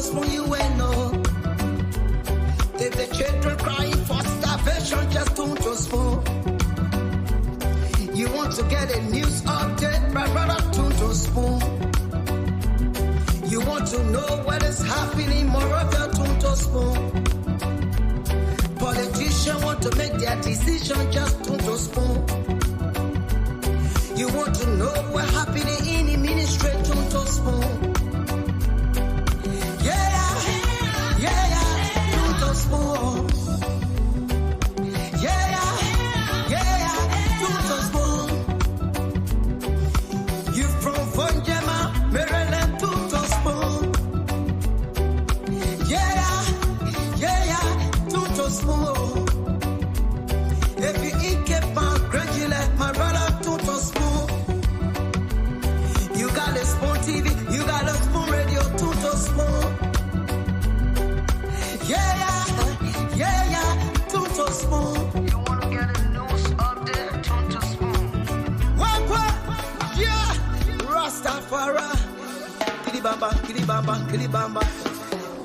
spoon you ain't know. If the children crying for starvation, just don't spoon. You want to get a news update, my brother, don't spoon. You want to know what is happening, Moravia, don't spoon. Politicians want to make their decision, just don't spoon. You want to know what's happening in the ministry, don't spoon. Yeah, don't spoon. Yeah, don't spoon. You from Vonjema, Maryland, don't spoon. Yeah, don't spoon. If you eat keep on gradually, my brother, don't spoon. You got a spoon TV, you got a spoon radio, don't spoon. Yeah, don't spoon. You want to get a news update, don't spoon. What? Yeah, Rastafari. Kilibamba, kilibamba, kilibamba.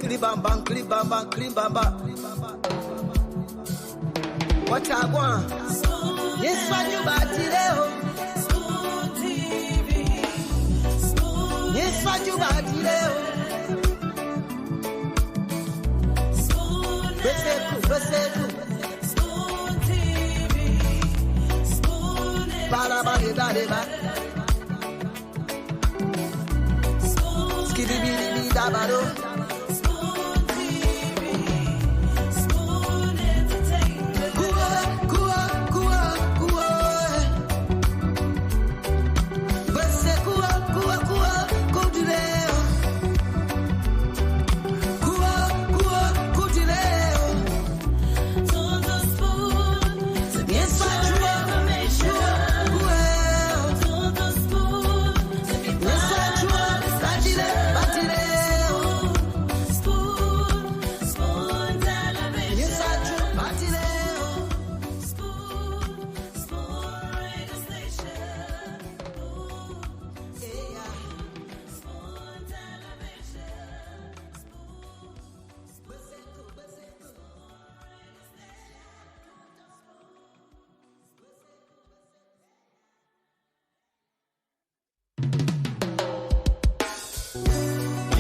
Kilibamba, kilibamba, kilibamba. What I want? Yes, what you got today? Spoon TV. Yes, what you got today? Spoon TV. Spoon Ba-da-ba-de-ba-de-ba. Spoon Skiddy-biddy-biddy-da-ba-do.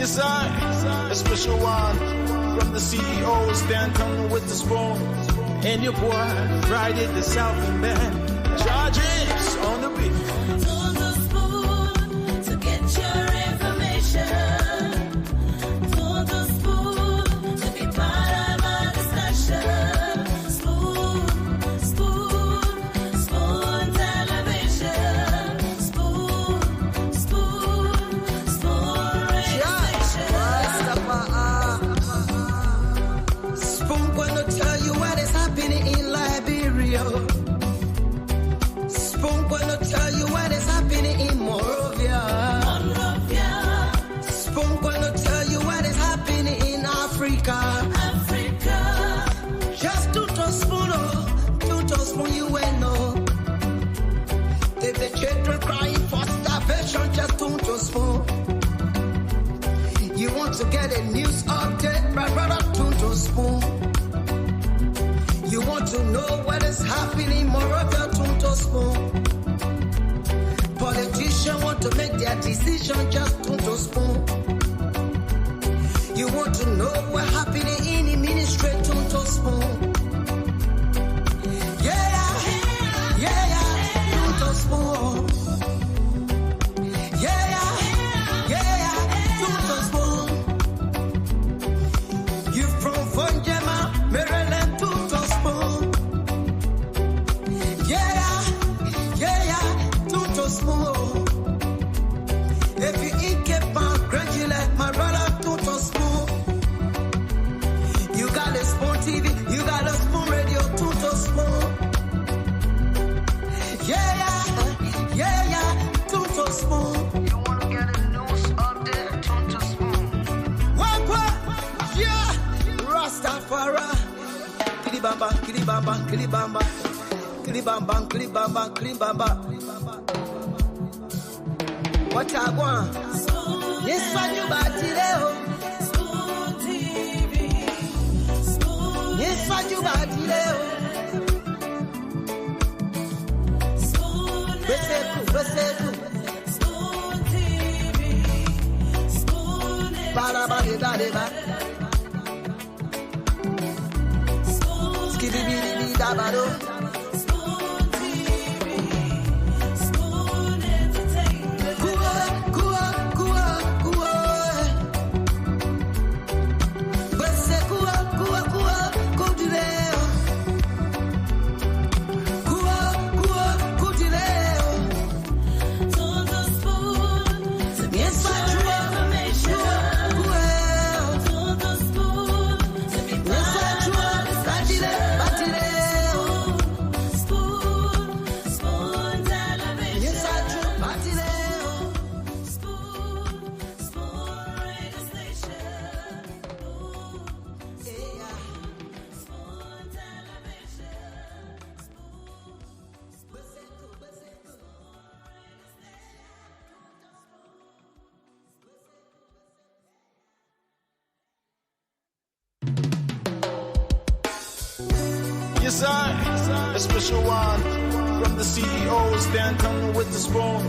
Yes, a special one from the CEO, Stan coming with the spoon. And your boy, Friday the Southern Band. Charges on the beat. To the spoon to get your information. To the spoon to be part of our discussion. Spoon television. Spoon radio station. Spoon gonna tell you what is happening in Liberia. Spoon gonna tell you what is happening in Moravia. Spoon gonna tell you what is happening in Africa. Just don't spoon, don't spoon you ain't know. If the children crying for starvation, just don't spoon. You want to get a news update, my brother, don't spoon. You want to know what is happening, Moravia, don't spoon. Politicians want to make their decision, just don't spoon. You want to know what's happening in the ministry, don't spoon. Yeah, don't spoon. Yeah, don't spoon. You from Vonjema, Maryland, don't spoon. Yeah, don't spoon. If you eat keep on gradually, my brother, don't spoon. You got a spoon TV, you got a spoon radio, don't spoon. Yeah, don't spoon. You want to get a news update, don't spoon. What? Yeah, Rastafari. Kilibamba, kilibamba, kilibamba. Kilibamba, kilibamba, kilibamba. What I want? Yes, what you got today? Batileo. Spoon Beseku. Spoon TV, Spoon Barabadeba. Spoon Skidibidi dabado. Spoon TV, Spoon Entertainment. Kua. Besekua. Kudileo. Kudileo. Total Spoon to get Yes, I your do. information. Total Spoon to be Yes, I part do. of the Batileo. Spoon television. Yes, I do. Batileo. Spoon radio station. Yeah. Spoon television. Yes, sir. A special one from the CEO, Stan Tunnel with the spoon.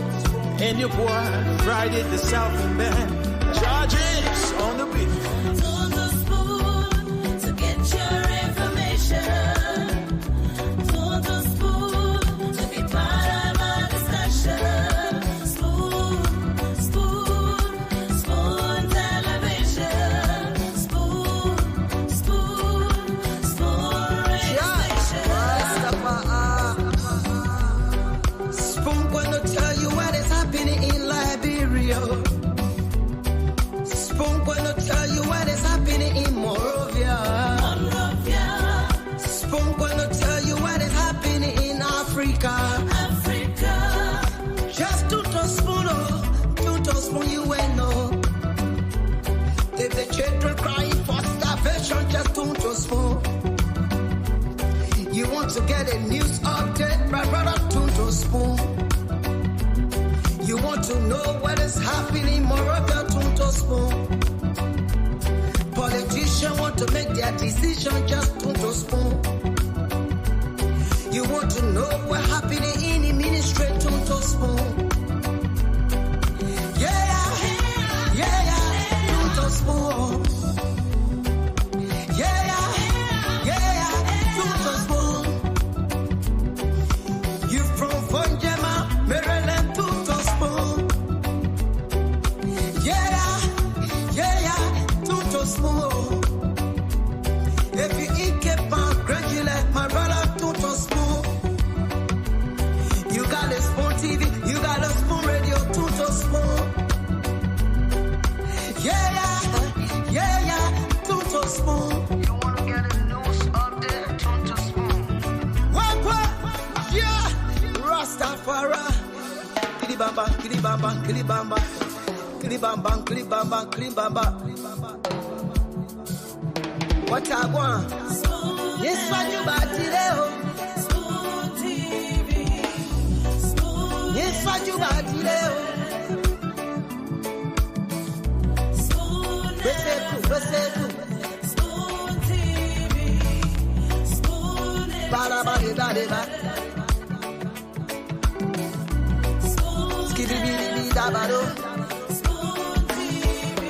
And your boy, Friday the Southern Band. Charges on the beat. Total Spoon to get your information. Total Spoon to be part of our discussion. Spoon television. Spoon radio station. Spoon gonna tell you what is happening in Liberia. Spoon gonna tell you what is happening in Morovia. Monrovia, Spoon gonna tell you what is happening in Africa. Africa. Just to spoon you will know. If the children crying for starvation, just to spoon. You want to get a news update, my brother, to spoon. You want to know what is happening in Moravia, to spoon. Politicians want to make their decision, just to spoon. You want to know what's happening in the ministry, to spoon. To spoon. To spoon. You from Fonjema, Maryland, to spoon. To spoon. If you eat keep on gradually, my brother, to spoon. You got a spoon TV, you got a spoon radio, to spoon. To spoon. You wanna get a news update, to spoon. What? Yeah, Rastafari. Kilibamba, kilibamba, kilibamba. Kilibamba, kilibamba, kilibamba. What I want? Yes, what you batileo. Spoon TV, Spoon. Yes, what you batileo. Spoon Beseku. Spoon TV, Spoon Barabadeba. Spoon Skidibidi dabado. Spoon TV,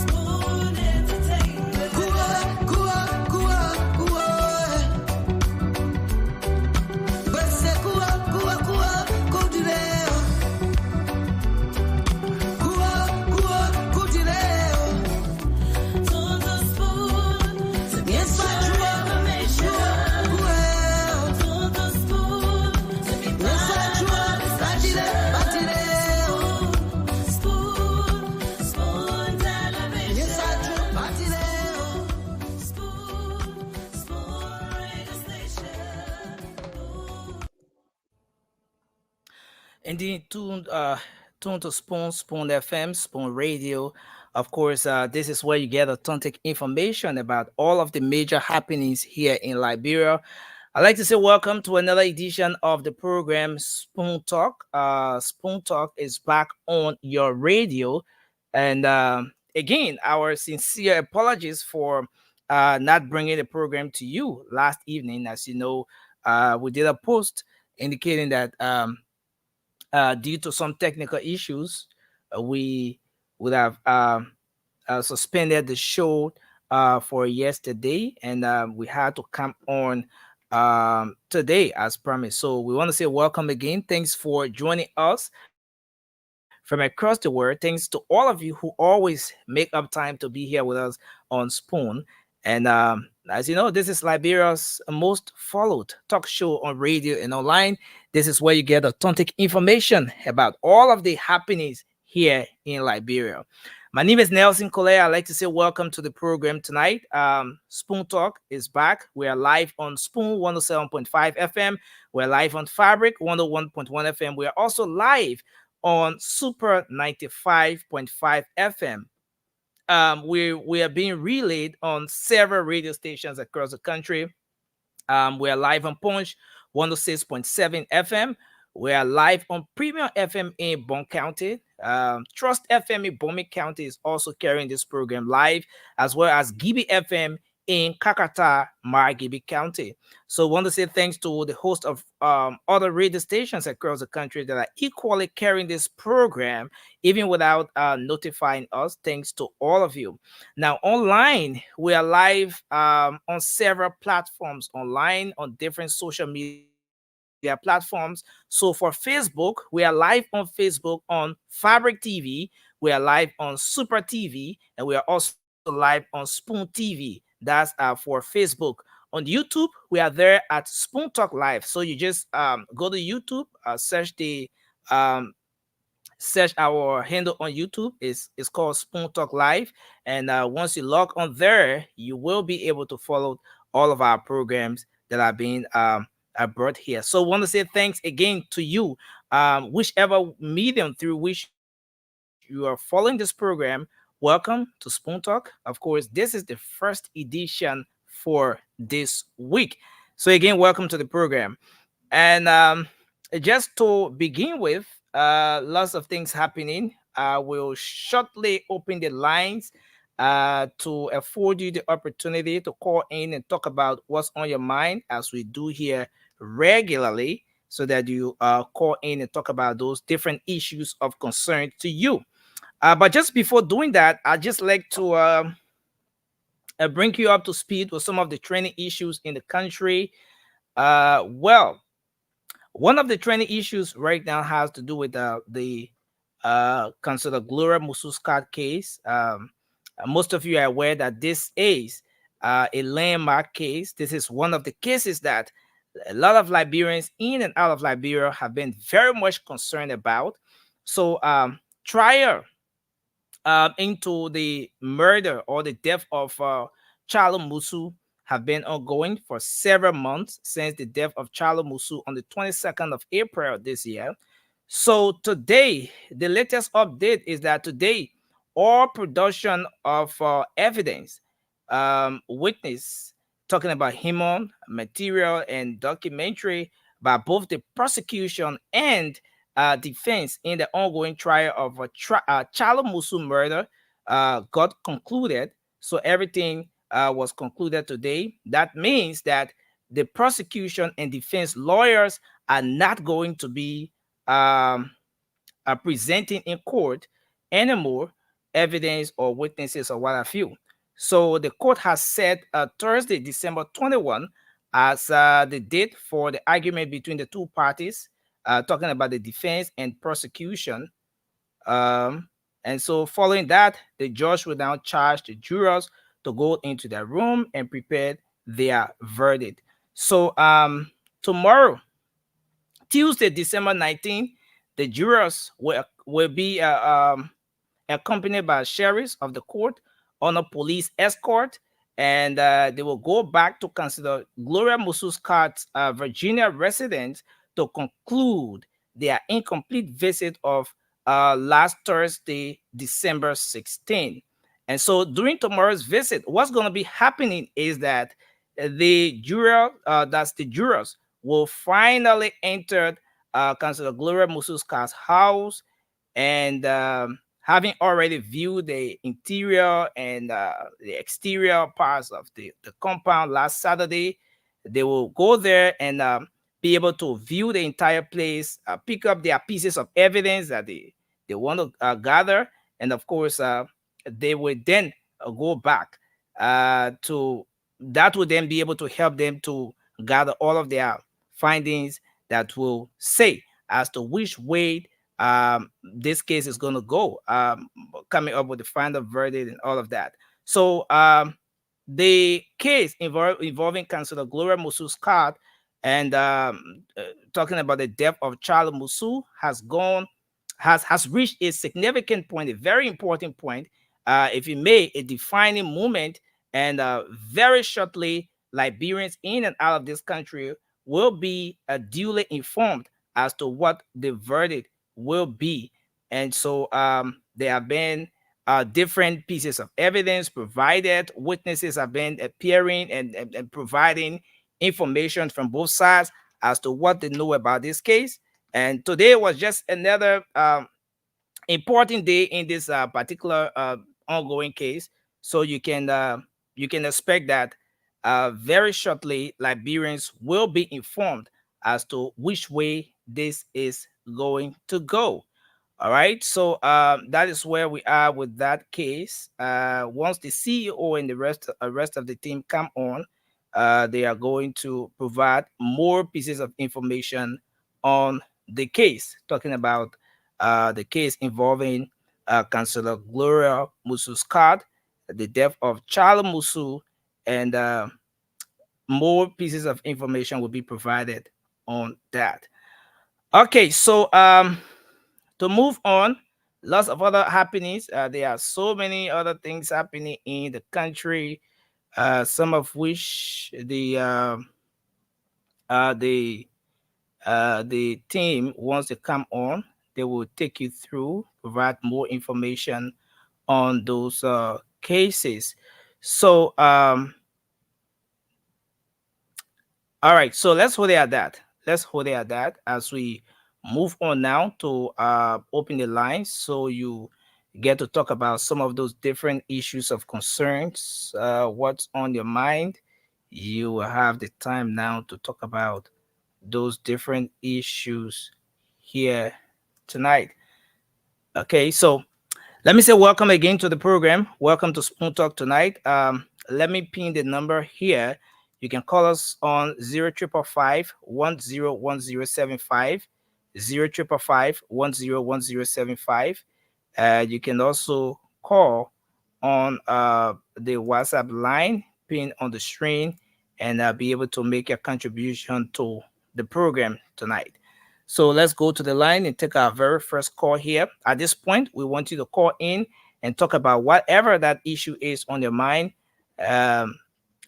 Spoon Entertainment. Kua. Beseku. Kudileo. Kudileo. Total Spoon to get Yes, I your do. information. Total Spoon to be part of our discussion. Batileo. Spoon television. Yes, I do. Batileo. Spoon radio station. Indeed, tune to Spoon FM, Spoon Radio. Of course, this is where you get authentic information about all of the major happenings here in Liberia. I'd like to say welcome to another edition of the program Spoon Talk. Spoon Talk is back on your radio. And again, our sincere apologies for not bringing the program to you last evening. As you know, we did a post indicating that due to some technical issues, we would have suspended the show for yesterday, and we had to come on today as promised. So we want to say welcome again. Thanks for joining us from across the world. Thanks to all of you who always make up time to be here with us on Spoon. And as you know, this is Liberia's most followed talk show on radio and online. This is where you get authentic information about all of the happenings here in Liberia. My name is Nelson Collet. I'd like to say welcome to the program tonight. Spoon Talk is back. We are live on Spoon 107.5 FM. We're live on Fabric 101.1 FM. We are also live on Super 95.5 FM. We are being relayed on several radio stations across the country. We are live on Punch 106.7 FM. We are live on Premium FM in Bon County. Trust FM in Bomi County is also carrying this program live, as well as Gibi FM in Kakata, Margibi County. So I want to say thanks to the host of other radio stations across the country that are equally carrying this program, even without notifying us. Thanks to all of you. Now, online, we are live on several platforms online on different social media platforms. So for Facebook, we are live on Facebook on Fabric TV, we are live on Super TV, and we are also live on Spoon TV. That's for Facebook. On YouTube, we are there at Spoon Talk Live. So you just go to YouTube, um, search our handle on YouTube. It's called Spoon Talk Live, and once you log on there, you will be able to follow all of our programs that are being brought here. So, I want to say thanks again to you, whichever medium through which you are following this program. Welcome to Spoon Talk. Of course, this is the first edition for this week. So, again, welcome to the program. And just to begin with, lots of things happening. I will shortly open the lines to afford you the opportunity to call in and talk about what's on your mind, as we do here regularly, so that you call in and talk about those different issues of concern to you. But just before doing that, I'd just like to bring you up to speed with some of the training issues in the country. Well, one of the training issues right now has to do with the considered Gloria Musu-Scott case. Most of you are aware that this is a landmark case. This is one of the cases that a lot of Liberians in and out of Liberia have been very much concerned about. So, trial into the murder or the death of Charlo Musu have been ongoing for several months since the death of Charlo Musu on the 22nd of April this year. So today, the latest update is that today, all production of evidence, witness, talking about human material and documentary by both the prosecution and defense in the ongoing trial of Charlo Musu murder got concluded. So everything was concluded today. That means that the prosecution and defense lawyers are not going to be presenting in court anymore evidence or witnesses or what have you. So the court has set Thursday, December 21, as the date for the argument between the two parties, talking about the defense and prosecution. And so following that, the judge will now charge the jurors to go into their room and prepare their verdict. So tomorrow, Tuesday, December 19th, the jurors will be accompanied by sheriffs of the court on a police escort, and they will go back to consider Gloria Musu-Scott's Virginia residence to conclude their incomplete visit of last Thursday, December 16th. And so during tomorrow's visit, what's going to be happening is that that's the jurors, will finally enter Councilor Gloria Musu-Scott's house and having already viewed the interior and the exterior parts of the compound last Saturday, they will go there and be able to view the entire place, pick up their pieces of evidence that they want to gather, and of course, they will then go back to that will then be able to help them to gather all of their findings that will say as to which way this case is going to go, coming up with the final verdict and all of that. So the case involving Councillor Gloria Musu-Scott and talking about the death of Charles Musu has reached a significant point, a very important point, if you may, a defining moment. And very shortly, Liberians in and out of this country will be duly informed as to what the verdict will be. And so there have been different pieces of evidence provided. Witnesses have been appearing and providing information from both sides as to what they know about this case. And today was just another important day in this particular ongoing case. So you can expect that very shortly Liberians will be informed as to which way this is going to go. All right, so that is where we are with that case. Once the CEO and the rest of the team come on, they are going to provide more pieces of information on the case, talking about the case involving Councillor Gloria Musu-Scott, the death of Charles Musu, and more pieces of information will be provided on that. Okay, so to move on, lots of other happenings. There are so many other things happening in the country, some of which the team, once they come on, they will take you through, provide more information on those cases. So all right, so let's hold it at that. Let's hold it at that as we move on now to open the lines so you get to talk about some of those different issues of concerns. What's on your mind? You will have the time now to talk about those different issues here tonight. Okay, so let me say welcome again to the program. Welcome to Spoon Talk tonight. Let me pin the number here. You can call us on 0555 101075, 0555 101075. You can also call on the WhatsApp line pinned on the screen and be able to make a contribution to the program tonight. So let's go to the line and take our very first call here. At this point, we want you to call in and talk about whatever that issue is on your mind.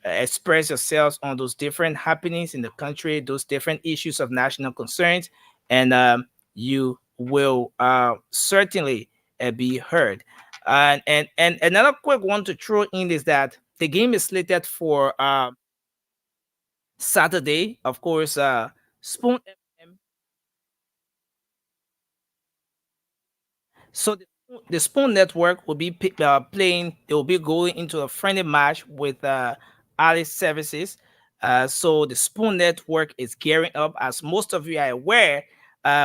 Express yourselves on those different happenings in the country, those different issues of national concerns, and you will certainly be heard. And another quick one to throw in is that the game is slated for Saturday. Of course, Spoon FM. So the Spoon Network will be playing. They will be going into a friendly match with Alice Services. So the Spoon Network is gearing up. As most of you are aware,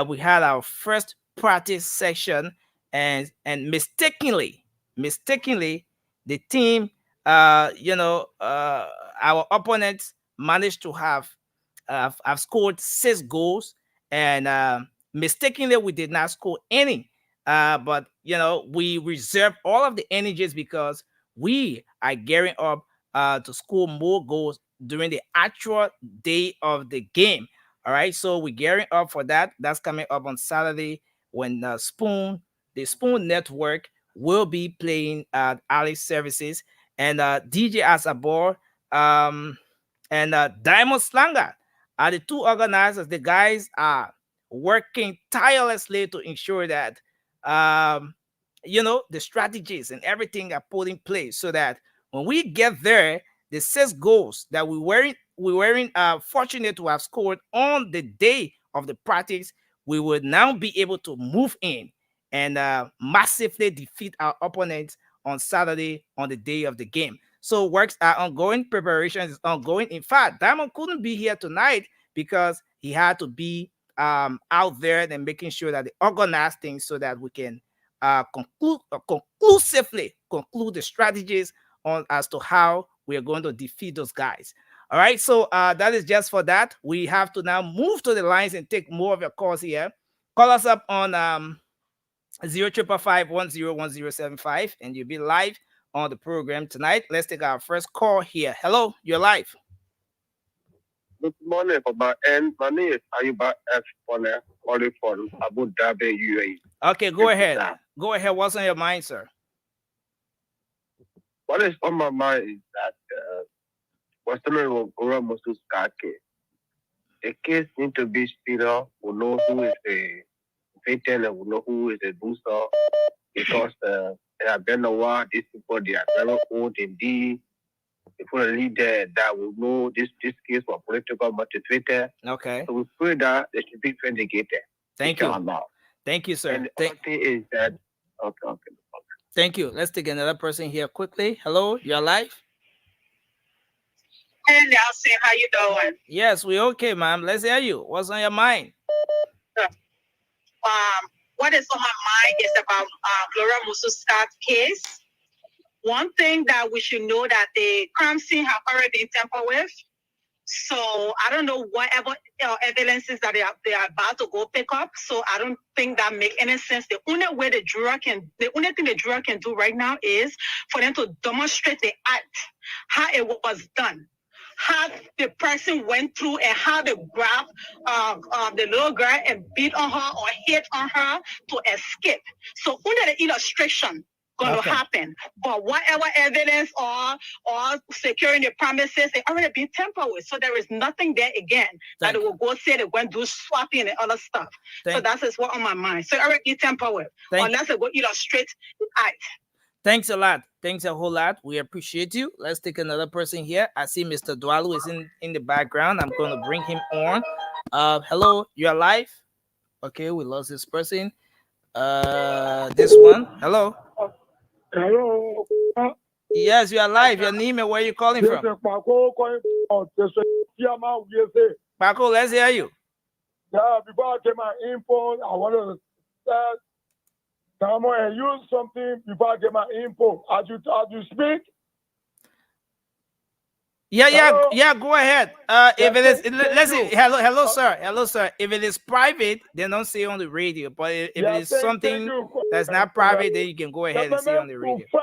we had our first practice session, and mistakenly, the team, our opponents managed to have scored 6 goals, and mistakenly we did not score any. But we reserve all of the energies because we are gearing up to score more goals during the actual day of the game. All right, so we're gearing up for that. That's coming up on Saturday when the Spoon Network will be playing at Alice Services, and DJ Asabor and Diamond Slanger are the two organizers. The guys are working tirelessly to ensure that the strategies and everything are put in place so that when we get there, the 6 goals that we weren't fortunate to have scored on the day of the practice, we would now be able to move in and massively defeat our opponents on Saturday on the day of the game. So works are ongoing, preparation is ongoing. In fact, Diamond couldn't be here tonight because he had to be out there and making sure that they organize things so that we can conclusively conclude the strategies on as to how we are going to defeat those guys. All right, so that is just for that. We have to now move to the lines and take more of your calls here. Call us up on 0555 and you'll be live on the program tonight. Let's take our first call here. Hello, you're live. Good morning from my end. My name is Ayuba F. Bonner, calling from Abu Dhabi, UAE. Okay, go ahead. Go ahead. What's on your mind, sir? What is on my mind is that what's the name of Gloria Musu-Scott case? The case needs to be speeded. We know who is the victim and we know who is the booster because they have been a while. These people, they are very old indeed. Before the leader that will know this case was political motivated. Okay. So we pray that they should be vindicated. Thank you. Thank you, sir. And the other thing is that okay. Thank you. Let's take another person here quickly. Hello, you're live. Hey Nelson, how you doing? Yes, we're okay, ma'am. Let's hear you. What's on your mind? What is on my mind is about Gloria Musu-Scott case. One thing that we should know that the crime scene have already been tampered with. So I don't know whatever evidences that they are about to go pick up. So I don't think that make any sense. The only thing the juror can do right now is for them to demonstrate the act, how it was done, how the person went through and how they grabbed the little girl and beat on her or hit on her to escape. So only the illustration going to happen, but whatever evidence or securing the premises, they already been tampered with. So there is nothing there again that they will go say they're going to do swapping and other stuff. So that is what on my mind. So already been tampered with, unless they go illustrate the act. Thanks a lot. Thanks a whole lot. We appreciate you. Let's take another person here. I see Mr. Dwalu is in the background. I'm going to bring him on. Hello, you're live. Okay, we lost this person. This one. Hello. Hello. Yes, you are live. Your name and where you calling from? Paco, let's hear you. Yeah, before I get my info, I want to start. Come on and use something before I get my info. As you speak. Yeah. Go ahead. If it is, let's see. Hello, sir. If it is private, then don't say on the radio. But if it is something that's not private, then you can go ahead and say on the radio. For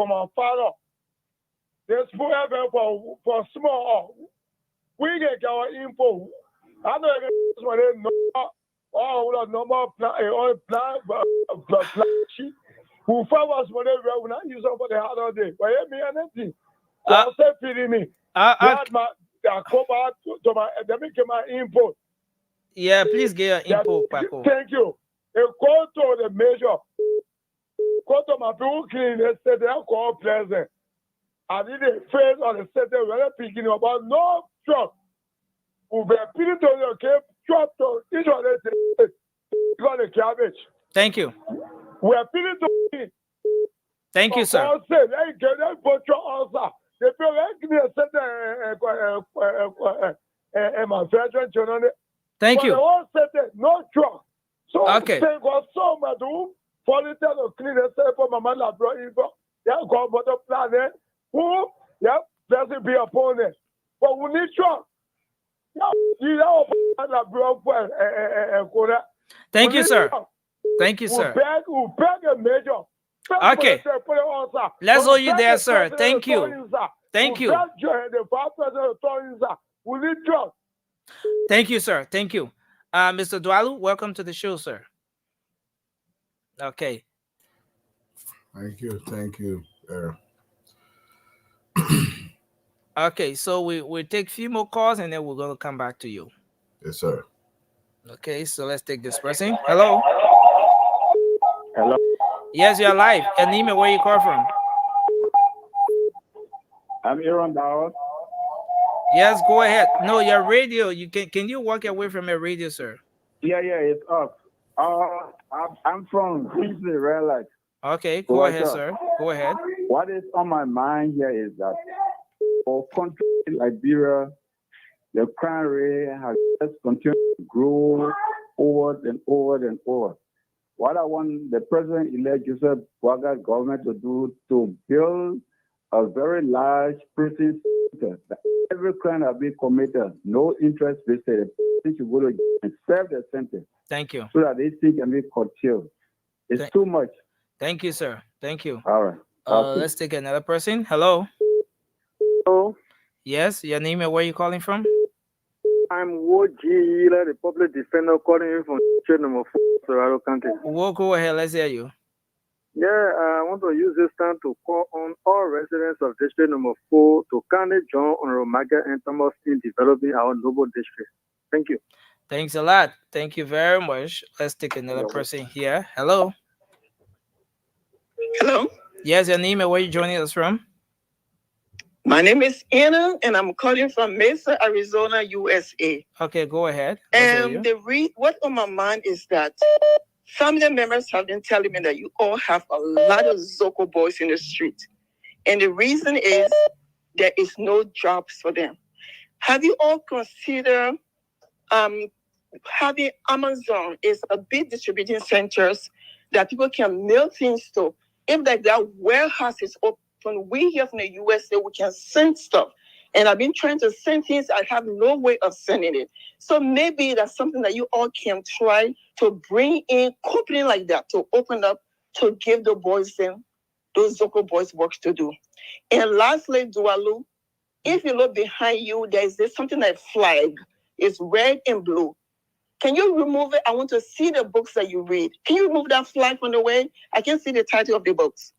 my father, there's forever for small. We get our info. I know it's number plan sheet. Who follows whatever when I use over the other day. But me anything. I'll say feeding me. I come out to my input. Yeah, please get your input, Paco. Thank you. Go to the measure. Go to my people clean. They said they are called pleasant. I did a phrase on the set when I'm picking about no truck. Who be putting to your cave, truck to each other. Got the cabbage. Thank you. We are feeling to me. Thank you, sir. Thank you. No truck. So okay. Doesn't be opponent. But we need truck. Thank you, sir. Thank you, sir. Okay. Let's hold you there, sir. Thank you. Thank you. Thank you, sir. Thank you. Mr. Dwalu, welcome to the show, sir. Okay. Thank you. Okay, so we take a few more calls and then we're going to come back to you. Yes, sir. Okay, so let's take this person. Hello. Hello. Yes, you're live. Your name and where you call from? I'm Aaron Dowd. Yes, go ahead. No, your radio. You can you walk away from your radio, sir? Yeah, it's up. I'm from Queensland, Red Light. Okay, So go what's ahead, up? sir. Go ahead. What is on my mind here is that for country Liberia, the crime rate has just continued to grow over and over and over. What I want the President-elect Joseph Boaga government to do to build a very large prison center that every crime that be committed, no interest visited, the person should go to jail and serve the sentence Thank you. so that this thing can be curtailed. It's Th- too much. Thank you, sir. Thank you. All right. Okay. Let's take another person. Hello. Hello, Yes, your name and where you calling from? I'm Woji, the public defender calling you from State number 4, Colorado County. We'll go ahead. Let's hear you. Yeah, I want to use this time to call on all residents of District number 4 to kindly join on Romaga and Thomas in developing our noble district. Thank you. Thanks a lot. Thank you very much. Let's take another person here. Hello. Hello, Yes, your name and where you joining us from? my name is Anna, and I'm calling from Mesa, Arizona, USA. Okay, go ahead. Let's hear And you. what on my mind is that family members have been telling me that you all have a lot of Zoko boys in the street, and the reason is there is no jobs for them. Have you all considered having Amazon is a big distributing centers that people can mail things to? If like that warehouse is open, we here from the USA, we can send stuff. And I've been trying to send things, I have no way of sending it. So maybe that's something that you all can try to bring in company like that, to open up, to give the boys them, those Zoko boys work to do. And lastly, Dualu, if you look behind you, there's this something like flag. It's red and blue. Can you remove it? I want to see the books that you read. Can you remove that flag from the way? I can see the title of the books.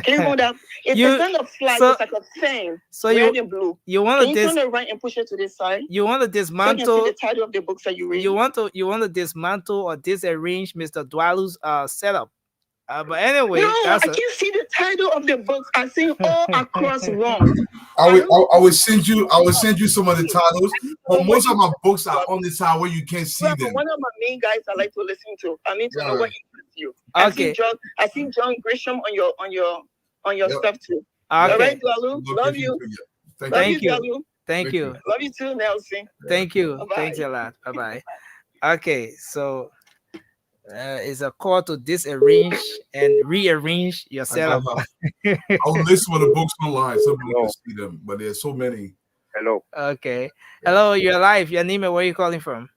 Can you remove that? It's a kind of flag. so- It's like a thing. So red and blue. you want Can to you turn it right and push it to this side? you want to So I can see dismantle the title of the books that you read. you want to dismantle or disarrange Mr. Dwalu's setup. But anyway, No, I that's can see the title of the books. I see all across wrong. I will send you some of the titles, but most of my books are on the side where you can't see Well, them. one of my main guys I like to listen to. I need to know Yeah. what interests you. Okay. I see John Grisham on your Yep. stuff too. All Okay. right, Lalu. Look Love at you. Thank Love Thank you, you. Lalu. Thank Thank you. you. Love you too, Nelson. Thank you. Bye-bye. Thanks a lot. Bye bye. Okay, so it's a call to disarrange and rearrange your setup. I'll list some of the books online so people can see them, but there's so many. Hello. Okay. Hello, you're live. Your name and where you calling from?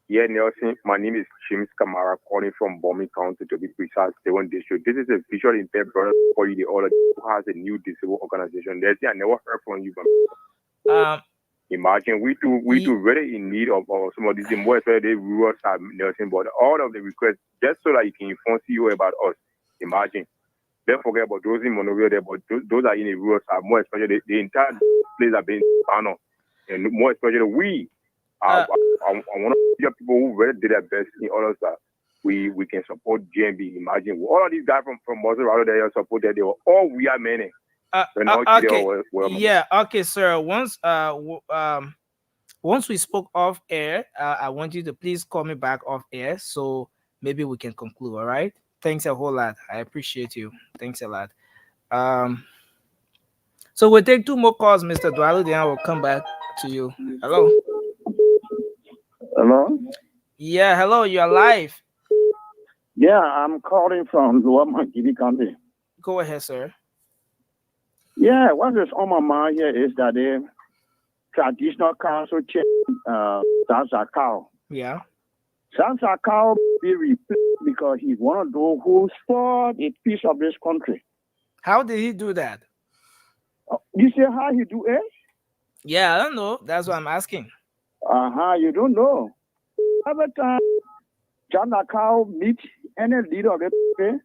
Yeah, Nelson. My name is James Kamara, calling from Bombing County, to be precise, Devon District. This is a visually impaired brother for you, the other who has a new disabled organization. There's I never heard from you, but imagine we too really in need of some of these more especially the rural side, Nelson. But all of the requests just so that you can inform you about us. Imagine. Don't forget about those in Monrovia there, but those are in the rural side, more especially the entire place have been found, and more especially we. I want to hear people who really did their best in order that we can support GMB. Imagine all of these guys from Maserati that are supported, they were all we are men. Okay. Yeah. Okay, sir. Once we spoke off air, I want you to please call me back off air so maybe we can conclude. All right. Thanks a whole lot. I appreciate you. Thanks a lot. So we'll take two more calls, Mr. Dwalu, then I will come back to you. Hello. Hello? Yeah, hello, you're live. Yeah, I'm calling from Lower Montgomery County. Go ahead, sir. Yeah, what is on my mind here is that the traditional council chair, Sansa Cow. Yeah. Sansa Cow be replaced because he's one of those who spoiled a piece of this country. How did he do that? You say how he do it? Yeah, I don't know. That's what I'm asking. You don't know. Every time John Cow meet any leader of the country,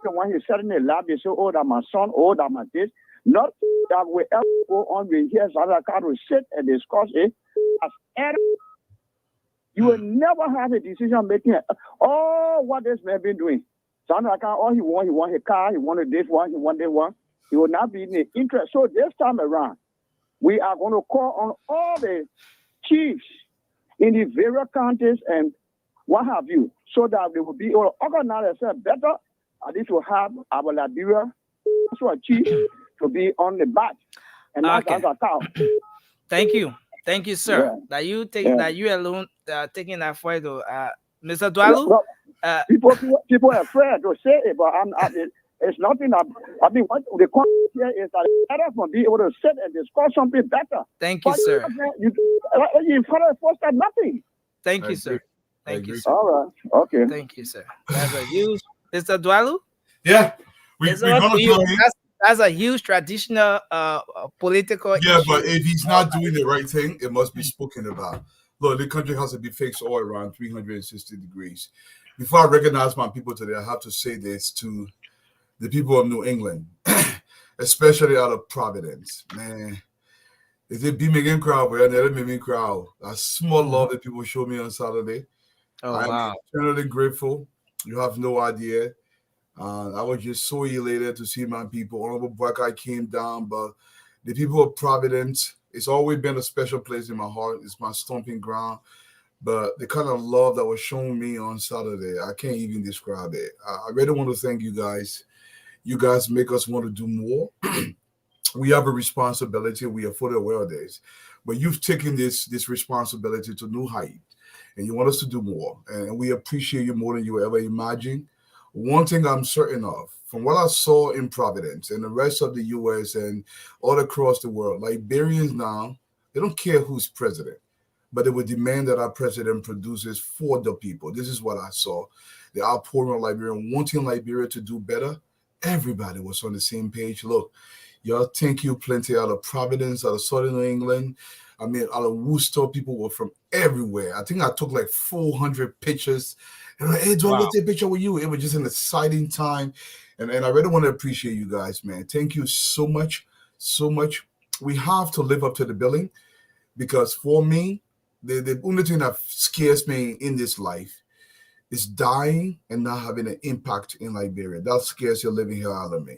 when he sat in the lab, they say, oh, that my son, oh, that my this. Not that we ever go on, we hear John Cow will sit and discuss it as any. You will never have a decision making. Oh, what this man been doing? John Cow, all he want a car, he wanted this one, he wanted one. He will not be in the interest. So this time around, we are going to call on all the chiefs in the various counties and what have you, so that they will be able to organize themselves better, and this will have our Liberia chiefs to be on the back. And that's Okay. a cow. Thank you, sir. Yeah. That you take Yeah. that you alone taking that for to Mr. Dwalu. Well, people are afraid to say it, but it's nothing. I mean, what the concept here is that better for be able to sit and discuss something better. Thank you, sir. You foster nothing. Thank you, sir. Thank you, sir. All right. Okay. Thank you, sir. That's a huge, Mr. Dwalu. Yeah, It's up to you. That's a huge traditional political Yeah, issue. but if he's not doing the right thing, it must be spoken about. Look, the country has to be fixed all around 360 degrees. Before I recognize my people today, I have to say this to the people of New England, especially out of Providence. Man, it's a beaming crowd, but another beaming crowd. That small love that people showed me on Saturday. Oh, I'm wow. eternally grateful. You have no idea. I was just so elated to see my people. Honorable Buckeye came down, but the people of Providence, it's always been a special place in my heart. It's my stomping ground. But the kind of love that was shown me on Saturday, I can't even describe it. I really want to thank you guys. You guys make us want to do more. We have a responsibility. We are fully aware of this. But you've taken this responsibility to new height, and you want us to do more. And we appreciate you more than you ever imagined. One thing I'm certain of, from what I saw in Providence and the rest of the U.S. and all across the world, Liberians now, they don't care who's president, but they would demand that our president produces for the people. This is what I saw. The outpouring of Liberia, wanting Liberia to do better. Everybody was on the same page. Look, y'all, thank you plenty out of Providence, out of Southern New England. I mean, out of Worcester, people were from everywhere. I think I took like 400 pictures. And like, hey, do I get a picture with you? It was just an exciting time. And I really want to appreciate you guys, man. Thank you so much, so much. We have to live up to the billing, because for me, the only thing that scares me in this life is dying and not having an impact in Liberia. That scares the living hell out of me.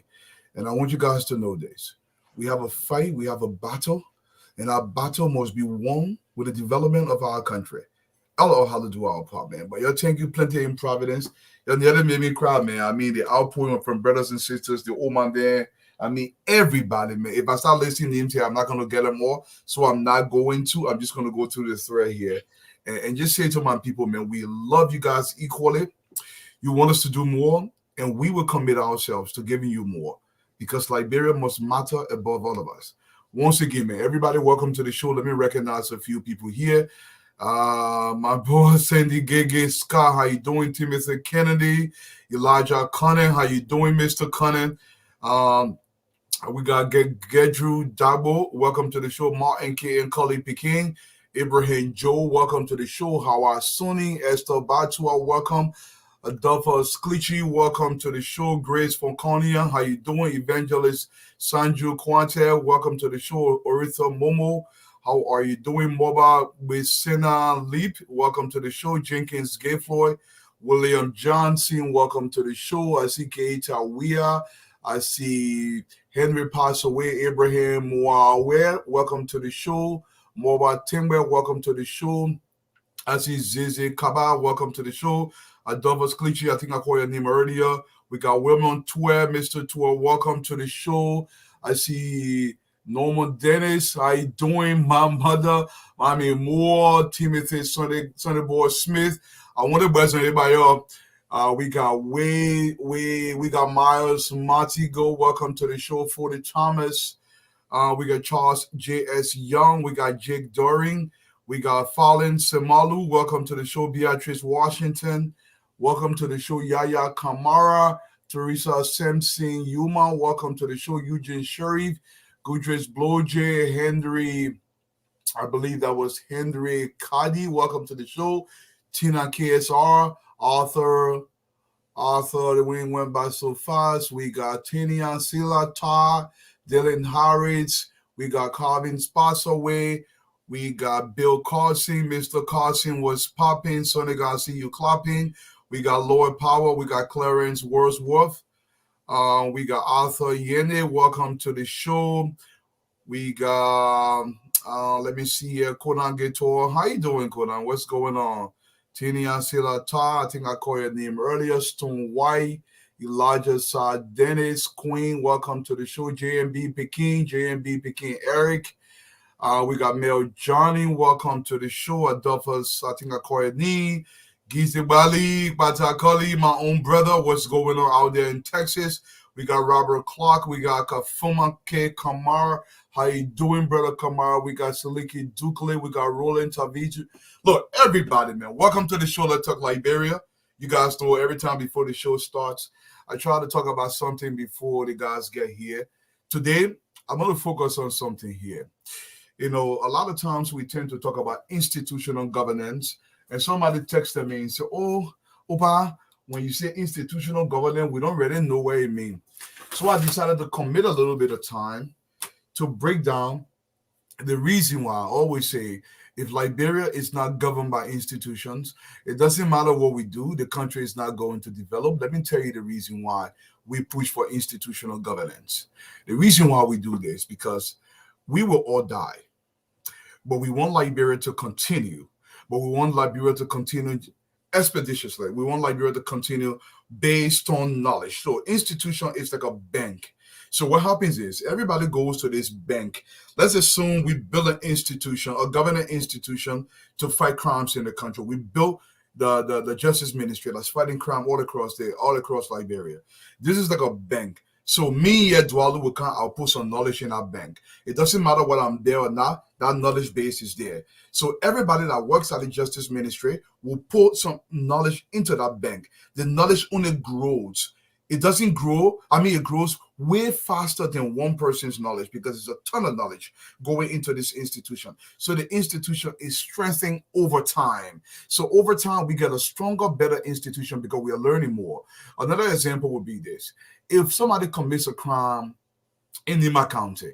And I want you guys to know this. We have a fight, we have a battle, and our battle must be won with the development of our country. I don't know how to do our part, man. But thank you plenty in Providence. The other made me cry, man. I mean, the outpouring from brothers and sisters, the old man there. I mean, everybody, man. If I start listing names here, I'm not going to get them all. So I'm not going to. I'm just going to go through the thread here and just say to my people, man, we love you guys equally. You want us to do more, and we will commit ourselves to giving you more, because Liberia must matter above all of us. Once again, man, everybody, welcome to the show. Let me recognize a few people here. My boy Sandy Gege Scott, how you doing? Timothy Kennedy, Elijah Cunning, how you doing, Mr. Cunning? We got Gedru Dabo, welcome to the show. Martin K and Cully Peking, Ibrahim Joe, welcome to the show. Howard Sunni, Esther Batua, welcome. Adolfo Sclicci, welcome to the show. Grace Fonconia, how you doing? Evangelist Sanju Kwante, welcome to the show. Oritha Momo, how are you doing? Moba with Sena Leap, welcome to the show. Jenkins Gayfloyd, William Johnson, welcome to the show. I see Keita Wea, I see Henry Passaway, Abraham Muawe, welcome to the show. Moba Timber, welcome to the show. I see Zizi Kaba, welcome to the show. Adolfo Sclicci, I think I called your name earlier. We got William Tour, Mr. Tour, welcome to the show. I see Norman Dennis, how you doing? My mother, Mommy Moore, Timothy Sunday Boy Smith. I want to bless everybody up. We got we got Miles Martigo, welcome to the show. 40 Thomas. We got Charles J.S. Young. We got Jake Doring. We got Fallon Semalu. Welcome to the show. Beatrice Washington. Welcome to the show. Yaya Kamara. Teresa Sampson Yuma. Welcome to the show. Eugene Sharif. Gudris Blowjay. Henry, I believe that was Henry Kadi. Welcome to the show. Tina KSR. Arthur, the wing went by so fast. We got Tinian Sila Tar. Dylan Harris. We got Calvin Spassaway. We got Bill Carson. Mr. Carson was popping. Sonny Garcia, you clapping. We got Lloyd Power. We got Clarence Wordsworth. We got Arthur Yene. Welcome to the show. We got, let me see here, Conan Gator. How you doing, Conan? What's going on? Tini Ansela Ta, I think I called your name earlier. Stone White, Elijah Sa, Dennis, Queen, welcome to the show. JMB Peking, Eric. We got Mel Johnny, welcome to the show. Adolphus, I think I call your name. Gizi Bali, Batakali, my own brother. What's going on out there in Texas? We got Robert Clark. We got Kafuma K. Kamara. How you doing, brother Kamara? We got Saliki Dukle. We got Roland Taviju. Look, everybody, man. Welcome to the show, Let's Talk Liberia. You guys know every time before the show starts, I try to talk about something before the guys get here. Today, I'm going to focus on something here. You know, a lot of times we tend to talk about institutional governance, and somebody texted me and said, oh, Opa, when you say institutional governance, we don't really know what it means. So I decided to commit a little bit of time to break down the reason why I always say, if Liberia is not governed by institutions, it doesn't matter what we do, the country is not going to develop. Let me tell you the reason why we push for institutional governance. The reason why we do this, because we will all die. But we want Liberia to continue. But we want Liberia to continue expeditiously. We want Liberia to continue based on knowledge. So institution is like a bank. So what happens is everybody goes to this bank. Let's assume we build an institution, a government institution to fight crimes in the country. We built the Justice Ministry that's fighting crime all across Liberia. This is like a bank. So me here, Dwalu, I'll put some knowledge in our bank. It doesn't matter whether I'm there or not, that knowledge base is there. So everybody that works at the Justice Ministry will put some knowledge into that bank. The knowledge only grows. It doesn't grow. It grows way faster than one person's knowledge because there's a ton of knowledge going into this institution. So the institution is strengthening over time. So over time, we get a stronger, better institution because we are learning more. Another example would be this. If somebody commits a crime in Nima County,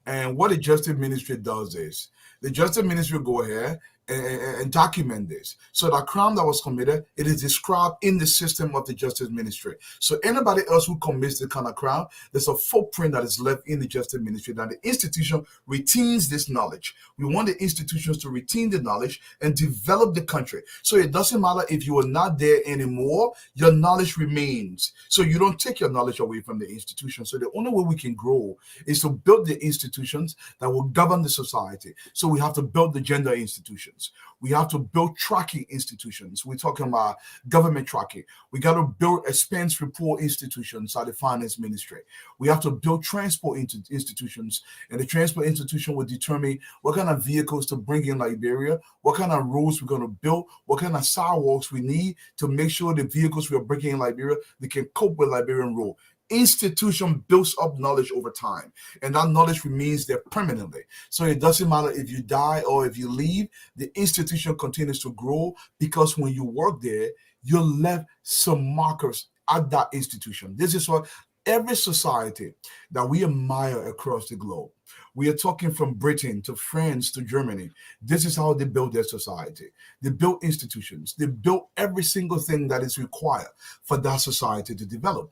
and what the Justice Ministry does is, the Justice Ministry will go ahead and document this. So the crime that was committed, it is described in the system of the Justice Ministry. So anybody else who commits the kind of crime, there's a footprint that is left in the Justice Ministry that the institution retains this knowledge. We want the institutions to retain the knowledge and develop the country. So it doesn't matter if you are not there anymore, your knowledge remains. So you don't take your knowledge away from the institution. So the only way we can grow is to build the institutions that will govern the society. So we have to build the gender institutions. We have to build tracking institutions. We're talking about government tracking. We got to build expense report institutions at the finance ministry. We have to build transport institutions, and the transport institution will determine what kind of vehicles to bring in Liberia, what kind of roads we're going to build, what kind of sidewalks we need to make sure the vehicles we are bringing in Liberia, they can cope with Liberian road. Institution builds up knowledge over time, and that knowledge remains there permanently. So it doesn't matter if you die or if you leave, the institution continues to grow because when you work there, you left some markers at that institution. This is what every society that we admire across the globe. We are talking from Britain to France to Germany. This is how they build their society. They build institutions. They build every single thing that is required for that society to develop.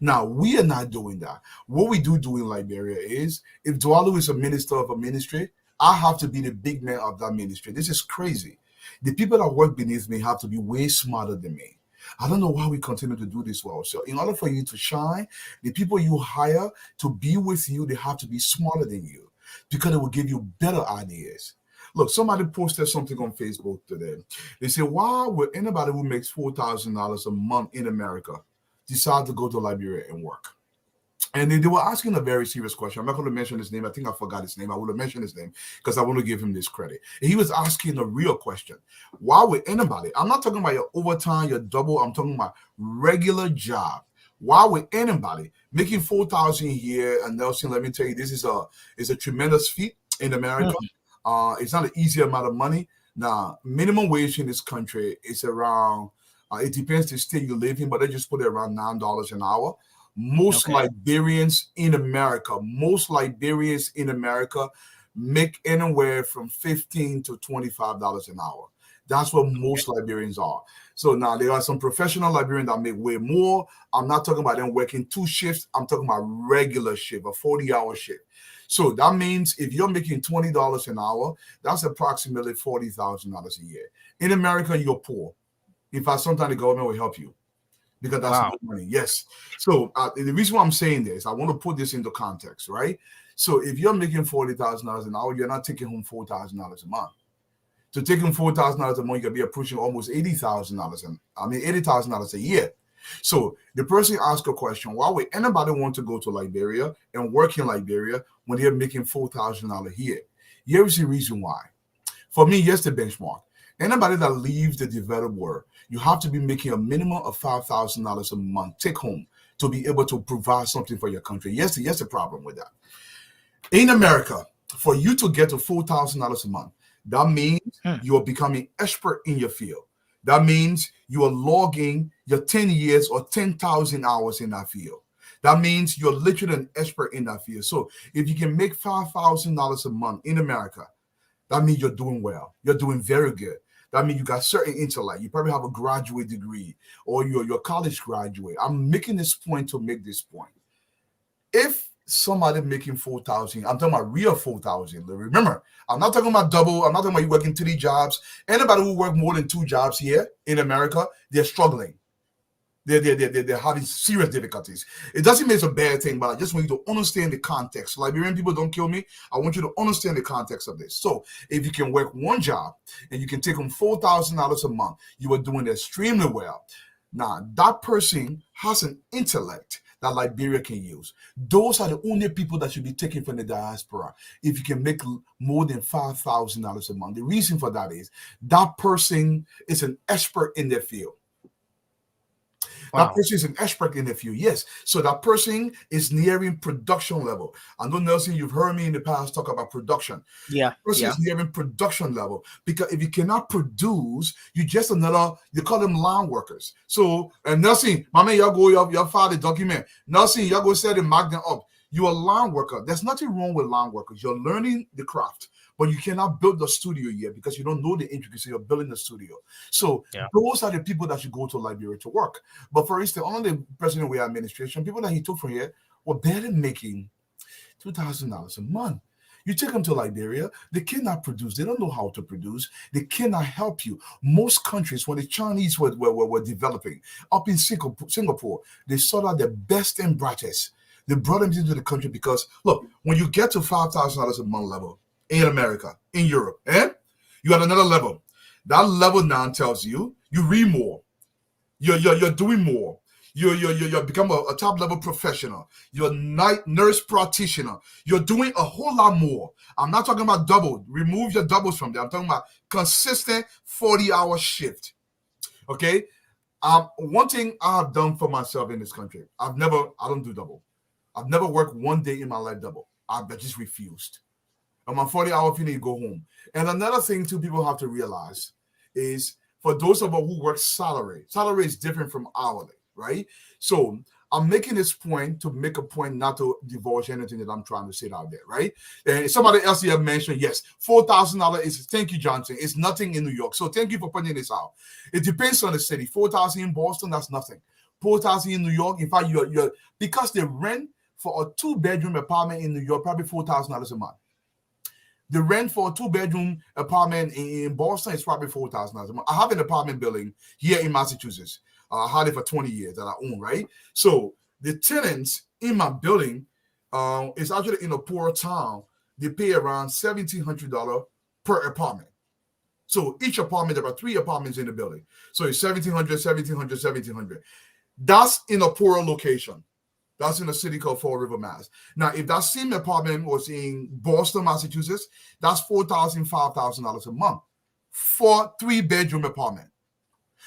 Now, we are not doing that. What we do in Liberia is, if Dwalu is a minister of a ministry, I have to be the big man of that ministry. This is crazy. The people that work beneath me have to be way smarter than me. I don't know why we continue to do this well. So in order for you to shine, the people you hire to be with you, they have to be smarter than you because it will give you better ideas. Look, somebody posted something on Facebook today. They said, why would anybody who makes $4,000 a month in America decide to go to Liberia and work? And they were asking a very serious question. I'm not going to mention his name. I think I forgot his name. I would have mentioned his name because I want to give him this credit. And he was asking a real question. Why would anybody, I'm not talking about your overtime, your double, I'm talking about regular job. Why would anybody making $4,000 a year, and Nelson, let me tell you, this is a tremendous feat in America. It's not an easy amount of money. Now, minimum wage in this country is around, it depends the state you live in, but they just put it around $9 an hour. Most Liberians in America make anywhere from $15 to $25 an hour. That's what most Liberians are. So now there are some professional Liberians that make way more. I'm not talking about them working 2 shifts. I'm talking about regular shift, a 40-hour shift. So that means if you're making $20 an hour, that's approximately $40,000 a year. In America, you're poor. In fact, sometimes the government will help you because that's Wow. good money. Yes. So the reason why I'm saying this, I want to put this into context, right? So if you're making $40,000 an hour, you're not taking home $4,000 a month. To take home $4,000 a month, you'll be approaching almost $80,000 $80,000 a year. So the person asked a question: why would anybody want to go to Liberia and work in Liberia when they're making $4,000 a year? Here is the reason why. For me, here's the benchmark. Anybody that leaves the developed world, you have to be making a minimum of $5,000 a month take home to be able to provide something for your country. Yes, the problem with that. In America, for you to get to $4,000 a month, that means you are becoming expert in your field. That means you are logging your 10 years or 10,000 hours in that field. That means you're literally an expert in that field. So if you can make $5,000 a month in America, that means you're doing well. You're doing very good. That means you got certain intellect. You probably have a graduate degree or you're a college graduate. I'm making this point to make this point. If somebody making 4,000, I'm talking about real 4,000. Remember, I'm not talking about double. I'm not talking about you working 3 jobs. Anybody who work more than 2 jobs here in America, they're struggling. They're having serious difficulties. It doesn't mean it's a bad thing, but I just want you to understand the context. Liberian people, don't kill me. I want you to understand the context of this. So if you can work 1 job and you can take home $4,000 a month, you are doing extremely well. Now, that person has an intellect that Liberia can use. Those are the only people that should be taken from the diaspora. If you can make more than $5,000 a month, the reason for that is that person is an expert in their field. Wow. That person is an expert in the field. Yes. So that person is nearing production level. I know, Nelson, you've heard me in the past talk about production. Yeah. Person is nearing production level. Because if you cannot produce, you just another, you call them line workers. So, Nelson, my man, y'all go, y'all file the document. Nelson, y'all go set and mark them up. You're a line worker. There's nothing wrong with line workers. You're learning the craft. But you cannot build the studio yet because you don't know the intricacy of building the studio. So those are the people that should go to Liberia to work. But for instance, under the President Way administration, people that he took from here were barely making $2,000 a month. You take them to Liberia, they cannot produce. They don't know how to produce. They cannot help you. Most countries, when the Chinese were developing, up in Singapore, they sought out the best and brightest. They brought them into the country because, look, when you get to $5,000 a month level, in America, in Europe, you at another level. That level now tells you read more, you're doing more, you become a top level professional, you're a nurse practitioner, you're doing a whole lot more. I'm not talking about double. Remove your doubles from there. I'm talking about consistent 40-hour shift. Okay, one thing I have done for myself in this country, I don't do double. I've never worked 1 day in my life double. I just refused. I'm on 40-hour finish, go home. And another thing too people have to realize is for those of us who work salary is different from hourly, right? So I'm making this point to make a point not to divulge anything that I'm trying to say out there, right? And somebody else here mentioned, yes, $4,000 is, thank you, Johnson. It's nothing in New York. So thank you for pointing this out. It depends on the city. $4,000 in Boston, that's nothing. $4,000 in New York, in fact, you're because the rent for a 2-bedroom apartment in New York, probably $4,000 a month. The rent for a 2-bedroom apartment in Boston is probably $4,000 a month. I have an apartment building here in Massachusetts. I had it for 20 years that I own, right? So the tenants in my building is actually in a poor town. They pay around $1,700 per apartment. So each apartment, there are 3 apartments in the building. So it's $1,700. That's in a poorer location. That's in a city called Fall River, Mass. Now, if that same apartment was in Boston, Massachusetts, that's $4,000, $5,000 a month for 3-bedroom apartment.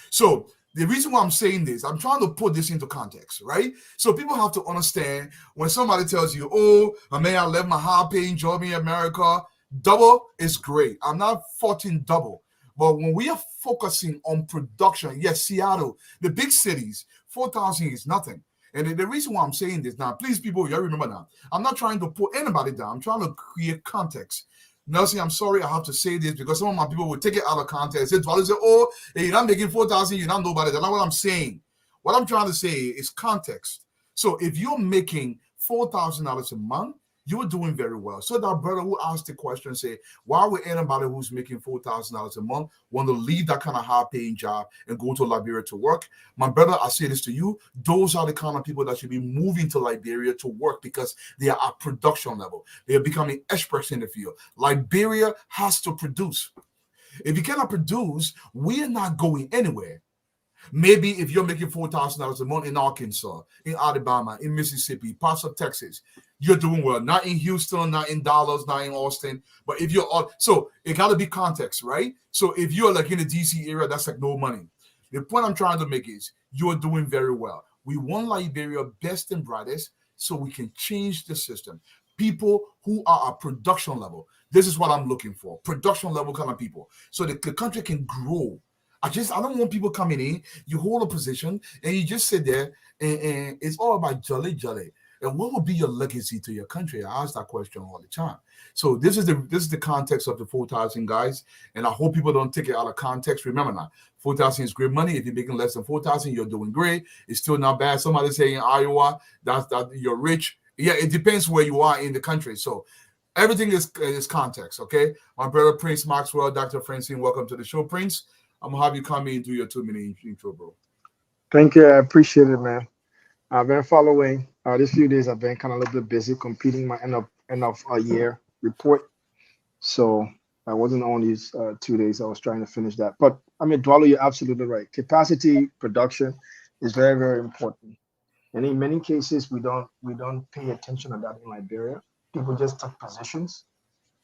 So the reason why I'm saying this, I'm trying to put this into context, right? So people have to understand when somebody tells you, oh, I left my high-paying job in America, double is great. I'm not faulting double. But when we are focusing on production, yes, Seattle, the big cities, 4,000 is nothing. And the reason why I'm saying this now, please, people, you remember now, I'm not trying to put anybody down. I'm trying to create context. Nelson, I'm sorry I have to say this because some of my people will take it out of context. Say, oh, you're not making 4,000, you're not nobody. That's not what I'm saying. What I'm trying to say is context. So if you're making $4,000 a month, you're doing very well. So that brother who asked the question say, why would anybody who's making $4,000 a month want to leave that kind of high-paying job and go to Liberia to work? My brother, I say this to you, those are the kind of people that should be moving to Liberia to work because they are at production level. They are becoming experts in the field. Liberia has to produce. If you cannot produce, we're not going anywhere. Maybe if you're making $4,000 a month in Arkansas, in Alabama, in Mississippi, parts of Texas, you're doing well. Not in Houston, not in Dallas, not in Austin. But if you're so it got to be context, right? So if you're like in the DC area, that's like no money. The point I'm trying to make is you're doing very well. We want Liberia best and brightest so we can change the system. People who are at production level. This is what I'm looking for. Production level kind of people. So the country can grow. I don't want people coming in, you hold a position, and you just sit there, and it's all about jolly. And what will be your legacy to your country? I ask that question all the time. So this is the context of the 4,000 guys, and I hope people don't take it out of context. Remember now, 4,000 is great money. If you're making less than 4,000, you're doing great. It's still not bad. Somebody say in Iowa that you're rich. Yeah, it depends where you are in the country. So everything is context. Okay, my brother Prince Maxwell, Dr. Francine, welcome to the show, Prince. I'm gonna have you come in and do your 2-minute intro, bro. Thank you. I appreciate it, man. I've been following. These few days I've been kind of a little bit busy completing my end of a year report. So I wasn't on these 2 days. I was trying to finish that. But I mean, Dwalo, you're absolutely right. Capacity production is very, very important. And in many cases, we don't pay attention to that in Liberia. People just take positions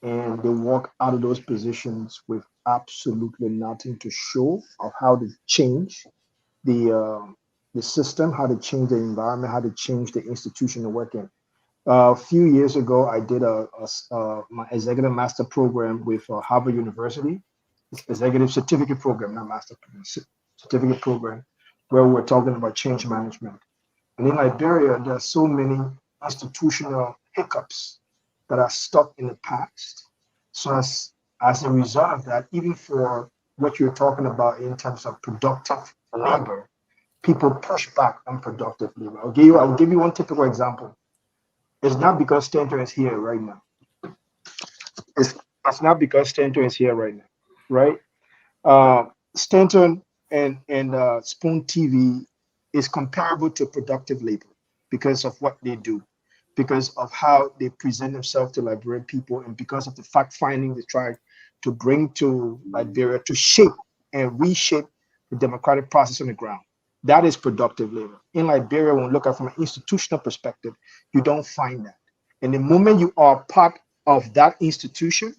and they walk out of those positions with absolutely nothing to show of how to change the system, how to change the environment, how to change the institution to work in. A few years ago, I did my executive master program with Harvard University. It's executive certificate program, not master program, certificate program, where we're talking about change management. And in Liberia, there are so many institutional hiccups that are stuck in the past. So as a result of that, even for what you're talking about in terms of productive labor, people push back on productive labor. I'll give you one typical example. It's not because Stanton is here right now. It's not because Stanton is here right now, right? Stanton and Spoon TV is comparable to productive labor because of what they do, because of how they present themselves to Liberian people, and because of the fact finding they try to bring to Liberia to shape and reshape the democratic process on the ground. That is productive labor. In Liberia, when we look at it from an institutional perspective, you don't find that. And the moment you are part of that institution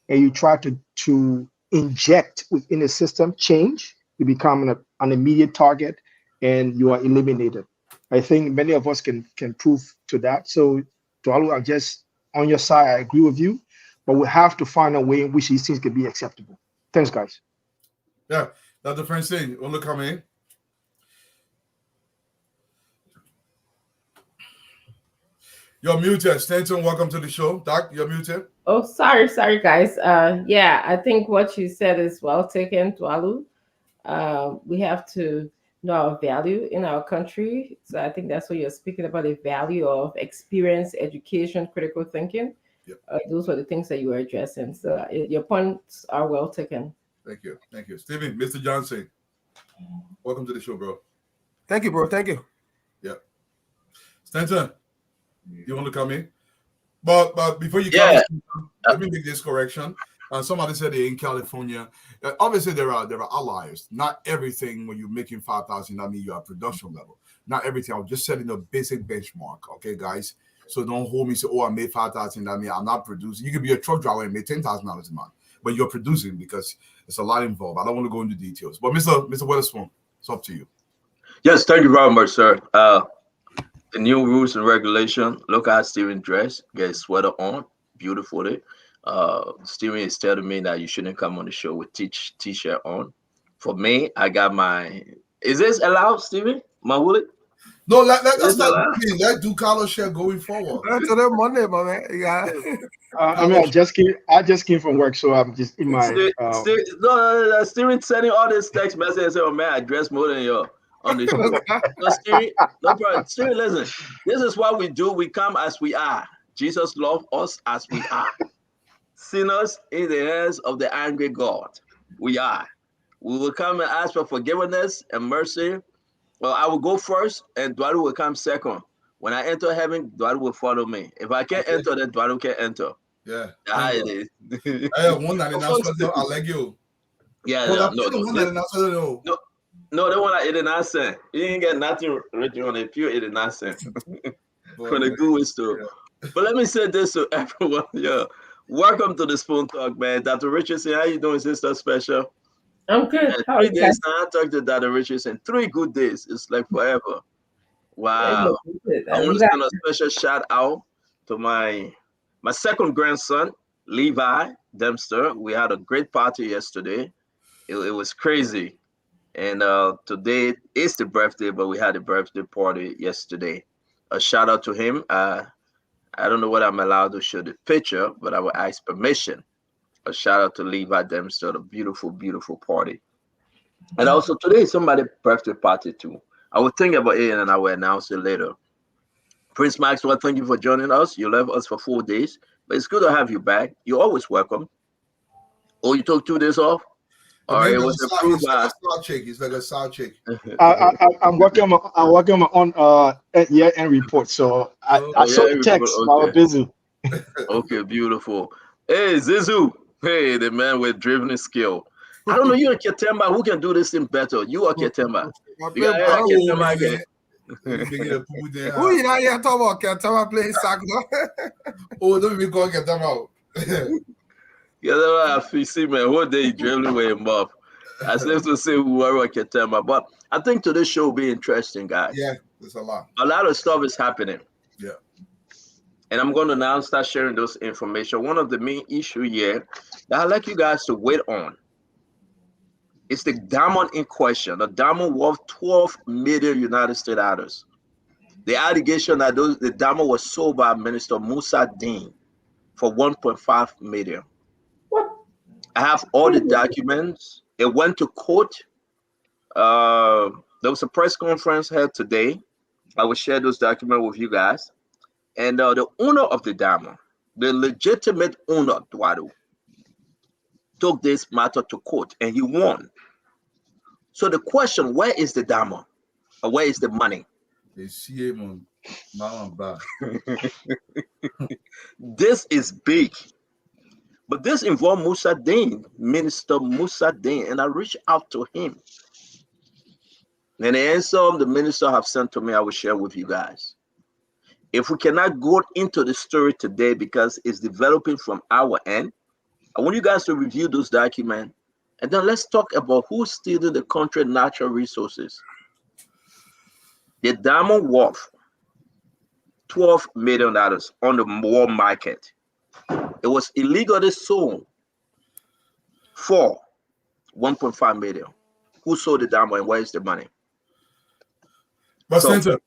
and you try to inject within the system change, you become an immediate target and you are eliminated. I think many of us can prove to that. So, Tualu, I'm just on your side. I agree with you, but we have to find a way in which these things can be acceptable. Thanks, guys. Yeah, Dr. Francine, you want to come in? You're muted. Stanton, welcome to the show. Doc, you're muted. Oh, sorry, guys. Yeah, I think what you said is well taken, Tualu. We have to know our value in our country. So I think that's what you're speaking about, the value of experience, education, critical thinking. Yep. Those are the things that you are addressing. So your points are well taken. Thank you. Stephen, Mr. Johnson, welcome to the show, bro. Thank you, bro. Thank you. Yeah. Stanton, you want to come in? But before you come in, let me make this correction. Somebody said they're in California. Obviously, there are outliers. Not everything when you're making 5,000, that means you're at production level. Not everything. I'm just setting a basic benchmark, okay, guys? So don't hold me and say, oh, I made 5,000, that means I'm not producing. You could be a truck driver and make $10,000 a month, but you're producing because it's a lot involved. I don't want to go into details. But Mr. Weatherspoon, it's up to you. Yes, thank you very much, sir. The new rules and regulation, look at Steven dress, get his sweater on, beautifully. Steven is telling me that you shouldn't come on the show with t-shirt on. For me, I got my, is this allowed, Steven? My wallet? No, that's not clean. Let's do collar shirt going forward. That's that Monday, my man. Yeah. I mean, I just came from work, so I'm just in my. No, Steven sending all this text message and say, "Oh man, I dress more than you on the show." No, Steven, no problem. Steven, listen, this is what we do. We come as we are. Jesus loved us as we are. Sinners in the hands of the angry God. We are. We will come and ask for forgiveness and mercy. Well, I will go first, and Dwadu will come second. When I enter heaven, Dwadu will follow me. If I can't enter, then Dwadu can enter. Yeah. Ah, it is. Hey, one that in Australia, I like you. Yeah, Well, yeah, I'm the one that in Australia. no, the one that 89 cent. You ain't get nothing written on it, pure 89 cent. From the Google store. But let me say this to everyone. Yeah. Welcome to the Spoon Talk, man. Dr. Richardson, how you doing, Sister Special? I'm good. Yeah, How are 3 you days guys? now. I talked to Dr. Richardson. 3 good days. It's like forever. Wow. I want You to got send a special shout out to my second grandson, Levi Dempster. We had a great party yesterday. It was crazy. And today is the birthday, but we had a birthday party yesterday. A shout out to him. I don't know what I'm allowed to show the picture, but I will ask permission. A shout out to Levi Dempster, a beautiful, beautiful party. And also today is somebody's birthday party too. I will think about it and I will announce it later. Prince Maxwell, thank you for joining us. You left us for 4 days, but it's good to have you back. You're always welcome. Oh, you took 2 days off? Or it was approved He's like by. a side chick. He's like a side chick. I'm working on my own year-end report, so I saw the text, but I was busy. Okay, beautiful. Hey, Zizu. Hey, the man with driven skill. I don't know, you and Ketemba, who can do this thing better? You or Ketemba? You got Ketemba again. Who you know here talking about Ketama playing soccer? Oh, don't even go get them out. Yeah, you see, man, what day dribbling with him up. I still to say whoever Ketemba, but I think today's show will be interesting, guys. Yeah, there's a lot. A lot of stuff is happening. Yeah. And I'm going to now start sharing those information. One of the main issue here that I'd like you guys to wait on is the diamond in question. The diamond worth 12 million United States dollars. The allegation that the diamond was sold by Minister Musa Dean for 1.5 million. What? I have all the documents. It went to court. There was a press conference held today. I will share those documents with you guys. And the owner of the diamond, the legitimate owner, Dwadu, took this matter to court and he won. So the question, where is the diamond? Or where is the money? This is big. But this involved Musa Dean, Minister Musa Dean, and I reached out to him. And the answer the minister have sent to me, I will share with you guys. If we cannot go into the story today because it's developing from our end, I want you guys to review those documents. And then let's talk about who's stealing the country natural resources. The diamond worth $12 million on the world market. It was illegally sold for 1.5 million. Who sold the diamond and where is the money? But Senator,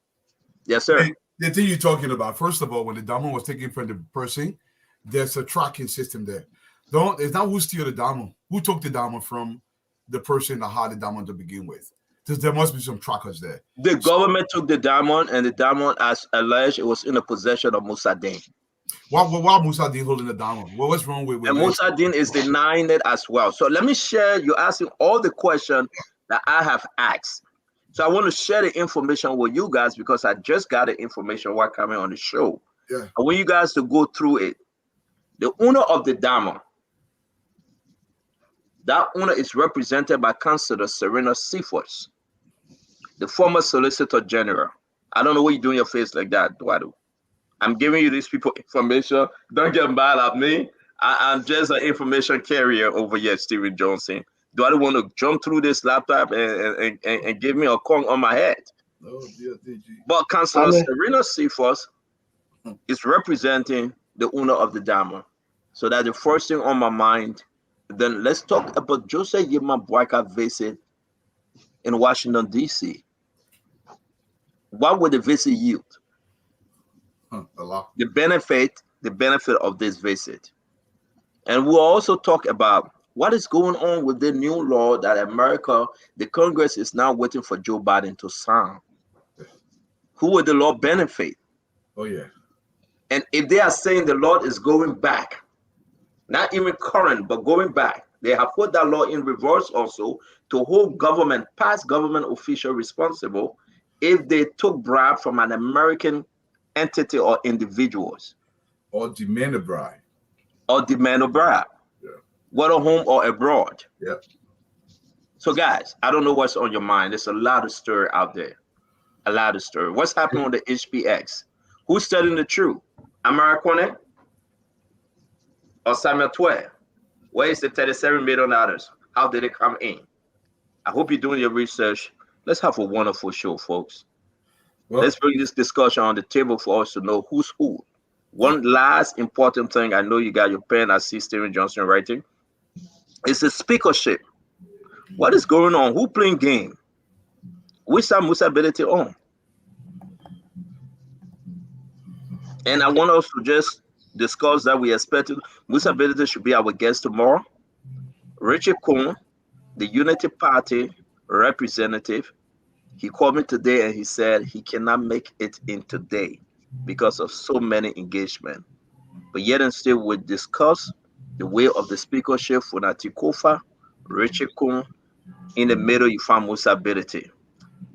yes, sir. The thing you're talking about, first of all, when the diamond was taken from the person, there's a tracking system there. It's not who steal the diamond. Who took the diamond from the person that had the diamond to begin with? There must be some trackers there. The government took the diamond, and the diamond, as alleged, it was in the possession of Musa Dean. Why Musa Dean holding the diamond? What's wrong with and Musa Dean is denying it as well. So let me share. You're asking all the questions that I have asked. So I want to share the information with you guys because I just got the information while coming on the show. Yeah. I want you guys to go through it. The owner of the diamond, that owner is represented by Councilor Serena Seaforth, the former Solicitor General. I don't know what you're doing your face like that, Dwadu. I'm giving you these people information. Don't get mad at me. I'm just an information carrier over here, Stephen Johnson. Do I want to jump through this laptop and give me a Kong on my head? Oh, dear. But Councilor Serena Seaforth is representing the owner of the diamond. So that's the first thing on my mind. Then let's talk about Joseph Yema Boyka visit in Washington, D.C. What would the visit yield? A lot. The benefit of this visit. And we'll also talk about what is going on with the new law that America, the Congress is now waiting for Joe Biden to sign. Who would the law benefit? Oh, yeah. And if they are saying the Lord is going back, not even current, but going back, they have put that law in reverse also to hold government, past government official responsible if they took bribe from an American entity or individuals. Or demand a bribe. Or demand a bribe. Yeah. Whether home or abroad. Yeah. So guys, I don't know what's on your mind. There's a lot of story out there. A lot of story. What's happening on the HPX? Who's telling the truth? Americone or Samuel 12? Where is the $37 million? How did it come in? I hope you're doing your research. Let's have a wonderful show, folks. Well, let's bring this discussion on the table for us to know who's who. One last important thing, I know you got your pen, I see Steven Johnson writing, is the speakership. What is going on? Who playing game? Which side Musa-ability on? And I want us to just discuss that we expected Musa-ability should be our guest tomorrow. Richard Kuhn, the Unity Party representative, he called me today and he said he cannot make it in today because of so many engagement. But yet and still we discuss the way of the speakership for Natikofa, Richard Kuhn. In the middle, you find Musa-ability.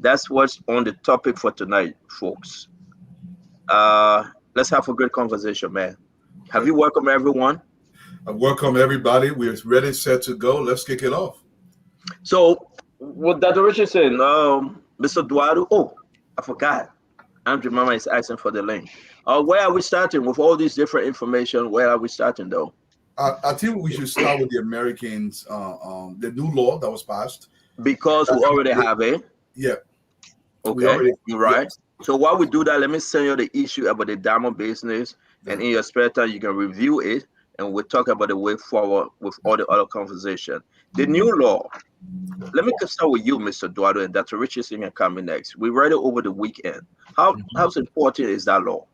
That's what's on the topic for tonight, folks. Let's have a good conversation, man. Have you welcomed everyone? I welcome everybody. We're ready, set to go. Let's kick it off. So, what Dr. Richard said, Mr. Duado, oh, I forgot. Andrew Mama is asking for the link. Where are we starting with all these different information? Where are we starting, though? I think we should start with the Americans, the new law that was passed. Because we already have it. Yeah. Okay, you're right. Yes. So while we do that, let me send you the issue about the diamond business, and in your spare time, you can review it, and we'll talk about the way forward with all the other conversation. The new law. Let me start with you, Mr. Duado, and Dr. Richardson can come in next. We read it over the weekend. How important is that law?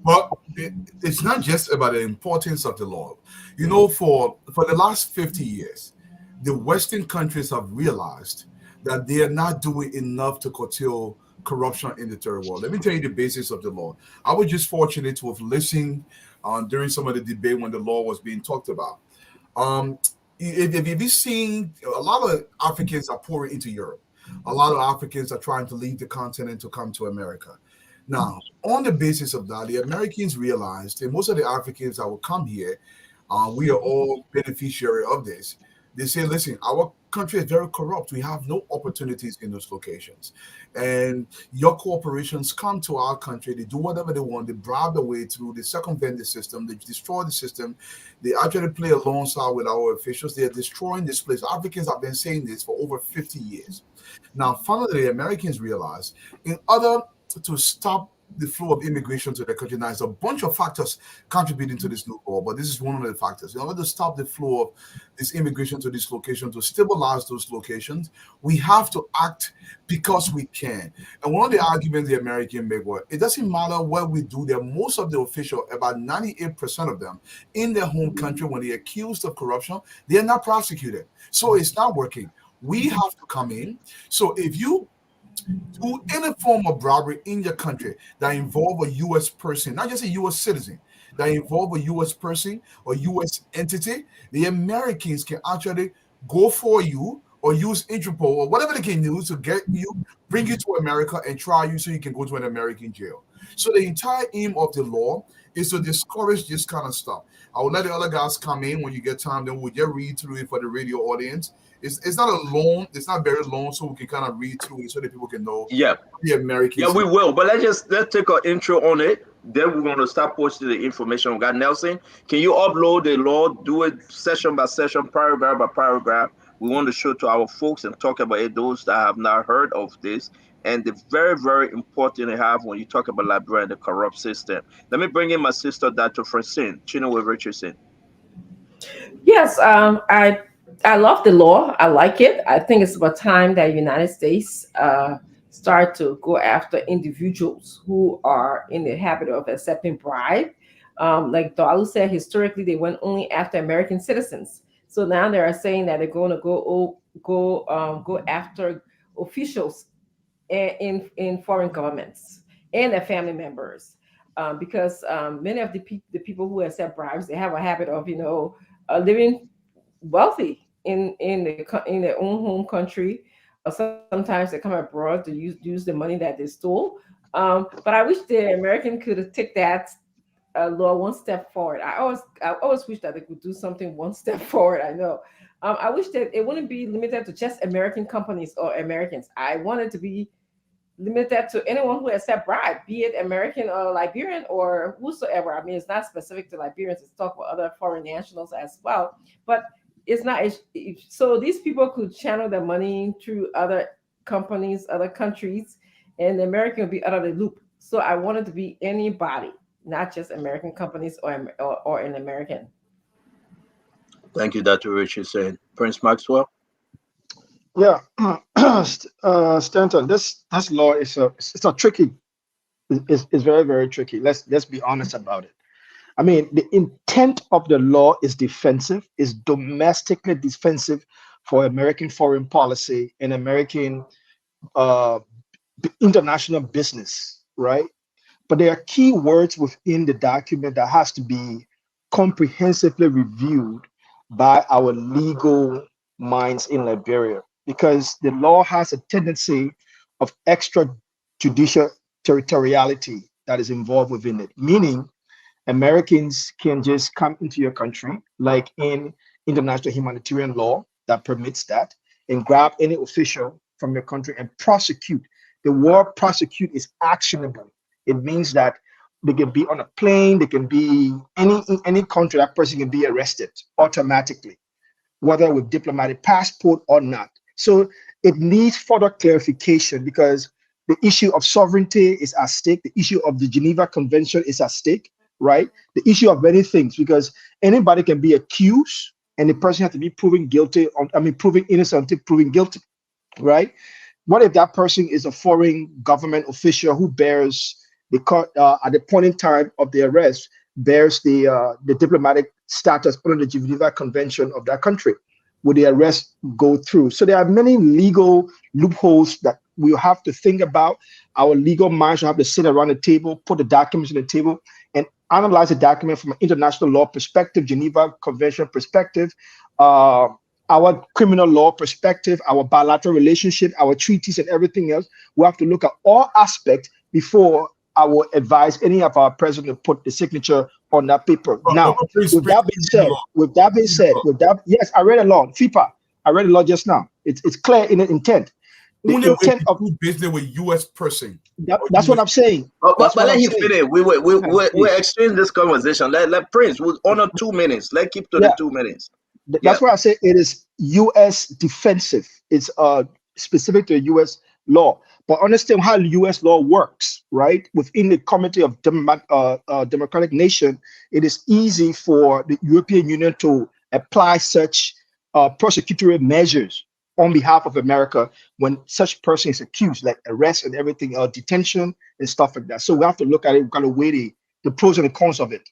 Well, it's not just about the importance of the law. You know, for the last 50 years, the Western countries have realized that they are not doing enough to curtail corruption in the third world. Let me tell you the basis of the law. I was just fortunate to have listened during some of the debate when the law was being talked about. If you've seen, a lot of Africans are pouring into Europe. A lot of Africans are trying to leave the continent to come to America. Now, on the basis of that, the Americans realized that most of the Africans that will come here, we are all beneficiary of this. They say, listen, our country is very corrupt. We have no opportunities in those locations. And your corporations come to our country. They do whatever they want. They bribe their way through. They circumvent the system. They destroy the system. They actually play alongside with our officials. They are destroying this place. Africans have been saying this for over 50 years. Now, finally, the Americans realize in order to stop the flow of immigration to the country. Now, there's a bunch of factors contributing to this new law, but this is one of the factors. In order to stop the flow of this immigration to this location, to stabilize those locations, we have to act because we can. And one of the arguments the Americans make was, it doesn't matter what we do there. Most of the officials, about 98% of them, in their home country, when they're accused of corruption, they're not prosecuted. So it's not working. We have to come in. So if you do any form of robbery in your country that involve a U.S. person, not just a U.S. citizen, that involve a U.S. person or U.S. entity, the Americans can actually go for you or use Interpol or whatever they can use to get you, bring you to America and try you so you can go to an American jail. So the entire aim of the law is to discourage this kind of stuff. I will let the other guys come in when you get time, then we'll just read through it for the radio audience. It's not a long, it's not very long, so we can kind of read through it so that people can know. Yeah, the Americans. Yeah, we will. But let's take an intro on it. Then we're going to start posting the information. We got Nelson. Can you upload the law? Do it session by session, paragraph by paragraph. We want to show to our folks and talk about it, those that have not heard of this. And the very, very important to have when you talk about Liberia and the corrupt system. Let me bring in my sister, Dr. Francine Chinua Richardson. Yes, I love the law. I like it. I think it's about time that United States start to go after individuals who are in the habit of accepting bribe. Like Dalu said, historically they went only after American citizens. So now they are saying that they're going to go after officials in foreign governments and their family members. because many of the people who accept bribes, they have a habit of, living wealthy in their own home country, or sometimes they come abroad to use the money that they stole. But I wish the American could take that law one step forward. I always wish that they could do something one step forward. I know. I wish that it wouldn't be limited to just American companies or Americans. I want it to be limited to anyone who accept bribe, be it American or Liberian or whosoever. I mean, it's not specific to Liberians. It's talk about other foreign nationals as well. But it's not so these people could channel their money through other companies, other countries, and the American would be out of the loop. So I want it to be anybody, not just American companies or an American. Thank you, Dr. Richard. Saying Prince Maxwell. Yeah, Stanton, this law is a tricky. It's very, very tricky. Let's be honest about it. I mean, the intent of the law is defensive, is domestically defensive for American foreign policy and American uh, international business, right? But there are key words within the document that has to be comprehensively reviewed by our legal minds in Liberia, because the law has a tendency of extrajudicial territoriality that is involved within it, meaning Americans can just come into your country, like in international humanitarian law that permits that, and grab any official from your country and prosecute. The word prosecute is actionable. It means that they can be on a plane, they can be in any country, that person can be arrested automatically, whether with diplomatic passport or not. So it needs further clarification, because the issue of sovereignty is at stake. The issue of the Geneva Convention is at stake, right? The issue of many things, because anybody can be accused and the person has to be proven guilty, proven innocent until proven guilty, right? What if that person is a foreign government official who bears at the point in time of the arrest, bears the diplomatic status under the Geneva Convention of that country? Would the arrest go through? So there are many legal loopholes that we have to think about. Our legal minds will have to sit around the table, put the documents on the table, and analyze the document from an international law perspective, Geneva Convention perspective, our criminal law perspective, our bilateral relationship, our treaties, and everything else. We have to look at all aspects before I will advise any of our president to put the signature on that paper. Now, with that being said, yes, I read a law, FIPA. I read a law just now. It's clear in the intent. The intent of business with U.S. person. That's what I'm saying. But let him finish. We're extending this conversation. Let Prince. We'll honor 2 minutes. Let's keep to the 2 minutes. That's why I say it is U.S. defensive. It's specific to U.S. law. But understand how U.S. law works, right? Within the Committee of Democratic Nation, it is easy for the European Union to apply such prosecutorial measures on behalf of America when such person is accused, like arrest and everything, detention and stuff like that. So we have to look at it, we've got to weigh the pros and the cons of it.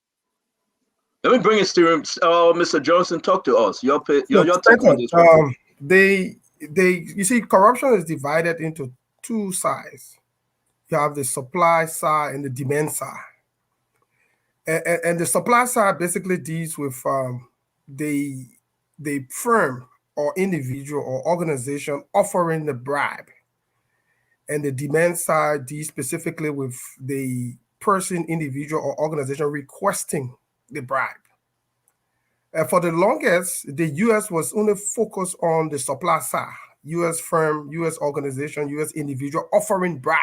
Let me bring it to Mr. Johnson. Talk to us. Your take on this one. You see, corruption is divided into two sides. You have the supply side and the demand side. And the supply side basically deals with the firm or individual or organization offering the bribe. And the demand side deals specifically with the person, individual, or organization requesting the bribe. For the longest, the U.S. was only focused on the supply side, U.S. firm, U.S. organization, U.S. individual offering bribe.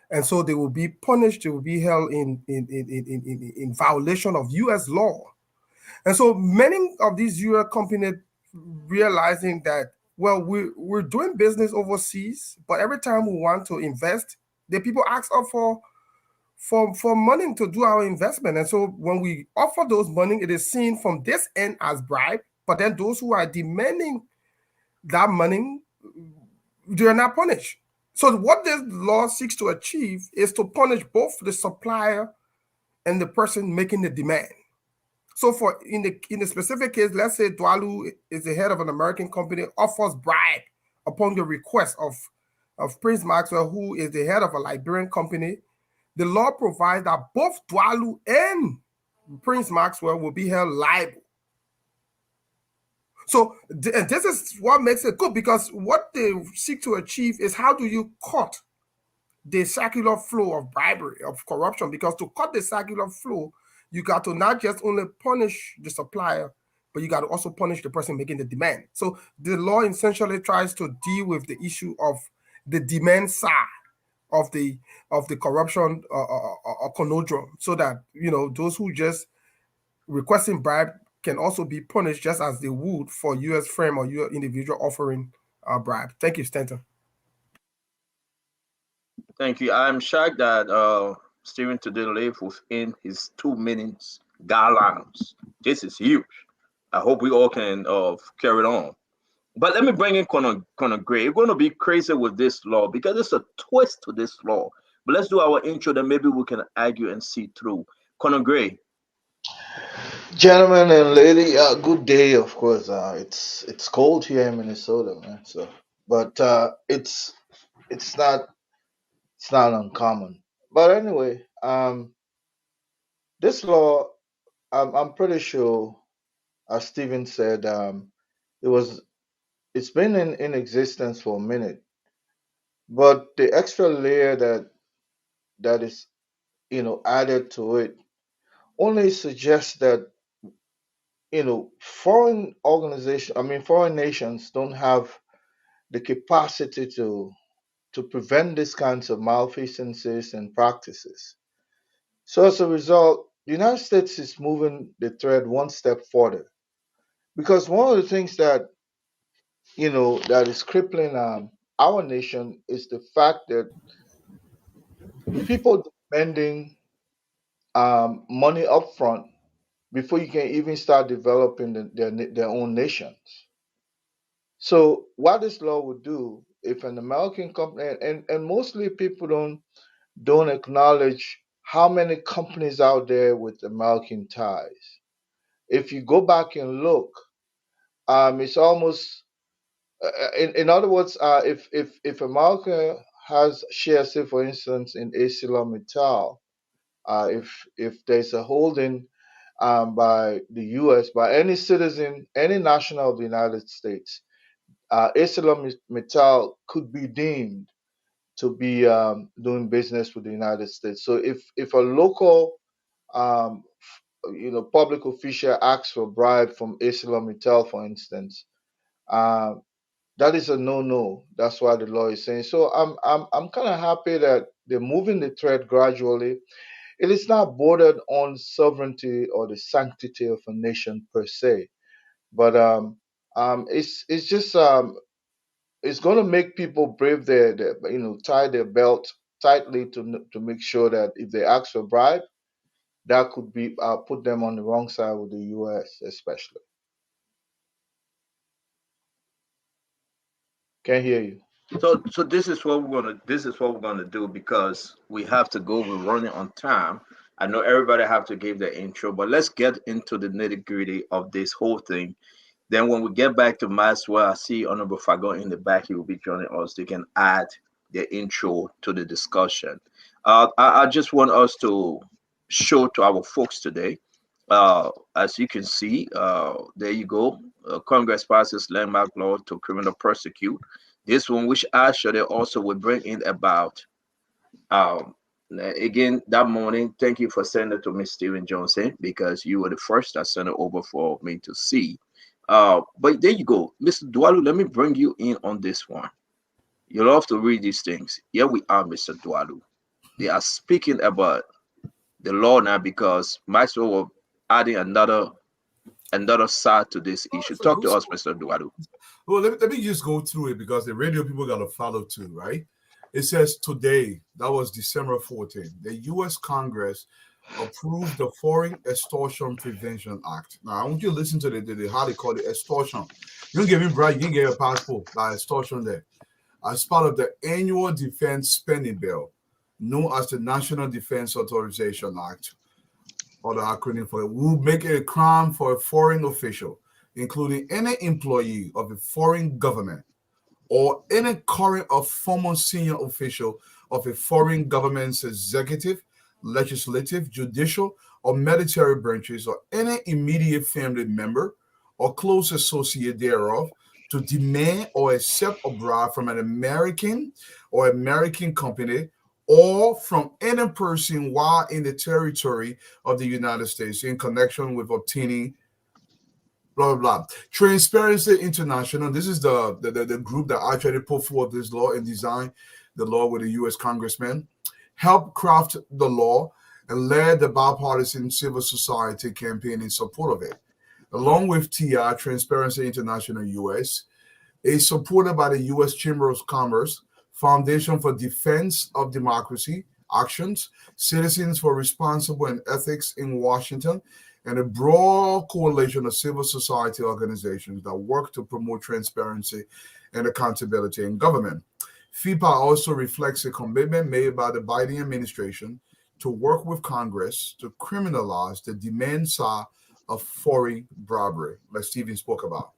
And so they will be punished, they will be held in violation of U.S. law. And so many of these U.S. companies realizing that, well, we're doing business overseas, but every time we want to invest, the people ask us for money to do our investment. And so when we offer those money, it is seen from this end as bribe, but then those who are demanding that money, they are not punished. So what this law seeks to achieve is to punish both the supplier and the person making the demand. So for in the specific case, let's say Dwalu is the head of an American company, offers bribe upon the request of Prince Maxwell, who is the head of a Liberian company. the law provides that both Dwalu and Prince Maxwell will be held liable. So and this is what makes it good, because what they seek to achieve is how do you cut the circular flow of bribery, of corruption? Because to cut the circular flow, you got to not just only punish the supplier, but you got to also punish the person making the demand. So the law essentially tries to deal with the issue of the demand side of the corruption conundrum, so that those who just requesting bribe can also be punished just as they would for U.S. firm or U.S. individual offering a bribe. Thank you, Stanton. Thank you. I'm shocked that Stephen today lived within his 2 minutes guidelines. This is huge. I hope we all can carry it on. But let me bring in Conor Gray. You're going to be crazy with this law because there's a twist to this law. But let's do our intro, then maybe we can argue and see through. Conor Gray. Gentlemen and lady, good day. Of course, it's cold here in Minnesota, man. So, but it's not uncommon. But anyway, this law, I'm pretty sure, as Stephen said, it's been in existence for a minute. But the extra layer that is added to it only suggests that foreign nations don't have the capacity to prevent these kinds of malfeasances and practices. So as a result, the United States is moving the thread one step further, because one of the things that that is crippling our nation is the fact that people demanding money upfront before you can even start developing their own nations. So what this law would do, if an American company, and mostly people don't acknowledge how many companies out there with American ties. If you go back and look, it's almost, in other words, if America has shares, say for instance in ArcelorMittal, if there's a holding by the U.S., by any citizen, any national of the United States, ArcelorMittal could be deemed to be doing business with the United States. So if a local public official asks for a bribe from ArcelorMittal, for instance, that is a no-no. That's why the law is saying. So I'm kind of happy that they're moving the thread gradually. It is not bordered on sovereignty or the sanctity of a nation per se, but it's just it's going to make people brave tie their belt tightly to make sure that if they ask for a bribe, that could be put them on the wrong side with the U.S. especially. Can't hear you. So this is what we're gonna do, because we have to go. We're running on time. I know everybody have to give their intro, but let's get into the nitty gritty of this whole thing. Then when we get back to Maxwell, I see Honorable Fagon in the back. He will be joining us. They can add their intro to the discussion. I just want us to show to our folks today. As you can see, there you go. Congress passes landmark law to criminal prosecute. This one, which actually also will bring in about, again, that morning, thank you for sending it to Miss Stephen Johnson, because you were the first that sent it over for me to see. But there you go. Mr. Dwalu, let me bring you in on this one. You love to read these things. Here we are, Mr. Dwalu. They are speaking about the law now, because Maxwell will adding another side to this issue. Talk to us, Mr. Dwalu. Well, let me just go through it, because the radio people got to follow too, right? It says today, that was December 14th, the U.S. Congress approved the Foreign Extortion Prevention Act. Now, I want you to listen to the how they call it, extortion. You don't give me bribe, you can get a passport, like extortion there. As part of the annual defense spending bill, known as the National Defense Authorization Act, or the acronym for it, will make it a crime for a foreign official, including any employee of a foreign government or any current or former senior official of a foreign government's executive, legislative, judicial, or military branches, or any immediate family member or close associate thereof, to demand or accept a bribe from an American or American company or from any person while in the territory of the United States in connection with obtaining blah blah blah. Transparency International. This is the group that actually put forth this law and designed the law with the U.S. congressman, helped craft the law, and led the bipartisan civil society campaign in support of it. Along with TI, Transparency International US, is supported by the U.S. Chamber of Commerce, Foundation for Defense of Democracy, Actions, Citizens for Responsible and Ethics in Washington, and a broad coalition of civil society organizations that work to promote transparency and accountability in government. FIPA also reflects a commitment made by the Biden administration to work with Congress to criminalize the demand side of foreign bribery, like Stephen spoke about.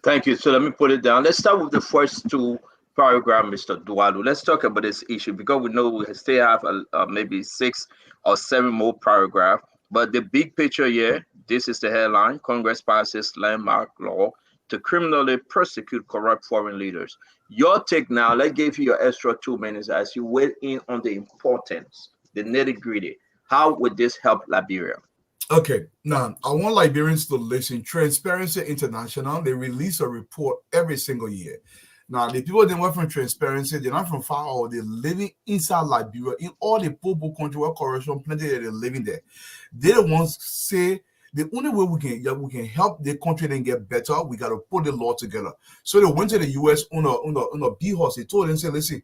Thank you. So let me put it down. Let's start with the first two paragraphs, Mr. Dualu. Let's talk about this issue because we know we still have maybe 6 or 7 more paragraphs. But the big picture here, this is the headline: Congress passes landmark law to criminally prosecute corrupt foreign leaders. Your take now, let's give you your extra 2 minutes as you weigh in on the importance, the nitty-gritty. How would this help Liberia? Okay, now I want Liberians to listen. Transparency International, they release a report every single year. Now, the people that work from Transparency, they're not from far out, they're living inside Liberia, in all the poor country where corruption plenty, they're living there. They're the ones say the only way we can help the country and get better, we got to put the law together. So they went to the US on a B-horse. They told them, say, listen,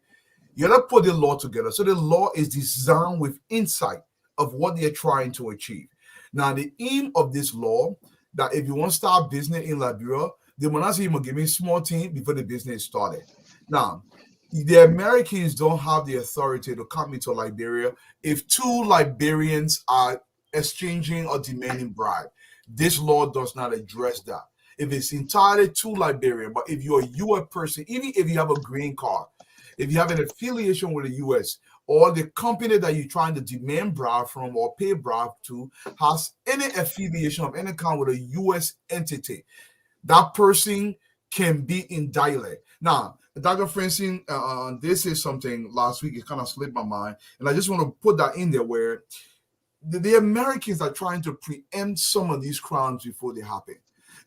you got to put the law together. So the law is designed with insight of what they're trying to achieve. Now, the aim of this law, that if you want to start business in Liberia, they will not say you give me a small team before the business started. Now, the Americans don't have the authority to come into Liberia if 2 Liberians are exchanging or demanding bribe. This law does not address that. If it's entirely 2 Liberians, but if you're a U.S. person, even if you have a green card, if you have an affiliation with the U.S., or the company that you're trying to demand bribe from or pay bribe to has any affiliation of any kind with a U.S. entity, that person can be indicted. Now, Dr. Francine, this is something last week, it kind of slipped my mind, and I just want to put that in there where the Americans are trying to preempt some of these crimes before they happen.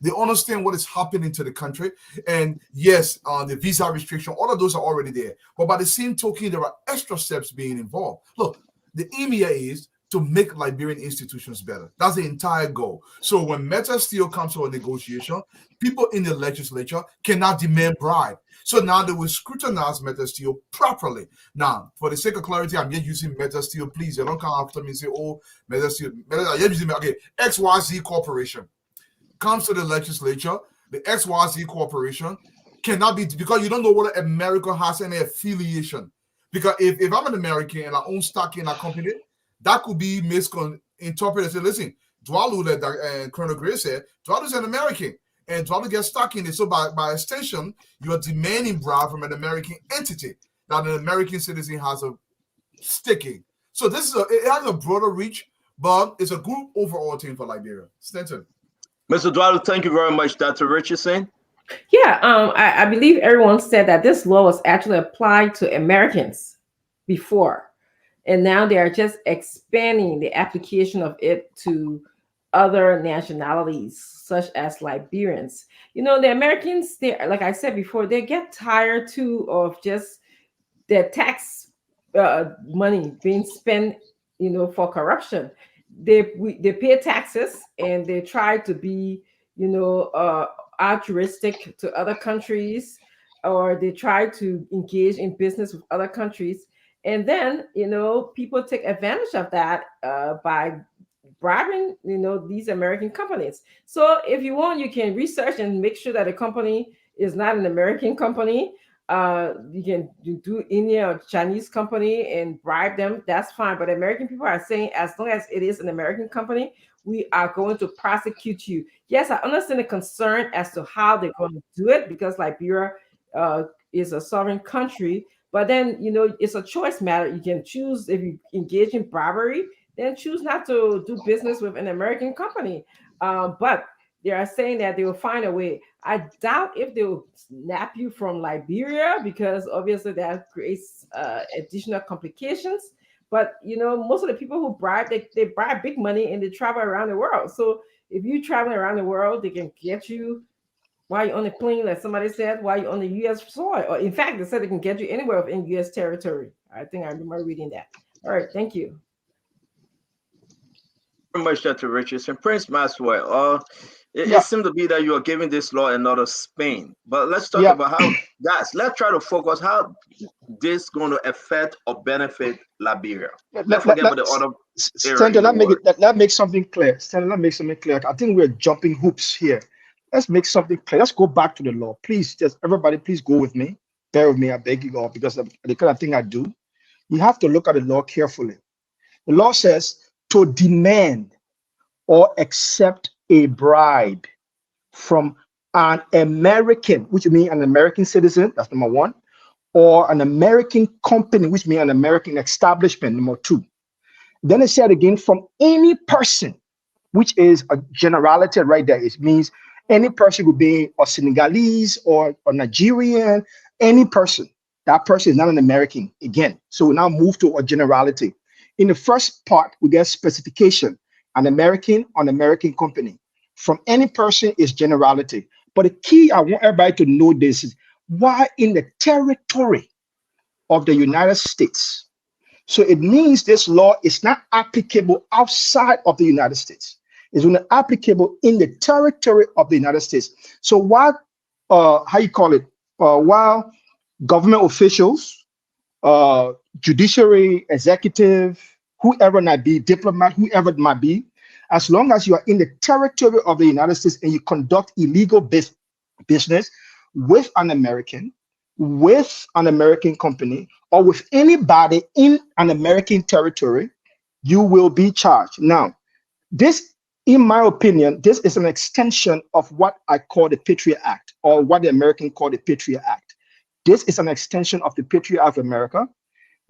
They understand what is happening to the country. And yes, the visa restriction, all of those are already there. But by the same token, there are extra steps being involved. Look, the aim here is to make Liberian institutions better. That's the entire goal. So when Meta Steel comes to a negotiation, people in the legislature cannot demand bribe. So now they will scrutinize Meta Steel properly. Now, for the sake of clarity, I'm just using Meta Steel. Please, you don't come after me and say, oh, Meta Steel. Okay, XYZ Corporation comes to the legislature, the XYZ Corporation cannot be, because you don't know whether America has any affiliation. Because if I'm an American and I own stock in a company, that could be misinterpreted. Say, listen, Dwalu, that Colonel Gray said, Dwalu's an American, and Dwalu gets stuck in it. So by extension, you are demanding bribe from an American entity that an American citizen has a stake in. So it has a broader reach, but it's a good overall thing for Liberia. Stanton. Mr. Dwalu, thank you very much. Dr. Richardson? Yeah, I believe everyone said that this law was actually applied to Americans before, and now they are just expanding the application of it to other nationalities, such as Liberians. You know, the Americans, they, like I said before, they get tired too of just their tax money being spent, you know, for corruption. They pay taxes and they try to be, you know, altruistic to other countries, or they try to engage in business with other countries. And then, you know, people take advantage of that by bribing, you know, these American companies. So if you want, you can research and make sure that a company is not an American company. You can do Indian or Chinese company and bribe them. That's fine. But American people are saying, as long as it is an American company, we are going to prosecute you. Yes, I understand the concern as to how they're going to do it, because Liberia is a sovereign country. But then, it's a choice matter. You can choose, if you engage in bribery, then choose not to do business with an American company. But they are saying that they will find a way. I doubt if they will snap you from Liberia, because obviously that creates additional complications. But most of the people who bribe, they bribe big money and they travel around the world. So if you travel around the world, they can get you while you're on the plane, like somebody said, while you're on the U.S. soil. Or in fact, they said they can get you anywhere within U.S. territory. I think I remember reading that. All right, thank you. Very much, Dr. Richardson. Prince Maxwell, it Yeah. seems to be that you are giving this law another spin. But let's talk Yeah. about how, guys, let's try to focus how this going to affect or benefit Liberia. Let's forget about the other area. Stanton, let make something clear. Stanton, let make something clear. I think we're jumping hoops here. Let's make something clear. Let's go back to the law. Please, just everybody, please go with me. Bear with me, I beg you all, because of the kind of thing I do. You have to look at the law carefully. The law says to demand or accept a bribe from an American, which means an American citizen, that's number one, or an American company, which means an American establishment, number two. Then it said again, from any person, which is a generality right there. It means any person could be a Senegalese or a Nigerian, any person. That person is not an American again. So we now move to a generality. In the first part, we get specification, an American company. From any person is generality. But the key, I want everybody to know this, is why in the territory of the United States. So it means this law is not applicable outside of the United States. It's only applicable in the territory of the United States. So while, while government officials, judiciary, executive, whoever it might be, diplomat, whoever it might be, as long as you are in the territory of the United States and you conduct illegal business with an American company, or with anybody in an American territory, you will be charged. Now, this, in my opinion, this is an extension of what I call the Patriot Act, or what the Americans call the Patriot Act. This is an extension of the Patriot Act of America.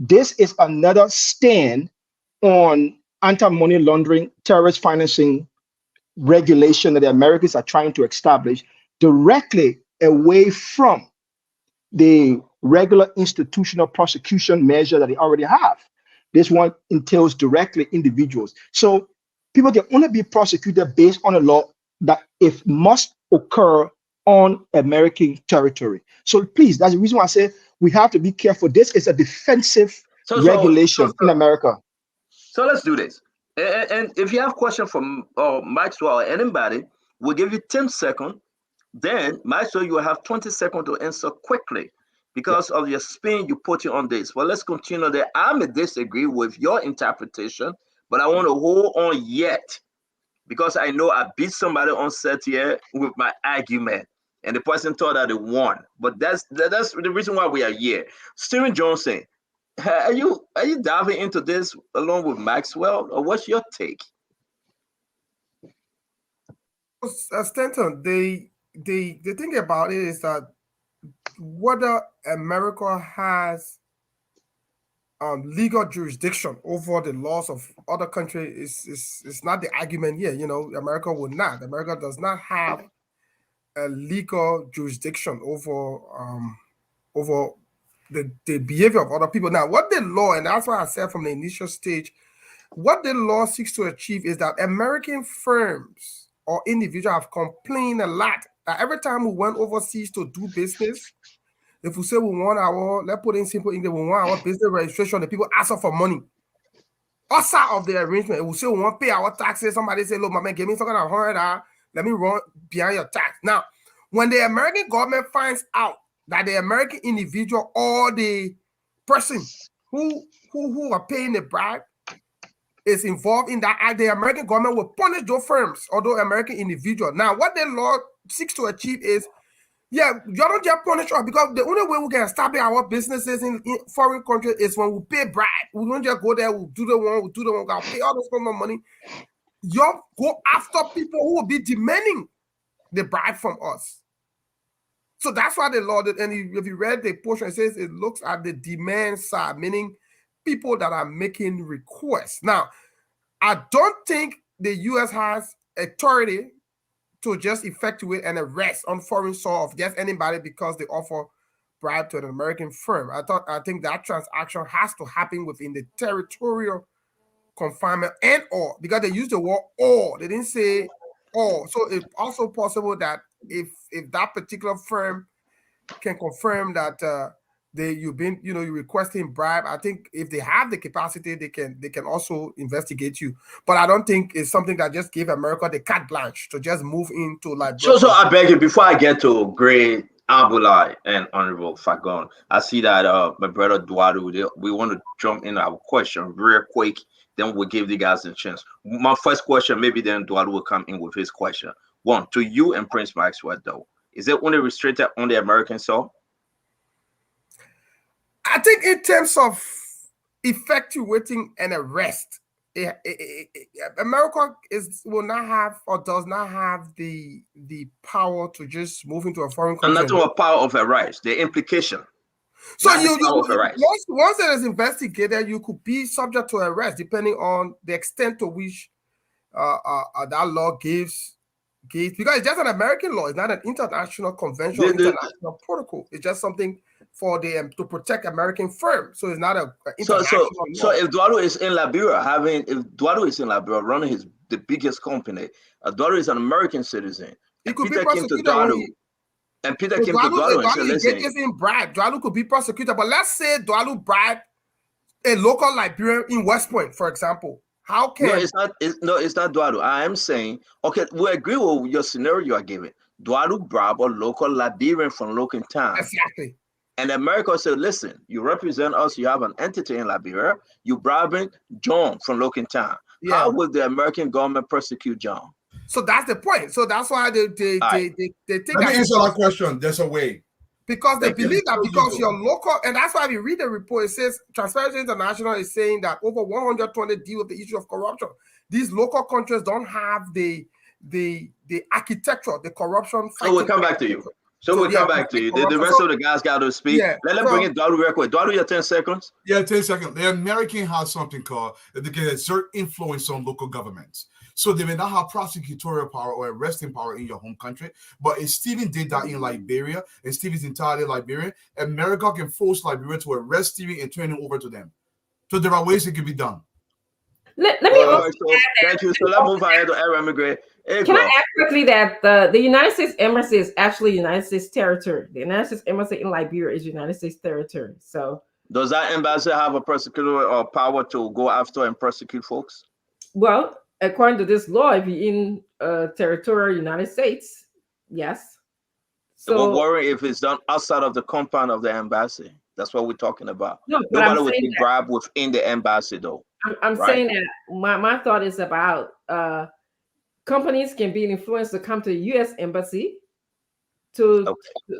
This is another stand on anti-money laundering, terrorist financing regulation that the Americans are trying to establish directly away from the regular institutional prosecution measure that they already have. This one entails directly individuals. So people can only be prosecuted based on a law that it must occur on American territory. So please, that's the reason why I say we have to be careful. This is a defensive regulation in America. So let's do this. And if you have questions from Maxwell or anybody, we'll give you 10 seconds. Then Maxwell, you will have 20 seconds to answer quickly because of your spin you put it on this. Well, let's continue there. I may disagree with your interpretation, but I want to hold on yet because I know I beat somebody on set here with my argument, and the person thought that they won. But that's the reason why we are here. Steven Johnson, are you diving into this along with Maxwell, or what's your take? Stanton, the thing about it is that whether America has legal jurisdiction over the laws of other countries is not the argument here. America would not. America does not have a legal jurisdiction over the behavior of other people. Now, what the law, and that's why I said from the initial stage, what the law seeks to achieve is that American firms or individuals have complained a lot that every time we went overseas to do business, if we say we want let's put in simple English, we want our business registration, the people ask us for money. Outside of the arrangement, we say we want to pay our taxes. Somebody say, look, my man, give me some kind of $100, let me run behind your tax. Now, when the American government finds out that the American individual or the person who are paying the bribe is involved in that act, the American government will punish those firms or those American individuals. Now, what the law seeks to achieve is, you don't just punish us, because the only way we can establish our businesses in foreign countries is when we pay bribe. We don't just go there, we'll do the one, we'll pay all this kind of money. You go after people who will be demanding the bribe from us. So that's why the law, and if you read the portion, it says it looks at the demand side, meaning people that are making requests. Now, I don't think the U.S. has authority to just effectuate an arrest on foreign soil of just anybody because they offer bribe to an American firm. I think that transaction has to happen within the territorial confinement and or, because they used the word or, they didn't say or. So it's also possible that if that particular firm can confirm that you've been, you requesting bribe, I think if they have the capacity, they can also investigate you. But I don't think it's something that just gave America the carte blanche to just move into Liberia. So I beg you, before I get to Great Abulai and Honorable Fagon, I see that my brother Duadu, we want to jump in our question real quick. Then we'll give the guys a chance. My first question, maybe then Duadu will come in with his question. One, to you and Prince Maxwell, though, is it only restricted on the American soil? I think in terms of effectuating an arrest, America will not have or does not have the power to just move into a foreign country. I'm not talking about power of arrest, the implication. So once it is investigated, you could be subject to arrest depending on the extent to which that law gives, because it's just an American law. It's not an international convention or international protocol. It's just something for them to protect American firms. So it's not a international law. So if Duadu is in Liberia, running the biggest company, Duadu is an American citizen. He could Peter be came to prosecuted. Duadu, and Peter came to Duadu and said, "Listen, in bribe. Duadu could be prosecuted, but let's say Duadu bribed a local Liberian in West Point, for example. How can it's not Duadu. I am saying, okay, we agree with your scenario you are giving. Duadu bribed a local Liberian from local town. Exactly. And America said, listen, you represent us, you have an entity in Liberia, you bribing John from local town. Yeah. How would the American government persecute John? So that's the point. So that's why they think Let me answer that question. There's a way. Because they believe that because you're local, and that's why we read the report, it says Transparency International is saying that over 120 deal with the issue of corruption. These local countries don't have the architecture, the corruption. So we'll come back to you. Come back to you. The rest of the guys got to speak. Yeah, Let bring it Duadu real quick. Duadu, you have 10 seconds? Yeah, 10 seconds. The American has something called, they can exert influence on local governments. So they may not have prosecutorial power or arresting power in your home country, but if Stephen did that in Liberia, and Stephen's entirely Liberian, America can force Liberia to arrest Stephen and turn him over to them. So there are ways it can be done. Let me thank you. So let's move ahead to Aaron McGray. Can I add quickly that the United States Embassy is actually United States territory. The United States Embassy in Liberia is United States territory. So does that embassy have a prosecutorial power to go after and prosecute folks? Well, according to this law, if you're in territorial United States, yes. So we're worried if it's done outside of the compound of the embassy. That's what we're talking about. No, nobody would be bribed within the embassy, though. I'm saying that my thought is about companies can be influenced to come to the U.S. embassy to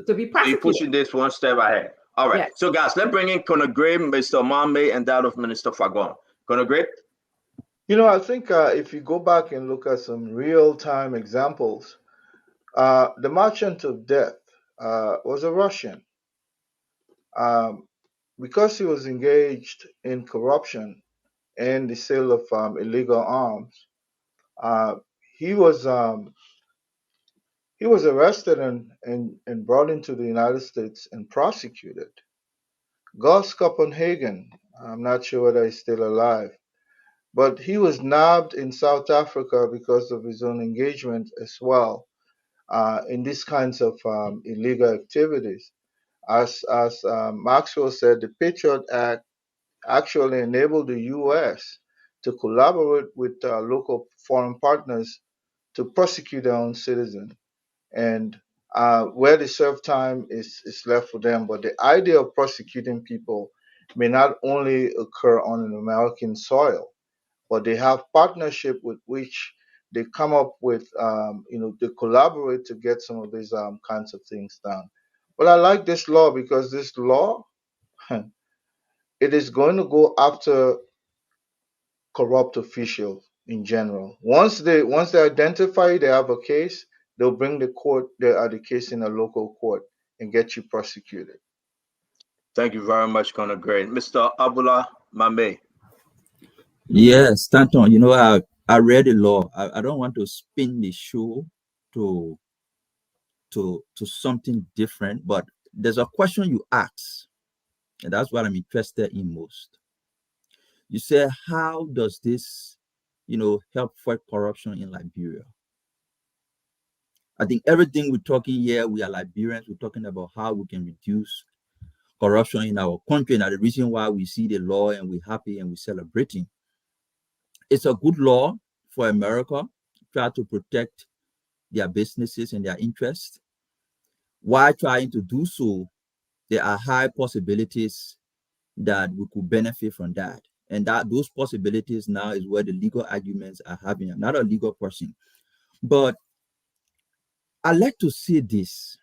be prosecuted. So you're pushing this one step ahead. All right. Yes. So guys, let's bring in Conor Gray, Mr. Mame, and that of Minister Fagon. Conor Gray. I think if you go back and look at some real-time examples, the Merchant of Death was a Russian. Because he was engaged in corruption and the sale of illegal arms, he was arrested and brought into the United States and prosecuted. Gus Copenhagen, I'm not sure whether he's still alive, but he was nabbed in South Africa because of his own engagement as well in these kinds of illegal activities. As Maxwell said, the Patriot Act actually enabled the U.S. to collaborate with local foreign partners to prosecute their own citizens. And where they serve time is left for them. But the idea of prosecuting people may not only occur on an American soil, but they have partnership with which they come up with, they collaborate to get some of these kinds of things done. But I like this law because this law, it is going to go after corrupt officials in general. Once they identify they have a case, they'll bring the case in a local court. and get you prosecuted. Thank you very much, Colonel Gray. Mr. Abula Mame. Yes, Stanton, I read the law. I don't want to spin the show to something different, but there's a question you ask, and that's what I'm interested in most. You say, how does this, help fight corruption in Liberia? I think everything we're talking here, we are Liberians, we're talking about how we can reduce corruption in our country, and the reason why we see the law and we're happy and we're celebrating. It's a good law for America, try to protect their businesses and their interests. While trying to do so, there are high possibilities that we could benefit from that. And that those possibilities now is where the legal arguments are having. I'm not a legal person, but I like to say this.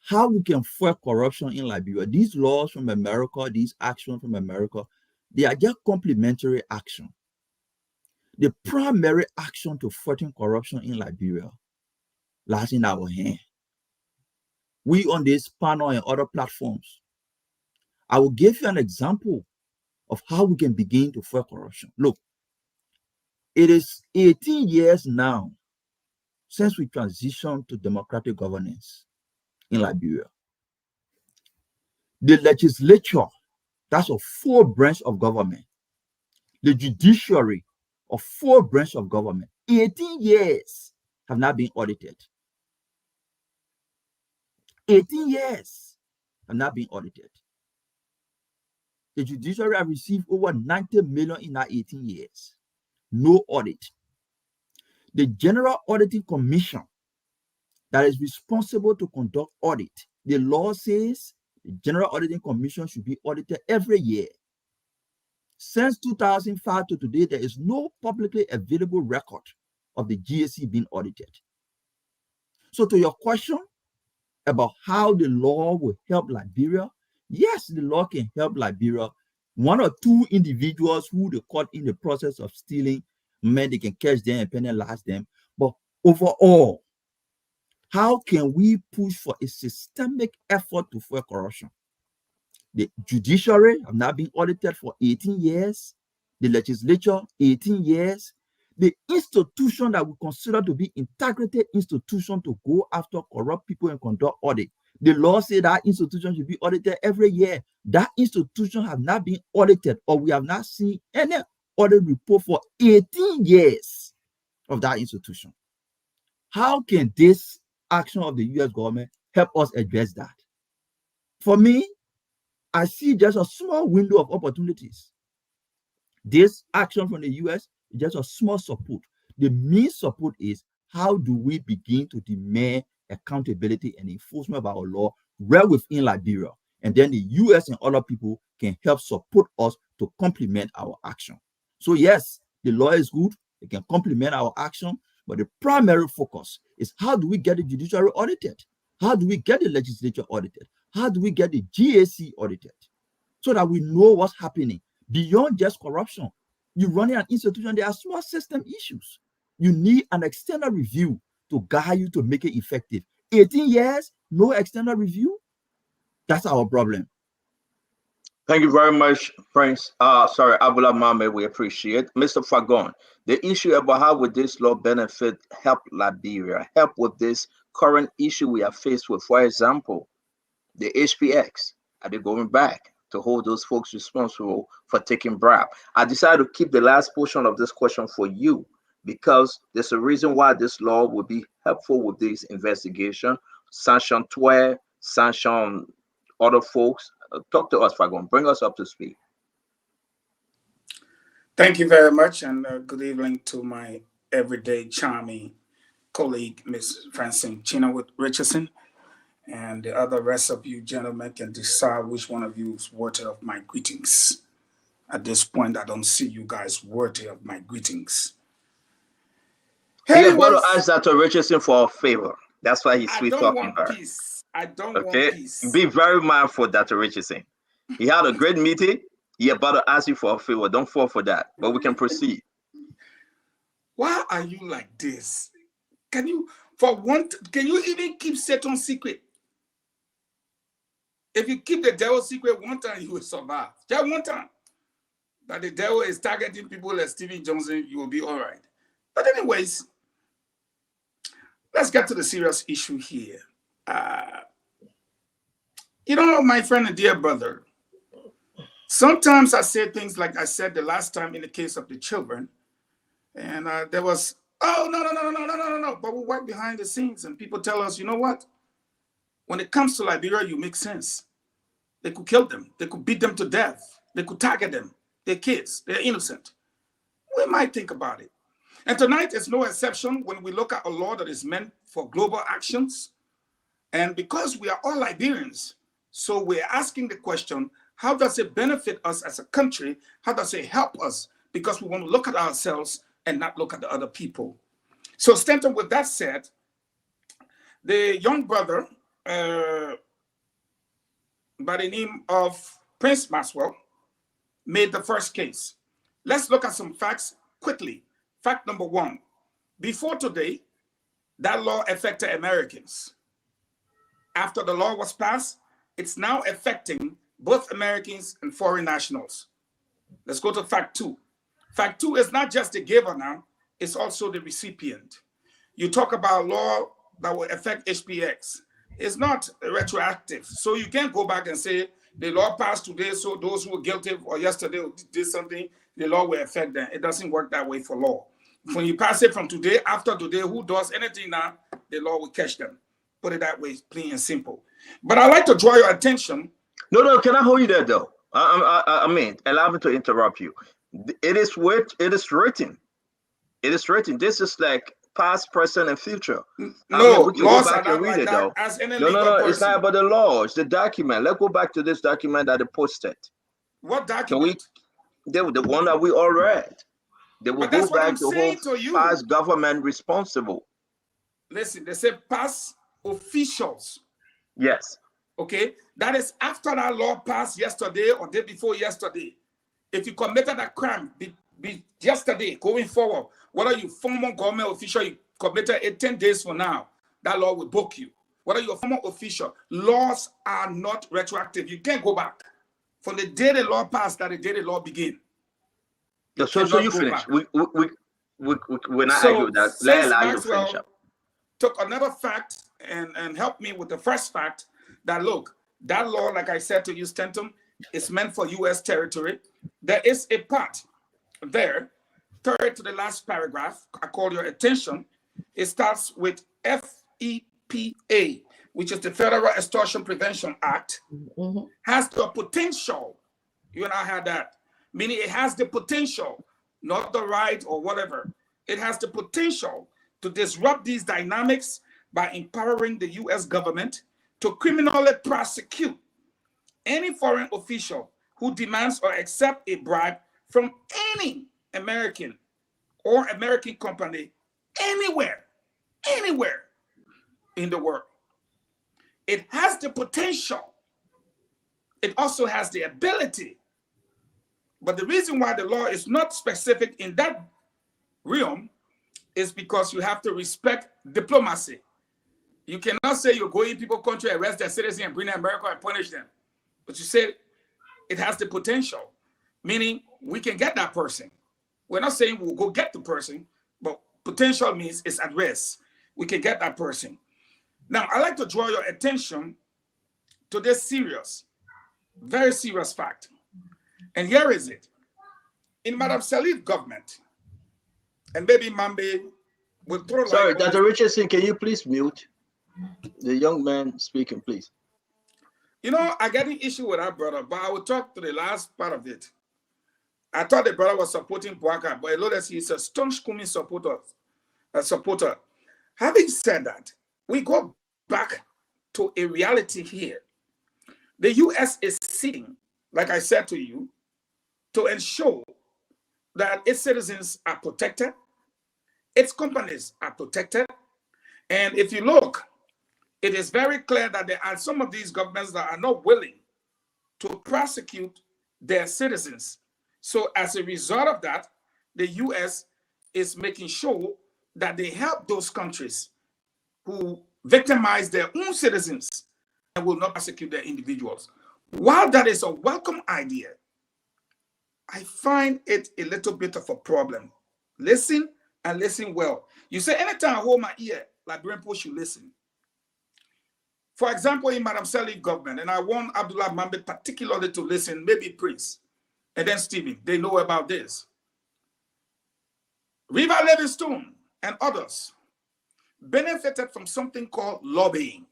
How we can fight corruption in Liberia. These laws from America, these actions from America, they are just complementary action. The primary action to fighting corruption in Liberia lies in our hand. We on this panel and other platforms, I will give you an example of how we can begin to fight corruption. Look, it is 18 years now since we transitioned to democratic governance in Liberia. The legislature, that's a full branch of government. The judiciary, a full branch of government. 18 years have not been audited. 18 years have not been audited. The judiciary have received over 90 million in that 18 years. No audit. The General Auditing Commission that is responsible to conduct audit. The law says the General Auditing Commission should be audited every year. Since 2005 to today, there is no publicly available record of the GAC being audited. So to your question about how the law will help Liberia, yes, the law can help Liberia. One or two individuals who they caught in the process of stealing, they can catch them and penalize them. But overall, how can we push for a systemic effort to fight corruption? The judiciary have not been audited for 18 years. The legislature, 18 years. The institution that we consider to be integrated institution to go after corrupt people and conduct audit. The law says that institution should be audited every year. That institution have not been audited, or we have not seen any audit report for 18 years of that institution. How can this action of the US government help us address that? For me, I see just a small window of opportunities. This action from the US is just a small support. The main support is how do we begin to demand accountability and enforcement of our law right within Liberia? And then the US and other people can help support us to complement our action. So yes, the law is good. It can complement our action. But the primary focus is how do we get the judiciary audited? How do we get the legislature audited? How do we get the GAC audited? So that we know what's happening beyond just corruption. You're running an institution, there are small system issues. You need an external review to guide you to make it effective. 18 years, no external review. That's our problem. Thank you very much, Prince. Abula Mame, we appreciate. Mr. Fagon, the issue about how would this law benefit, help Liberia, help with this current issue we are faced with. For example, the HPX, are they going back to hold those folks responsible for taking bribe? I decided to keep the last portion of this question for you because there's a reason why this law would be helpful with this investigation. Sanction 12, sanction other folks. Talk to us, Fagon. Bring us up to speed. Thank you very much, and good evening to my everyday charming colleague, Ms. Francine Chinawit Richardson, and the other rest of you gentlemen can decide which one of you is worthy of my greetings. At this point, I don't see you guys worthy of my greetings. He about to ask Dr. Richardson for a favor. That's why he's sweet talking about it. I don't want peace. Be very mindful, Dr. Richardson. He had a great meeting. He about to ask you for a favor. Don't fall for that. But we can proceed. Why are you like this? Can you For one, can you even keep Satan's secret? If you keep the devil's secret one time, you will survive. Just one time. That the devil is targeting people like Stephen Johnson, you will be all right. But anyways, let's get to the serious issue here. You know, my friend and dear brother, sometimes I say things like I said the last time in the case of the children, and there was, oh, no. But we work behind the scenes, and people tell us, you know what? When it comes to Liberia, you make sense. They could kill them. They could beat them to death. They could target them. They're kids. They're innocent. We might think about it. And tonight is no exception when we look at a law that is meant for global actions. And because we are all Liberians, so we're asking the question, how does it benefit us as a country? How does it help us? Because we want to look at ourselves and not look at the other people. So, Stanton, with that said, the young brother by the name of Prince Maxwell made the first case. Let's look at some facts quickly. Fact number one, before today, that law affected Americans. After the law was passed, it's now affecting both Americans and foreign nationals. Let's go to fact two. Fact two is not just the giver now, it's also the recipient. You talk about law that will affect HPX. It's not retroactive. So you can't go back and say the law passed today, so those who were guilty or yesterday did something, the law will affect them. It doesn't work that way for law. When you pass it from today, after today, who does anything now, the law will catch them. Put it that way, plain and simple. But I'd like to draw your attention. No, can I hold you there, though? I mean, allow me to interrupt you. It is written. It is written. This is like past, present, and future. No, we can go laws back are and not read like it, that though. as any No, legal it's person. not about the law. It's the document. Let's go back to this document that they posted. What document? The one that we all read. They will But that's go what back I'm to saying whole to you. past government responsible. Listen, they say past officials. Yes. Okay, that is after that law passed yesterday or day before yesterday. If you committed a crime be yesterday going forward, whether you former government official, you committed it 10 days from now, that law will book you. Whether you're a former official, laws are not retroactive. You can't go back. From the day the law passed, that the day the law began. So you finish. We're not So arguing that. Let's since allow you to finish Maxwell up. took another fact and helped me with the first fact that, look, that law, like I said to you, Stanton, is meant for U.S. territory. There is a part there, third to the last paragraph, I call your attention. It starts with FEPA, which is the Federal Extortion Prevention Act, has the potential, you and I had that, meaning it has the potential, not the right or whatever. It has the potential to disrupt these dynamics by empowering the U.S. government to criminally prosecute any foreign official who demands or accepts a bribe from any American or American company anywhere in the world. It has the potential. It also has the ability. But the reason why the law is not specific in that realm is because you have to respect diplomacy. You cannot say you're going to people's country, arrest their citizens, and bring them to America and punish them. But you say it has the potential, meaning we can get that person. We're not saying we'll go get the person, but potential means it's at risk. We can get that person. Now, I'd like to draw your attention to this serious, very serious fact. And here is it. In Madam Salif's government, and maybe Mambe will throw Sorry, light on Dr. Richardson, can you please mute the young man speaking, please? You know, I get an issue with that brother, but I will talk to the last part of it. I thought the brother was supporting Bwaka, but I know that he's a staunch Kumi supporter. Having said that, we go back to a reality here. The U.S. is seeking, like I said to you, to ensure that its citizens are protected, its companies are protected. And if you look, it is very clear that there are some of these governments that are not willing to prosecute their citizens. So as a result of that, the U.S. is making sure that they help those countries who victimize their own citizens and will not prosecute their individuals. While that is a welcome idea, I find it a little bit of a problem. Listen and listen well. You say, anytime I hold my ear, Liberian people should listen. For example, in Madam Salih government, and I want Abdullah Mohammed particularly to listen, maybe Prince, and then Stephen, they know about this. River Livingstone and others benefited from something called lobbying.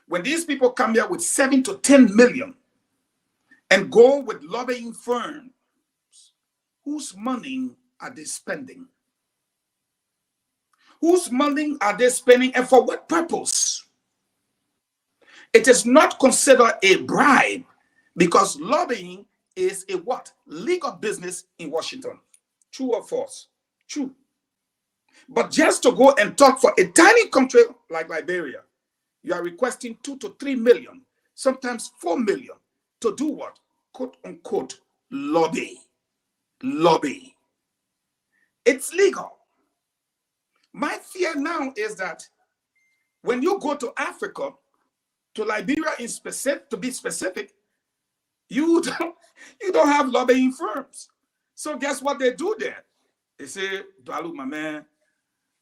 When these people come here with 7 to 10 million and go with lobbying firms, whose money are they spending? Whose money are they spending and for what purpose? It is not considered a bribe because lobbying is a what? Legal business in Washington. True or false? True. But just to go and talk for a tiny country like Liberia, you are requesting 2 to 3 million, sometimes 4 million, to do what? Quote unquote, lobby. Lobby. It's legal. My fear now is that when you go to Africa, to Liberia in specific, to be specific, you don't have lobbying firms. So guess what they do there? They say, "Dwalu, my man,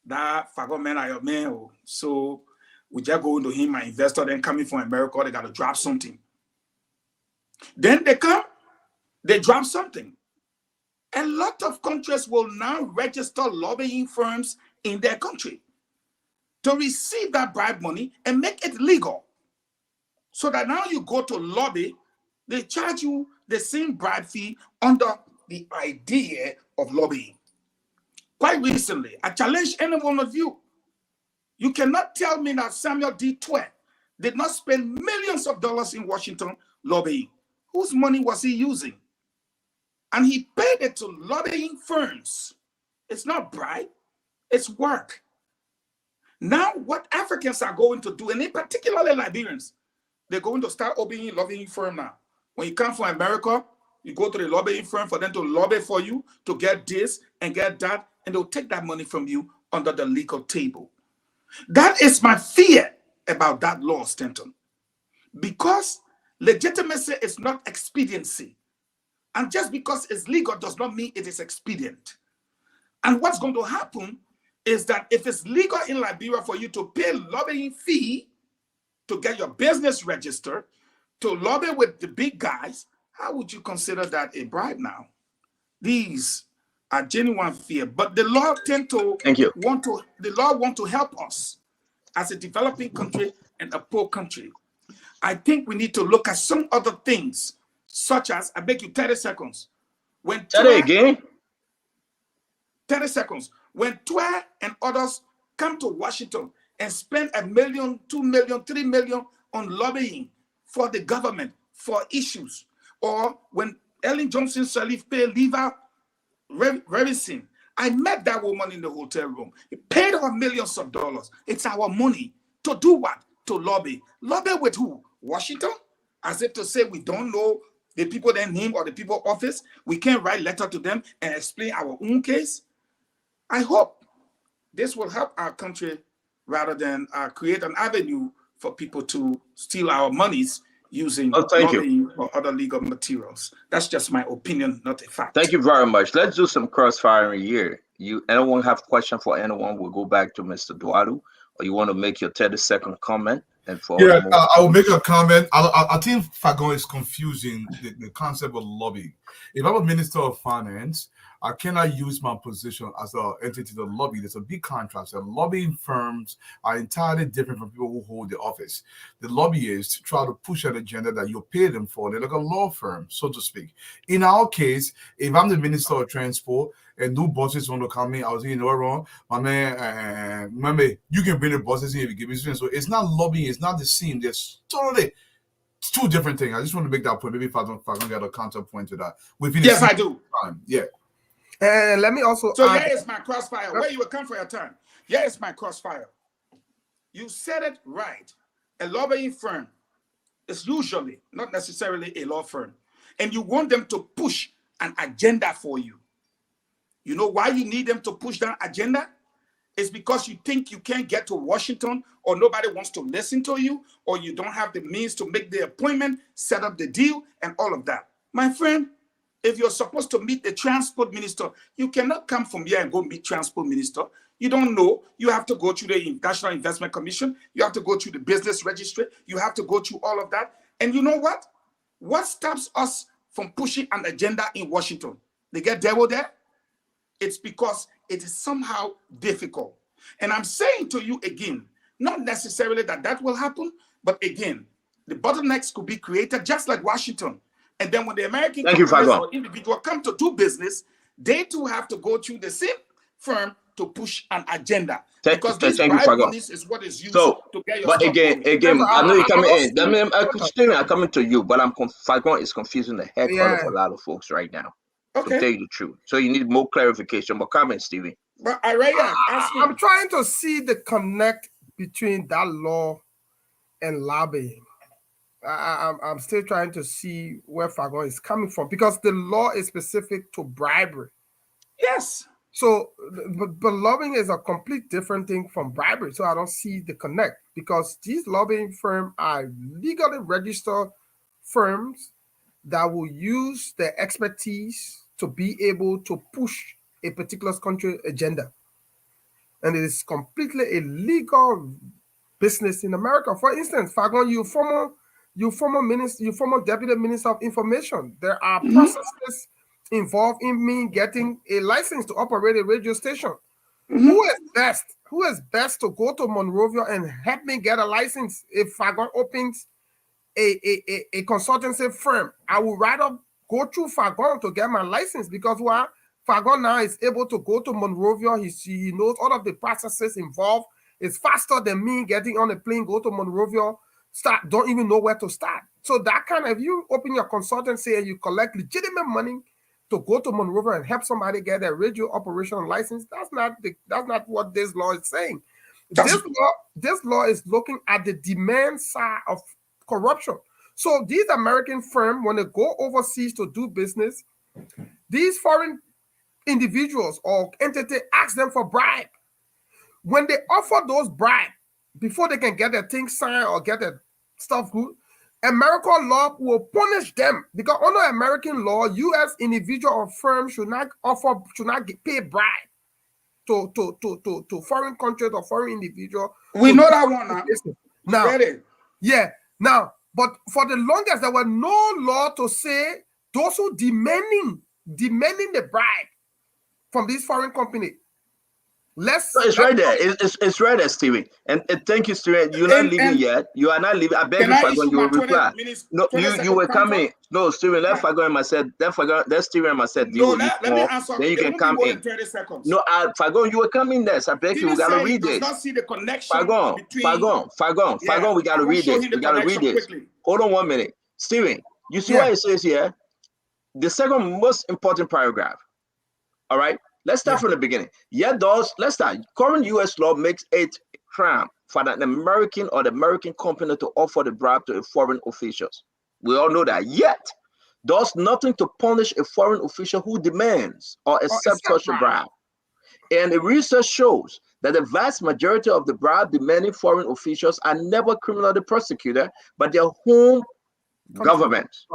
that fago man are your man." Oh. So we just go into him, my investor, then coming from America, they got to drop something. Then they come, they drop something. A lot of countries will now register lobbying firms in their country to receive that bribe money and make it legal. So that now you go to lobby, they charge you the same bribe fee under the idea of lobbying. Quite recently, I challenge any one of you. You cannot tell me that Samuel D. Twain did not spend millions of dollars in Washington lobbying. Whose money was he using? And he paid it to lobbying firms. It's not bribe, it's work. Now, what Africans are going to do, and in particularly Liberians, they're going to start opening lobbying firm now. When you come from America, you go to the lobbying firm for them to lobby for you to get this and get that, and they'll take that money from you under the legal table. That is my fear about that law, Stanton. Because legitimacy is not expediency. And just because it's legal does not mean it is expedient. And what's going to happen is that if it's legal in Liberia for you to pay lobbying fee to get your business registered, to lobby with the big guys, how would you consider that a bribe now? These are genuine fear, but the law tend to want to help us as a developing country and a poor country. I think we need to look at some other things, such as, I beg you 30 seconds. When again? 30 seconds. When Twain and others come to Washington and spend $1 million, $2 million, $3 million on lobbying for the government, for issues, or when Ellen Johnson Sirleaf paid Lever Revison, I met that woman in the hotel room. He paid her millions of dollars. It's our money. To do what? To lobby. Lobby with who? Washington? As if to say we don't know the people their name or the people office. We can't write letter to them and explain our own case. I hope this will help our country rather than create an avenue for people to steal our monies using lobbying or other legal materials. That's just my opinion, not a fact. Thank you very much. Let's do some crossfiring here. Anyone have a question for anyone? We'll go back to Mr. Dualu, or you want to make your 30-second comment? And for I will make a comment. I think Fagon is confusing the concept of lobbying. If I'm a minister of finance, I cannot use my position as an entity to lobby. There's a big contrast. The lobbying firms are entirely different from people who hold the office. The lobbyists try to push an agenda that you pay them for. They're like a law firm, so to speak. In our case, if I'm the minister of transport and new buses want to come in, I was saying, no wrong, my man, remember, you can bring the buses in if you give me something. So it's not lobbying, it's not the same. There's totally two different things. I just want to make that point. Maybe if I don't get a counterpoint to that. Yes, I do. Time. Yeah. And let me also So here is my crossfire. Where you will come for your turn. Here is my crossfire. You said it right. A lobbying firm is usually not necessarily a law firm. And you want them to push an agenda for you. You know why you need them to push that agenda? It's because you think you can't get to Washington, or nobody wants to listen to you, or you don't have the means to make the appointment, set up the deal, and all of that. My friend, if you're supposed to meet the transport minister, you cannot come from here and go meet transport minister. You don't know. You have to go to the National Investment Commission. You have to go to the business registry. You have to go through all of that. And you know what? What stops us from pushing an agenda in Washington? They get devil there? It's because it is somehow difficult. And I'm saying to you again, not necessarily that will happen, but again, the bottlenecks could be created just like Washington. And then when the American companies or individual come to do business, they too have to go through the same firm to push an agenda. Because this bribe money is what is used to get your but stuff again, moving. I know you're coming in. I'm coming to you, but Fagon is confusing the heck out of a lot of folks right now. Okay. To tell you the truth. So you need more clarification. But comment, Stevie. But I'm trying to see the connect between that law and lobbying. I'm still trying to see where Fagon is coming from, because the law is specific to bribery. Yes. So, but lobbying is a complete different thing from bribery. So I don't see the connect, because these lobbying firms are legally registered firms that will use their expertise to be able to push a particular country agenda. And it is completely illegal business in America. For instance, Fagon, you former deputy minister of information. There are processes involved in me getting a license to operate a radio station. Who is best to go to Monrovia and help me get a license? If Fagon opens a consultancy firm, I will rather go through Fagon to get my license, because Fagon now is able to go to Monrovia. He knows all of the processes involved. It's faster than me getting on a plane, go to Monrovia, don't even know where to start. So that kind of, you open your consultancy and you collect legitimate money to go to Monrovia and help somebody get a radio operation license. That's not what this law is saying. This law is looking at the demand side of corruption. So these American firms, when they go overseas to do business, these foreign individuals or entity ask them for bribe. When they offer those bribes, before they can get their things signed or get their stuff good, American law will punish them, because under American law, U.S. individual or firm should not pay bribe to foreign countries or foreign individual. We know that one now. Now, but for the longest, there was no law to say those who demanding the bribe from this foreign company. It's right there. It's right there, Steven. And thank you, Steven. You're not leaving yet. You are not leaving. I beg you, Fagon, you will reply. No, you were coming. No, Steven, let Fagon myself. Let Steven myself. No, let me answer. Then you can come in. 30 seconds. No, Fagon, you were coming there. So I beg you, we gotta read this. Not see the connection Fagon, we gotta read this. We gotta read this. Hold on 1 minute. Steven, you see what it says here? The second most important paragraph. All right. Let's start from the beginning. Let's start. Current U.S. law makes it crime for an American or the American company to offer the bribe to a foreign officials. We all know that. Yet, does nothing to punish a foreign official who demands or accepts such a bribe. And the research shows that the vast majority of the bribe demanding foreign officials are never criminally prosecuted, but their home governments.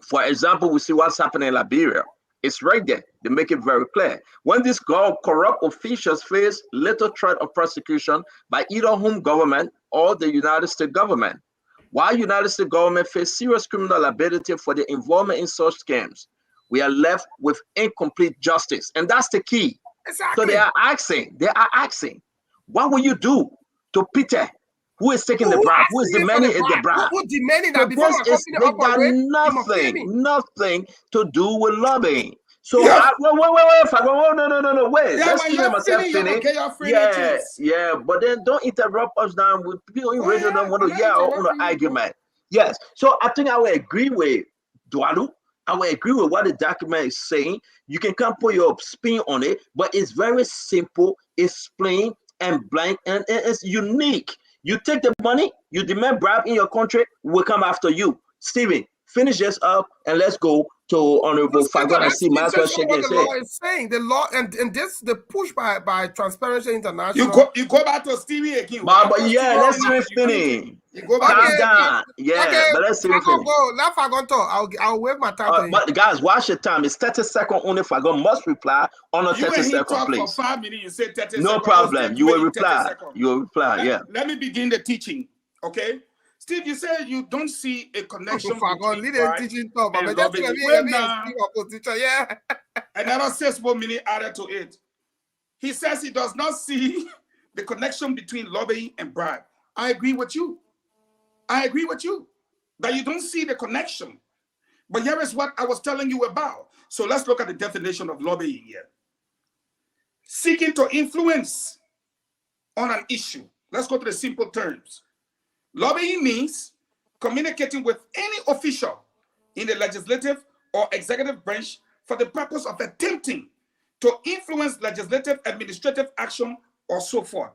For example, we see what's happening in Liberia. It's right there. They make it very clear. When these corrupt officials face little threat of prosecution by either home government or the United States government, while United States government face serious criminal liability for their involvement in such scams, we are left with incomplete justice. And that's the key. Exactly. So they are asking, what will you do to Peter, who is taking the bribe? Who is demanding the bribe? Who demanding that? Nothing to do with lobbying. So wait. Yeah, Let's hear myself finish. Yeah, but then don't interrupt us now with people in radio don't want to hear our own argument. Yes. So I think I will agree with Dualu. I will agree with what the document is saying. You can come put your spin on it, but it's very simple, it's plain and blank, and it's unique. You take the money, you demand bribe in your country, we'll come after you. Steven, finish this up and let's go to Honorable Fagon and see my That's question what gets the hit. law is saying. The law and this the push by Transparency International. You go back to Stevie again. But yeah, let's see it finish. You go back. Calm down. Yeah, but let's see it finish. Go. Let Fagon talk. I'll wave my time to him. But guys, watch your time. It's 30 seconds only. Fagon must reply on a 30 seconds, talk please. For 5 minutes. You say 30 No seconds. problem. You will reply. You will reply. Yeah. Let me begin the teaching. Okay. Steve, you said you don't see a connection between teaching talk, but just yeah. Another 6 more minutes added to it. He says he does not see the connection between lobbying and bribe. I agree with you. That you don't see the connection. But here is what I was telling you about. So let's look at the definition of lobbying here. Seeking to influence on an issue. Let's go to the simple terms. Lobbying means communicating with any official in the legislative or executive branch for the purpose of attempting to influence legislative, administrative action, or so forth.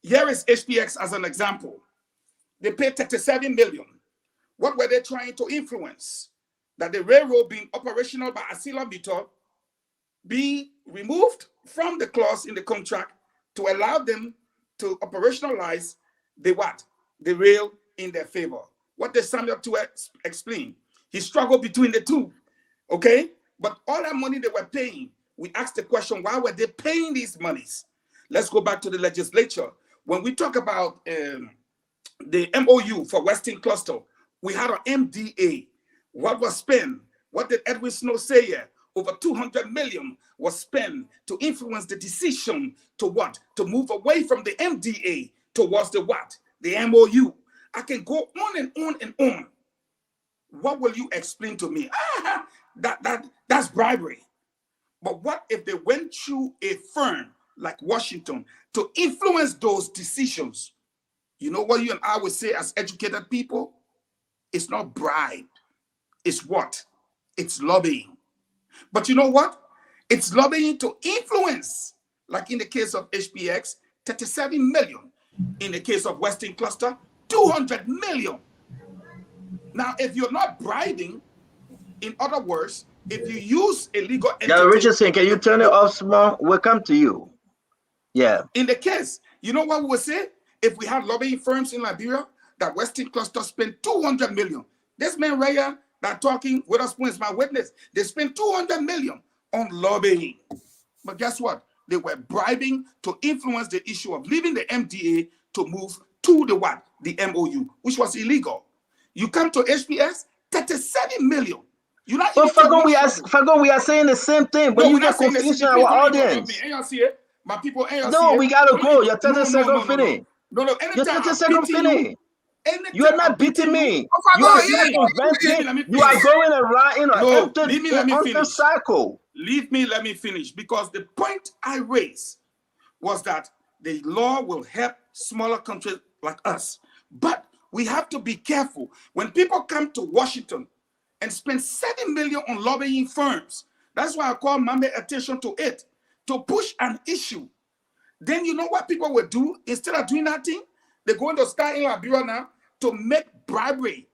Here is HPX as an example. They paid $37 million. What were they trying to influence? That the railroad being operational by Asila Mito be removed from the clause in the contract to allow them to operationalize the what? The rail in their favor. What did Samuel to explain? He struggled between the two, okay? But all that money they were paying, we asked the question, why were they paying these monies? Let's go back to the legislature. When we talk about the MOU for Western Cluster, we had an MDA. What was spent? What did Edwin Snow say here? Over 200 million was spent to influence the decision to what? To move away from the MDA towards the what? The MOU. I can go on and on and on. What will you explain to me? That's bribery. But what if they went through a firm like Washington to influence those decisions? You know what you and I would say as educated people? It's not bribe. It's what? It's lobbying. But you know what? It's lobbying to influence. Like in the case of HPX, 37 million. In the case of Western Cluster, 200 million. Now, if you're not bribing, in other words, if you use a legal entity... Yeah, Richardson, can you turn it off small? We'll come to you. Yeah. In the case, you know what we would say? If we had lobbying firms in Liberia, that Western Cluster spent 200 million. This man right here that talking with us is my witness. They spent 200 million on lobbying. But guess what? They were bribing to influence the issue of leaving the MDA to move to the what? The MOU, which was illegal. You come to HPS, 37 million. You're not. But Fagon, we are saying the same thing, but you get confusing our audience. My people, no, we gotta go. Your 30 second finish. No, your 30 second finish. You are not beating me. You are inventing. You are going around in an empty cycle. Leave me, let me finish. Because the point I raised was that the law will help smaller countries like us. But we have to be careful. When people come to Washington and spend 7 million on lobbying firms, that's why I call Mame attention to it, to push an issue. Then you know what people will do? Instead of doing that thing, they're going to start in Liberia now to make bribery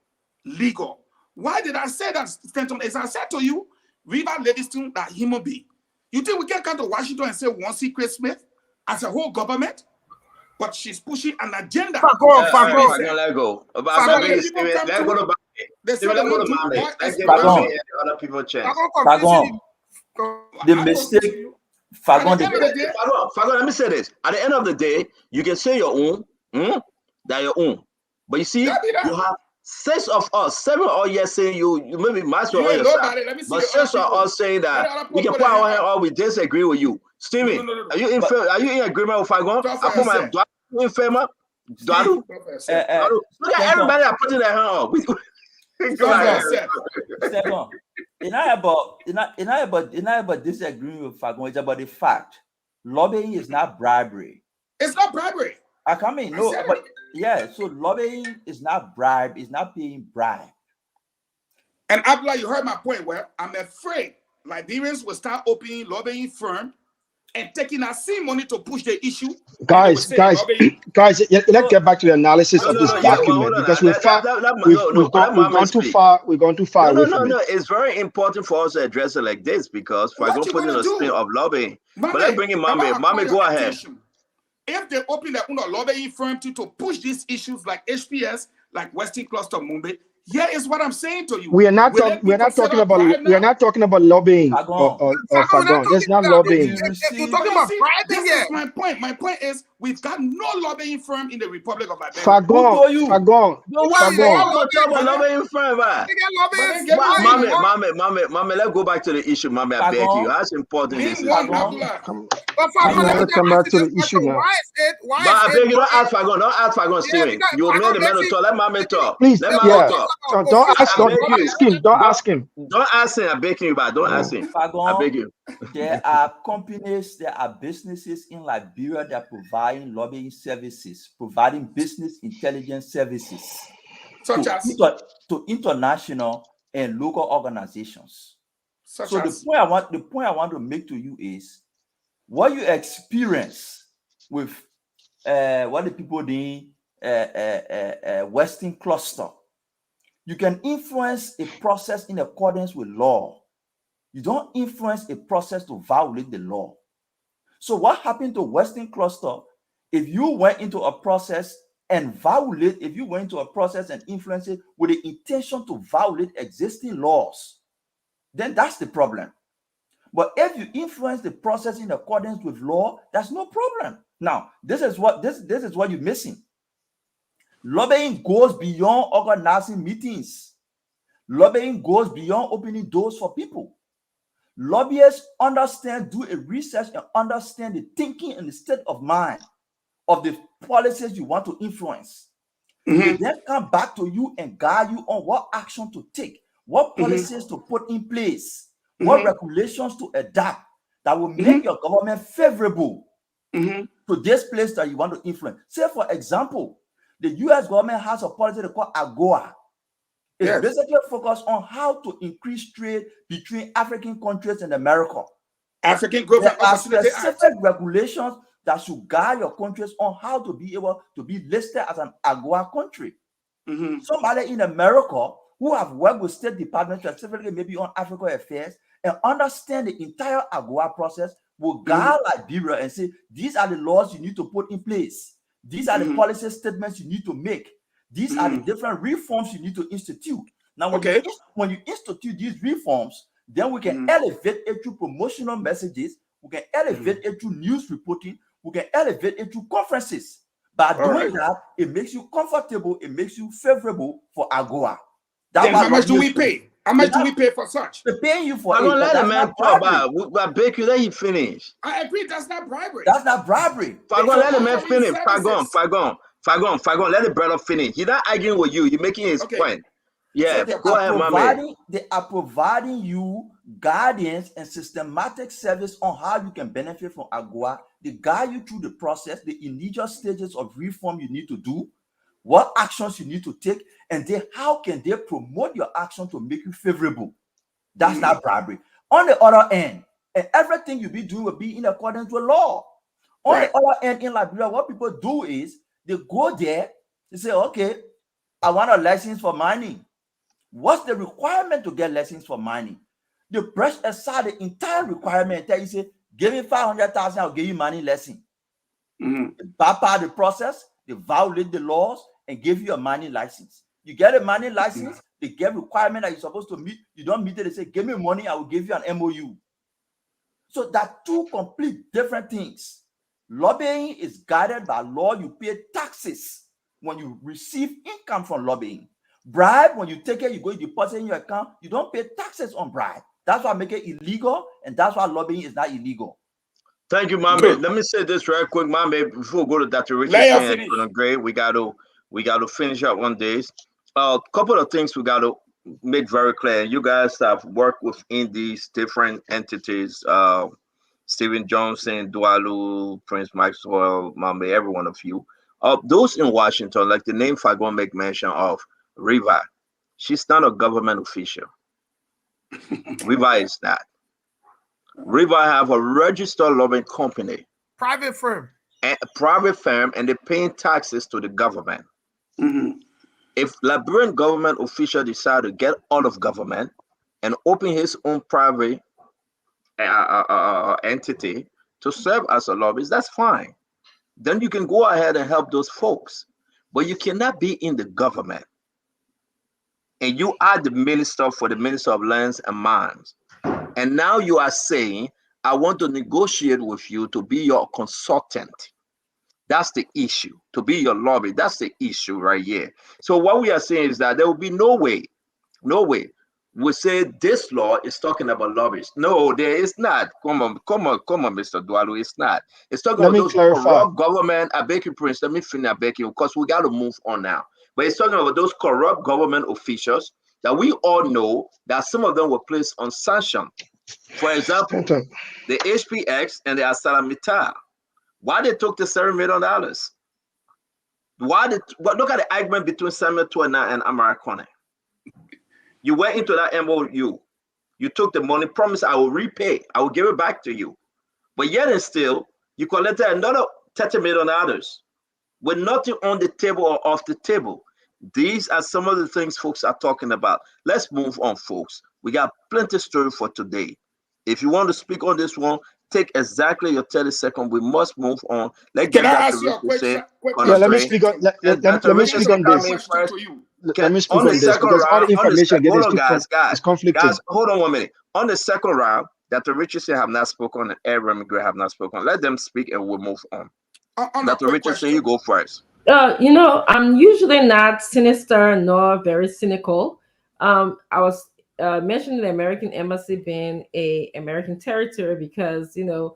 legal. Why did I say that, Stanton? As I said to you, River Livingston, that human being. You think we can come to Washington and say we want to see Chris Smith as a whole government? But she's pushing an agenda. Let go. Let go to other people chance. The mistake. Fagon, let me say this. At the end of the day, you can say your own, that your own. But you see, you have 6 of us, 7 of us saying you maybe might as well on your side. But 6 of us saying that we can put our hand or we disagree with you. Steven, are you in agreement with Fagon? Do I in favor? Do I do? Look at everybody that putting their hand up. It's not about disagreeing with Fagon. It's about the fact. Lobbying is not bribery. It's not bribery. I come in. No, but yeah. So lobbying is not bribe. It's not paying bribe. And Abdullah, you heard my point. Well, I'm afraid Liberians will start opening lobbying firm and taking that same money to push the issue. Guys, let's get back to the analysis of this document because we've gone too far. We've gone too far away from it. It's very important for us to address it like this because if I go put in a spin of lobbying, but let's bring in Mame, go ahead. If they open their own lobbying firm to push these issues like HPS, like Western Cluster Mumbai, here is what I'm saying to you. We are not talking about lobbying or Fagon. There's not lobbying. We're talking about this is my point. My point is we've got no lobbying firm in the Republic of Liberia. Fagon. Lobbying firm, Mame, let's go back to the issue, Mame. I beg you. How important is it? Come back to the issue now. But I beg you, don't ask Fagon, Steven. You made the man to talk. Let Mame talk. Please, talk. Don't ask him. Don't ask him. Don't ask him. I beg you, but don't ask him. I beg you. There are companies, there are businesses in Liberia that are providing lobbying services, providing business intelligence services to international and local organizations. The point I want to make to you is what you experience with what the people doing Western Cluster. You can influence a process in accordance with law. You don't influence a process to violate the law. So what happened to Western Cluster, if you went into a process and influence it with the intention to violate existing laws, then that's the problem. But if you influence the process in accordance with law, that's no problem. Now, this is what you're missing. Lobbying goes beyond organizing meetings. Lobbying goes beyond opening doors for people. Lobbyists do a research and understand the thinking and the state of mind of the policies you want to influence. They then come back to you and guide you on what action to take, what policies to put in place, what regulations to adapt that will make your government favorable to this place that you want to influence. Say, for example, the U.S. government has a policy they call AGOA. It's basically focused on how to increase trade between African countries and America. African Growth and Opportunity Act. Specific regulations that should guide your countries on how to be able to be listed as an AGOA country. Somebody in America who have worked with State Department, specifically maybe on African affairs, and understand the entire AGOA process will guide Liberia and say, these are the laws you need to put in place. These are the policy statements you need to make. These are the different reforms you need to institute. Now, when you institute these reforms, then we can elevate it through promotional messages. We can elevate it through news reporting. We can elevate it through conferences. By doing that, it makes you comfortable. It makes you favorable for AGOA. Then how much do we pay? How much do we pay for such? They're paying you for it. Don't let the man talk about it. I beg you, let him finish. I agree. That's not bribery. That's not bribery. Fagon, let the man finish. Fagon, let the brother finish. He's not arguing with you. You're making his point. Yeah, so go ahead, my man. They are providing you guidance and systematic service on how you can benefit from AGOA. They guide you through the process, the initial stages of reform you need to do, what actions you need to take, and then how can they promote your action to make you favorable. That's not bribery. On the other end, and everything you'll be doing will be in accordance with law. On the other end, in Liberia, what people do is they go there, they say, okay, I want a license for mining. What's the requirement to get license for mining? They brush aside the entire requirement and tell you, say, give me 500,000, I'll give you mining license. They bypass the process, they violate the laws, and give you a mining license. You get a mining license, they get requirement that you're supposed to meet. You don't meet it, they say, give me money, I will give you an MOU. So that two complete different things. Lobbying is guided by law. You pay taxes when you receive income from lobbying. Bribe, when you take it, you go deposit in your account, you don't pay taxes on bribe. That's why I make it illegal, and that's why lobbying is not illegal. Thank you, Mame. Let me say this real quick, Mame, before we go to Dr. Richardson and Gray. We got to finish up one day. A couple of things we got to make very clear. You guys have worked within these different entities. Stephen Johnson, Dualu, Prince Maxwell, Mame, every one of you. Those in Washington, like the name Fagon make mention of, Riva, she's not a government official. Riva is not. River have a registered lobbying company, Private firm. a private firm, and they're paying taxes to the government. If Liberian government official decide to get out of government and open his own private entity to serve as a lobbyist, that's fine. Then you can go ahead and help those folks. But you cannot be in the government and you are the minister for the Minister of Lands and Mines. And now you are saying, I want to negotiate with you to be your consultant. That's the issue. To be your lobby, that's the issue right here. So what we are saying is that there will be no way we say this law is talking about lobbyists. No, there is not. Come on, Mr. Dwalu, it's not. It's talking Let about me those clarify. corrupt government. I beg you, Prince, let me finish. I beg you, because we got to move on now. But it's talking about those corrupt government officials that we all know that some of them were placed on sanction. For example, the HPX and the ArcelorMittal. Why they took the $7 million? Why look at the argument between Samuel Tuana and Amara Kone. You went into that MOU. You took the money, promised I will repay, I will give it back to you. But yet and still, you collected another $30 million with nothing on the table or off the table. These are some of the things folks are talking about. Let's move on, folks. We got plenty of story for today. If you want to speak on this one, take exactly your 30 seconds. We must move on. Let's Can get I Dr. ask you a Richardson quick on Yeah, the let me question? train. speak on Dr. let me Here's speak a on quick this. question to you. Let me speak On the on this second because all round, the information getting hold on, guys, is conflicting. hold on 1 minute. On the second round, Dr. Richardson have not spoken and Aaron McGray have not spoken. Let them speak and we'll move on. On a Dr. quick Richardson, question. you go first. I'm usually not sinister nor very cynical. I was mentioning the American embassy being a American territory because the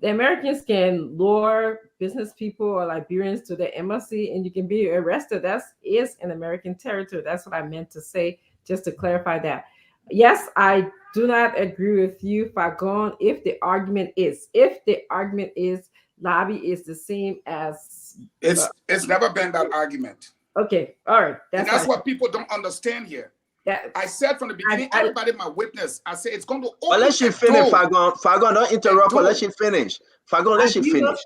Americans can lure business people or Liberians to the embassy and you can be arrested. That is an American territory. That's what I meant to say, just to clarify that. Yes, I do not agree with you, Fagon, if the argument is lobby is the same as It's never been that argument. Okay, all right. And that's what people don't understand here. I said from the beginning, everybody my witness. I said it's going to open. But let she finish, Fagon. Don't interrupt her. Let she finish. Fagon, let she finish.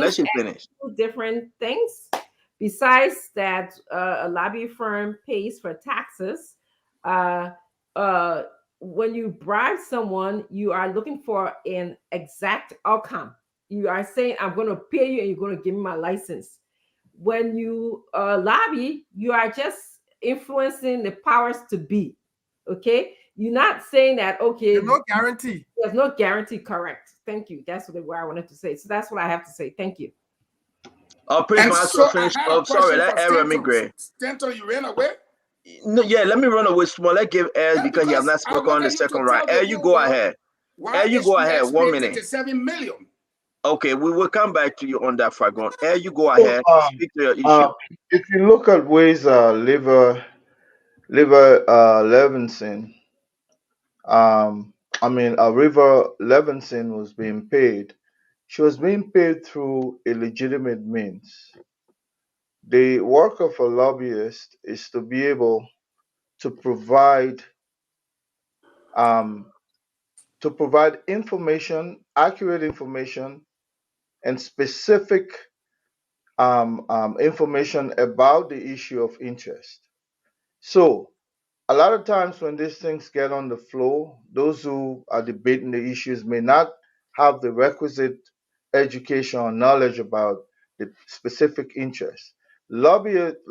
Let she finish. Two different things. Besides that, a lobby firm pays for taxes. When you bribe someone, you are looking for an exact outcome. You are saying, I'm going to pay you and you're going to give me my license. When you lobby, you are just influencing the powers to be. Okay, you're not saying that. Okay, there's no guarantee. There's no guarantee. Correct. Thank you. That's what I wanted to say. So that's what I have to say. Thank you. Prince Master finish. Sorry, let Aaron McGray. Stanton, you ran away. No, yeah, let me run away small. Let's give Air because he has not spoken on the second round. Air, you go ahead. Air, you go ahead. 1 minute. 7 million. Okay, we will come back to you on that, Fagon. Air, you go ahead. Speak to your issue. If you look at ways Liver Levinson, River Levinson was being paid. She was being paid through illegitimate means. The work of a lobbyist is to be able to provide information, accurate information, and specific information about the issue of interest. So a lot of times when these things get on the floor, those who are debating the issues may not have the requisite education or knowledge about the specific interest. Lobbyists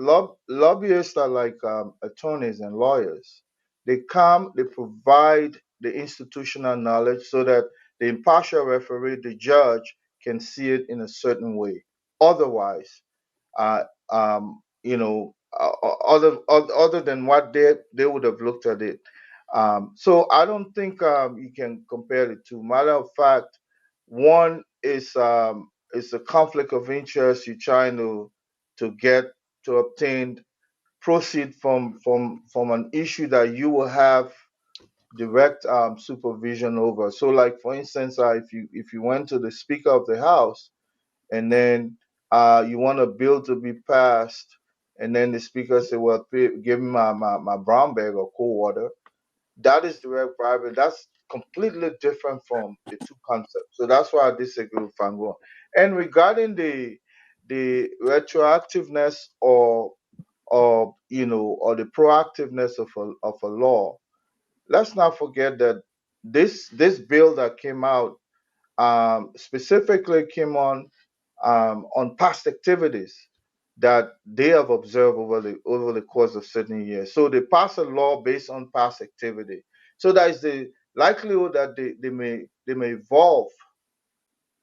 are like attorneys and lawyers. They come, they provide the institutional knowledge so that the impartial referee, the judge, can see it in a certain way. Otherwise, other than what they would have looked at it. So I don't think you can compare the two. Matter of fact, one is a conflict of interest. You're trying to obtain proceed from an issue that you will have direct supervision over. So, like for instance, if you went to the Speaker of the House and then you want a bill to be passed, and then the speaker said, well, give me my brown bag or cold water. that is direct bribery. That's completely different from the two concepts. So that's why I disagree with Fango. And regarding the retroactiveness or or the proactiveness of a law, let's not forget that this bill that came out specifically came on past activities that they have observed over the course of certain years. So they pass a law based on past activity. So that is the likelihood that they may evolve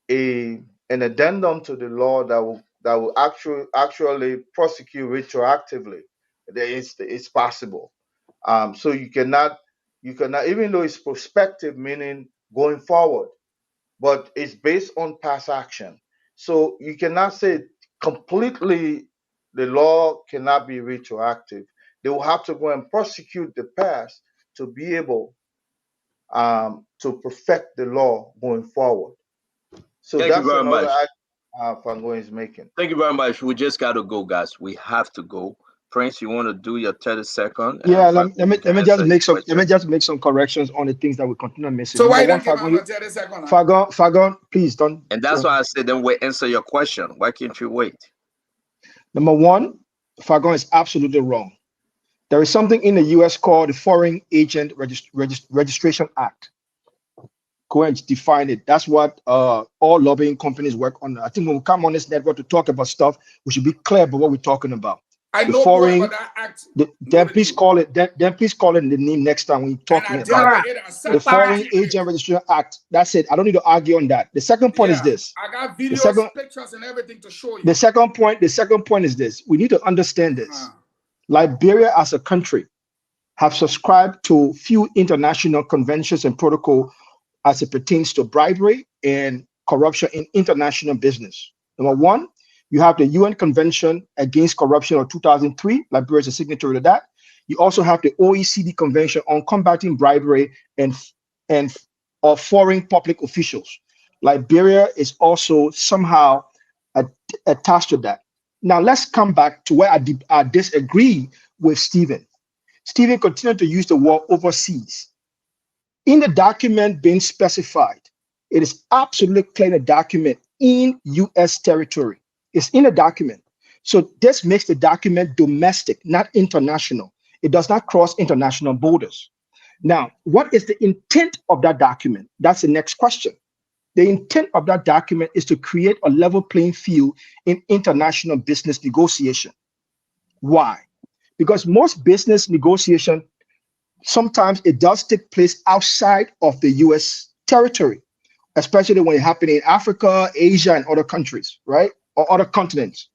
an addendum to the law that will actually prosecute retroactively. It's possible. So you cannot, even though it's prospective, meaning going forward, but it's based on past action. So you cannot say completely the law cannot be retroactive. They will have to go and prosecute the past to be able to perfect the law going forward. So Thank you that's very another much. Fango is making. Thank you very much. We just got to go, guys. We have to go. Prince, you want to do your 30-second? Yeah, let me just make some corrections on the things that we continue missing. So why Number don't one, give 30 seconds? Fagon, please don't. And that's why I said then we answer your question. Why can't you wait? Number one, Fagon is absolutely wrong. There is something in the U.S. called the Foreign Agent Registration Act. Go and define it. That's what all lobbying companies work on. I think when we come on this network to talk about stuff, we should be clear about what we're talking about. I know more about that act. Then please call it. Then please call it the name next time when you're talking about the Foreign Agent Registration Act. That's it. I don't need to argue on that. The second point is this. I got videos, pictures, and everything to show you. The second point is this. We need to understand this. Liberia as a country have subscribed to few international conventions and protocol as it pertains to bribery and corruption in international business. Number one, you have the UN Convention Against Corruption of 2003. Liberia is a signatory to that. You also have the OECD Convention on Combating Bribery and of Foreign Public Officials. Liberia is also somehow attached to that. Now let's come back to where I disagree with Stephen. Stephen continued to use the word overseas. In the document being specified, it is absolutely clear in the document in U.S. territory. It's in the document. So this makes the document domestic, not international. It does not cross international borders. Now, what is the intent of that document? That's the next question. The intent of that document is to create a level playing field in international business negotiation. Why? Because most business negotiation, sometimes it does take place outside of the U.S. territory, especially when it happens in Africa, Asia, and other countries, right? Or other continents.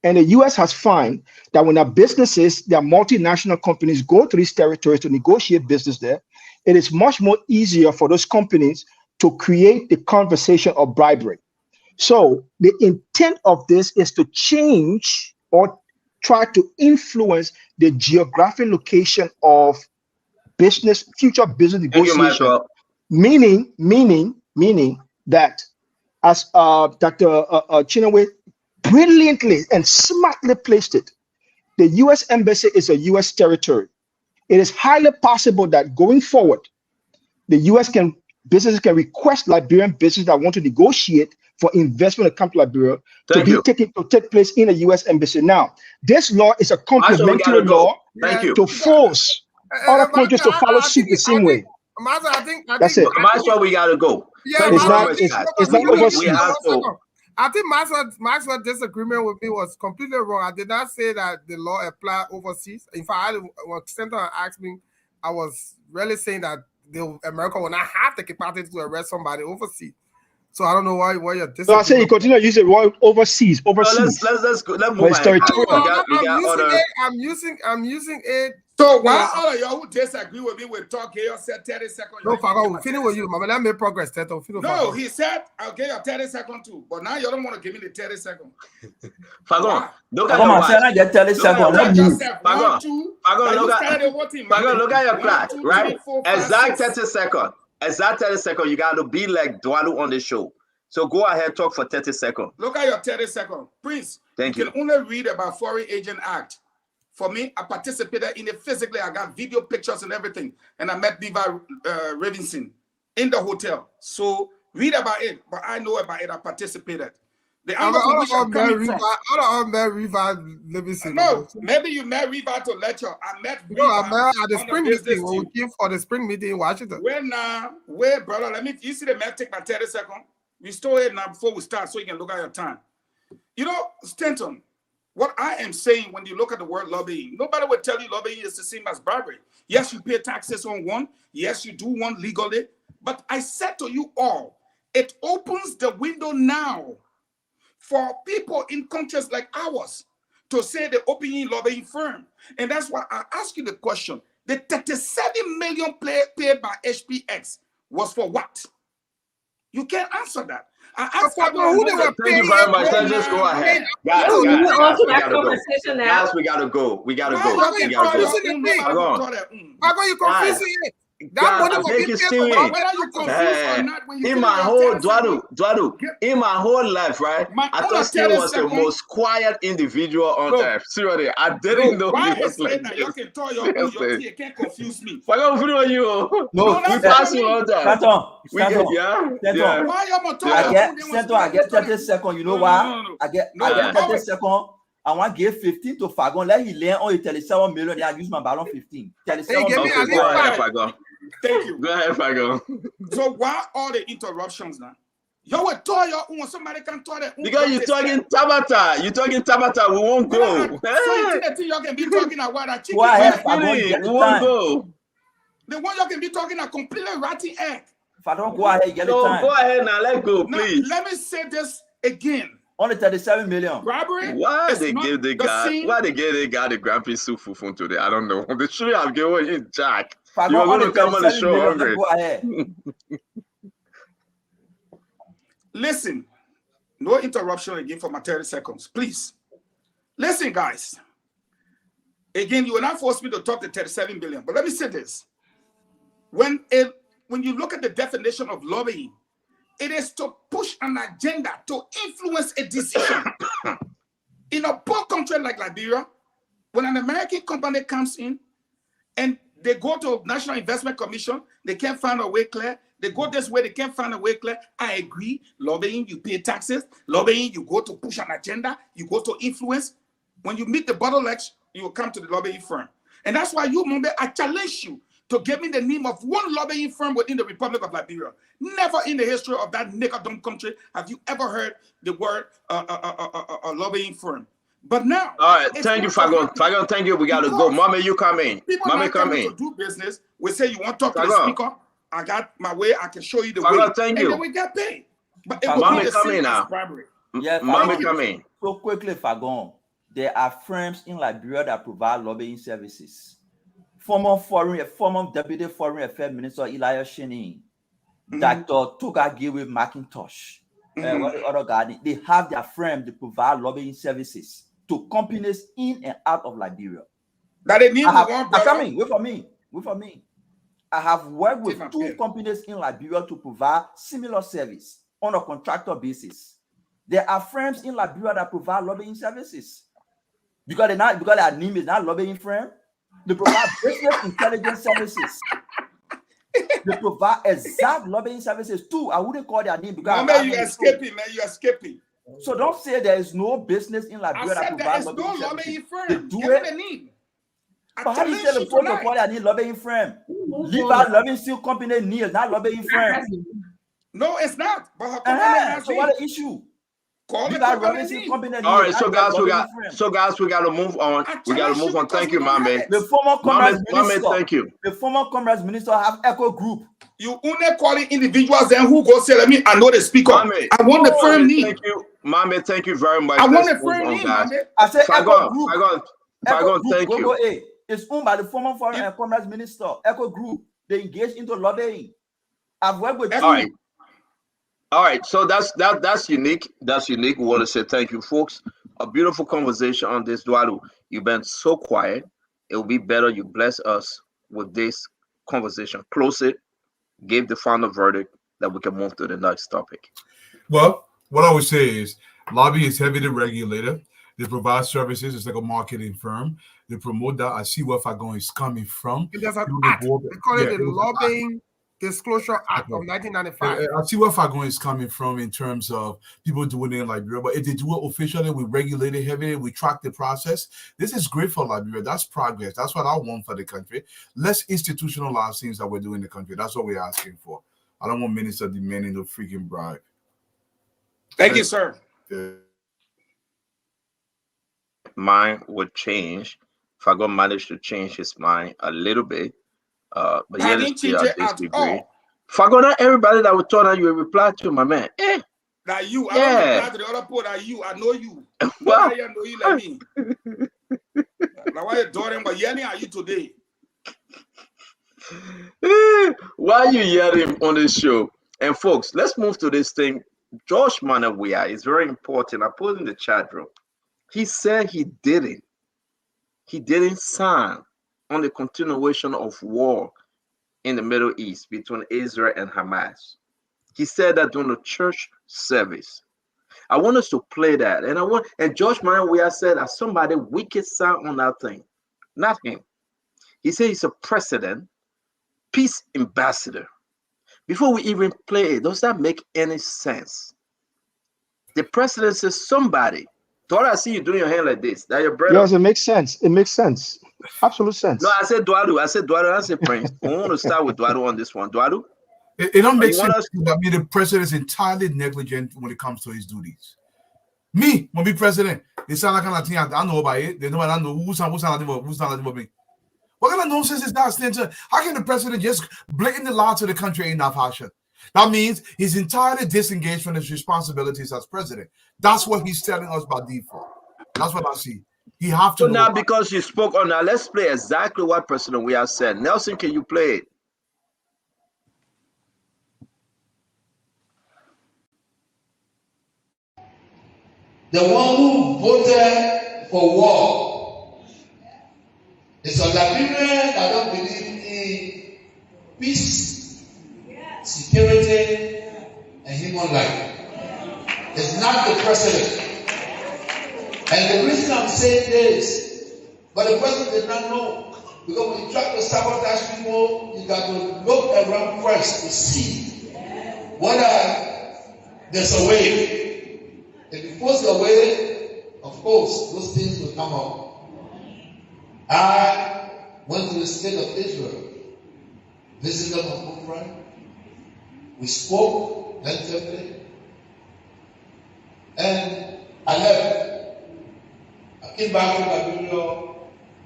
And the U.S. has found that when our businesses, their multinational companies go to these territories to negotiate business there, it is much more easier for those companies to create the conversation of bribery. So the intent of this is to change or try to influence the geographic location of business, future business negotiation. Meaning that, as Dr. Chinaway brilliantly and smartly placed it, the U.S. Embassy is a U.S. territory. It is highly possible that going forward, the U.S. businesses can request Liberian businesses that want to negotiate for investment to come to Liberia to take place in a U.S. embassy. Now, this law is a complementary law to force other countries to follow suit the same way. That's it. That's why we gotta go. Yeah, it's not overseas. I think Maxwell's disagreement with me was completely wrong. I did not say that the law applied overseas. In fact, when Senator asked me, I was really saying that America will not have the capacity to arrest somebody overseas. So I don't know why you're disagreeing. So I say you continue to use the word overseas. Let's go. Let's move on. I'm using it. So why all of y'all who disagree with me will talk here said 30 seconds? No, Fago, we'll finish with you. Mama, let me progress. No, he said I'll give you 30 seconds too. But now you don't want to give me the 30 seconds. Fago, look at your watch. Fago, look at your clock, right? Exact 30 seconds. Exact 30 seconds. You got to be like Dwalu on the show. So go ahead, talk for 30 seconds. Look at your 30 seconds. Prince, Thank you. You can only read about Foreign Agent Act. For me, I participated in it physically. I got video pictures and everything. And I met Levi Ravenson in the hotel. So read about it, but I know about it. I participated. The angle from which I'm coming from. I don't met Riva Livingston. No, maybe you met Riva to lecture. I met Riva. No, I met at the on spring business meeting when we team. came for the spring meeting in Washington. Where, brother, you see the man take my 30 seconds? Restore it now before we start so you can look at your time. You know, Stanton, what I am saying when you look at the word lobbying, nobody will tell you lobbying is the same as bribery. Yes, you pay taxes on one. Yes, you do one legally. But I said to you all, it opens the window now for people in countries like ours to say they're opening lobbying firm. And that's why I ask you the question. The 37 million paid by HPX was for what? You can't answer that. I asked Thank you very much. Let's just go ahead. Guys, we gotta go. We gotta go. How you confusing it? That money will make be it paid serious. for whether you confused or not. In my whole Dwadu, in my whole life, right? I thought Steve was the most quiet individual on earth. Seriously, I didn't know he was like this. You can tell you can't confuse me. Fuck off with you. No, we pass you all time. Yeah. I get 30 seconds. You know why? I get 30 seconds. I want to give 15 to Fagon. Let him learn on 37 million. I use my ballon 15. 37 million. Go ahead, Fagon. Thank you. Go ahead, Fagon. So why all the interruptions now? You will tell your own, somebody can tell their own. Because you're talking Tabata. You're talking Tabata. We won't go. So the thing you can be talking about a chicken. We won't go. The one you can be talking a completely rotten egg. If I don't go ahead, get the time. Go ahead now. Let's go, please. Now, let me say this again. Only 37 million. Robbery. Why they give the guy? Why they give the guy the Grand Prix soup for phone today? I don't know. They should have given him Jack. You were going to come on the show hungry. Go ahead. Listen, no interruption again for my 30 seconds, please. Listen, guys. Again, you will not force me to talk the 37 billion, but let me say this: when you look at the definition of lobbying, it is to push an agenda, to influence a decision. In a poor country like Liberia, when an American company comes in and they go to National Investment Commission, they can't find a way clear. They go this way, they can't find a way clear. I agree. Lobbying, you pay taxes. Lobbying, you go to push an agenda. You go to influence. When you meet the bottlenecks, you will come to the lobbying firm. And that's why you, Mumbe, I challenge you to give me the name of one lobbying firm within the Republic of Liberia. Never in the history of that nigger-dumb country have you ever heard the word a lobbying firm. But now, all right, thank you, Fagon. Fagon, thank you. We gotta go. Mama, you come in. Mama, come in. To do business, we say you want to talk to the speaker. I got my way. I can show you the Fagon, way. Thank you. And then we get paid. But Mama, come in now. Yeah, Mama, come in. So quickly, Fagon, there are firms in Liberia that provide lobbying services. Former Deputy Foreign Affairs Minister Elias Shining, Dr. Tugagiwe McIntosh, what the other guy, they have their firm to provide lobbying services to companies in and out of Liberia. That they need wait for me. I have worked with two companies in Liberia to provide similar service on a contractor basis. There are firms in Liberia that provide lobbying services. Because their name is not lobbying firm. They provide business intelligence services. They provide exact lobbying services too. I wouldn't call their name because you're escaping, man. You're escaping. So don't say there is no business in Liberia that provides lobbying services. There is no lobbying firm. They do Give it. the name. But how do you tell the folks to call their name lobbying firm? Leave out lobbying steel company Neil, not lobbying firm. No, it's not. But so what the issue? All right, so guys, we got to move on. We got to move on. Thank you, my man. The former commerce minister. Thank you. The former commerce minister have Echo Group. You only calling individuals and who go say, I know the speaker. Mame, I want the firm name. Thank you, Mame. Thank you very much. I want the firm name, I said Echo Group. Fagon, thank you. It's owned by the former foreign and commerce minister. Echo Group. They engage into lobbying. I've worked with two. All right, so that's unique. That's unique. We want to say thank you, folks. A beautiful conversation on this, Dwadu. You've been so quiet. It will be better you bless us with this conversation. Close it. Give the final verdict that we can move to the next topic. Well, what I would say is lobby is heavily regulated. They provide services. It's like a marketing firm. They promote that. I see where Fagon is coming from. And there's an People act. go up- They call it yeah, the was an act. Lobbying Disclosure Act of Okay. 1995. I see where Fagon is coming from in terms of people doing it in Liberia, but if they do it officially, we regulate it heavily, we track the process. This is great for Liberia. That's progress. That's what I want for the country. Let's institutionalize things that we're doing in the country. That's what we're asking for. I don't want minister demanding no freaking bribe. Thank you, sir. Mind would change. Fagon managed to change his mind a little bit. But I yeah, didn't still change at it this at degree. all. Fagon, not everybody that would turn on you reply to, my man. That you, I Yeah. don't reply to the other people that you. I know you. Wow. Nobody here know you like me. Now why you doing? But yelling at you today? Why you yelling on this show? And folks, let's move to this thing. Josh Manawia is very important. I put in the chat room. He said he didn't sign on the continuation of war in the Middle East between Israel and Hamas. He said that during the church service. I want us to play that. And Josh Manawia said that somebody wicked signed on that thing. Not him. He said he's a president, peace ambassador. Before we even play it, does that make any sense? The president says somebody. Thought I see you doing your hand like this. That your brother. Yes, it makes sense. It makes sense. Absolute sense. No, I said Duadu. I said Prince. We want to start with Duadu on this one. Duadu? It don't make You want sense. I mean, the president is entirely negligent when it comes to his duties. Me, when be president, they sound like kind of thing I know about it. They know I know who's not me. What kind of nonsense is that, Stanton? How can the president just blatantly lie to the country in that fashion? That means he's entirely disengaged from his responsibilities as president. That's what he's telling us by default. That's what I see. He have to So know now, about because you spoke on that, let's play exactly what President we have said. Nelson, can you play it? The one who voted for war is a Liberian that don't believe in peace, security, and human life. It's not the president. And the reason I'm saying this, but the president did not know. Because when you try to sabotage people, you got to look around first to see whether there's a way. If you force the way, of course, those things will come up. I went to the state of Israel, visited my good friend. We spoke lengthily, and I left. I came back to Liberia,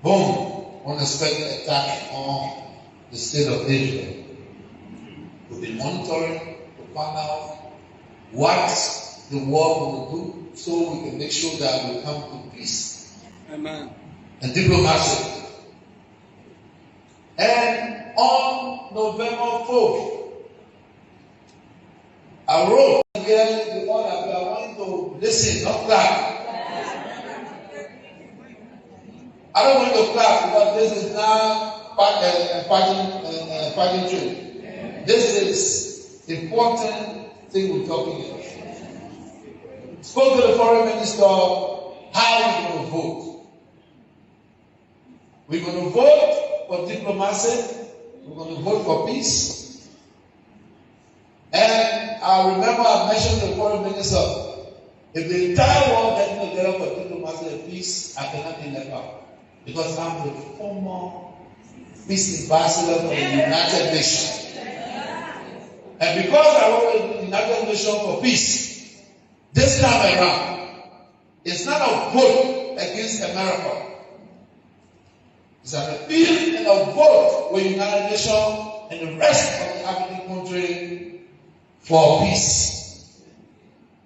boom, unexpected attack on the state of Israel. We've been monitoring to find out what the world will do so we can make sure that we come to peace. Amen. And diplomacy. And on November 4th, I wrote again the order that I want to listen, not clap. I don't want to clap because this is not pageantry. This is important thing we're talking about. Spoke to the foreign minister how we're going to vote. We're going to vote for diplomacy. We're going to vote for peace. And I remember I mentioned to the foreign minister, if the entire world gets together for diplomacy and peace, I cannot be left out. Because I'm the former peace ambassador for the United Nations. And because I work with the United Nations for peace, this time around, it's not a vote against America. It's an appeal and a vote with the United Nations and the rest of the African country for peace.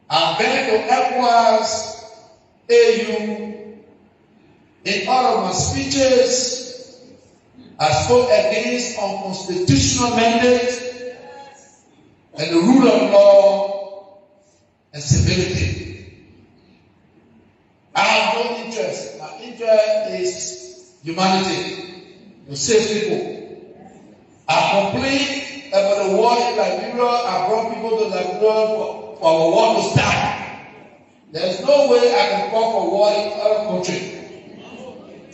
I'm going to ECOWAS, AU. In all of my speeches, I spoke against unconstitutional mandate and the rule of law and civility. I have no interest. My interest is humanity, to save people. I complain about the war in Liberia. I brought people to Liberia for our war to start. There's no way I can call for war in other country.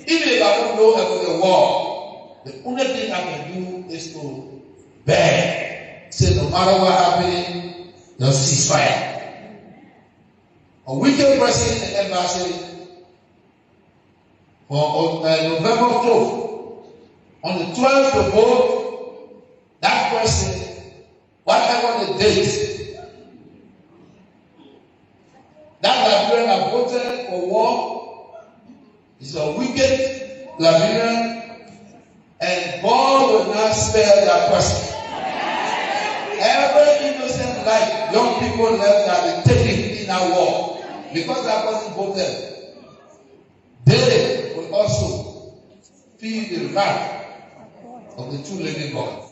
Even if I don't know about the war, the only thing I can do is to beg. Say no matter what happening, no ceasefire. A wicked president in the embassy on November 12th, on the 12th to vote, that person, whatever the date, that Liberian have voted for war is a wicked Liberian, and God will not spare that person. Every innocent life, young people left that they taken in that war because that person voted. They will also feel the wrath of the true living God.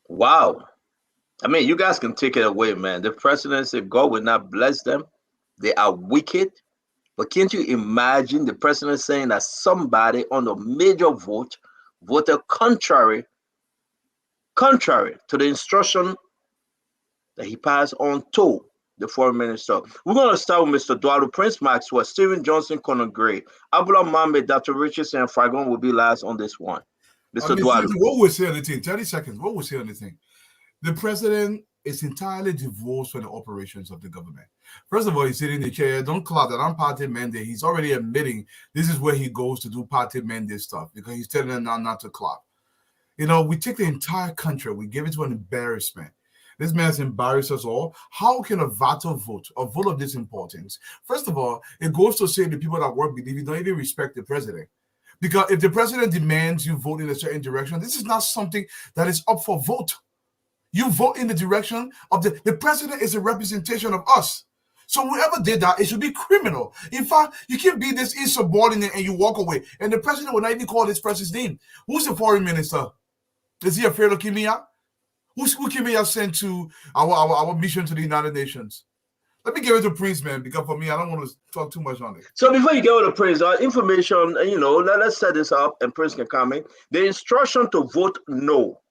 Wow. I mean, you guys can take it away, man. The president said God will not bless them. They are wicked. But can't you imagine the president saying that somebody on a major vote voted contrary to the instruction that he passed on to the foreign minister? We're going to start with Mr. Dwalo, Prince Maxwell, Stephen Johnson, Conor Gray, Abdullah Mohammed, Dr. Richardson, and Fragon will be last on this one. Mr. Dwalo. What we're saying, anything, 30 seconds, what we're saying, anything. The president is entirely divorced from the operations of the government. First of all, he's sitting in the chair. Don't clap that I'm party mandate. He's already admitting this is where he goes to do party mandate stuff because he's telling them now not to clap. You know, we take the entire country, we give it to an embarrassment. This man's embarrassed us all. How can a vital vote, a vote of this importance? First of all, it goes to say the people that work believe you don't even respect the president. Because if the president demands you vote in a certain direction, this is not something that is up for vote. You vote in the direction of the president is a representation of us. So whoever did that, it should be criminal. In fact, you can't be this insubordinate and you walk away. And the president will not even call this person's name. Who's the foreign minister? Is he afraid of Kimia? Who Kimia sent to our mission to the United Nations? Let me give it to Prince, man, because for me, I don't want to talk too much on it. So before you go to Prince, information, let's set this up and Prince can comment. The instruction to vote no.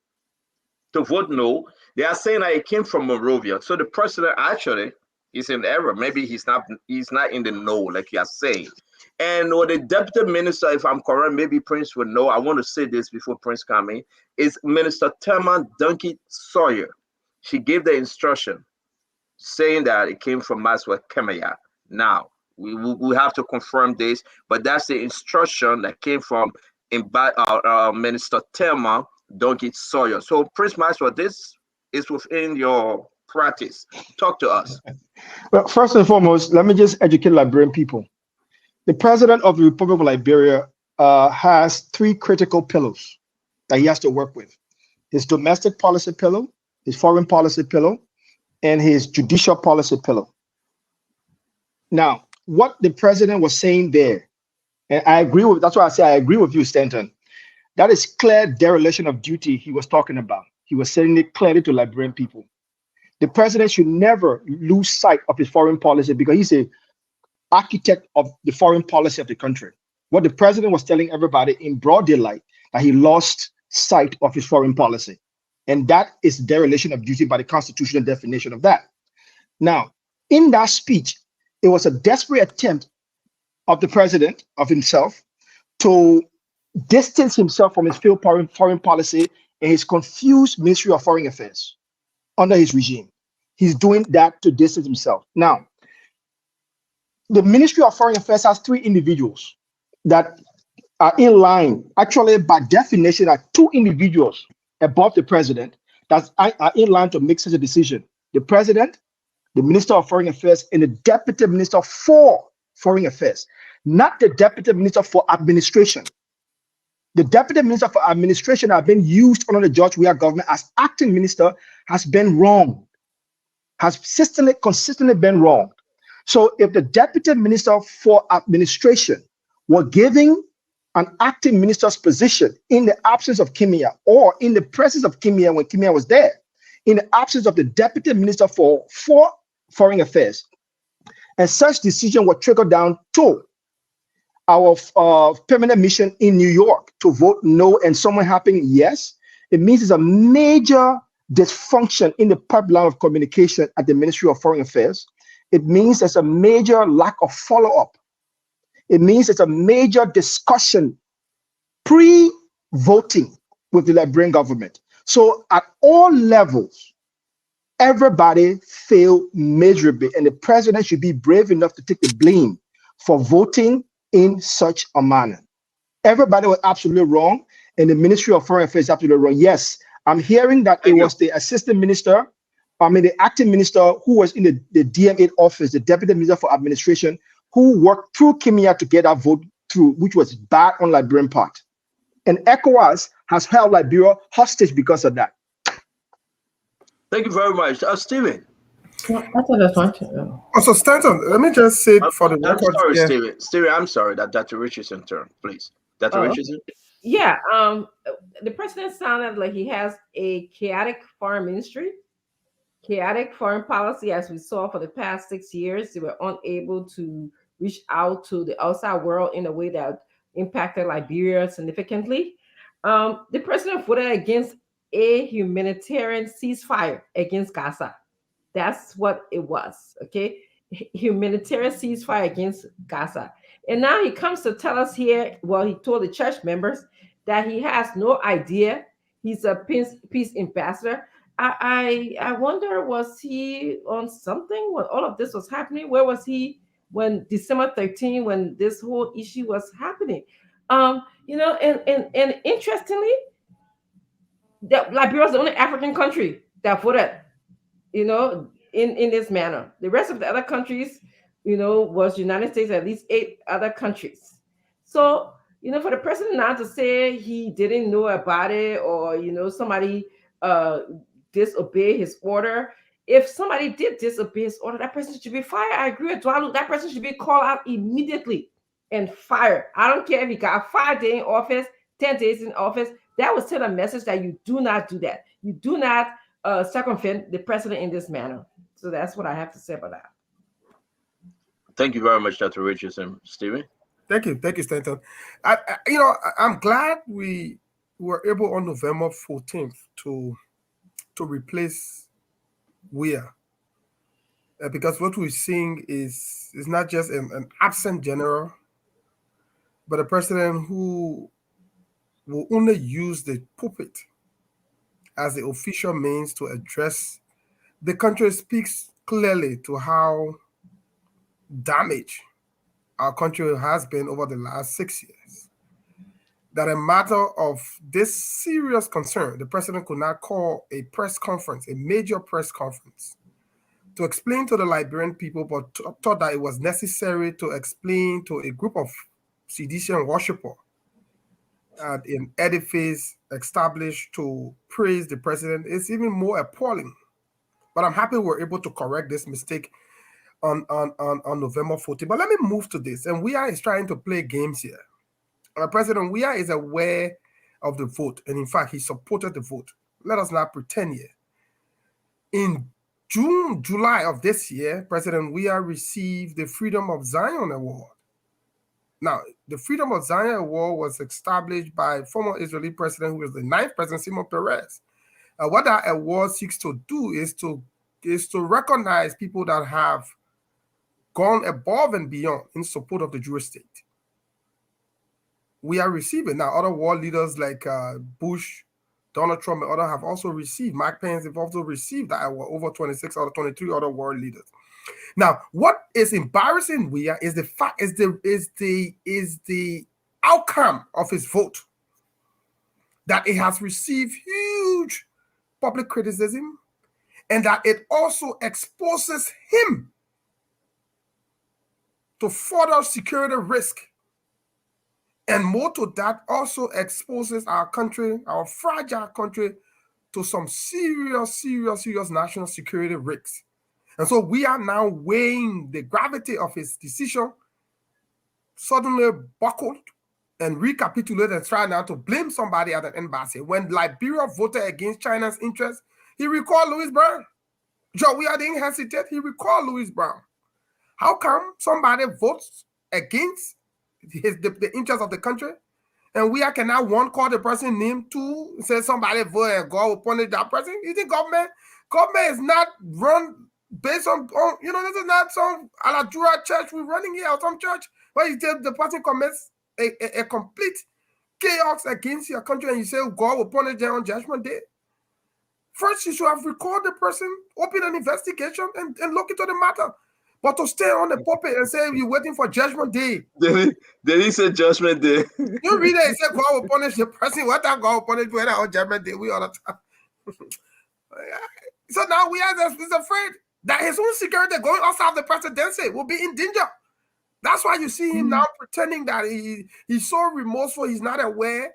To vote no, they are saying that it came from Monrovia. So the president actually is in error. Maybe he's not in the know, like you are saying. And or the deputy minister, if I'm correct, maybe Prince would know. I want to say this before Prince come in, is Minister Thelma Dunkey Sawyer. She gave the instruction saying that it came from Maxwell Kemaya. Now, we have to confirm this, but that's the instruction that came from Minister Thelma Dunkey Sawyer. So, Prince Maxwell, this is within your practice. Talk to us. Well, first and foremost, let me just educate Liberian people. The president of the Republic of Liberia has three critical pillars that he has to work with: his domestic policy pillar, his foreign policy pillar, and his judicial policy pillar. Now, what the president was saying there, and I agree with, that's why I say I agree with you, Stanton. That is clear dereliction of duty he was talking about. He was saying it clearly to Liberian people. The president should never lose sight of his foreign policy because he's an architect of the foreign policy of the country. What the president was telling everybody in broad daylight, that he lost sight of his foreign policy. And that is dereliction of duty by the constitutional definition of that. Now, in that speech, it was a desperate attempt of the president, of himself, to distance himself from his failed foreign policy and his confused Ministry of Foreign Affairs under his regime. He's doing that to distance himself. Now, the Ministry of Foreign Affairs has three individuals that are in line. Actually, by definition, are two individuals above the president that are in line to make such a decision: the president, the Minister of Foreign Affairs, and the Deputy Minister for Foreign Affairs, not the Deputy Minister for Administration. The Deputy Minister for Administration have been used under the George Weah government as acting minister has been wrong, has consistently been wrong. So if the Deputy Minister for Administration were giving an acting minister's position in the absence of Kimia or in the presence of Kimia when Kimia was there, in the absence of the Deputy Minister for Foreign Affairs, and such decision will trickle down to our permanent mission in New York to vote no and someone happening yes, it means it's a major dysfunction in the pipeline of communication at the Ministry of Foreign Affairs. It means there's a major lack of follow-up. It means there's a major discussion pre-voting with the Liberian government. So at all levels, everybody failed miserably, and the president should be brave enough to take the blame for voting in such a manner. Everybody was absolutely wrong, and the Ministry of Foreign Affairs is absolutely wrong. Yes, I'm hearing that it was the assistant minister, the acting minister who was in the DMA office, the deputy minister for administration, who worked through Kimia to get that vote through, which was bad on Liberian part. And ECOWAS has held Liberia hostage because of that. Thank you very much. Stephen. I thought that's one. Also, Stanton, let me just say for the record. I'm sorry, Stephen. Stephen, I'm sorry that Dr. Richardson turn, please. Dr. Richardson? Yeah, the president sounded like he has a chaotic foreign ministry, chaotic foreign policy, as we saw for the past 6 years. They were unable to reach out to the outside world in a way that impacted Liberia significantly. The president voted against a humanitarian ceasefire against Gaza. That's what it was, okay? Humanitarian ceasefire against Gaza. And now he comes to tell us here, well, he told the church members that he has no idea. He's a peace ambassador. I wonder, was he on something when all of this was happening? Where was he when December 13, when this whole issue was happening? And interestingly, Liberia was the only African country that voted, in this manner. The rest of the other countries, was United States, at least 8 other countries. So, for the president now to say he didn't know about it, or, somebody disobey his order. If somebody did disobey his order, that person should be fired. I agree with Dwalu. That person should be called out immediately and fired. I don't care if he got 5 days in office, 10 days in office. That would send a message that you do not do that. You do not circumvent the president in this manner. So that's what I have to say about that. Thank you very much, Dr. Richardson. Stephen? Thank you, Stanton. I'm glad we were able on November 14th to replace Weah, because what we're seeing is not just an absent general, but a president who will only use the pulpit as the official means to address the country. Speaks clearly to how damaged our country has been over the last 6 years. That a matter of this serious concern, the president could not call a press conference, a major press conference, to explain to the Liberian people, but thought that it was necessary to explain to a group of seditious worshippers at an edifice established to praise the president. It's even more appalling. But I'm happy we're able to correct this mistake on November 14th. But let me move to this. And Weah is trying to play games here. President Weah is aware of the vote. And in fact, he supported the vote. Let us not pretend here. In July of this year, President Weah received the Freedom of Zion Award. Now, the Freedom of Zion Award was established by former Israeli president, who was the 9th president, Shimon Peres. What that award seeks to do is to recognize people that have gone above and beyond in support of the Jewish state. We are receiving now. Other world leaders like Bush, Donald Trump, and others have also received. Mike Pence have also received that award. Over 26 out of 23 other world leaders. Now, what is embarrassing Weah is the fact is the outcome of his vote, that it has received huge public criticism, and that it also exposes him to further security risk. And more to that, also exposes our country, our fragile country, to some serious national security risks. And so we are now weighing the gravity of his decision, suddenly buckled and recapitulate and try now to blame somebody at an embassy. When Liberia voted against China's interests, he recalled Louis Brown. Joe Weah didn't hesitate, he recalled Louis Brown. How come somebody votes against the interests of the country And we cannot one call the person name, two say somebody vote and God will punish that person. You think government is not run based on this is not some Aladura church we're running here or some church where you tell the person commits a complete chaos against your country and you say God will punish them on Judgment Day. First, you should have recorded the person, open an investigation, and look into the matter. But to stay on the pulpit and say you're waiting for Judgment Day. Did he say Judgment Day? You read it and say God will punish the person. What time God will punish you on Judgment Day? We all the time. So now we is afraid that his own security going outside the presidency will be in danger. That's why you see him now pretending that he's so remorseful, he's not aware,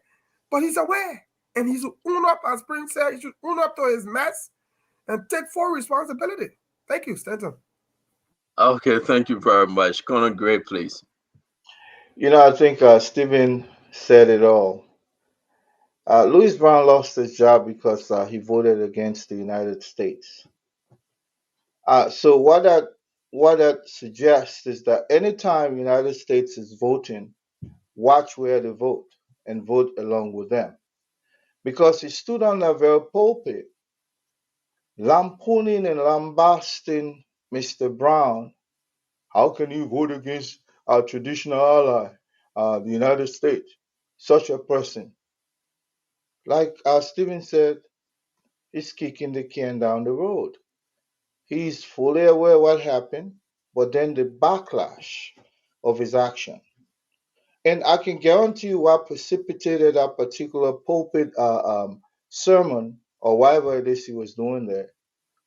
but he's aware. And he should own up, as Prince said, he should own up to his mess and take full responsibility. Thank you, Stanton. Okay, thank you very much. Conor Gray, please. I think Stephen said it all. Louis Brown lost his job because he voted against the United States. So what that suggests is that anytime United States is voting, watch where they vote and vote along with them. Because he stood on that very pulpit lampooning and lambasting Mr. Brown. How can you vote against our traditional ally, the United States? Such a person. Like Stephen said, is kicking the can down the road. He's fully aware what happened, but then the backlash of his action. And I can guarantee you what precipitated that particular pulpit sermon or whatever it is he was doing there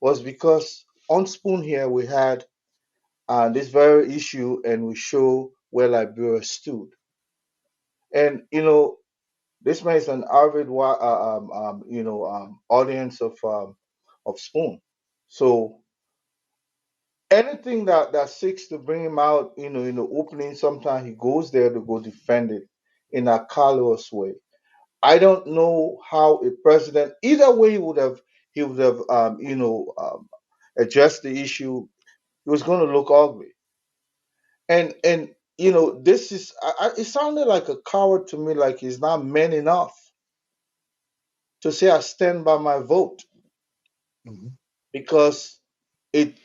was because on Spoon here we had this very issue and we show where Liberia stood. And this man is an avid audience of Spoon. So anything that seeks to bring him out, in the opening, sometimes he goes there to go defend it in a callous way. I don't know how a president, either way, he would have addressed the issue. It was going to look ugly. And this is, it sounded like a coward to me, like he's not man enough to say I stand by my vote, because it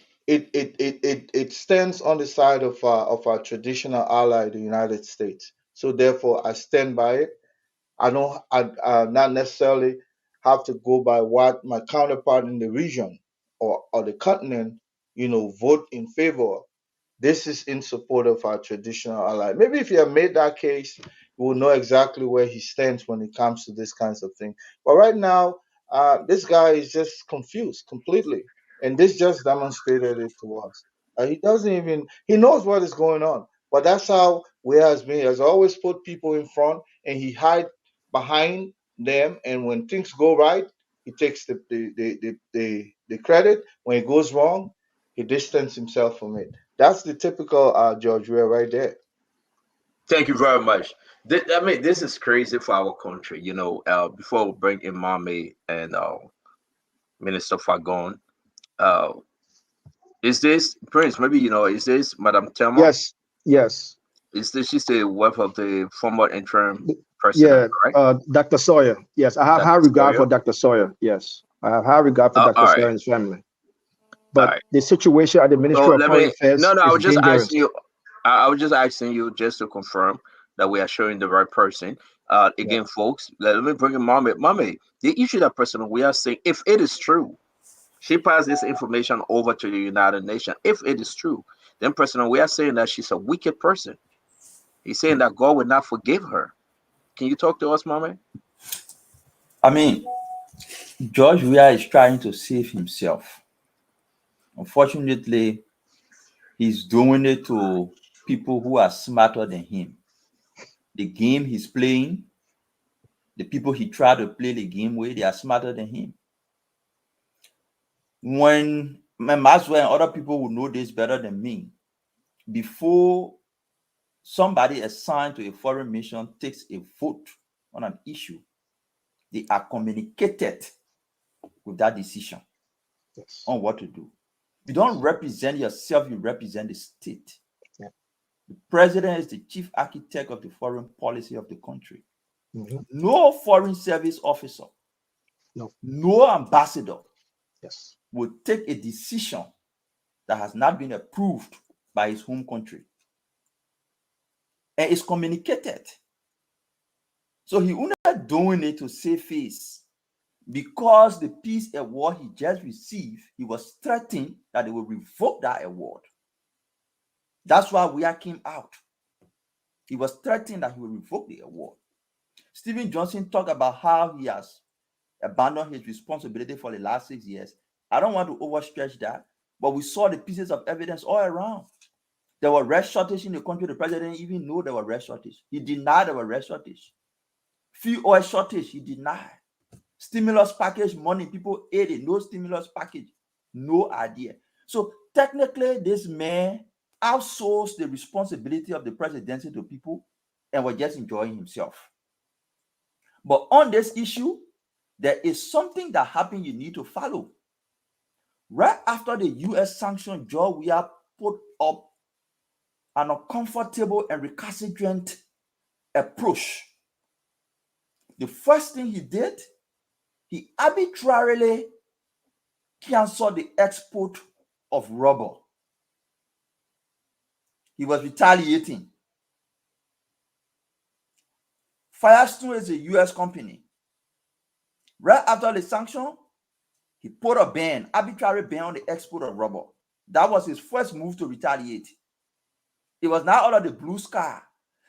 stands on the side of our traditional ally, the United States. So therefore, I stand by it. I not necessarily have to go by what my counterpart in the region or the continent, vote in favor of. This is in support of our traditional ally. Maybe if you have made that case, we will know exactly where he stands when it comes to this kinds of thing. But right now, this guy is just confused completely. And this just demonstrated it to us. He knows what is going on. But that's how he has always put people in front and he hide behind them. And when things go right, he takes the credit. When it goes wrong, he distances himself from it. That's the typical George Weah right there. Thank you very much. This is crazy for our country. Before we bring in Mame and Minister Fagon, is this Prince? Maybe is this Madame Thelma? Yes. Is this she's the wife of the former interim president, right? Dr. Sawyer. Yes, I have high regard for Dr. Sawyer. Yes, I have high regard for Dr. Sawyer and his family. But the situation at the Ministry of Foreign Affairs I was is just dangerous. asking you. I was just asking you just to confirm that we are showing the right person. Again, folks, let me bring in Mame. The issue that person we are saying, if it is true, she passed this information over to the United Nations. If it is true, then President, we are saying that she's a wicked person. He's saying that God will not forgive her. Can you talk to us, Mame? George Weah is trying to save himself. Unfortunately, he's doing it to people who are smarter than him. The game he's playing, the people he tried to play the game with, they are smarter than him. When Maxwell and other people will know this better than me, before somebody assigned to a foreign mission takes a vote on an issue, they are communicated with that decision on what to do. You don't represent yourself, you represent the state. The president is the chief architect of the foreign policy of the country. No foreign service officer, no ambassador would take a decision that has not been approved by his home country and is communicated. So he was not doing it to save face. Because the peace award he just received, he was threatening that they will revoke that award. That's why we came out. He was threatening that he will revoke the award. Stephen Johnson talked about how he has abandoned his responsibility for the last 6 years. I don't want to overstretch that, but we saw the pieces of evidence all around. There were rest shortage in the country. The president didn't even know there were rest shortage. He denied there were rest shortage. Fuel oil shortage, he denied. Stimulus package money, people ate it. No stimulus package, no idea. So technically, this man outsourced the responsibility of the presidency to people and was just enjoying himself. But on this issue, there is something that happened you need to follow. Right after the U.S. sanctioned Joe, we have put up an uncomfortable and recalcitrant approach. The first thing he did, he arbitrarily canceled the export of rubber. He was retaliating. Firestone is a U.S. company. Right after the sanction, he put a ban, arbitrary ban on the export of rubber. That was his first move to retaliate. It was not under the blue sky,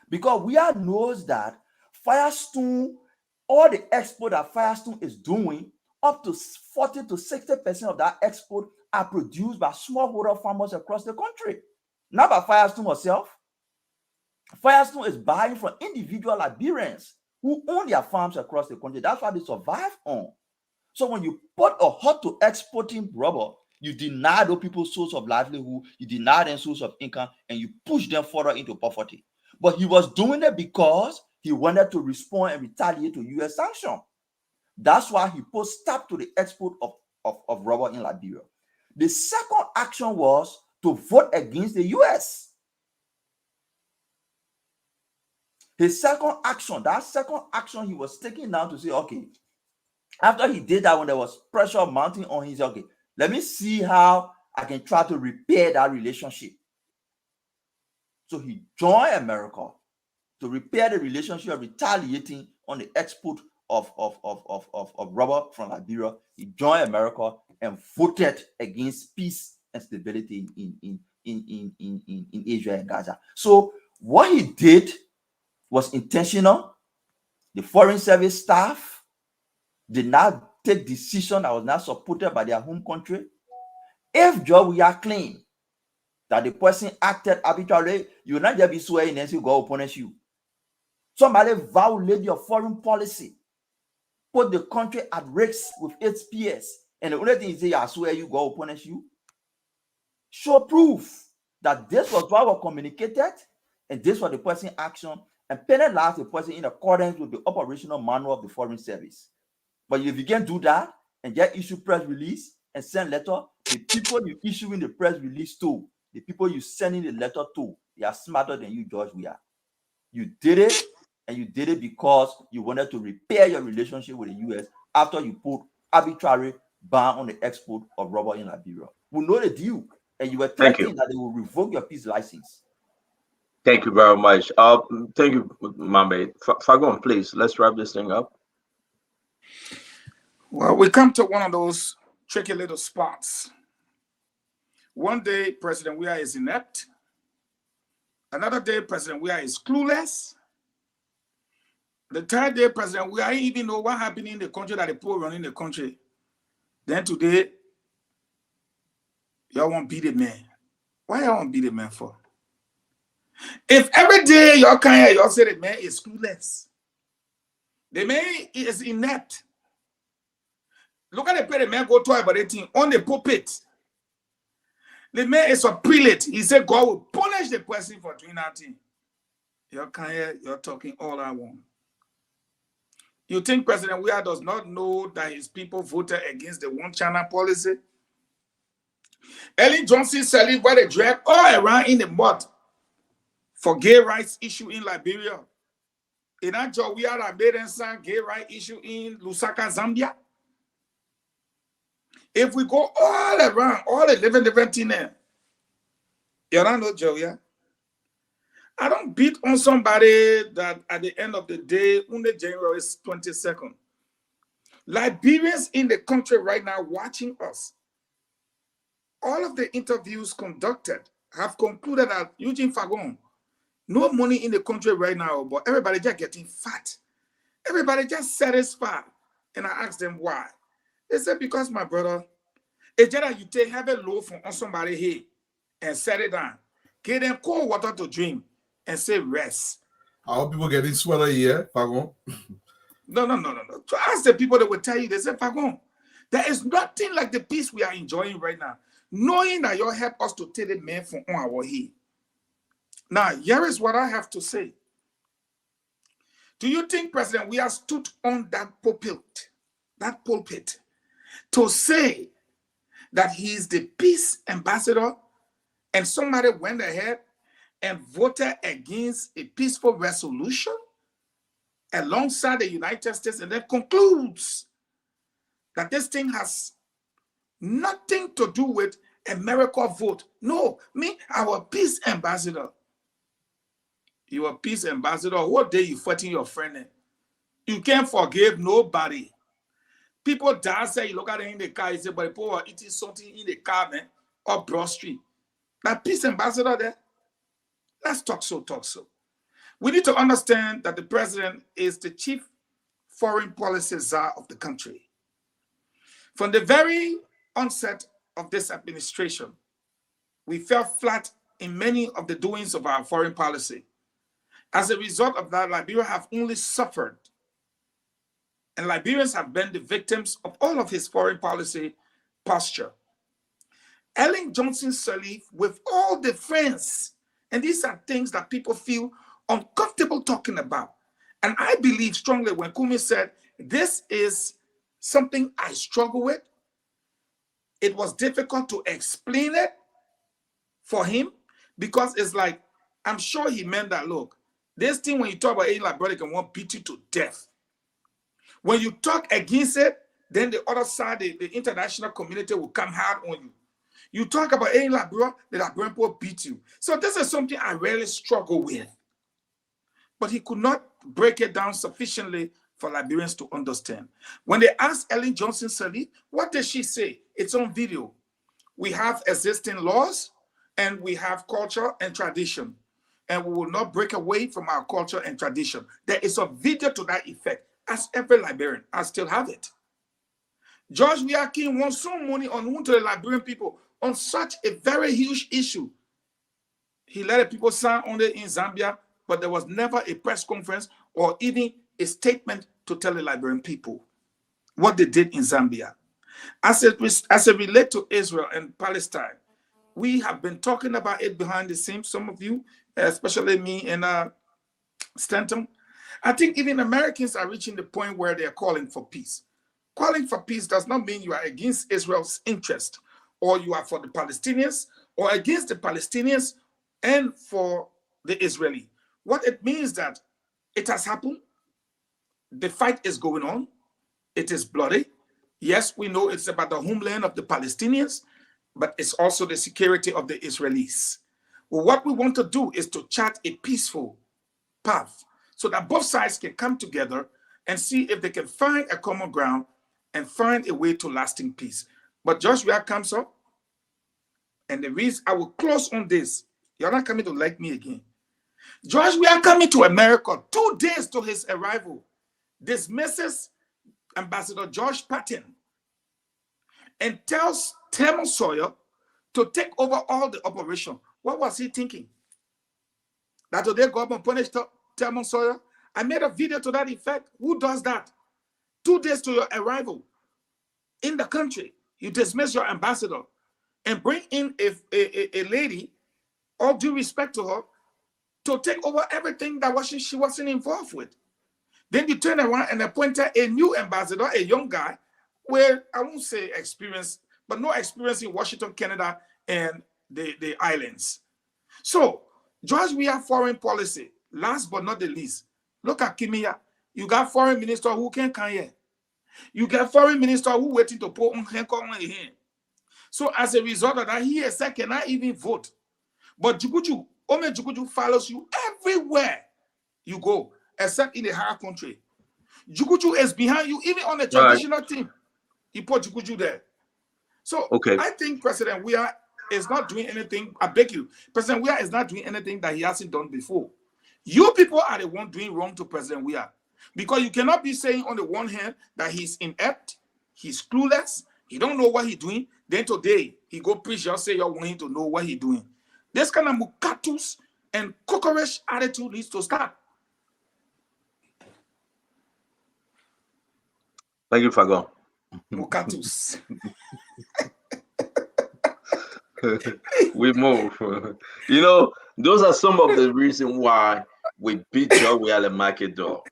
because we all knows that Firestone, all the export that Firestone is doing, up to 40 to 60% of that export are produced by smallholder farmers across the country. Not by Firestone herself. Firestone is buying from individual Liberians who own their farms across the country. That's why they survive on. So when you put a halt to exporting rubber, you deny those people's source of livelihood, you deny them source of income, and you push them further into poverty. But he was doing it because he wanted to respond and retaliate to U.S. sanction. That's why he put stop to the export of rubber in Liberia. The second action was to vote against the U.S. His second action, that second action he was taking now to say, okay, after he did that, when there was pressure mounting on his, okay, let me see how I can try to repair that relationship. So he joined America to repair the relationship of retaliating on the export of rubber from Liberia. He joined America and voted against peace and stability in Asia and Gaza. So what he did was intentional. The Foreign Service staff did not take decision that was not supported by their home country. If Joe Weah claim that the person acted arbitrarily, you will not just be swearing and say God will punish you. Somebody violate your foreign policy, put the country at risk with its peers, and the only thing is say, I swear you, God will punish you. Show proof that this was what was communicated, and this was the person action, and penalize the person in accordance with the operational manual of the Foreign Service. But if you can do that and just issue press release and send letter, the people you issuing the press release to, the people you sending the letter to, they are smarter than you, George Weah. You did it, and you did it because you wanted to repair your relationship with the U.S. after you put arbitrary ban on the export of rubber in Liberia. We know the deal, and you were threatening that they will revoke your peace license. Thank you very much. Thank you, Mame. Fagon, please, let's wrap this thing up. Well, we come to one of those tricky little spots. One day, President Weah is inept. Another day, President Weah is clueless. The third day, President Weah didn't even know what happened in the country, that the poor running the country. Then today, y'all want to beat the man. Why y'all want to beat the man for? If every day y'all come here, y'all say the man is clueless. The man is inept. Look at the pay the man go to about 18 on the pulpit. The man is a prelate. He said God will punish the person for doing that thing. Y'all come here, you're talking all I want. You think President Weah does not know that his people voted against the one China policy? Ellen Johnson selling where they drag all around in the mud for gay rights issue in Liberia. In that job, we are a maiden son gay right issue in Lusaka, Zambia. If we go all around, all the different things there, you don't know, Joe, yeah? I don't beat on somebody that at the end of the day, on the January 22nd. Liberians in the country right now watching us, all of the interviews conducted have concluded that Eugene Fagon, no money in the country right now, but everybody just getting fat. Everybody just satisfied. And I asked them why. They said, because my brother, it's just that you take have a loaf on somebody here and set it down. Give them cold water to drink and say rest. How people getting sweater here, Fagon? No. To ask the people that will tell you, they say, Fagon, there is nothing like the peace we are enjoying right now. Knowing that you help us to take the man from on our head. Now, here is what I have to say. Do you think, President, we have stood on that pulpit to say that he is the peace ambassador and somebody went ahead and voted against a peaceful resolution alongside the United States and then concludes that this thing has nothing to do with a miracle vote? No, me, our peace ambassador. You are peace ambassador. What day you fighting your friend in? You can't forgive nobody. People die, say you look at it in the car, you say, but people are eating something in the car, man, or Broad Street. That peace ambassador there, let's talk so. We need to understand that the president is the chief foreign policy czar of the country. From the very onset of this administration, we fell flat in many of the doings of our foreign policy. As a result of that, Liberia have only suffered, and Liberians have been the victims of all of his foreign policy posture. Ellen Johnson Sirleaf, with all the friends, and these are things that people feel uncomfortable talking about. And I believe strongly when Kumi said, this is something I struggle with. It was difficult to explain it for him because it's like, I'm sure he meant that, look, this thing when you talk about Eli brother can want to beat you to death. When you talk against it, then the other side, the international community will come hard on you. You talk about Eli brother, the Liberian will beat you. So this is something I really struggle with. But he could not break it down sufficiently for Liberians to understand. When they asked Ellen Johnson Sirleaf, what did she say? It's on video. We have existing laws and we have culture and tradition. And we will not break away from our culture and tradition. There is a video to that effect. As every Liberian, I still have it. George Weah wants some money on to the Liberian people on such a very huge issue. He let the people sign on it in Zambia, but there was never a press conference or even a statement to tell the Liberian people what they did in Zambia. As it relates to Israel and Palestine, we have been talking about it behind the scenes, some of you, especially me and Stanton. I think even Americans are reaching the point where they are calling for peace. Calling for peace does not mean you are against Israel's interest, or you are for the Palestinians, or against the Palestinians and for the Israeli. What it means that it has happened, the fight is going on, it is bloody. Yes, we know it's about the homeland of the Palestinians, but it's also the security of the Israelis. Well, what we want to do is to chart a peaceful path so that both sides can come together and see if they can find a common ground and find a way to lasting peace. But Joshua comes up, and the reason I will close on this, you're not coming to like me again. Joshua coming to America 2 days to his arrival, dismisses Ambassador George Patton and tells Thelma Sawyer to take over all the operation. What was he thinking? That today government punished Thelma Sawyer? I made a video to that effect. Who does that? 2 days to your arrival in the country, you dismiss your ambassador and bring in a lady, all due respect to her, to take over everything that she wasn't involved with. Then you turn around and appointed a new ambassador, a young guy, where I won't say experience, but no experience in Washington, Canada, and the islands. So, George Weah foreign policy, last but not the least, Look at Kimia. You got foreign minister who can't come here. You get foreign minister who waiting to put on hand. So as a result of that, he is cannot even vote. But Jukuju, Ome Jukuju follows you everywhere you go, except in the higher country. Jukuju is behind you, even on the traditional team. He put Jukuju there. So I think President Weah is not doing anything. I beg you, President Weah is not doing anything that he hasn't done before. You people are the one doing wrong to President Weah. Because you cannot be saying on the one hand that he's inept, he's clueless, he don't know what he's doing. Then today, he go preach, you say you want him to know what he's doing. This kind of mukatus and cockroach attitude needs to stop. Thank you, Fagon. Mukatus. We move. You know, those are some of the reasons why we beat Joe Weah at market door.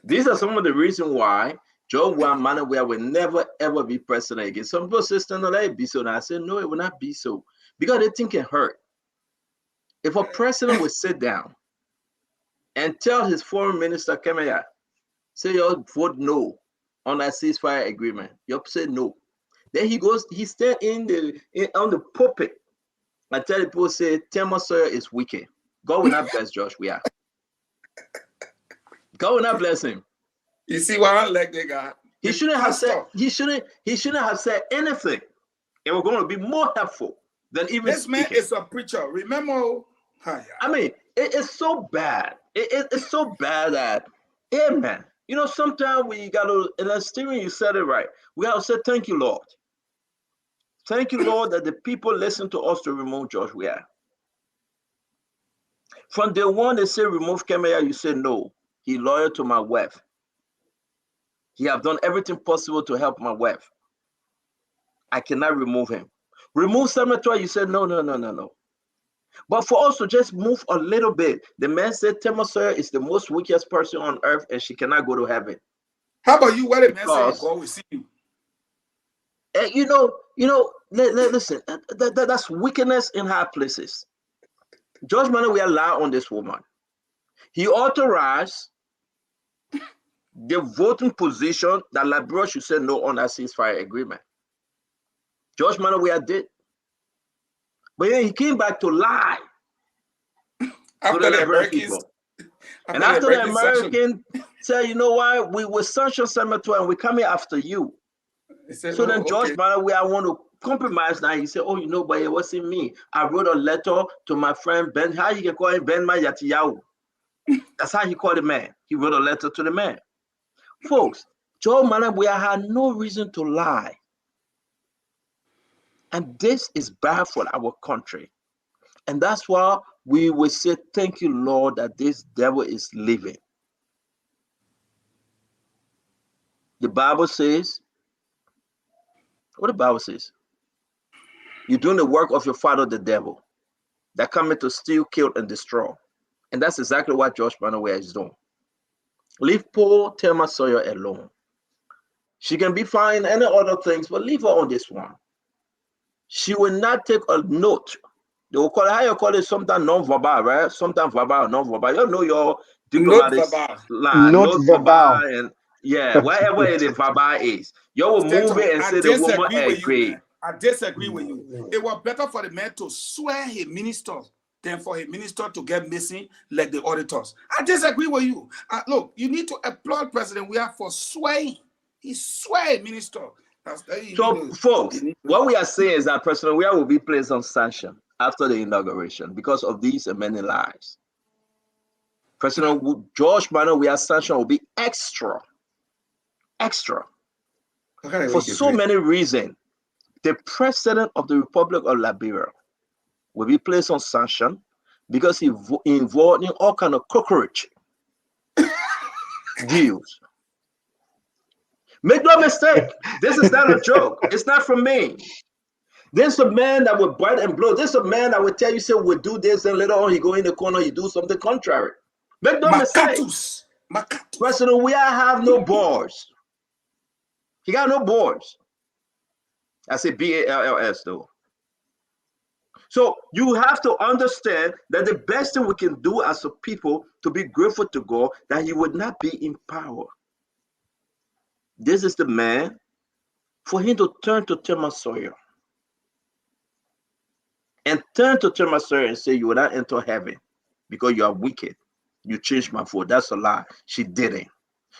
These are some of the reasons why Joe Weah will never ever be president again. Some people say, no, let it be so. And I said, no, it will not be so. Because they think it hurt. If a president would sit down and tell his foreign minister, come here, say you vote no on that ceasefire agreement. You say no. Then he goes, he stand on the pulpit and tell the people, say, Tema Sawyer is wicked. God will not bless Josh Weah. God will not bless him. You see why I like that guy? He shouldn't have said anything. It was going to be more helpful than even this speaking. Man is a preacher. Remember? I mean, it's so bad. It's so bad that, yeah, man. You know, sometimes we got to, and Stephen, you said it right. We got to say, thank you, Lord. Thank you, Lord, that the people listen to us to remove Josh Weah. From day one, they say remove Kemaya, you say no. He loyal to my wife. He have done everything possible to help my wife. I cannot remove him. Remove Senator, you said no. But for us to just move a little bit, the man said Tema Sawyer is the most wickedest person on earth and she cannot go to heaven. How about you? What the man say God will see you? Listen, that's wickedness in high places. George Manuel, we allow on this woman. He authorized the voting position that Liberia should say no on that ceasefire agreement. George Manuel did. But then he came back to lie after the Americans. And after the American said, you know what, we will sanction Senator and we're coming after you. Said, so then George Manuel, I want to compromise now. He said, oh, you know, but it wasn't me. I wrote a letter to my friend Ben. How you can call him Ben Mayatiyahu? That's how he called the man. He wrote a letter to the man. Folks, Joe Manuel had no reason to lie. And this is bad for our country. And that's why we will say, thank you, Lord, that this devil is living. The Bible says, what the Bible says? You're doing the work of your father, the devil, that cometh to steal, kill, and destroy. And that's exactly what Josh Manuel is doing. Leave poor Tema Sawyer alone. She can be fine any other things, but leave her on this one. She will not take a note. They will call it, how you call it, sometimes non-verbal, right? Sometimes verbal or non-verbal. You know your diplomatic line. Not verbal. And yeah, whatever it is, verbal is. You will move it and say the woman agree. I disagree with you. It was better for the man to swear his minister than for his minister to get missing like the auditors. I disagree with you. Look, you need to applaud President Weah for swearing. He swear minister. So, folks, what we are saying is that President Weah will be placed on sanction after the inauguration because of these and many lies. President George Manuel Weah's sanction will be extra. For so many reasons. The president of the Republic of Liberia will be placed on sanction because he involved in all kind of cockroach deals. Make no mistake, this is not a joke. It's not from me. There's a man that will bite and blow. There's a man that will tell you, say, we'll do this, and later on, he go in the corner, he do something contrary. Make no mistake. President Weah have no balls. He got no balls. I say BALLS though. So you have to understand that the best thing we can do as a people to be grateful to God that he would not be in power. This is the man for him to turn to Tema Sawyer and turn to Tema Sawyer and say, you will not enter heaven because you are wicked. You changed my vote. That's a lie. She didn't.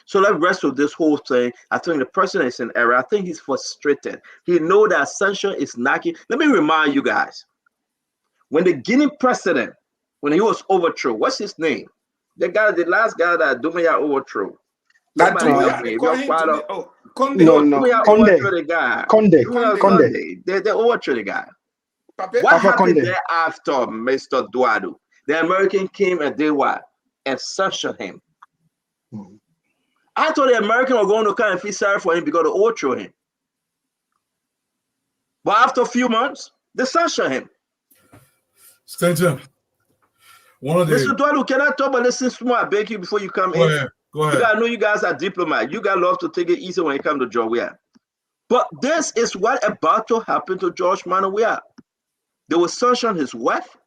So let's rest with this whole thing. I think the person is in error. I think he's frustrated. He knows that ascension is knocking. Let me remind you guys. When the Guinea president, when he was overthrown, what's his name? The last guy that Dumaya overthrew. That Somebody help Dumaya, me. they If call you're him part to of, me. Oh, Conde. Dumaya overthrew the guy. Conde. They overthrew the guy. What Alpha happened Conde. thereafter, Mr. Duadu? The American came and did what? And sanctioned him. I thought the American were going to come and feel sorry for him because they overthrew him. But after a few months, they sanctioned him. Stanton, one of the... Mr. Duadu, can I talk about this small? I beg you before you come in. Ahead. Go ahead. Because I know you guys are diplomats. You guys love to take it easy when it comes to George Weah. But this is what about to happen to George Weah. They will sanction his wife.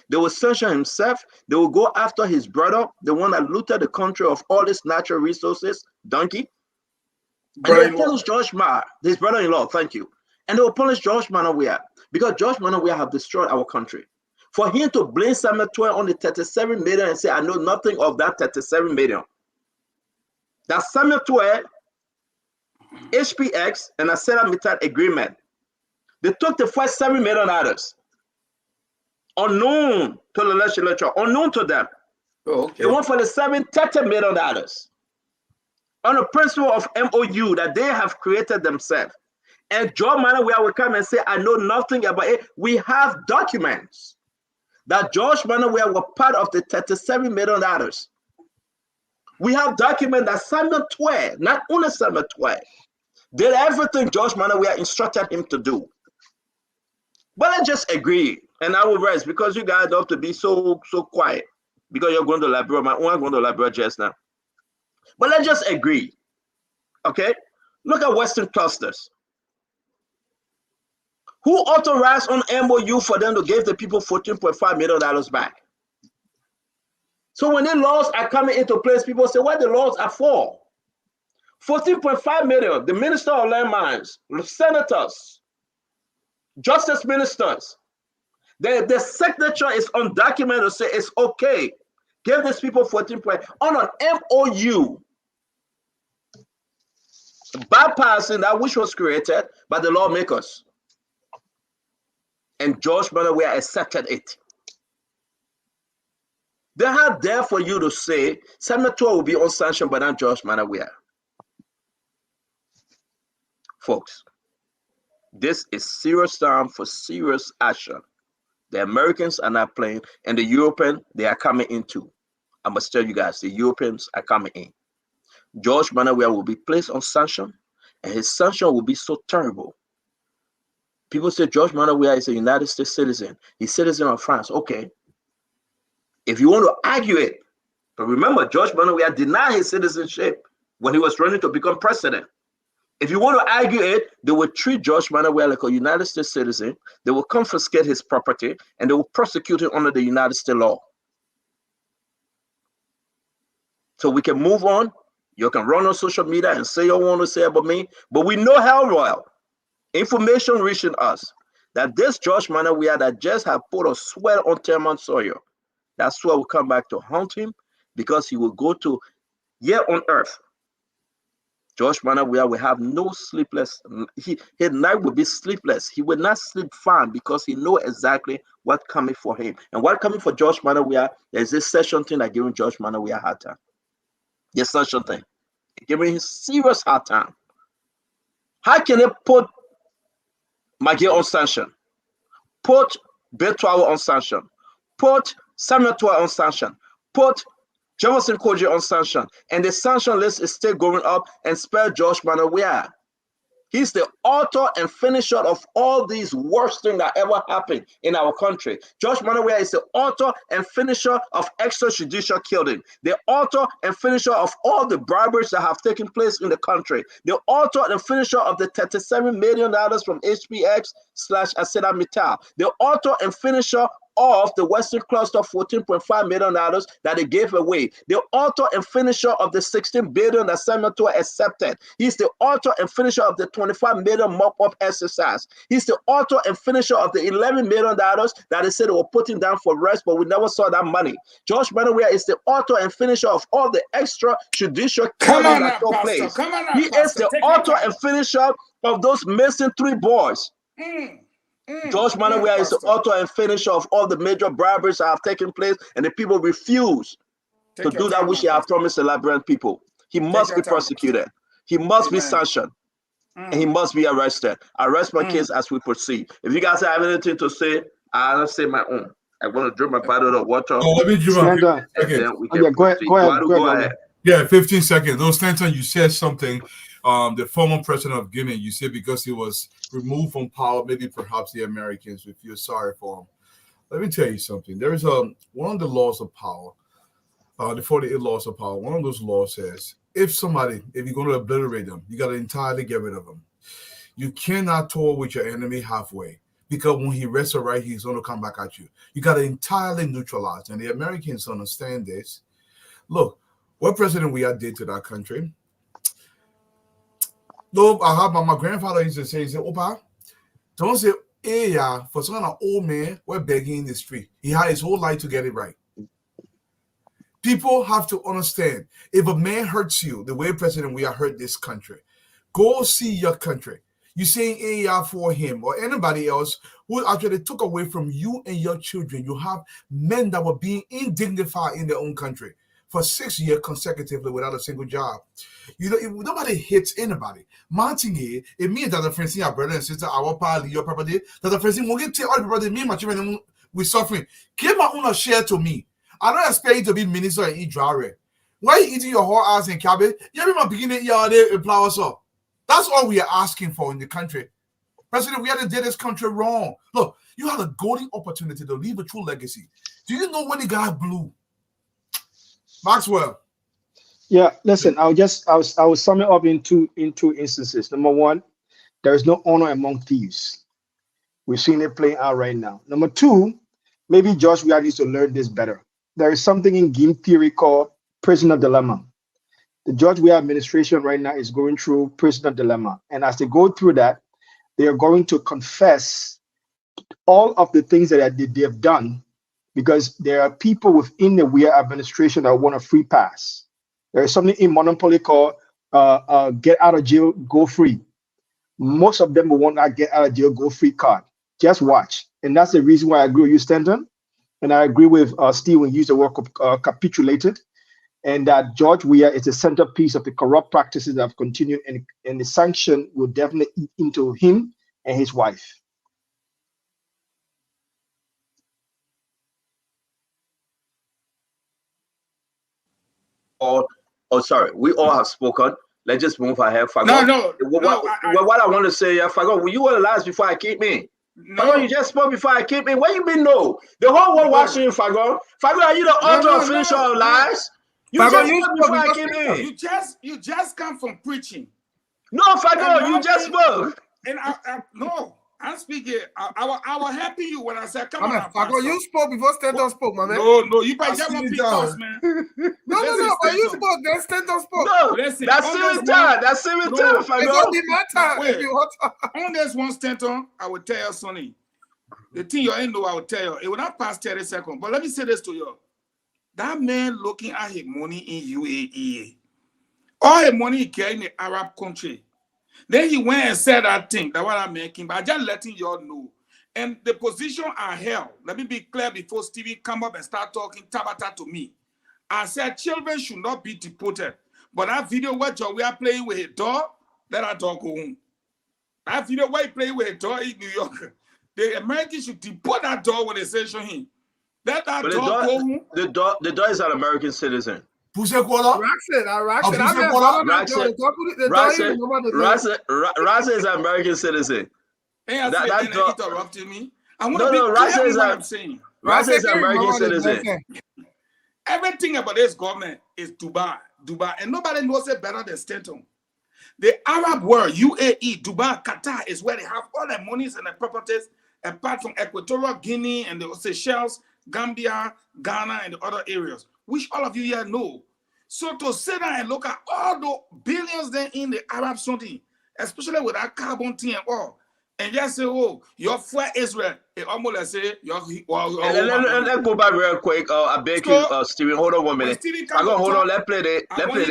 They will sanction himself. They will go after his brother, the one that looted the country of all its natural resources, Donkey. And they will punish George Weah, his brother-in-law, thank you. And they will punish George Weah because George Weah have destroyed our country. For him to blame Samuel Toy on the 37 million and say, I know nothing of that 37 million. That Samuel Toy, HPX, and a setup meter agreement. They took the first $7 million, unknown to the legislature, unknown to them. Oh, okay. They went for the $30 million on the principle of MOU that they have created themselves. And George Weah will come and say, I know nothing about it. We have documents that George Weah were part of the $37 million. We have documents that Samuel Toy, not only Samuel Toy, did everything George Weah instructed him to do. But I just agree, and I will rest because you guys have to be so quiet because you're going to Liberia. My own going to Liberia just now. But let's just agree, okay? Look at Western clusters. Who authorized on MOU for them to give the people $14.5 million back? So when the laws are coming into place, people say, what the laws are for? $14.5 million, the Minister of Land Mines, senators, justice ministers, the signature is on document to say it's okay. Give these people 14 points on an MOU, bypassing that which was created by the lawmakers. And George Weah accepted it. They are there for you to say Samuel Toy will be on sanction, but not George Weah. Folks, this is serious time for serious action. The Americans are not playing, and the Europeans, they are coming in too. I must tell you guys, the Europeans are coming in. George Weah will be placed on sanction, and his sanction will be so terrible. People say George Weah is a United States citizen. He's citizen of France. Okay. If you want to argue it, but remember, George Weah denied his citizenship when he was running to become president. If you want to argue it, they will treat George Weah like a United States citizen. They will confiscate his property, and they will prosecute him under the United States law. So we can move on. You can run on social media and say you want to say about me, but we know how well information reaching us that this George Weah that just have put a sweat on Tema Sawyer, that sweat will come back to haunt him because he will go to here on earth. George Weah will have no sleepless. His night will be sleepless. He will not sleep fine because he knows exactly what's coming for him. And what coming for George Weah, there's this session thing that giving George Weah a hard time. This session thing. Giving him serious hard time. How can they put Maggie on sanction? Put Betwawa on sanction? Put Samuel Toy on sanction? Put Jefferson Koji on sanction, and the sanction list is still going up and spell George Weah. He's the author and finisher of all these worst things that ever happened in our country. George Manawea is the author and finisher of extrajudicial killing, the author and finisher of all the briberies that have taken place in the country, the author and finisher of the $37 million from HPX/ArcelorMittal, the author and finisher of the Western Cluster $14.5 million that they gave away, the author and finisher of the $16 billion that Senator accepted. He's the author and finisher of the $25 million mop-up exercise. He's the author and finisher of the $11 million that they said they were putting down for rest, but we never saw that money. George Manawea is the author and finisher of all the extrajudicial killings that took place. He is the author and finisher of those missing 3 boys. George Manawea is the author and finisher of all the major briberies that have taken place, and the people refuse to do that which he has promised the Liberian people. He must be prosecuted. He must be sanctioned. And he must be arrested. I rest my case as we proceed. If you guys have anything to say, I'll say my own. I'm going to drink my bottle of water. Oh, let me drink my Go ahead. Yeah, 15 seconds. No, Stanton, you said something. The former president of Guinea, you said because he was removed from power, maybe perhaps the Americans would feel sorry for him. Let me tell you something. There is one of the laws of power, the 48 laws of power. One of those laws says if you're going to obliterate them, you got to entirely get rid of them. You cannot tour with your enemy halfway, because when he resurrects, he's going to come back at you. You got to entirely neutralize. And the Americans understand this. Look, what President we did to that country. No, I have my grandfather used to say, he said, Opa, don't say, hey, yeah, for some old man, we're begging in the street. He had his whole life to get it right. People have to understand, if a man hurts you, the way President we hurt this country, go see your country. You saying, hey, yeah, for him or anybody else who actually took away from you and your children. You have men that were being indignified in their own country for 6 years consecutively without a single job. You know, if nobody hits anybody. Mounting here, it means that the friends, our brother and sister, our pal, your property, that the friends won't get all the property, me and my children, we're suffering. Give my own share to me. I don't expect you to be minister and eat dry. Why are you eating your whole ass in cabbage? You my beginning here and flowers up. That's all we are asking for in the country. President, we had to do this country wrong. Look, you had a golden opportunity to leave a true legacy. Do you know when the guy blew? Maxwell. Yeah, listen, I will sum it up in two instances. Number one, there is no honor among thieves. We've seen it playing out right now. Number two, maybe Josh, we needs to learn this better. There is something in game theory called prisoner dilemma. The George Weah administration right now is going through prisoner dilemma. And as they go through that, they are going to confess all of the things that they have done, because there are people within the Weah administration that want a free pass. There is something in monopoly called get out of jail, go free. Most of them will want that get out of jail, go free card. Just watch. And that's the reason why I agree with you, Stanton. And I agree with Steve when you use the word capitulated. And that George Weah is the centerpiece of the corrupt practices that have continued, and the sanction will definitely eat into him and his wife. Oh, sorry. We all have spoken. Let's just move ahead. What I want to say, Fago, will you want to last before I keep me? No. Fago, you just spoke before I keep me. Where you been? No. The whole world watching you, Fago. Fago, are you the author or finisher of lies? You just spoke before I came in. You just come from preaching. No, Fago, you just spoke. And no, I'm speaking. I was helping you when I said, come on. Fago, you spoke before Stanton spoke, my man. No, you better get my fingers, man. No, but you spoke, then Stanton spoke. No, listen, that's same time. That's same time, Fago. It's only my time. Wait, on this one, Stanton, I will tell you, Sonny. The thing you ain't know, I will tell you. It will not pass 30 seconds. But let me say this to you. That man looking at his money in UAE, all his money he get in the Arab country. Then he went and said that thing, that what I'm making, but I just letting y'all know. And the position I held, let me be clear before Stevie come up and start talking Tabata to me. I said children should not be deported. But that video where we are playing with a dog, let our dog go home. That video where he playing with a dog in New York, the Americans should deport that dog when they sanction him. Let that dog go home. The dog is an American citizen. Poussez quoi là? Raxa is an American citizen. Hey, interrupting me. I want to No, be no, clear Raxa on is what a I'm saying. Raxa is an American citizen. Everything about this government is Dubai, and nobody knows it better than Stanton. The Arab world, UAE, Dubai, Qatar is where they have all their monies and their properties, apart from Equatorial Guinea and the Seychelles, Gambia, Ghana, and the other areas, which all of you here know. So to sit down and look at all the billions there in the Arab something, especially with that carbon thing and all, and just say, oh, you're for Israel, it almost like say, Let's go back real quick. I beg you, Steven, hold on 1 minute. I'm gonna hold on. Let's play the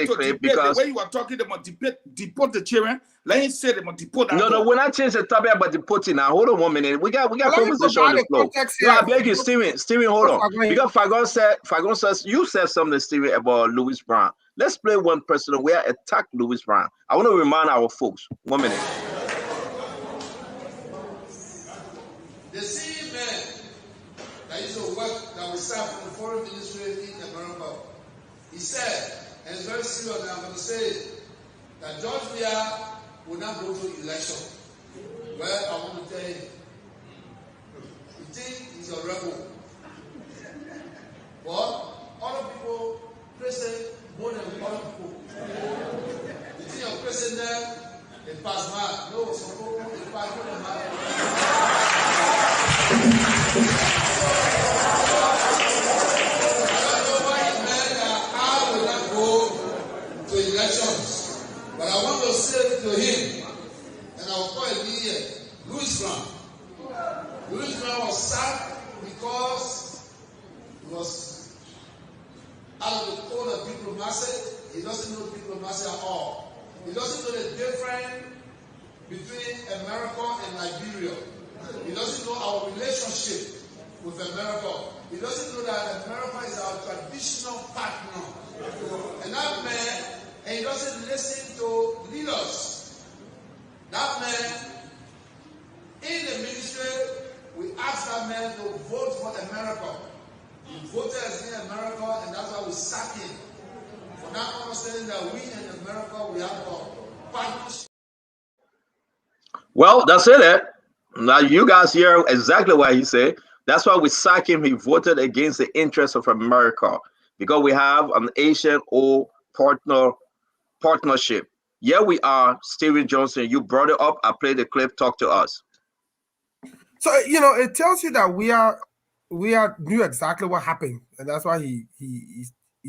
clip because the way you are talking, they must deport the children. Let him say they must deport that. No, we're not changing the topic about deporting now. Hold on 1 minute. We got conversation on the floor. No, I beg you, Steven, hold on. Because Fagon says you said something, Steven, about Louis Brown. Let's play one person where attack Louis Brown. I want to remind our folks. 1 minute. The same man that used to work, that was served in the foreign ministry in America, he said, and it's very serious, and I'm going to say it, that George Weah will not go to election. Well, I want to tell you, you think he's a rebel. But other people present more than other people. You think you're present there, they pass mark. No, some people, they pass more than mark. I will not go to elections, but I want to say to him, and I will call it here, Louis Brown. Louis Brown was sacked because he was out of the code of diplomacy. He doesn't know diplomacy at all. He doesn't know the difference between America and Liberia. He doesn't know our relationship with America. He doesn't know that America is our traditional partner. And that man, and he doesn't listen to leaders. That man, in the ministry, we asked that man to vote for America. He voted in America, and that's why we sacked him. For not understanding that we in America, we have a partnership. Well, that's it. Now you guys hear exactly what he said. That's why we sacked him. He voted against the interests of America because we have an Asian oil partnership. Yeah, we are. Steven Johnson, you brought it up. I played the clip. Talk to us. So it tells you that we knew exactly what happened, and that's why he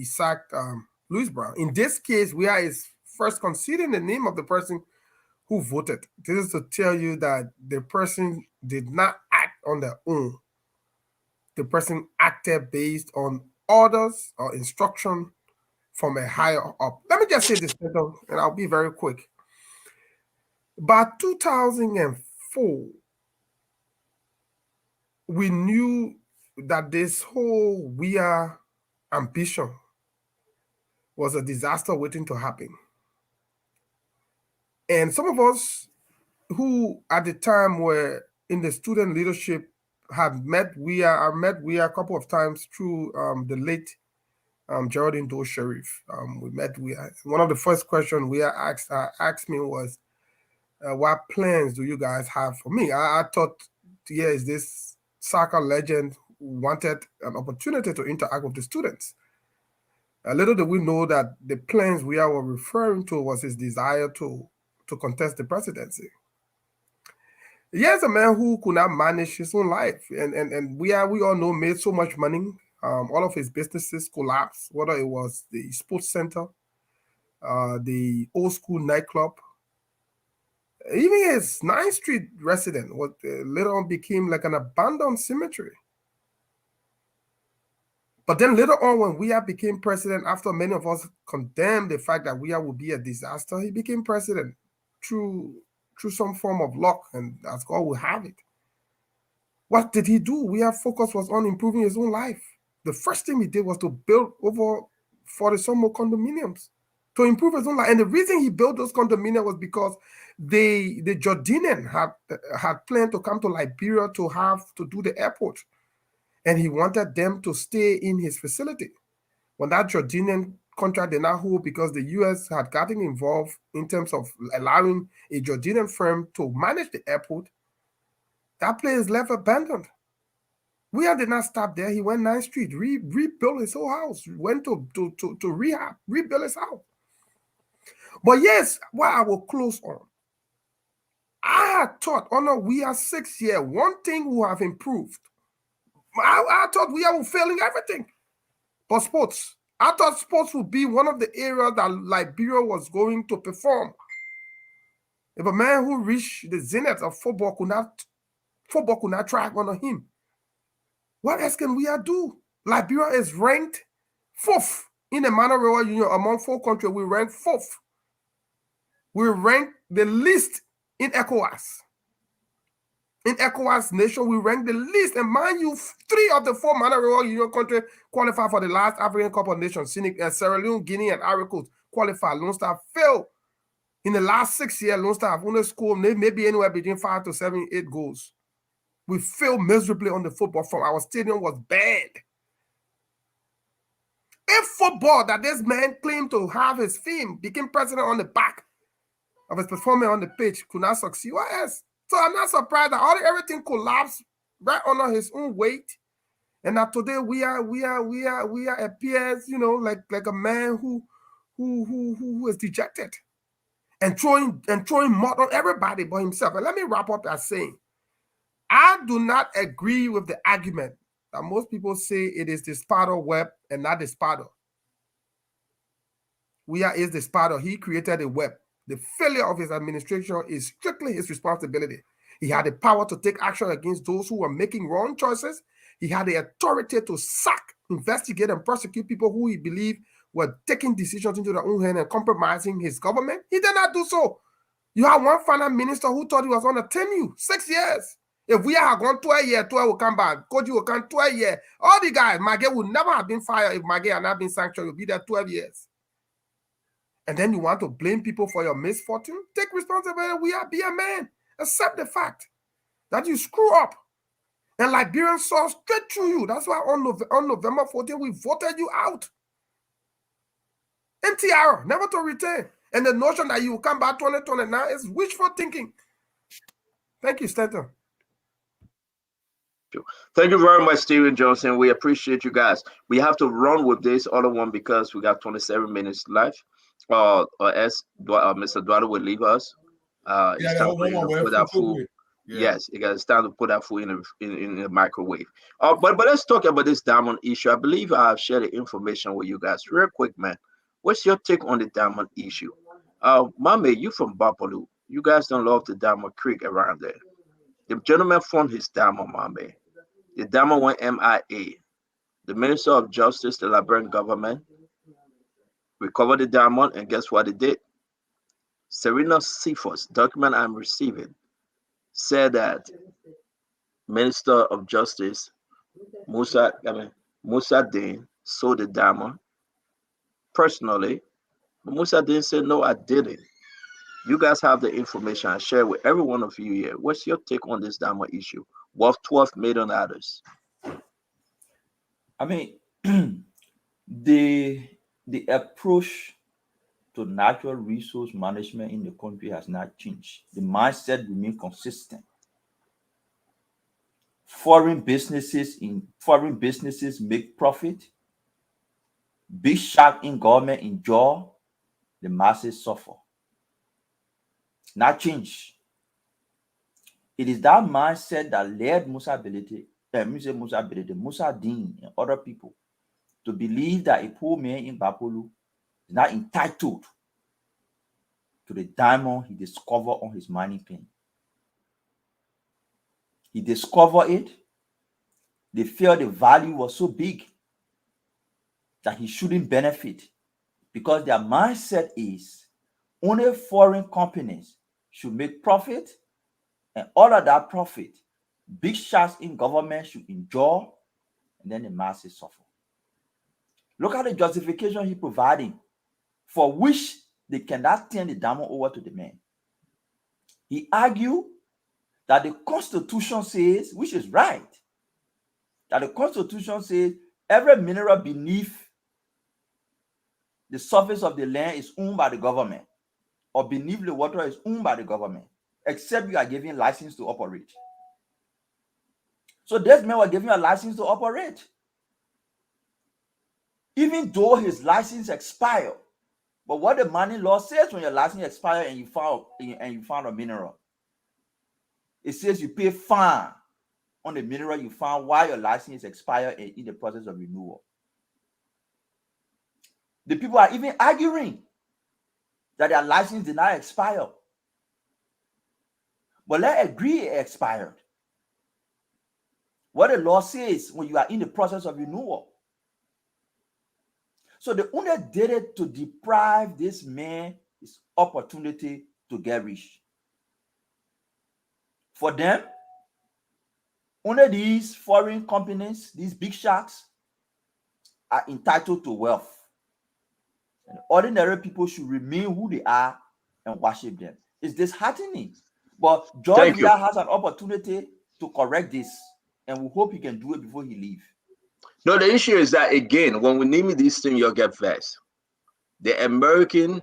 sacked Louis Brown. In this case, is first considering the name of the person who voted. This is to tell you that the person did not act on their own. The person acted based on orders or instruction from a higher up. Let me just say this, and I'll be very quick. By 2004, we knew that this whole Weah ambition was a disaster waiting to happen. And some of us who at the time were in the student leadership had met Weah. I met Weah a couple of times through the late Geraldine Doe Sharif. We met Weah. One of the first questions Weah asked me was, what plans do you guys have for me? I thought, is this soccer legend who wanted an opportunity to interact with the students. Little did we know that the plans Weah were referring to was his desire to contest the presidency. Here's a man who could not manage his own life, and we all know made so much money. All of his businesses collapsed, whether it was the sports center, the old school nightclub, even his 9th Street residence, what later on became like an abandoned cemetery. But then later on, when Weah became president, after many of us condemned the fact that Weah would be a disaster, he became president through some form of luck, and as God will have it. What did he do? Weah's focus was on improving his own life. The first thing he did was to build over 40-some more condominiums to improve his own life. And the reason he built those condominiums was because the Jordanian had planned to come to Liberia to do the airport. And he wanted them to stay in his facility. When that Jordanian contract did not hold because the U.S. had gotten involved in terms of allowing a Jordanian firm to manage the airport, that place is left abandoned. Weah did not stop there. He went 9th Street, rebuilt his whole house, went to rehab, rebuilt his house. But yes, what I will close on, I had thought under Weah 6 years, one thing will have improved. I thought Weah was failing everything. But sports, I thought sports would be one of the areas that Liberia was going to perform. If a man who reached the zenith of football could not track under him, what else can we do? Liberia is ranked 4th in the Ministerial Union among 4 countries. We rank 4th. We rank the least in ECOWAS. In ECOWAS nation, we rank the least. And mind you, 3 of the 4 Ministerial Union countries qualified for the last African Cup of Nations. Sierra Leone, Guinea, and Ivory Coast qualified. Lone Star failed. In the last 6 years, Lone Star have only scored maybe anywhere between 5 to 7, 8 goals. We failed miserably on the football front. Our stadium was bad. If football that this man claimed to have his fame became president on the back of his performance on the pitch could not succeed, what else? So I'm not surprised that everything collapsed right under his own weight. And that today we are appears, like a man who is dejected and throwing mud on everybody but himself. And let me wrap up by saying, I do not agree with the argument that most people say it is the spider web and not the spider. Weah is the spider. He created the web. The failure of his administration is strictly his responsibility. He had the power to take action against those who were making wrong choices. He had the authority to sack, investigate, and prosecute people who he believed were taking decisions into their own hand and compromising his government. He did not do so. You have one finance minister who thought he was going to tame you 6 years. If we had gone 12 years, 12 will come back. Koji will come 12 years. All the guys, Maggie would never have been fired if Maggie had not been sanctioned. You'll be there 12 years. And then you want to blame people for your misfortune? Take responsibility. Be a man. Accept the fact that you screw up. And Liberians saw straight through you. That's why on November 14th, we voted you out. NTR, never to return. And the notion that you will come back 2029 is wishful thinking. Thank you, Stanton. Thank you very much, Stephen Johnson. We appreciate you guys. We have to run with this other one because we got 27 minutes left. Or as Mr. Eduardo will leave us. It's time for you to put that food. Yes, it's time to put that food in the microwave. But let's talk about this diamond issue. I believe I've shared the information with you guys. Real quick, man. What's your take on the diamond issue? Mame, you from Bapaloo. You guys don't love the Diamond Creek around there. The gentleman found his diamond, Mame. The diamond went MIA. The Minister of Justice, the Liberian government, recovered the diamond, and guess what it did? Serena Cephas, document I'm receiving, said that Minister of Justice Musa Dean sold the diamond personally. But Musa Dean said, no, I didn't. You guys have the information. I share with every one of you here. What's your take on this diamond issue? Worth $12 million. I mean, the approach to natural resource management in the country has not changed. The mindset remains consistent. Foreign businesses make profit. Big shot in government enjoy. The masses suffer. Not change. It is that mindset that led Musa Dean and other people to believe that a poor man in Bapolu is not entitled to the diamond he discovered on his mining claim. He discovered it. They felt the value was so big that he shouldn't benefit because their mindset is only foreign companies should make profit, and all of that profit, big shots in government should enjoy, and then the masses suffer. Look at the justification he providing for which they cannot turn the diamond over to the man. He argued that the Constitution says, which is right, that the Constitution says every mineral beneath the surface of the land is owned by the government, or beneath the water is owned by the government, except you are given license to operate. So this man was given a license to operate, even though his license expired. But what the mining law says when your license expires and you found a mineral, it says you pay fine on the mineral you found while your license expired and in the process of renewal. The people are even arguing that their license did not expire. But let's agree it expired. What the law says when you are in the process of renewal. So the owner did it to deprive this man his opportunity to get rich. For them, only these foreign companies, these big sharks, are entitled to wealth. And ordinary people should remain who they are and worship them. It's disheartening. But George Weah has an opportunity to correct this, and we hope he can do it before he leaves. No, the issue is that, again, when we name this thing, you'll get vexed. The American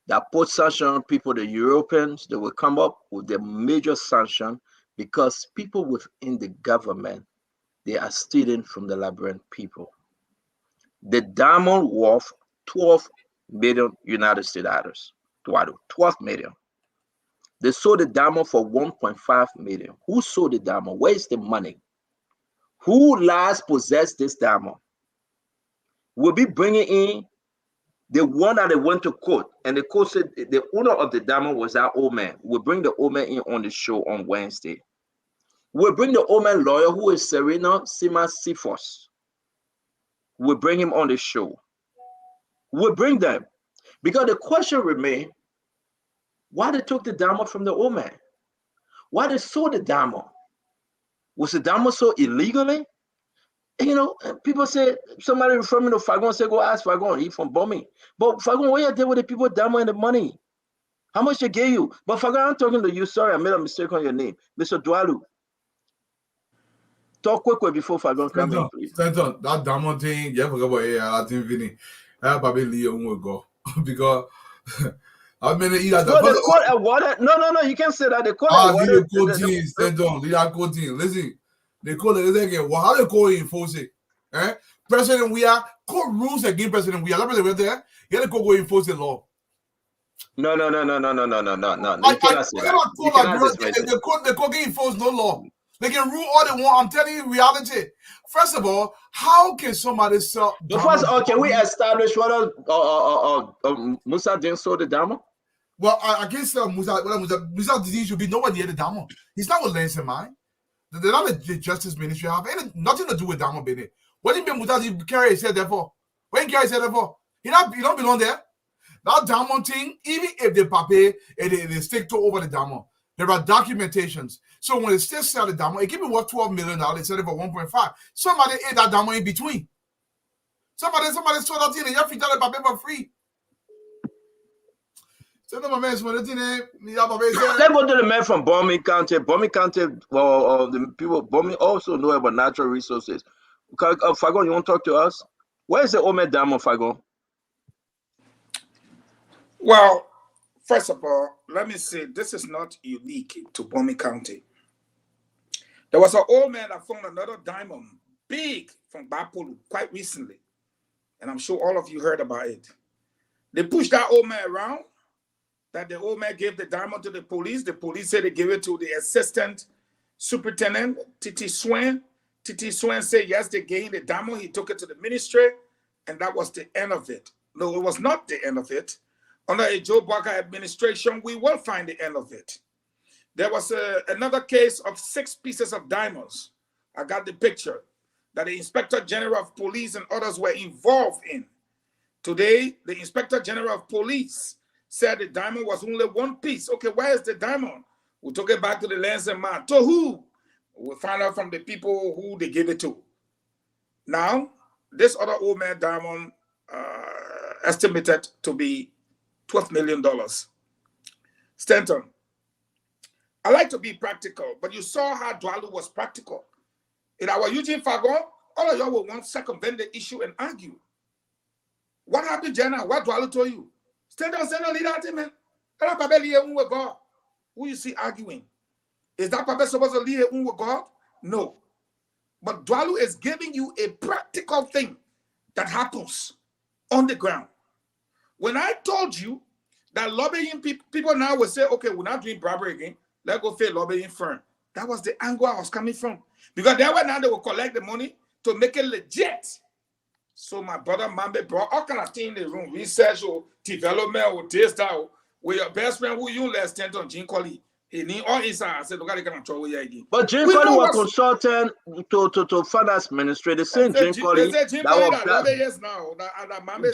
that put sanction on people, the Europeans, they will come up with the major sanction because people within the government, they are stealing from the Liberian people. The diamond worth 12 million United States dollars. 12 million. They sold the diamond for 1.5 million. Who sold the diamond? Where is the money? Who last possessed this diamond? We'll be bringing in the one that they went to court, and the court said the owner of the diamond was that old man. We'll bring the old man in on the show on Wednesday. We'll bring the old man lawyer who is Serena Sima-Sifos. We'll bring him on the show. We'll bring them. Because the question remains, why they took the diamond from the old man? Why they sold the diamond? Was the diamond sold illegally? You know, people say, somebody refer me to Fagon, say, go ask Fagon, he from Bombing. But Fagon, what you did with the people diamond and the money? How much they gave you? But Fagon, I'm talking to you. Sorry, I made a mistake on your name. Mr. Dwalu. Talk quick before Fagon come in, please. Stanton, that diamond thing, yeah, forget about it. I think Vinny. I probably leave will go. Because I mean, either no, the court awarded. No, you can't say that. The court awarded. The court team, Stanton, leave that court team. Listen. They call it again. Well, how they call it enforce it? President Weah, court rules against President Weah. That president there, you have to go enforce the law. No. You cannot say that. The court can enforce no law. They can rule all they want. I'm telling you reality. First of all, how can somebody sell? First, can we establish whether Musa didn't sell the diamond? Well, I can't sell Musa. Musa disease should be nowhere near the diamond. He's not with Lance in mind. They're not the Justice Ministry have nothing to do with Diamond Bene. What do you mean Mutazi carry his head there for? When carry his head there for? He don't belong there. That Diamond thing, even if they pape and they stick to over the Diamond, there are documentations. So when they still sell the Diamond, it can be worth $12 million. They sell it for 1.5. Somebody ate that Diamond in between. Somebody sold that thing and you have to tell the pape for free. Let's go to the man from Bombing County. Bombing County, the people of Bombing also know about natural resources. Fagon, you want to talk to us? Where is the old man diamond, Fagon? Well, first of all, let me say this is not unique to Bombing County. There was an old man that found another diamond, big, from Bapolu quite recently. And I'm sure all of you heard about it. They pushed that old man around. That the old man gave the diamond to the police. The police said they gave it to the assistant superintendent, Titi Swain. Titi Swain said, yes, they gave him the diamond. He took it to the ministry, and that was the end of it. No, it was not the end of it. Under a Joe Barker administration, we will find the end of it. There was another case of 6 pieces of diamonds. I got the picture that the Inspector General of Police and others were involved in. Today, the Inspector General of Police said the diamond was only 1 piece. Okay, where is the diamond? We took it back to the Lands and Man. To who? We'll find out from the people who they gave it to. Now, this other old man diamond estimated to be $12 million. Stanton, I like to be practical, but you saw how Dwalu was practical. In our Eugene Fagon, all of y'all will want to circumvent the issue and argue. What happened, Jenna? What Dwalo told you? Stand up, stand up, lead out, man. God. Who you see arguing? Is that Papa supposed to lead with God? No. But Dwalu is giving you a practical thing that happens on the ground. When I told you that lobbying people now will say, okay, we're not doing bribery again. Let's go for a lobbying firm. That was the angle I was coming from. Because they will collect the money to make it legit. So my brother Mambe brought all kind of things in the room, research or development or this, that. With your best friend who you less tent on Jean Collie. He need all inside. I said, look at the control here again. But Jean Collie was consultant to finance ministry. The same Jean Collie that was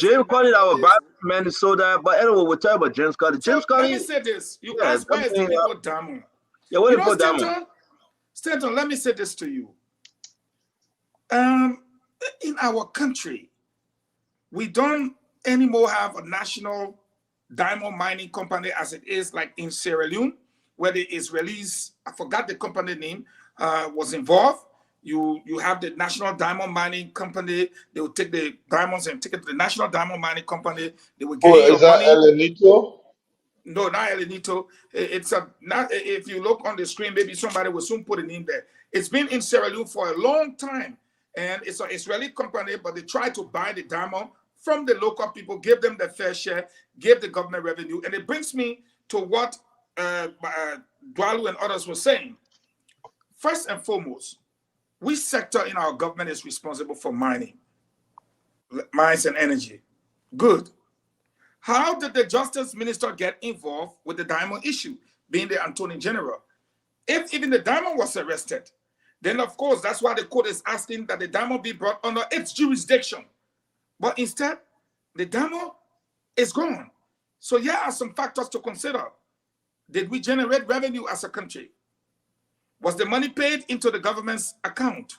Jean Collie that was back Minnesota. But anyway, we'll talk about James Collie. James Collie. Let me say this. You ask where is the people Damo? Yeah, where is the Damo? Stanton, let me say this to you. In our country, we don't anymore have a national diamond mining company as it is like in Sierra Leone, where the Israelis, I forgot the company name, was involved. You have the National Diamond Mining Company. They will take the diamonds and take it to the National Diamond Mining Company. They will give you is that money. Elenito? No, not Elenito. It's not. If you look on the screen, maybe somebody will soon put it in there. It's been in Sierra Leone for a long time, and it's an Israeli company, but they try to buy the diamond from the local people, give them their fair share, give the government revenue. And it brings me to what Dwalu and others were saying. First and foremost, which sector in our government is responsible for mining, mines and energy? Good. How did the Justice Minister get involved with the diamond issue, being the Attorney General? If even the diamond was arrested, then of course, that's why the court is asking that the diamond be brought under its jurisdiction. But instead, the diamond is gone. So here are some factors to consider. Did we generate revenue as a country? Was the money paid into the government's account?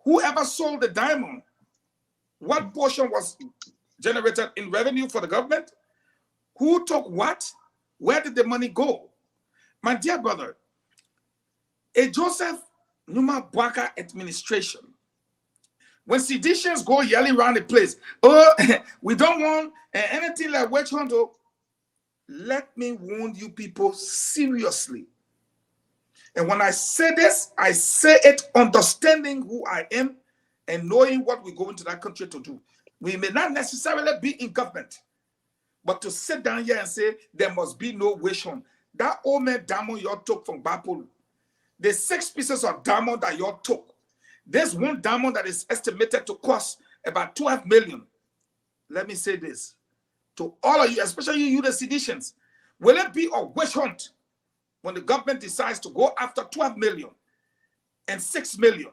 Whoever sold the diamond, what portion was generated in revenue for the government? Who took what? Where did the money go? My dear brother, a Joseph Numa Bwaka administration, when seditious go yelling around the place, oh, we don't want anything like witch hunt. Let me warn you people seriously. And when I say this, I say it understanding who I am and knowing what we go into that country to do. We may not necessarily be in government, but to sit down here and say there must be no witch hunt. That old man diamond you took from Bapolu, the 6 pieces of diamond that you took, there's one diamond that is estimated to cost about 12 million. Let me say this to all of you, especially you the seditious. Will it be a witch hunt when the government decides to go after 12 million and 6 million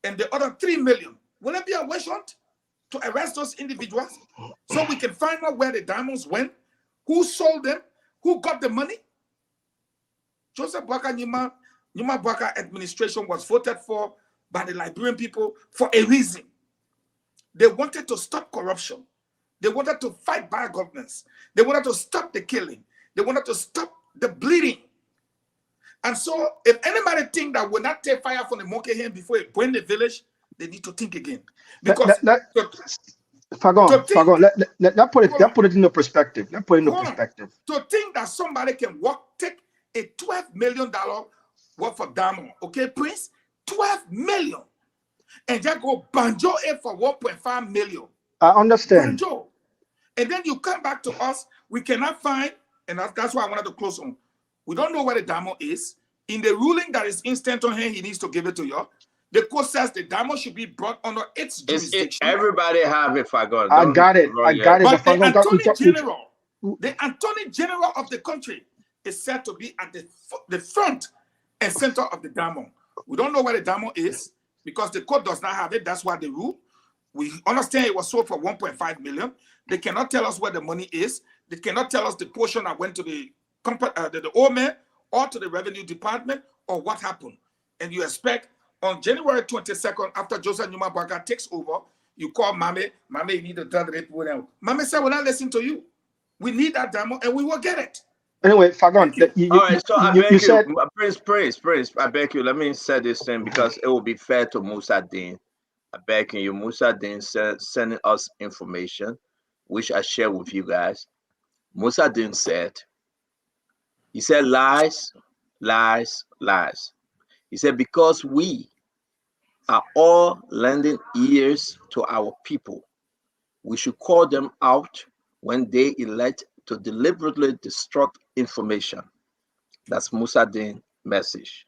and the other 3 million? Will it be a witch hunt to arrest those individuals so we can find out where the diamonds went, who sold them, who got the money? Joseph Bwaka Numa Bwaka administration was voted for by the Liberian people for a reason. They wanted to stop corruption. They wanted to fight bad governance. They wanted to stop the killing. They wanted to stop the bleeding. And so if anybody think that will not take fire from the monkey hand before it burn the village, they need to think again. Because Let's put it into perspective. Let's put it into perspective. To think that somebody can take a $12 million worth of diamond, okay, Prince? 12 million. And just go banjo it for 1.5 million. I understand. Banjo. And then you come back to us, we cannot find, and that's why I wanted to close on. We don't know where the diamond is. In the ruling that is instant on him, he needs to give it to you. The court says the diamond should be brought under its jurisdiction. Everybody have it, I got it. But the Attorney General of the country is said to be at the front and center of the diamond. We don't know where the diamond is because the court does not have it. That's why they rule. We understand it was sold for 1.5 million. They cannot tell us where the money is. They cannot tell us the portion that went to the old man or to the revenue department or what happened. And you expect on January 22nd, after Joseph Numa Bwaka takes over, you call Mame, you need to tell the people now. Mame said, we'll not listen to you. We need that diamond and we will get it. Anyway, Fagon, all right, so I beg you, Prince, I beg you, let me say this thing because it will be fair to Musa Dean. begging you, Musa Din sending us information, which I share with you guys. Musa Din said, he said lies, lies, lies. He said, because we are all lending ears to our people, we should call them out when they elect to deliberately distort information. That's Musa Din's message.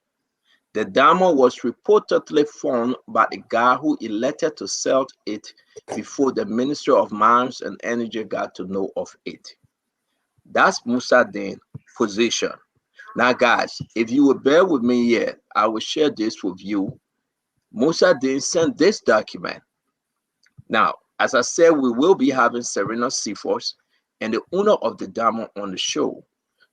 The diamond was reportedly found by a guy who elected to sell it before the Ministry of Mines and Energy got to know of it. That's Musa Din's position. Now, guys, if you will bear with me here, I will share this with you. Musa Din sent this document. Now, as I said, we will be having Serena Seaforth and the owner of the diamond on the show.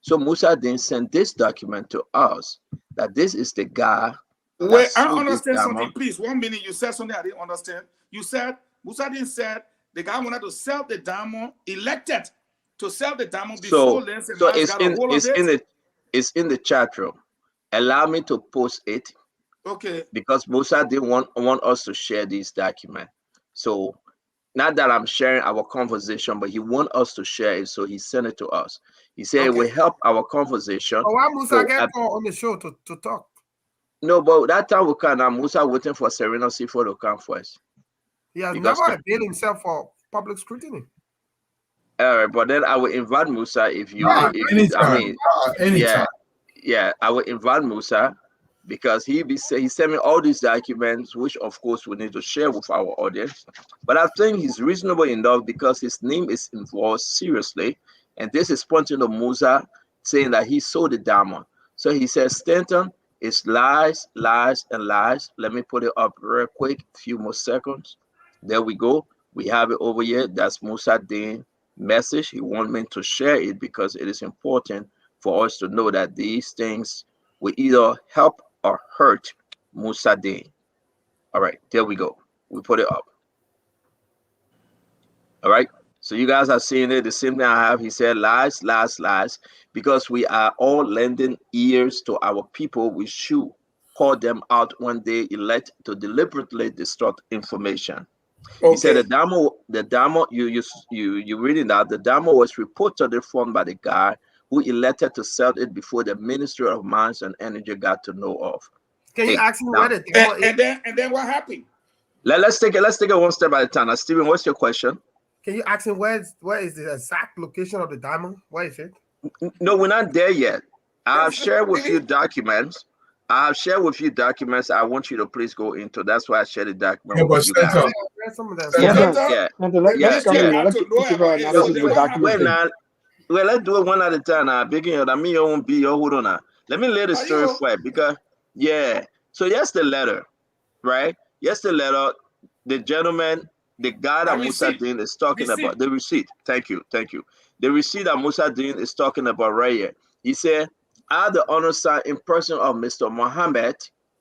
So Musa Din sent this document to us that this is the guy. Wait, I don't understand something. Please, 1 minute. You said something I didn't understand. You said Musa Din said the guy wanted to sell the diamond, elected to sell the diamond before Lens and Mines got a hold of it. It's in the chat room. Allow me to post it. Okay. Because Musa Din want us to share this document. So not that I'm sharing our conversation, but he wants us to share it, so he sent it to us. He said it will help our conversation. Why Musa get called on the show to talk? No, but that time we can. Musa waiting for Serena Seaforth to come first. He has never availed himself for public scrutiny. All right, but then I will invite Musa if you. Anytime. Yeah, I will invite Musa because he sent me all these documents, which of course we need to share with our audience. But I think he's reasonable enough because his name is involved seriously, and this is pointing to Musa saying that he sold the diamond. So he says, Stanton, it's lies, lies, and lies. Let me put it up real quick, few more seconds. There we go. We have it over here. That's Musa Din's message. He wants me to share it because it is important for us to know that these things will either help or hurt Musa Din. All right, there we go. We put it up. All right. So you guys are seeing it. The same thing I have. He said lies, lies, lies. Because we are all lending ears to our people, we should call them out when they elect to deliberately distort information. Okay. He said the diamond, you reading that the diamond was reportedly formed by the guy who elected to sell it before the Ministry of Mines and Energy got to know of. Can you ask me where it and then what happened? Let's take it one step at a time. Now, Stephen, what's your question? Can you ask him where is the exact location of the diamond? Where is it? No, we're not there yet. I've shared with you documents. I want you to please go into. That's why I shared the document with you guys. Well, let's do it one at a time now. Hold on now. Let me lay the story for it because, so yes, the letter, right? Yes, the letter, the gentleman, the guy that Musa Din is talking about, the receipt. Thank you. The receipt that Musa Din is talking about right here. He said, I, the honor sign in person of Mr. Mohammed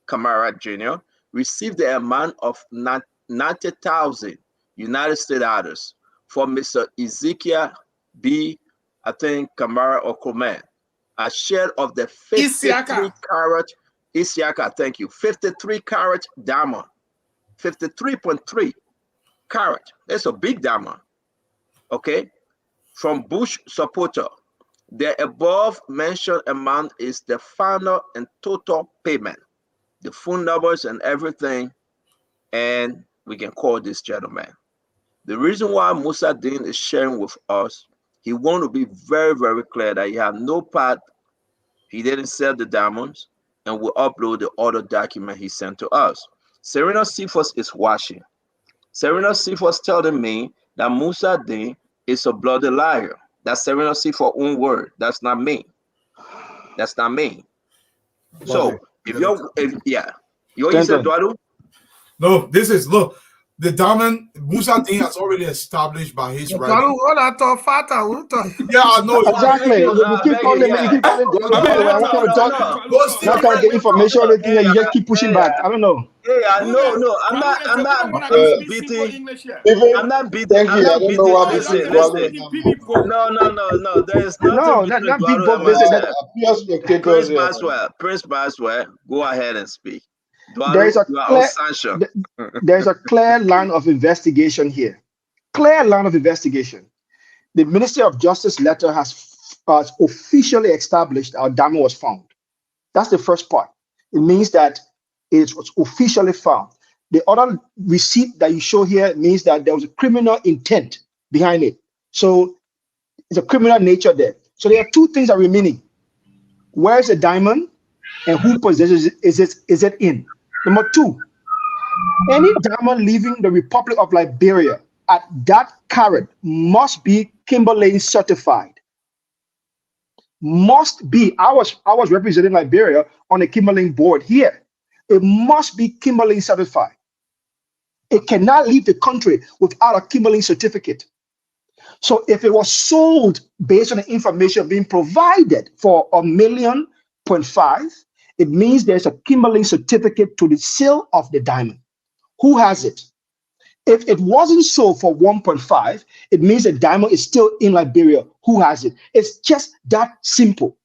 Kamara Jr., received the amount of 90,000 United States dollars from Mr. Ezekiel B. I think Kamara or Komen, a share of the 53 carat Isiaka, thank you, 53 carat diamond, 53.3 carat. That's a big diamond. Okay, from Bush supporter. The above mentioned amount is the final and total payment, the phone numbers and everything, and we can call this gentleman. The reason why Musa Din is sharing with us, he wants to be very, very clear that he have no part, he didn't sell the diamonds, and will upload the other document he sent to us. Serena Seaforth is watching. Serena Seaforth telling me that Musa Din is a bloody liar. That's Serena Seaforth's own word. That's not me. That's not me. So, you said, Eduardo? No, the diamond, Musa Din has already established by his right. Yeah, I know. Exactly. You keep calling the information, you just keep pushing back. I don't know. I'm not beating. I'm not beating. Thank you. I don't know why listen. No. There is nothing. Not big book. Prince Baswell, go ahead and speak. there is a You are on clear sanction. there's a clear line of investigation here. Clear line of investigation. The Ministry of Justice letter has officially established our diamond was found. That's the first part. It means that it was officially found. The other receipt that you show here means that there was a criminal intent behind it. So it's a criminal nature there. So there are two things that are remaining. Where's the diamond and who possesses it? Is it in? Number two, any diamond leaving the Republic of Liberia at that carat must be Kimberley certified. Must be. I was representing Liberia on a Kimberley board here. It must be Kimberley certified. It cannot leave the country without a Kimberley certificate. So if it was sold based on the information being provided for $1.5 million, it means there's a Kimberley certificate to the sale of the diamond. Who has it? If it wasn't sold for 1.5, it means the diamond is still in Liberia. Who has it? It's just that simple.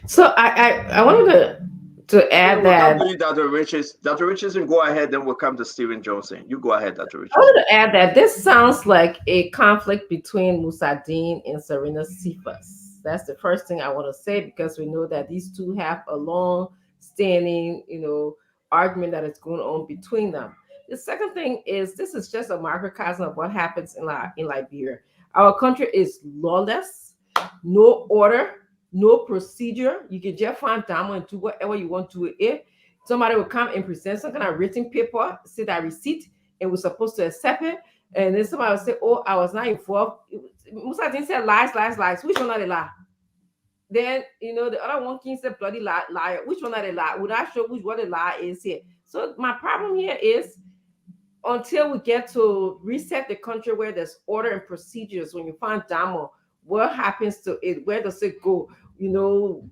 So I wanted to add that. Come to you, Dr. Richards. Dr. Richardson, go ahead, then we'll come to Stephen Johnson. You go ahead, Dr. Richardson. I wanted to add that this sounds like a conflict between Musa and Serena Cephas. That's the first thing I want to say, because we know that these two have a long-standing, argument that is going on between them. The second thing is, this is just a microcosm of what happens in Liberia. Our country is lawless, no order, no procedure. You can just find diamond and do whatever you want to. If somebody will come and present some kind of written paper, say that receipt, and we're supposed to accept it, and then somebody will say, "Oh, I was not involved." Musa didn't say lies. Which one are they lie? Then the other one can say bloody liar. Which one are they lie? Would I show which one the lie is here? So my problem here is, until we get to reset the country where there's order and procedures, when you find diamond, what happens to it? Where does it go?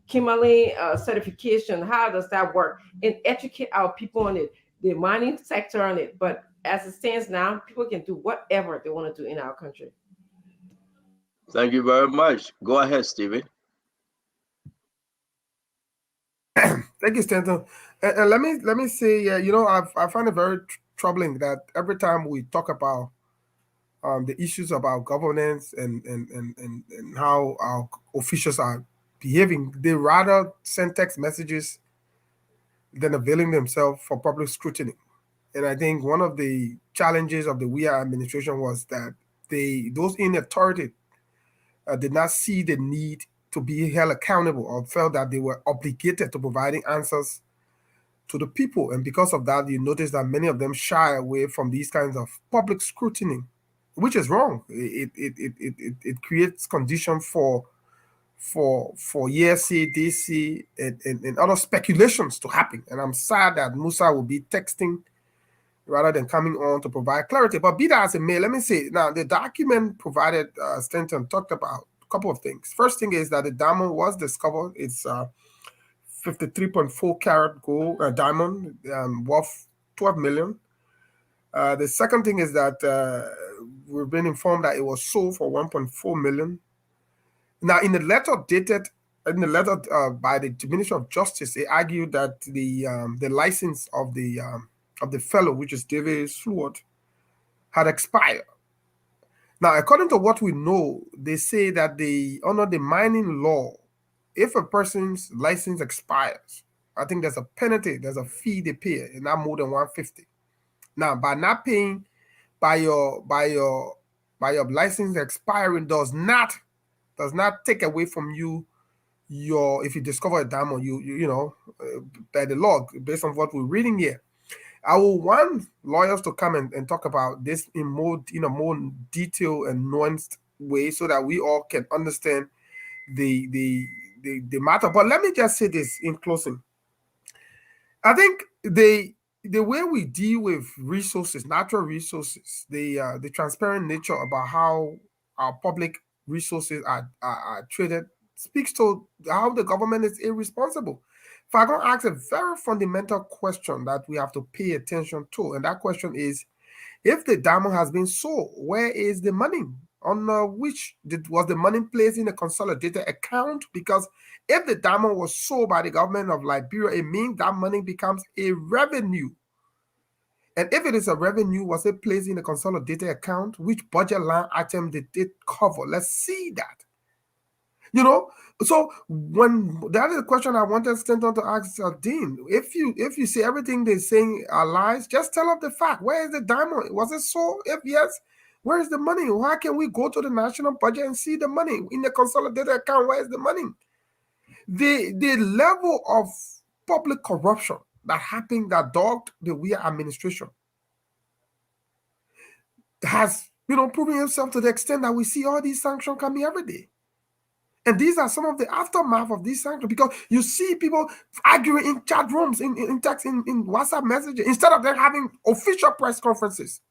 Kimberley certification, how does that work? And educate our people on it, the mining sector on it. But as it stands now, people can do whatever they want to do in our country. Thank you very much. Go ahead, Stephen. Thank you, Stanton. And let me say, I find it very troubling that every time we talk about the issues about governance and how our officials are behaving, they rather send text messages than availing themselves for public scrutiny. And I think one of the challenges of the WIA administration was that those in authority did not see the need to be held accountable, or felt that they were obligated to providing answers to the people. And because of that, you notice that many of them shy away from these kinds of public scrutiny, which is wrong. It creates condition for ESC, DC, and other speculations to happen. And I'm sad that Musa will be texting rather than coming on to provide clarity. But be that as it may, let me say, now the document provided, Stanton talked about a couple of things. First thing is that the diamond was discovered. It's 53.4 karat gold diamond, worth 12 million. The second thing is that we've been informed that it was sold for 1.4 million. Now, in the letter by the Ministerial of Justice, they argued that the license of the fellow, which is David Stewart, had expired. Now, according to what we know, they say that under the mining law, if a person's license expires, I think there's a penalty, there's a fee they pay, and not more than 150. Now, by not paying, by your license expiring does not take away from you if you discover a diamond, by the law, based on what we're reading here. I will want lawyers to come and talk about this in more detailed and nuanced way, so that we all can understand the matter. But let me just say this in closing. I think the way we deal with resources, natural resources, the transparent nature about how our public resources are treated speaks to how the government is irresponsible. If I'm going to ask a very fundamental question that we have to pay attention to, and that question is, if the diamond has been sold, where is the money which was the money placed in a consolidated account? Because if the diamond was sold by the government of Liberia, it means that money becomes a revenue. And if it is a revenue, was it placed in a consolidated account? Which budget line item did it cover? Let's see that. You know, so when that is a question I wanted Stanton to ask Dean. If you say everything they're saying are lies, just tell us the fact. Where is the diamond? Was it sold? If yes, where is the money? Why can we go to the national budget and see the money in the consolidated account? Where is the money? The level of public corruption that happened that dogged the Weir administration has, proven itself to the extent that we see all these sanctions coming every day. And these are some of the aftermath of these sanctions, because you see people arguing in chat rooms, in text, in WhatsApp messages, instead of them having official press conferences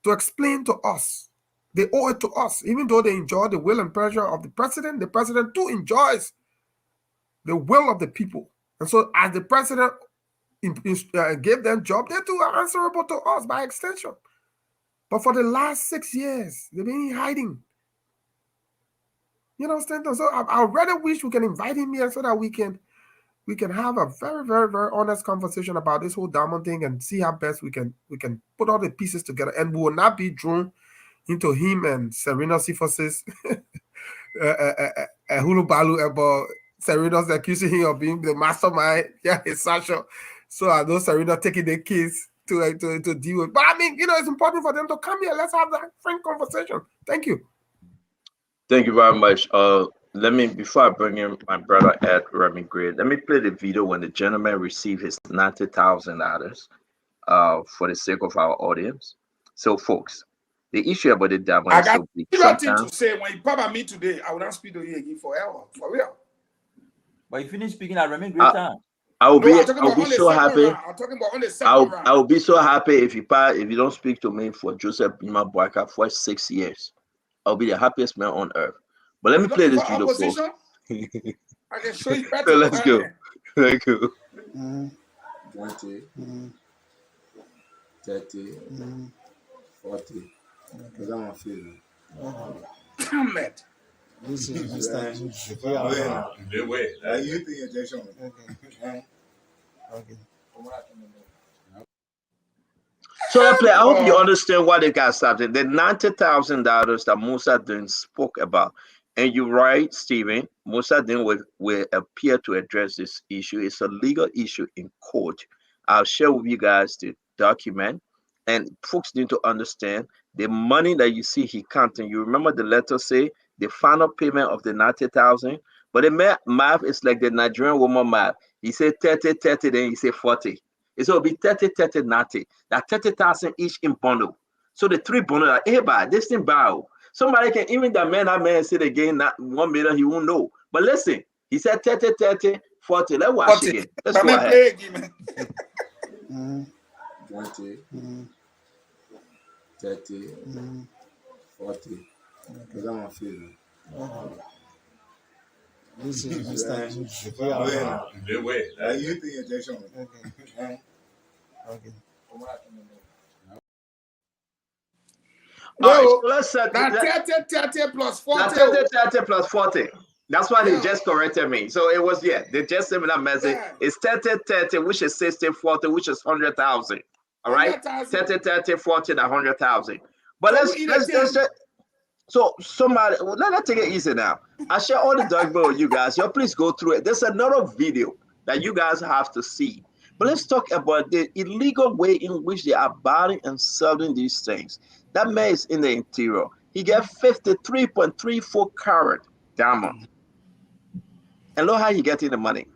to explain to us. They owe it to us, even though they enjoy the will and pleasure of the president too enjoys the will of the people. And so as the president gave them job, they too are answerable to us by extension. But for the last 6 years, they've been hiding. Stanton. So I rather wish we can invite him here so that we can have a very, very, very honest conversation about this whole diamond thing and see how best we can put all the pieces together. And we will not be drawn into him and Serena Sifos's hulubalu about Serena's accusing him of being the mastermind. Yeah, it's Sasha. So I know Serena taking the keys to deal with. But I mean, it's important for them to come here. Let's have that frank conversation. Thank you. Thank you very much. Before I bring in my brother Ed Remy Gray, let me play the video when the gentleman received his $90,000 for the sake of our audience. So, folks, the issue about the diamond is so big. I got nothing to say. When you pop at me today, I will not speak to you again forever. For real. But you finish speaking at Remy Gray time. I will be so happy. I'm talking about on the second round. I will be so happy if you don't speak to me for Joseph Bima Boyka for 6 years. I'll be the happiest man on earth. But let me play this video, folks. I can show you better. So let's go. Let's go. 20, 30, 40. Because I'm a feeling. Damn it. This is wait. You think injection. Okay. So I hope you understand why they got started. The $90,000 that Musa Din spoke about. And you're right, Stephen. Musa Din will appear to address this issue. It's a legal issue in court. I'll share with you guys the document. And folks need to understand the money that you see he counting. You remember the letter say the final payment of the 90,000, but the math is like the Nigerian woman math. He said 30, 30, then he said 40. It's going to be 30, 30, 90. That 30,000 each in bundle. So the three bundle are, hey, by this thing bow. Somebody can, even that man said again, not 1 million, he won't know. But listen, he said 30, 30, 40. Let's watch 40. Again. Let's go ahead. 20, 30, 40. Because I'm a feeling. This is wait. You think injection. Okay. Well, so let's set that 30 plus 40. That 30 plus 40. That's why they just corrected me. So it was, they just sent me that message. Yeah. It's 30, which is 60, 40, which is 100,000. All right? 30, 40, 100,000. But let's just, so somebody, let's take it easy now. I share all the document with you guys. Y'all please go through it. There's another video that you guys have to see. But let's talk about the illegal way in which they are buying and selling these things. That man is in the interior. He got 53.34 carat diamond. And look how he getting the money.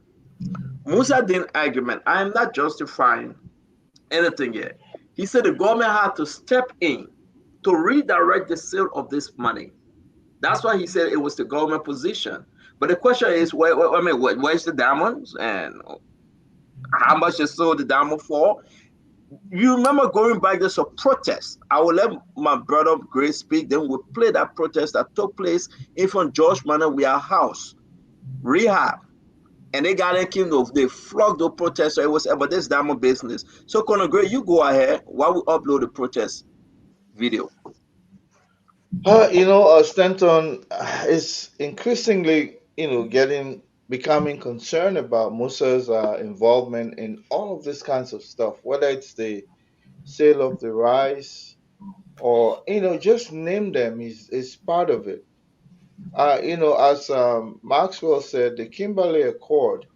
Musa Din argument, I am not justifying anything yet. He said the government had to step in to redirect the sale of this money. That's why he said it was the government position. But the question is, where's the diamonds and how much they sold the diamond for? You remember going back, there's a protest. I will let my brother Gray speak, then we'll play that protest that took place in front of George Manor House, rehab. And they got in Kingdom, they flogged the protesters. It was about this diamond business. So Conor Gray, you go ahead while we upload the protest video. Stanton is increasingly, becoming concerned about Musa's involvement in all of these kinds of stuff, whether it's the sale of the rice or, just name them is part of it. As Maxwell said, the Kimberley Accord,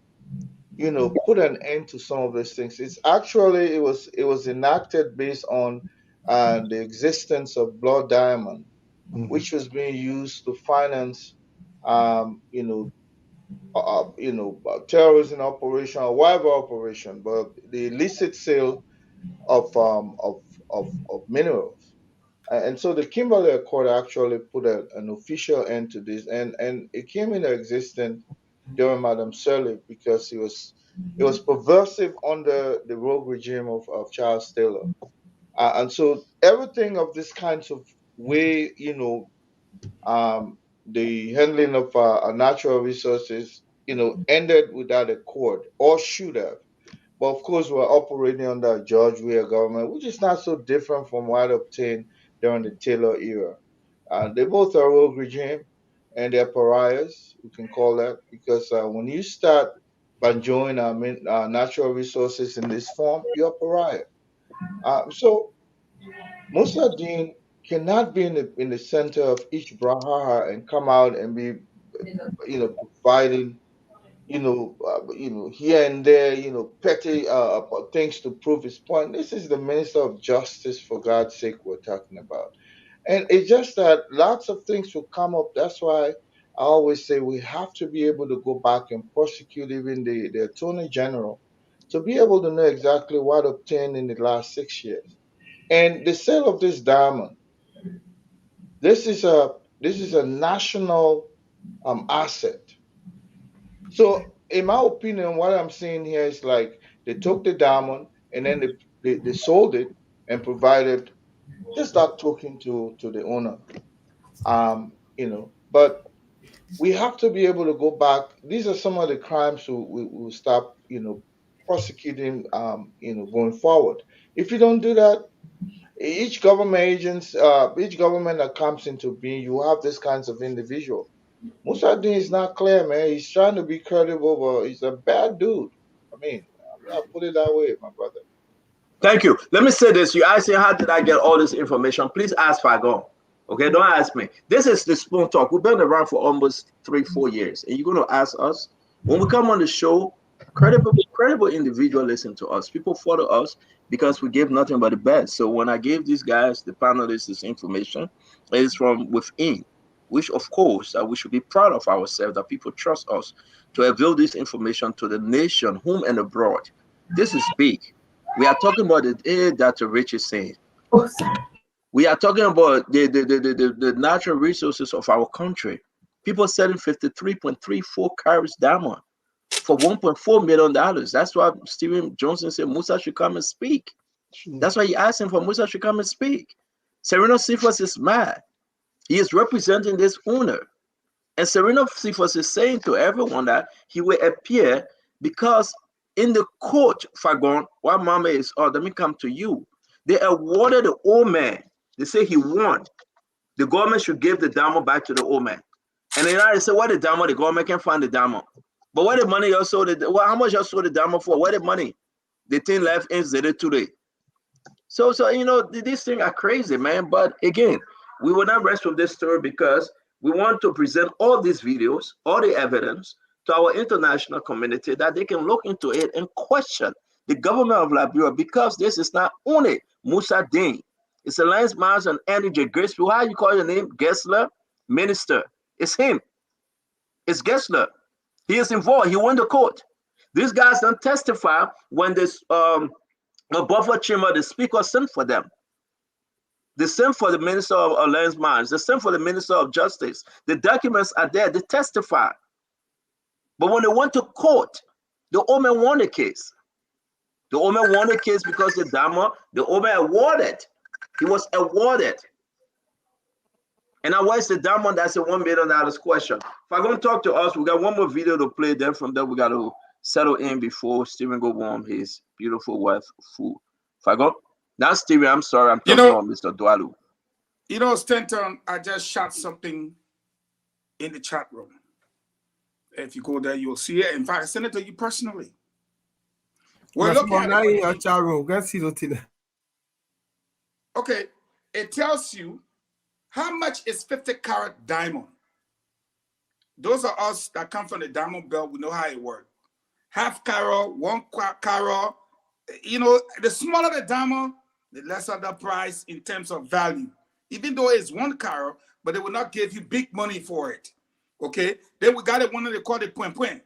put an end to some of these things. It's actually it was enacted based on the existence of blood diamond, Mhm. which was being used to finance, terrorism operation or whatever operation, but the illicit sale of minerals. And so the Kimberley Accord actually put an official end to this, and it came into existence during Madam Sirleaf because it was perversive under the rogue regime of Charles Taylor. And so everything of this kinds of way, um, the handling of our natural resources, ended without a court or should have. But of course, we're operating under a George Weah government, which is not so different from what obtained during the Taylor era. They both are rogue regime and they're pariahs, we can call that, because when you start enjoying our natural resources in this form, you're a pariah. So Musa cannot be in the center of each brouhaha and come out and be, providing, here and there, petty things to prove his point. This is the Minister of Justice, for God's sake, we're talking about. And it's just that lots of things will come up. That's why I always say we have to be able to go back and prosecute even the Attorney General to be able to know exactly what obtained in the last 6 years. And the sale of this diamond, this is a national asset. So, in my opinion, what I'm seeing here is like they took the diamond and then they sold it and provided just start talking to the owner. But we have to be able to go back. These are some of the crimes we will stop, prosecuting, going forward. If you don't do that, each government that comes into being, you have this kinds of individual. Musadin is not clear, man. He's trying to be credible, but he's a bad dude. I mean, I'm gonna put it that way, my brother. Thank you. Let me say this. You asked me, how did I get all this information? Please ask Fagon. Okay, don't ask me. This is the Spoon Talk. We've been around for almost 3-4 years. And you're going to ask us, when we come on the show, credible individual listen to us. People follow us because we give nothing but the best. So when I gave these guys, the panelists, this information, it is from within, which of course we should be proud of ourselves that people trust us to avail this information to the nation, home and abroad. This is big. We are talking about the that Rich is saying. We are talking about the natural resources of our country. People selling 53.34 carats diamond for $1.4 million. That's why Stephen Johnson said Musa should come and speak. That's why he asked him for Musa should come and speak. Serena Cephas is mad. He is representing this owner. And Serena Cephas is saying to everyone that he will appear because in the court, Fagon, while Mama is, let me come to you. They awarded the old man. They say he won. The government should give the diamond back to the old man. And then I said, what the diamond? The government can find the diamond. But what the money you sold it? Well, how much you sold the diamond for? What the money? The thing left in Zeta today. So these things are crazy, man. But again, we will not rest with this story because we want to present all these videos, all the evidence to our international community that they can look into it and question the government of Liberia, because this is not only Musa Dane. It's Alliance Mars and Energy Graceful. How you call your name? Gessler? Minister. It's him. It's Gessler. He is involved. He won the court. These guys don't testify when this a buffer chamber, the speaker sent for them. They sent for the Minister of Alliance Mines. They sent for the Minister of Justice. The documents are there. They testify. But when they went to court, the Omen won the case. The Omen won the case because the Omen awarded. He was awarded. And now where's the diamond? That's a $1 million question. If I'm going to talk to us, we got one more video to play. Then from there, we got to settle in before Stephen go warm his beautiful wife food. If I go, that's Stephen. I'm sorry. I'm talking about Mr. Dwalu. You know, Stanton, I just shot something in the chat room. If you go there, you'll see it. In fact, I sent it to you personally. We're looking at okay, it tells you how much is 50-carat diamond. Those are us that come from the diamond belt. We know how it works. Half carat, 1 carat. You know, the smaller the diamond, the lesser the price in terms of value. Even though it's 1 carat, but they will not give you big money for it. Okay? Then we got one that they call the point point.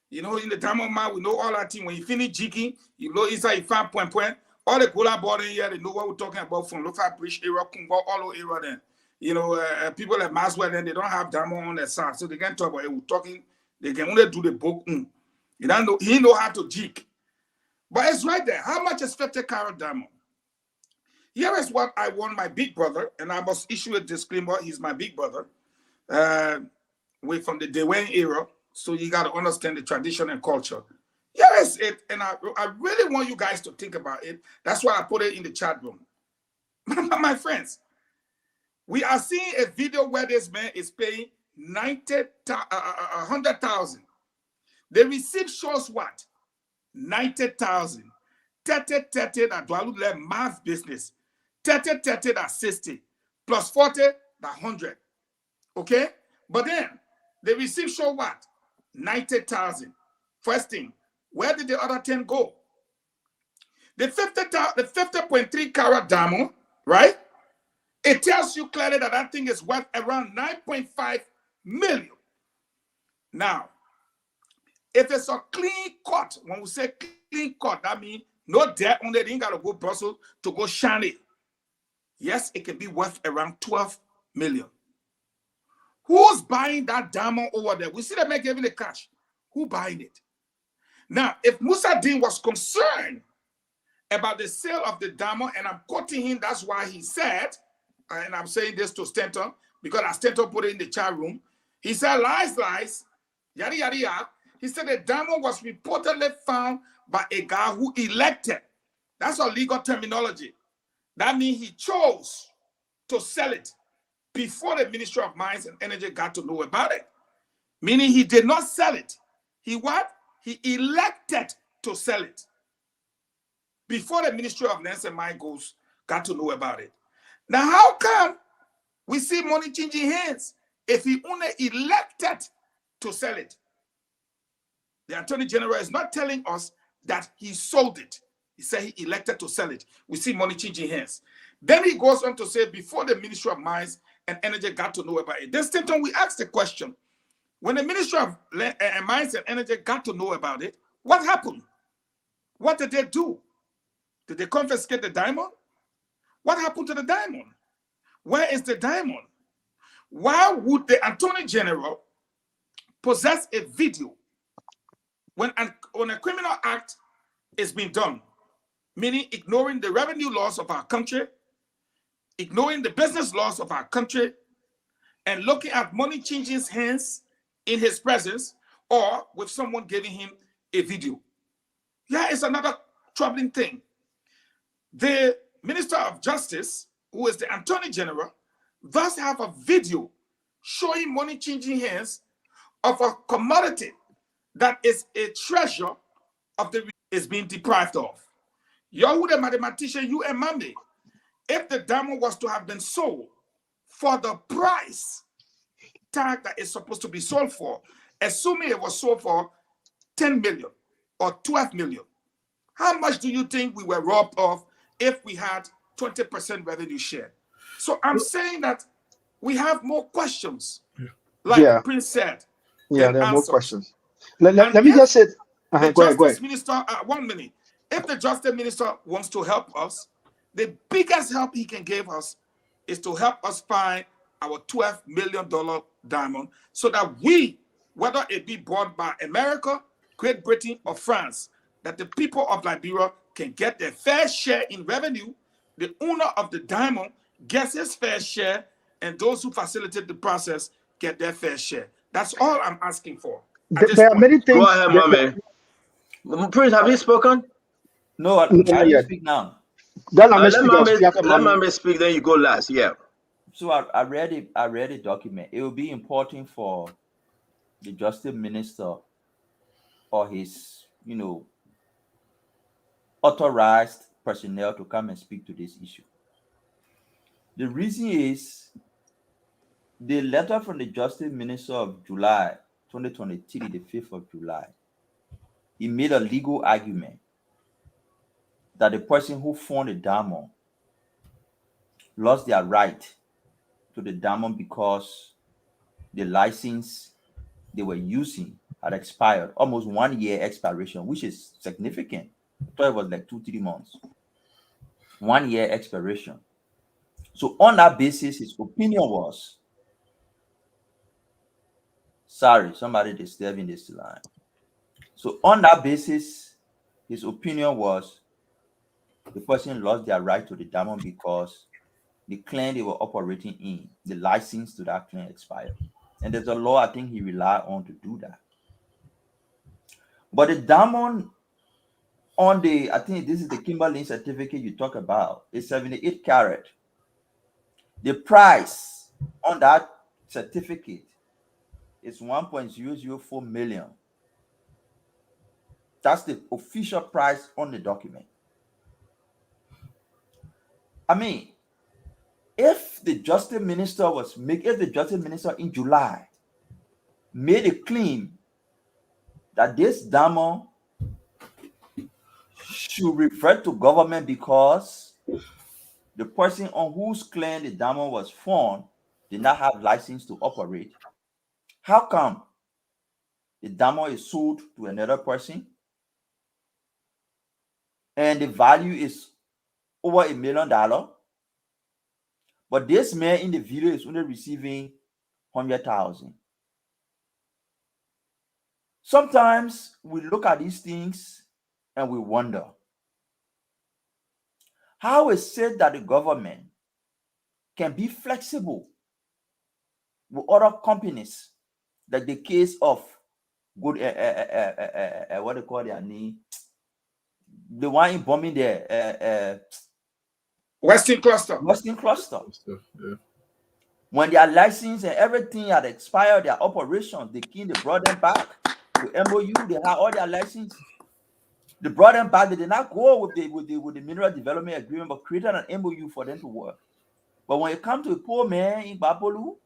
You know, in the diamond mine, we know all that thing. When you finish jigging, you know inside you find point point. All the cola board in here, they know what we're talking about from Lofa Bridge era, Kumba, all the era then. You know, people like Maswell, then they don't have diamond on their side. So they can talk about it. We're talking, they can only do the book. You don't know, he know how to jig. But it's right there. How much is 50-carat diamond? Here is what I want my big brother, and I must issue a disclaimer. He's my big brother. We're from the Dwayne era, so you got to understand the tradition and culture. Here is it, and I really want you guys to think about it. That's why I put it in the chat room. My friends, we are seeing a video where this man is paying 100,000. The receipt shows what? 90,000. 30 that Dwalu let math business. 30 that 60. Plus 40 that 100. Okay? But then the receipt show what? 90,000. First thing, where did the other 10 go? The 50.3 carat diamond, right? It tells you clearly that that thing is worth around 9.5 million. Now, if it's a clean cut, when we say clean cut, that means no debt on it, you ain't got to go Brussels to go shine it. Yes, it can be worth around 12 million. Who's buying that diamond over there? We see the man giving the cash. Who buying it? Now, if Musa Dean was concerned about the sale of the diamond, and I'm quoting him, that's why he said, and I'm saying this to Stanton, because as Stanton put it in the chat room, he said, lies, yada, yada, yada. He said the diamond was reportedly found by a guy who elected. That's a legal terminology. That means he chose to sell it before the Ministry of Mines and Energy got to know about it. Meaning he did not sell it. He what? He elected to sell it before the Ministry of Lands and Mines got to know about it. Now, how come we see money changing hands if he only elected to sell it? The Attorney General is not telling us that he sold it. He said he elected to sell it. We see money changing hands. Then he goes on to say, before the Ministry of Mines and Energy got to know about it. Then, Stanton, we asked the question, when the Ministry of Mines and Energy got to know about it, what happened? What did they do? Did they confiscate the diamond? What happened to the diamond? Where is the diamond? Why would the Attorney General possess a video when a criminal act is being done, meaning ignoring the revenue laws of our country, ignoring the business laws of our country, and looking at money changing hands in his presence or with someone giving him a video? Yeah, it's another troubling thing. The Minister of Justice, who is the Attorney General, thus have a video showing money changing hands of a commodity that is a treasure of the is being deprived of. You're the mathematician, you and Mambi. If the diamond was to have been sold for the price tag that it's supposed to be sold for, assuming it was sold for 10 million or 12 million, how much do you think we were robbed of if we had 20% revenue share? So I'm saying that we have more questions, like Prince said. Yeah, there are more questions. Let me just say, go ahead. Minister, 1 minute. If the Justice Minister wants to help us, the biggest help he can give us is to help us find our $12 million diamond so that we, whether it be bought by America, Great Britain, or France, that the people of Liberia can get their fair share in revenue, the owner of the diamond gets his fair share, and those who facilitate the process get their fair share. That's all I'm asking for. There are many things. Go ahead, Mame. Prince, have you spoken? No, I will speak now. Let Mame speak, then you go last. Yeah. So I read it. I read the document. It will be important for the justice minister or his, authorized personnel to come and speak to this issue. The reason is the letter from the justice minister of July 2023, the 5th of July, he made a legal argument that the person who found the diamond lost their right to the diamond because the license they were using had expired, almost 1 year expiration, which is significant. I thought it was like 2-3 months. 1 year expiration. So on that basis, his opinion was, sorry, somebody disturbing this line. So on that basis, his opinion was the person lost their right to the diamond because the claim they were operating in, the license to that claim expired. And there's a law I think he relied on to do that. But the diamond on the, I think this is the Kimberlin certificate you talk about, is 78 carat. The price on that certificate is 1.004 million. That's the official price on the document. I mean, if the justice minister in July made a claim that this diamond should refer to government because the person on whose claim the diamond was found did not have license to operate, how come the diamond is sold to another person and the value is over $1 million, but this man in the video is only receiving 100,000? Sometimes we look at these things and we wonder, how is it that the government can be flexible with other companies, like the case of what they call their name, the one in bombing there, Western Cluster. Yeah. When their license and everything had expired, their operations, they brought them back to MOU. They had all their license. They brought them back. They did not go with the mineral development agreement, but created an MOU for them to work. But when it comes to a poor man in Bapolu,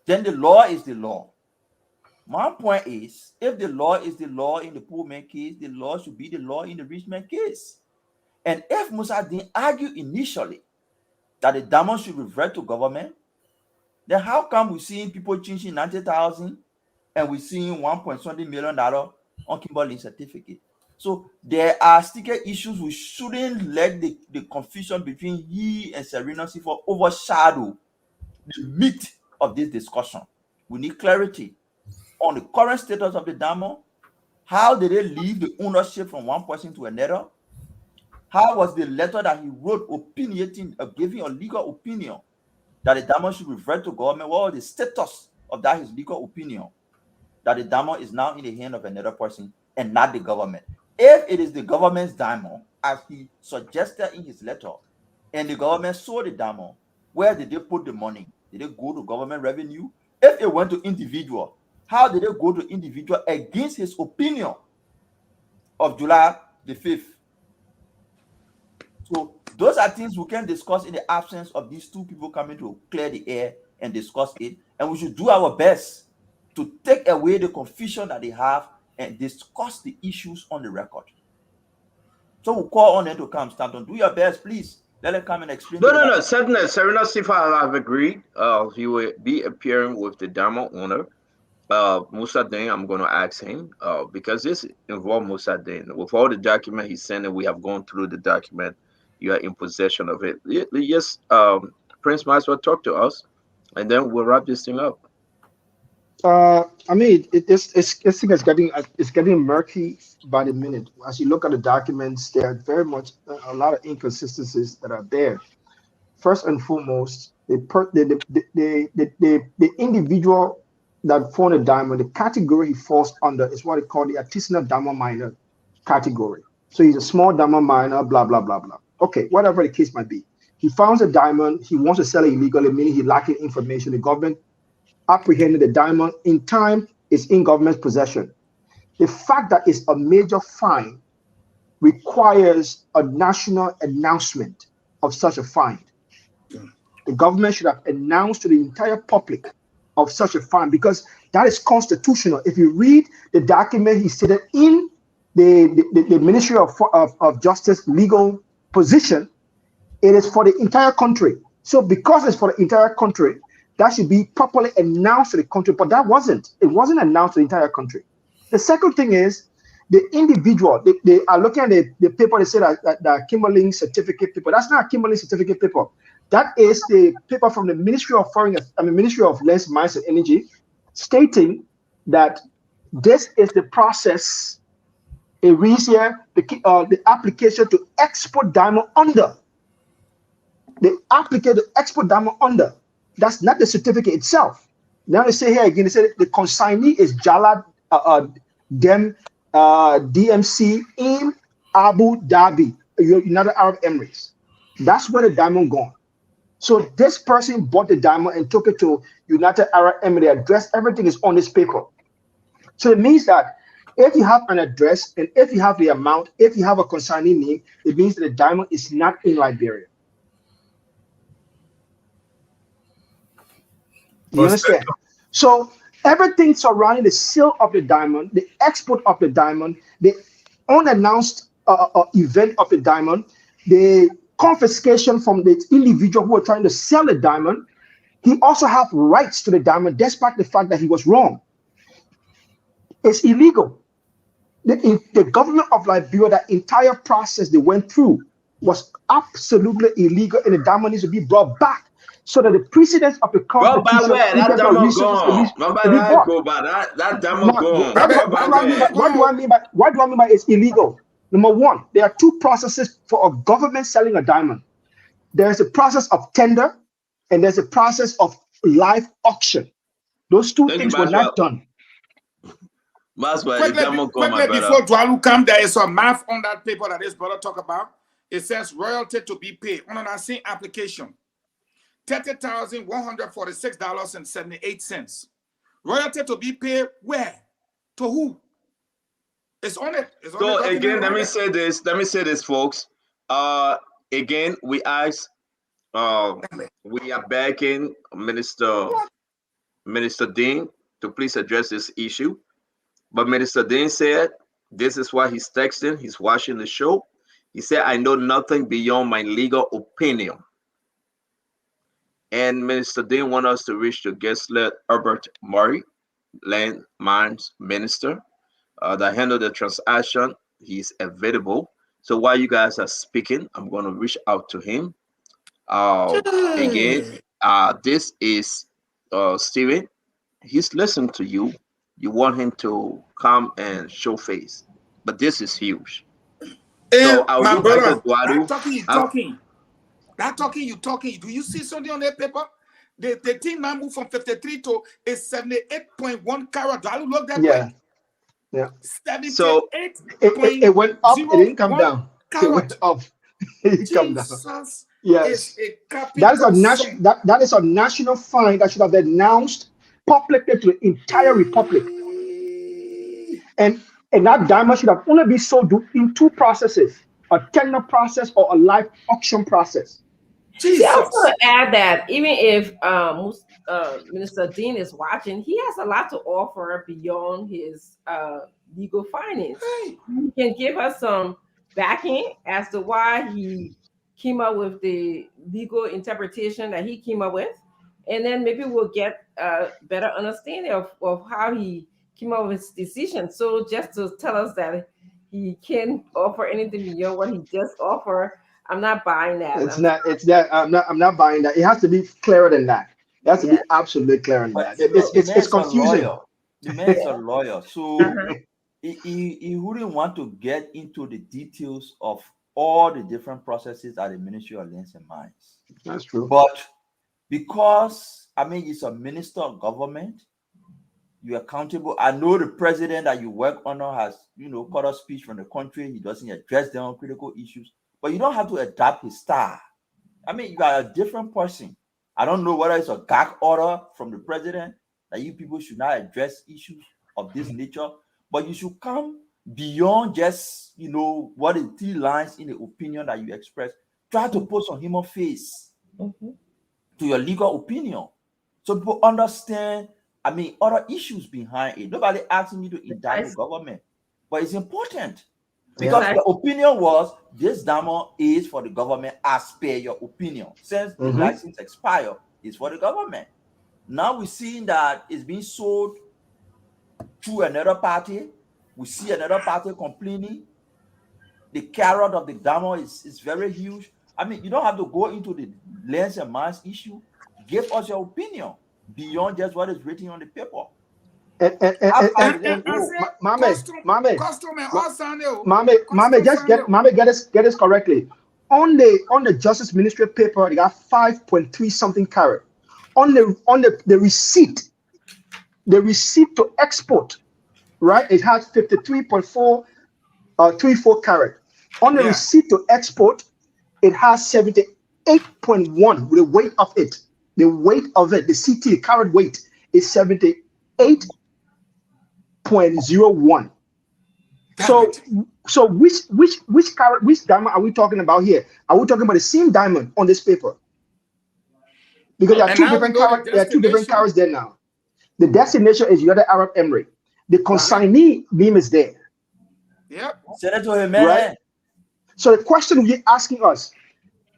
then the law is the law. My point is, if the law is the law in the poor man case, the law should be the law in the rich man case. And if Musa didn't argue initially that the diamond should revert to government, then how come we're seeing people changing 90,000 and we're seeing $1.something million on Kimberlin certificate? So there are sticker issues. We shouldn't let the confusion between he and Serena Sifor overshadow the meat of this discussion. We need clarity on the current status of the diamond. How did they leave the ownership from one person to another? How was the letter that he wrote opinionating, giving a legal opinion that the diamond should revert to government? What was the status of that his legal opinion that the diamond is now in the hand of another person and not the government? If it is the government's diamond, as he suggested in his letter, and the government sold the diamond, where did they put the money? Did they go to government revenue? If it went to individual, how did they go to individual against his opinion of July the 5th? So those are things we can discuss in the absence of these two people coming to clear the air and discuss it. And we should do our best to take away the confusion that they have and discuss the issues on the record. So we'll call on them to come. Stanton, do your best, please. Let them come and explain. No. Serena Sifa have agreed. He will be appearing with the diamond owner. Musa Din, I'm going to ask him because this involves Musa Din. With all the document he sent, and we have gone through the document. You are in possession of it. Yes, Prince might as well talk to us, and then we'll wrap this thing up. I mean, it's getting murky by the minute. As you look at the documents, there are very much a lot of inconsistencies that are there. First and foremost, the individual that found a diamond, the category he falls under is what they call the artisanal diamond miner category. So he's a small diamond miner, blah, blah, blah, blah. Okay, whatever the case might be. He found a diamond. He wants to sell it illegally, meaning he lacking information. The government apprehended the diamond in time. It's in government's possession. The fact that it's a major fine requires a national announcement of such a fine. The government should have announced to the entire public of such a fine because that is constitutional. If you read the document he stated in the Ministry of Justice legal position, it is for the entire country. So because it's for the entire country, that should be properly announced to the country, but that wasn't. It wasn't announced to the entire country. The second thing is the individual, they are looking at the paper, they say that Kimberley certificate paper. That's not a Kimberley certificate paper. That is the paper from the Ministry of Ministry of Lands, Mines and Energy, stating that this is the process. It reads here the application to export diamond under. The application to export diamond under. That's not the certificate itself. Now they say here again, they say the consignee is Jalad DMC in Abu Dhabi, United Arab Emirates. That's where the diamond gone. So this person bought the diamond and took it to United Arab Emirates address. Everything is on this paper. So it means that if you have an address and if you have the amount, if you have a consignee name, it means that the diamond is not in Liberia. You understand? So everything surrounding the sale of the diamond, the export of the diamond, the unannounced event of the diamond, the confiscation from the individual who are trying to sell the diamond, he also have rights to the diamond despite the fact that he was wrong. It's illegal. The government of Liberia, that entire process they went through was absolutely illegal, and the diamond needs to be brought back so that the precedents of the competition That diamond gone. That diamond gone. What do I mean by it's illegal? Number one, there are two processes for a government selling a diamond. There's a process of tender, and there's a process of live auction. Those two things were not done. Quickly, before Dwalu come, there is some math on that paper that this brother talk about. It says royalty to be paid on an same application. $30,146.78. Royalty to be paid where? To who? It's on it. It's on so it. Again, let me say this, folks. Again, we ask, we are backing Minister Dean to please address this issue. But Minister Dean said, this is why he's texting, he's watching the show. He said, I know nothing beyond my legal opinion. And Minister Dean wants us to reach the guest led Herbert Murray, Land Mines Minister, that handled the transaction. He's available. So while you guys are speaking, I'm going to reach out to him. Again, this is Steven. He's listening to you. You want him to come and show face. But this is huge. So my brother, that talking you talking. Do you see something on that paper? The thing now moved from 53 to a 78.1 carat. Do I look that way? Yeah. 78. So it went up. It didn't come down. It went up. It come down. Yes. That is a national fine that should have been announced publicly to the entire republic. And that diamond should have only been sold in two processes: a tender process or a live auction process. See, I was going to add that even if Minister Dean is watching, he has a lot to offer beyond his legal findings. He can give us some backing as to why he came up with the legal interpretation that he came up with, and then maybe we'll get a better understanding of how he came up with his decision. So just to tell us that he can't offer anything beyond what he just offered, I'm not buying that. I'm not buying that. It has to be clearer than that. It has to be absolutely clearer than that. It's confusing. The man is a lawyer, so he wouldn't want to get into the details of all the different processes at the Ministry of Lands and Mines. That's true. But because he's a minister of government, you're accountable. I know the president that you work under has, cut a speech from the country. He doesn't address them on critical issues. But you don't have to adapt his style. I mean, you got a different person. I don't know whether it's a gag order from the president that you people should not address issues of this nature, but you should come beyond just, what is 3 lines in the opinion that you express. Try to put some human face to your legal opinion so people understand, other issues behind it. Nobody asking you to indict the government, but it's important because the opinion was this diamond is for the government as per your opinion. Since the license expire, it's for the government. Now we're seeing that it's being sold through another party. We see another party complaining. The carrot of the diamond is very huge. I mean, you don't have to go into the lens and minds issue. Give us your opinion beyond just what is written on the paper. Mame, just get this correctly. On the Justice Ministerial paper, they got 5.3 something carat. On the receipt to export, right? It has 53.34 carat. On the receipt to export, it has 78.1 with the weight of it. The weight of it, the CT, the carat weight is 78.01. So which carat, which diamond are we talking about here? Are we talking about the same diamond on this paper? Because there are two different carats. There are 2 different carats there now. The destination is United Arab Emirates. The consignee name is there. Yep. Send it to him, man. Right? So the question we're asking us,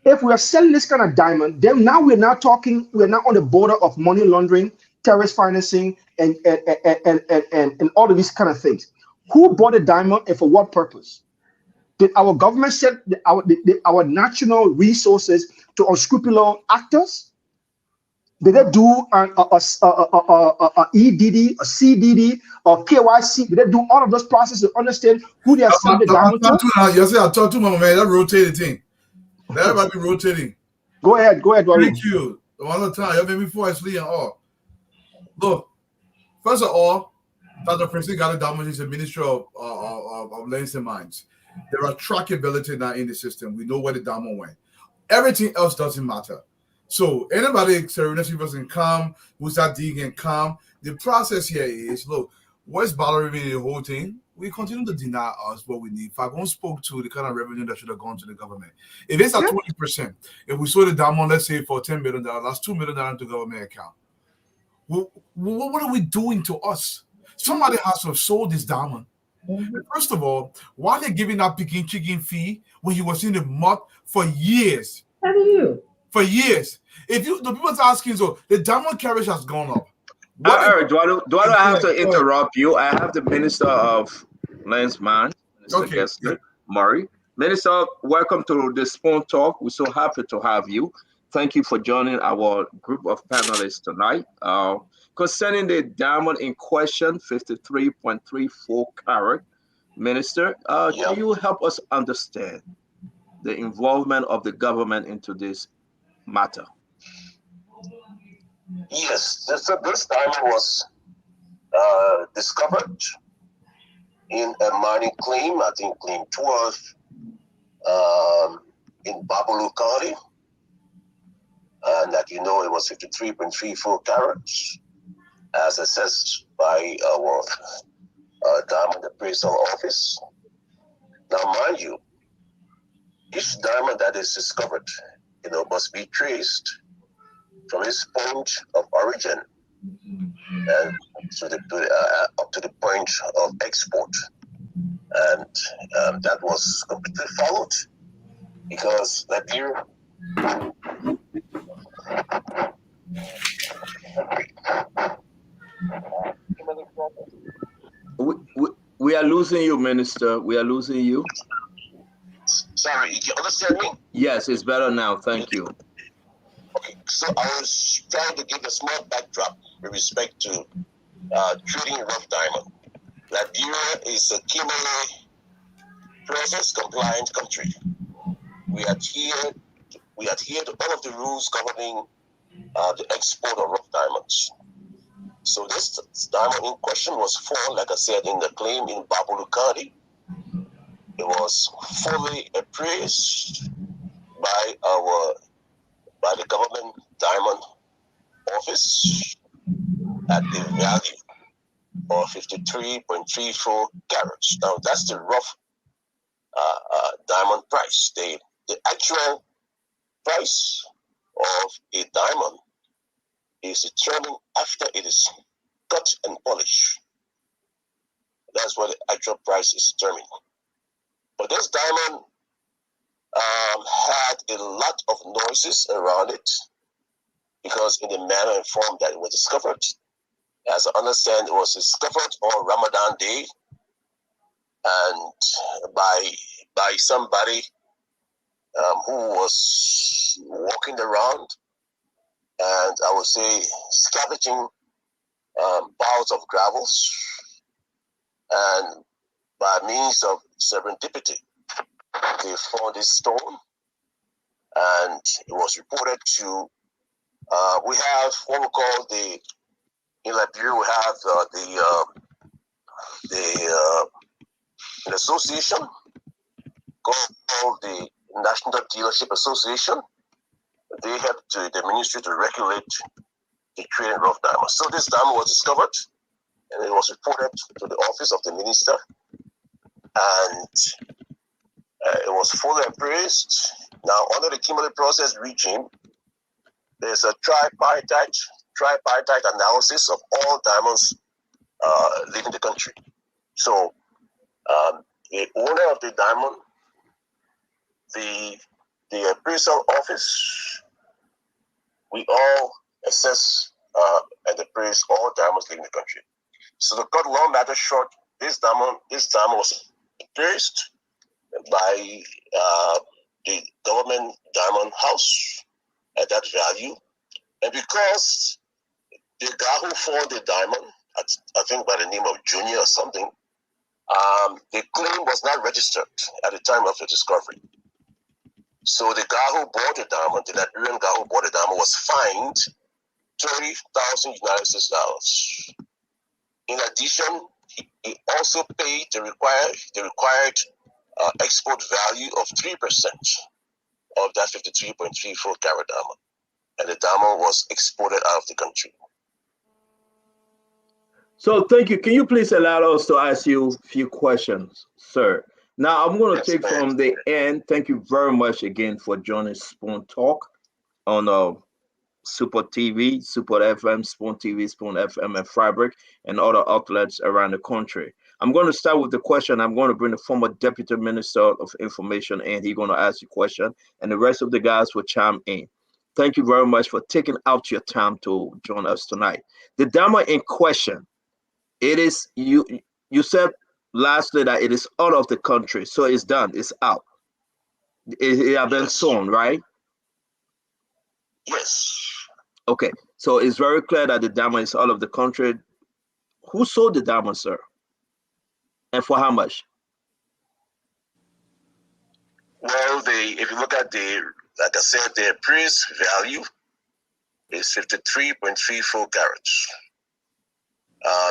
if we are selling this kind of diamond, then now we're now on the border of money laundering, terrorist financing, and all of these kind of things. Who bought the diamond and for what purpose? Did our government send our national resources to unscrupulous actors? Did they do an EDD, a CDD, or KYC? Did they do all of those processes to understand who they are selling the diamond to? You see, I talked to my man. That rotated thing. Let everybody be rotating. Go ahead, Warren. Thank you. One other time, you made me fall asleep and all. Look, first of all, Dr. Prince got a diamond is the Ministry of Lands and Mines. There are trackability now in the system. We know where the diamond went. Everything else doesn't matter. So anybody Serenity can come, who's that digging come. The process here is, look, what's bothering me in the whole thing? We continue to deny us what we need. Fagon spoke to the kind of revenue that should have gone to the government. If it's at 20%, if we sold the diamond, let's say for $10 million, that's $2 million to government account. What are we doing to us? Somebody has to have sold this diamond. First of all, why are they giving that picking chicken fee when he was in the mud for years? How do you? For years. If the people's asking, so the diamond carriage has gone up. Eric, do I have to interrupt you? I have the Minister of Lands Man, Mr. Gessler, Murray. Minister, welcome to the Spoon Talk. We're so happy to have you. Thank you for joining our group of panelists tonight. Concerning the diamond in question, 53.34 carat, Minister, can you help us understand the involvement of the government into this matter? Yes, this diamond was discovered in a mining claim, I think claim 12, in Babolu County. And that it was 53.34 carats, as assessed by our diamond appraisal office. Now, mind you, each diamond that is discovered, must be traced from its point of origin and up to the point of export. And that was completely followed because Liberia we are losing you, Minister. We are losing you. Sorry, you understand me? Yes, it's better now. Thank you. Okay, so I was trying to give a small backdrop with respect to trading rough diamond. Liberia is a Kimberley process compliant country. We adhere to all of the rules governing the export of rough diamonds. So this diamond in question was found, like I said, in the claim in Babolu County. It was fully appraised by our by the government diamond office at a value of 53.34 carats. Now that's the rough diamond price. The actual price of a diamond is determined after it is cut and polished. That's what the actual price is determined. But this diamond had a lot of noises around it because in the manner and form that it was discovered, as I understand, it was discovered on Ramadan Day and by somebody who was walking around and I would say scavenging piles of gravels, and by means of serendipity, they found this stone, and it was reported to. We have what we call in Liberia. We have an association called the National Dealership Association. They help the ministry to regulate the trade in rough diamonds. So this diamond was discovered, and it was reported to the office of the minister, and it was fully appraised. Now, under the cumulative process regime, there's a tripartite analysis of all diamonds leaving the country. So, the owner of the diamond, the appraisal office, we all assess and appraise all diamonds leaving the country. So to cut long matter short, this diamond was appraised by the government diamond house at that value, and because the guy who found the diamond, I think by the name of Junior or something, the claim was not registered at the time of the discovery. So the guy who bought the diamond, the Liberian guy who bought the diamond, was fined $30,000 United States dollars. In addition, he also paid the required export value of 3% of that 53.34 carat diamond, and the diamond was exported out of the country. So thank you. Can you please allow us to ask you a few questions, sir? Now I'm going to take from the end. Thank you very much again for joining Spoon Talk on Super TV, Super FM, Spoon TV, Spoon FM, and Fabric, and other outlets around the country. I'm going to start with the question. I'm going to bring the former Deputy Minister of Information, and he's going to ask you a question, and the rest of the guys will chime in. Thank you very much for taking out your time to join us tonight. The diamond in question, it is you said lastly that it is out of the country, so it's done, it's out. It has been sown, right? Yes. Okay, so it's very clear that the diamond is out of the country. Who sold the diamond, sir? And for how much? Well, if you look at like I said, the appraised value is 53.34 carats.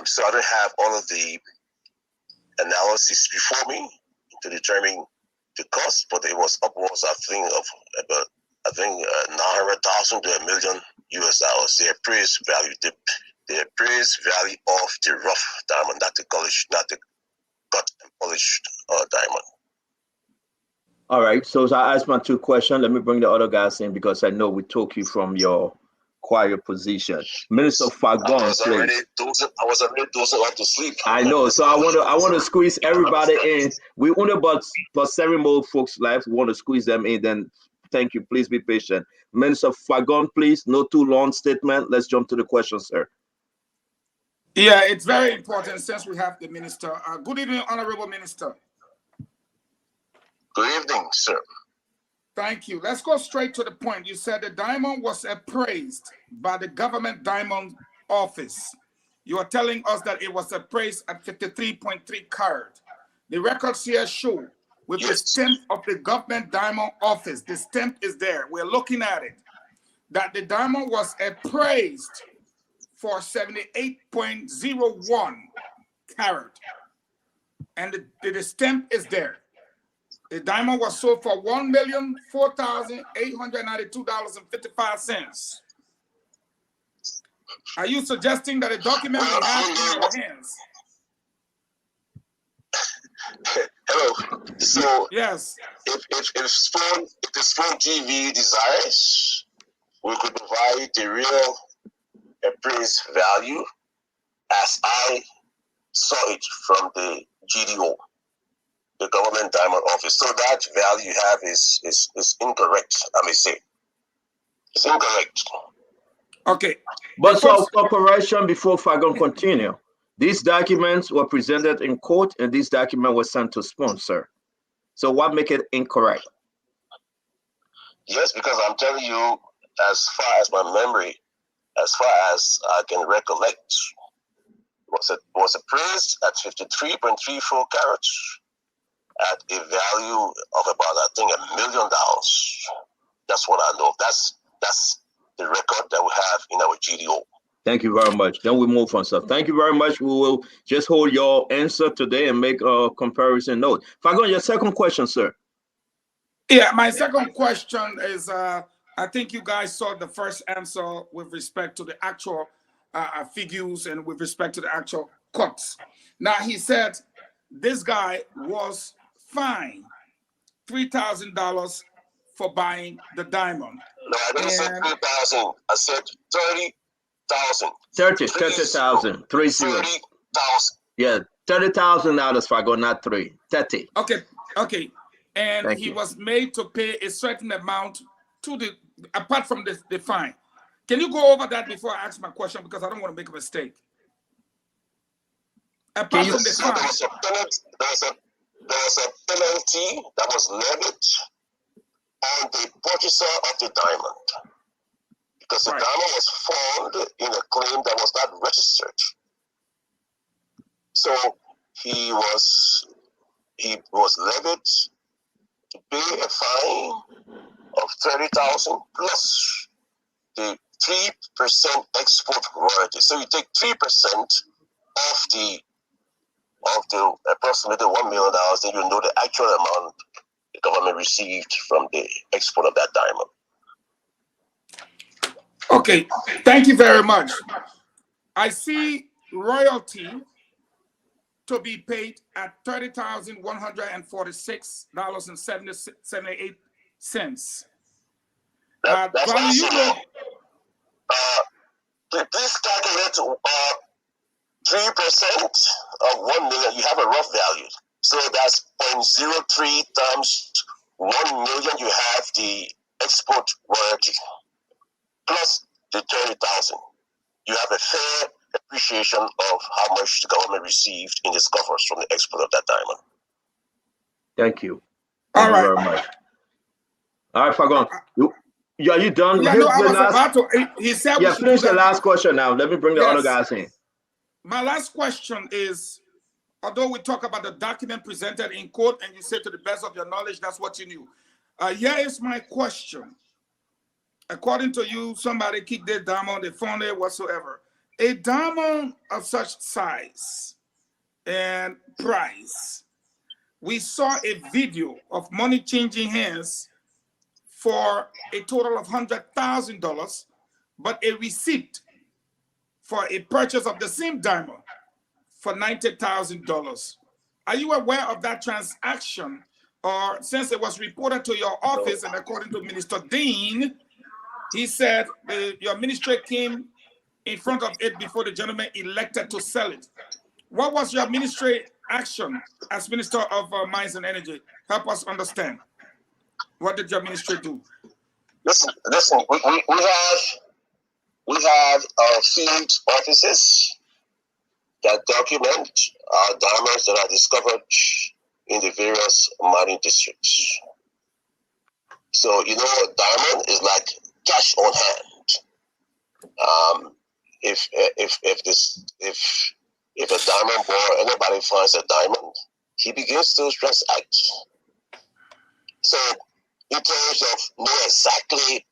So I don't have all of the analysis before me to determine the cost, but it was upwards, I think, of about 900,000 to $1 million US dollars. The appraised value, the appraised value of the rough diamond, not the cut and polished diamond. All right. So I asked my two questions. Let me bring the other guys in because I know we took you from your quiet position. Minister Fagon, I was already dozing off to sleep. I know. So I want to squeeze everybody in. We only about 7 more folks left. We want to squeeze them in. Then thank you. Please be patient. Minister Fagon, please. No too long statement. Let's jump to the question, sir. Yeah, it's very important since we have the minister. Good evening, Honorable Minister. Good evening, sir. Thank you. Let's go straight to the point. You said the diamond was appraised by the government diamond office. You are telling us that it was appraised at 53.3 carat. The records here show with the stamp of the government diamond office. The stamp is there. We're looking at it. That the diamond was appraised for 78.01 carat. And the stamp is there. The diamond was sold for $1,004,892.55. Are you suggesting that a document we have in your hands? Hello. So yes, if the Spoon TV desires, we could provide the real appraised value as I saw it from the GDO, the Government Diamond Office. So that value you have is incorrect, I may say. It's incorrect. Okay. But so corporation, before Fagon continue, these documents were presented in court and this document was sent to sponsor. So what make it incorrect? Yes, because I'm telling you, as far as my memory, as far as I can recollect, was appraised at 53.34 carats at a value of about, I think, $1 million. That's what I know. That's the record that we have in our GDO. Thank you very much. Then we move on, sir. Thank you very much. We will just hold your answer today and make a comparison note. Fagon, your second question, sir. Yeah, my second question is, I think you guys saw the first answer with respect to the actual figures and with respect to the actual cuts. Now, he said this guy was fined $3,000 for buying the diamond. No, I didn't say 3,000. I said 30,000. 30,000. 30,000. Yeah, $30,000, Fagon, not 3. 30. Okay. And Thank he you. was made to pay a certain amount to the, apart from the fine. Can you go over that before I ask my question, because I don't want to make a mistake? Apart from the fine. There was a penalty that was levied on the purchaser of the diamond, because the diamond was found in a claim that was not registered. So he was levied to pay a fine of 30,000 plus the 3% export royalty. So you take 3% of the approximately $1 million, then you know the actual amount the government received from the export of that diamond. Okay, thank you very much. I see royalty to be paid at $30,146.78. That's what you know. Please calculate 3% of 1 million. You have a rough value. So that's 0.03 times 1 million. You have the export royalty plus the 30,000. You have a fair appreciation of how much the government received in discoveries from the export of that diamond. Thank you. Thank you very much. All right, Fagon. Are you done? Yeah, no, I was about to. He said we should finish do the that last now. question now. Let me bring the other guys in. My last question is, although we talk about the document presented in court and you say to the best of your knowledge, that's what you knew. Here is my question. According to you, somebody kicked their diamond, they found it whatsoever. A diamond of such size and price, we saw a video of money changing hands for a total of $100,000, but a receipt for a purchase of the same diamond for $90,000. Are you aware of that transaction? Or since it was reported to your office, and according to Minister Dean, he said your ministry came in front of it before the gentleman elected to sell it. What was your ministry action as Minister of Mines and Energy? Help us understand. What did your ministry do? Listen. We have our field offices that document diamonds that are discovered in the various mining districts. So diamond is like cash on hand. If a diamond boy or anybody finds a diamond, he begins to transact. So in terms of knowing exactly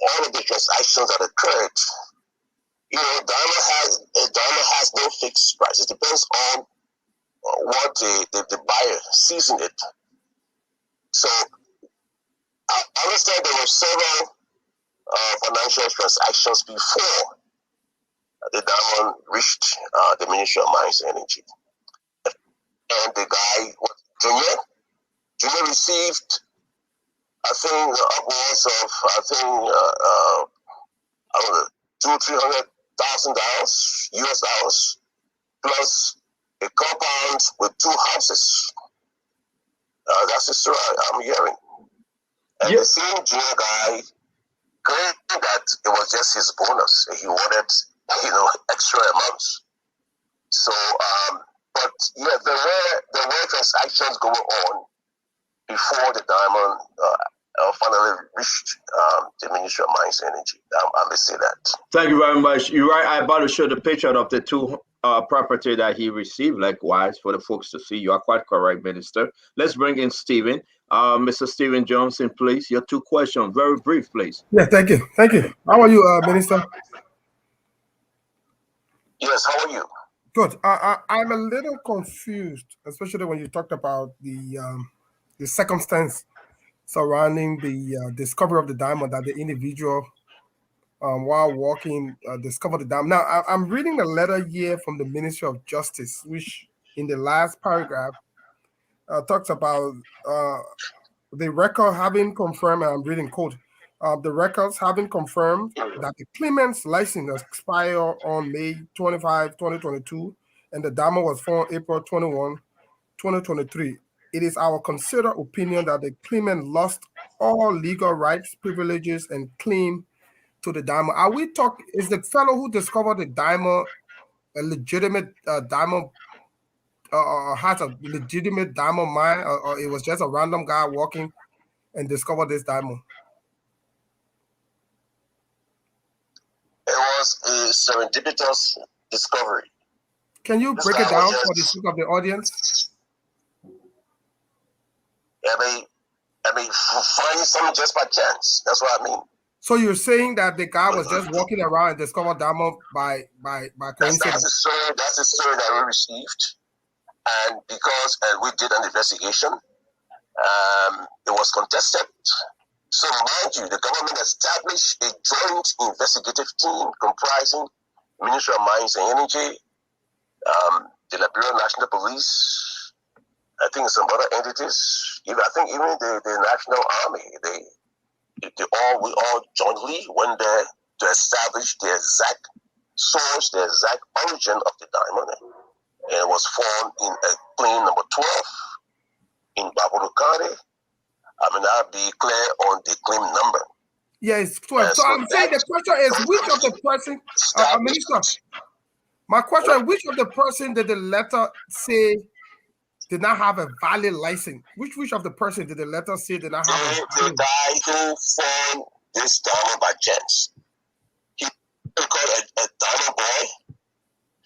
all of the transactions that occurred, a diamond has no fixed price. It depends on what the buyer sees in it. So I understand there were several financial transactions before the diamond reached the Ministry of Mines and Energy. And the guy, Junior received, I think, upwards of, I don't know, $200,000-300,000 US dollars, plus a compound with 2 houses. That's the story I'm hearing. And the same junior guy claimed that it was just his bonus. He wanted, extra amounts. So, but yeah, there were transactions going on before the diamond finally reached the Ministry of Mines and Energy. I may say that. Thank you very much. You're right. I'm about to show the picture of the 2 property that he received, likewise, for the folks to see. You are quite correct, Minister. Let's bring in Stephen. Mr. Stephen Johnson, please. Your 2 questions, very brief, please. Yeah, thank you. Thank you. How are you, Minister? Yes, how are you? Good. I'm a little confused, especially when you talked about the circumstance surrounding the discovery of the diamond, that the individual, while walking, discovered the diamond. Now, I'm reading a letter here from the Ministry of Justice, which in the last paragraph talks about the record having confirmed, and I'm reading quote, the records having confirmed that the claimant's license expired on May 25, 2022, and the diamond was found April 21, 2023. It is our considered opinion that the claimant lost all legal rights, privileges, and claim to the diamond. Are we talking, is the fellow who discovered the diamond a legitimate diamond, has a legitimate diamond mine, or it was just a random guy walking and discovered this diamond? It was a serendipitous discovery. Can you break it down for the sake of the audience? I mean, finding something just by chance. That's what I mean. So you're saying that the guy was just walking around and discovered diamond by coincidence? That's the story that we received, and because we did an investigation, it was contested. So mind you, the government established a joint investigative team comprising Ministry of Mines and Energy, the Liberian National Police, I think some other entities. I think even the National Army. We all jointly went there to establish the exact source, the exact origin of the diamond. And it was found in a claim number 12 in Baburu County. I mean, I'll be clear on the claim number. Yeah, it's 12. So I'm saying the question is, which of the person, Minister, my question, which of the person did the letter say did not have a valid license? Which of the person did the letter say did not have a valid license? The guy who found this diamond by chance. He called a diamond boy.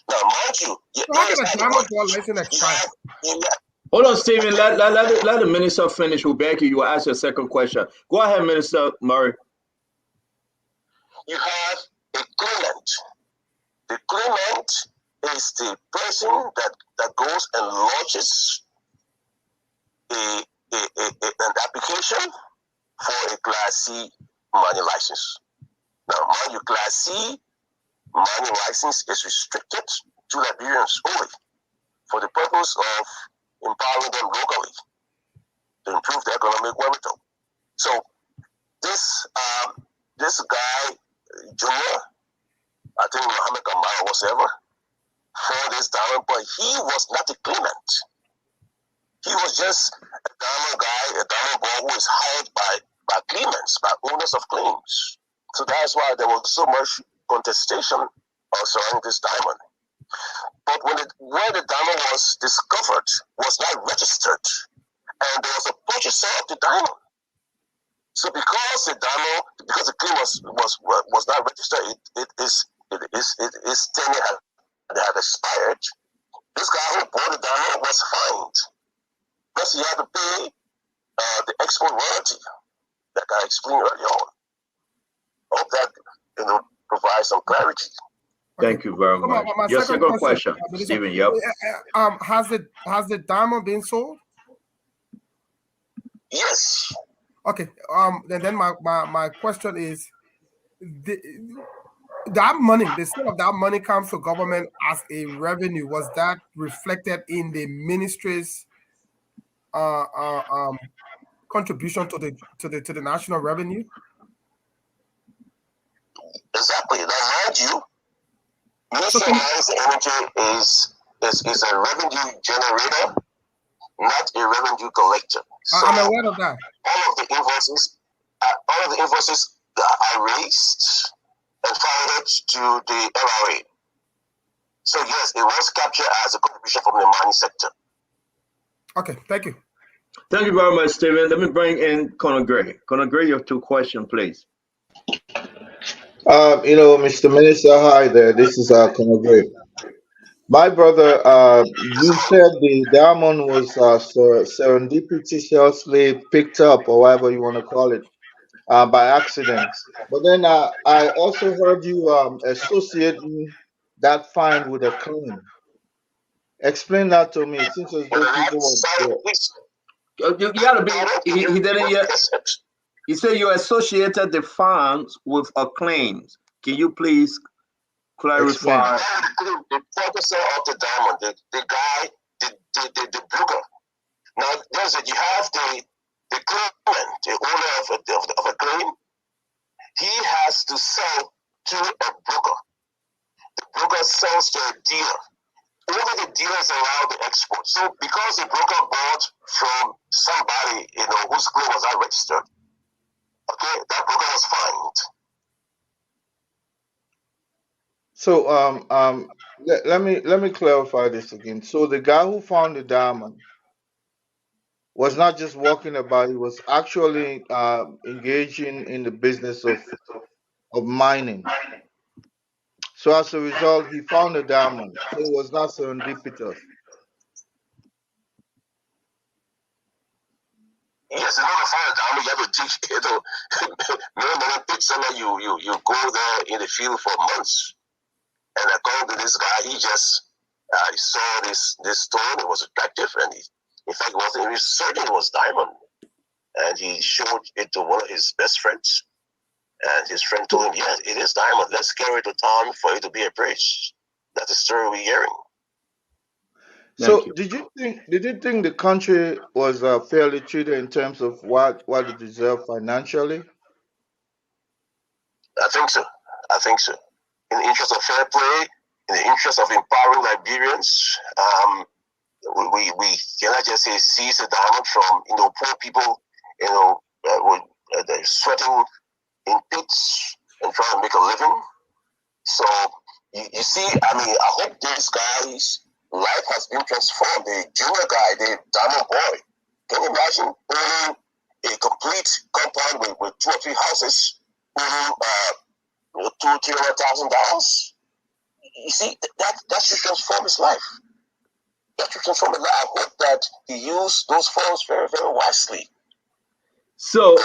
Now, mind you, how can a diamond boy license expire? Hold on, Stephen. Let the minister finish. Ubeki, you will ask your second question. Go ahead, Minister Murray. You have a claimant. The claimant is the person that goes and launches an application for a Class C mining license. Now, mind you, Class C mining license is restricted to Liberians only for the purpose of empowering them locally to improve the economic wherewithal. So this guy, Junior, I think Mohammed Kamara was ever, for this diamond, but he was not a claimant. He was just a diamond guy, a diamond boy who is hired by claimants, by owners of claims. So that's why there was so much contestation surrounding this diamond. But where the diamond was discovered was not registered, and there was a purchaser of the diamond. So because the claim was not registered, its tenure had expired. This guy who bought the diamond was fined, plus he had to pay the export royalty that I explained earlier on. Hope that provides some clarity. Thank you very much. Your second question, Stephen. Yep. Has the diamond been sold? Yes. Okay. Then my question is, that money, the sale of that money comes to government as a revenue. Was that reflected in the ministry's contribution to the national revenue? Exactly. Now, mind you, Ministry of Mines and Energy is a revenue generator, not a revenue collector. So I'm aware of that. all of the invoices are raised and forwarded to the LRA. So yes, it was captured as a contribution from the mining sector. Okay, thank you. Thank you very much, Stephen. Let me bring in Conor Gray. Conor Gray, you have 2 questions, please. Mr. Minister, hi there. This is Conor Gray. My brother, you said the diamond was serendipitously picked up, or whatever you want to call it, by accident. But then I also heard you associating that find with a claim. Explain that to me. It seems as though people were. You gotta be. He didn't yet. He said you associated the funds with a claim. Can you please clarify? The purchaser of the diamond, the guy, the broker. Now, you have the claimant, the owner of a claim. He has to sell to a broker. The broker sells to a dealer. Only the dealer is allowed to export. So, because the broker bought from somebody, whose claim was not registered, okay, that broker was fined. So let me clarify this again. So the guy who found the diamond was not just walking about; he was actually engaging in the business of mining. So as a result, he found a diamond. So it was not serendipitous. Yes, in order to find a diamond, you have to teach, many pits, and you go there in the field for months. And according to this guy, he just he saw this stone. It was attractive, and in fact, he wasn't even certain it was diamond. And he showed it to one of his best friends, and his friend told him, "Yeah, it is diamond. Let's carry it to town for it to be appraised." That's the story we're hearing. So did you think the country was fairly treated in terms of what it deserved financially? I think so. In the interest of fair play, in the interest of empowering Liberians, we cannot just say seize the diamond from poor people, they're sweating in pits and trying to make a living. So you see, I hope this guy's life has been transformed. The junior guy, the diamond boy, can you imagine owning a complete compound with 2 or 3 houses, owning $200,000-$300,000? You see, that should transform his life. That should transform his life. I hope that he used those funds very, very wisely. So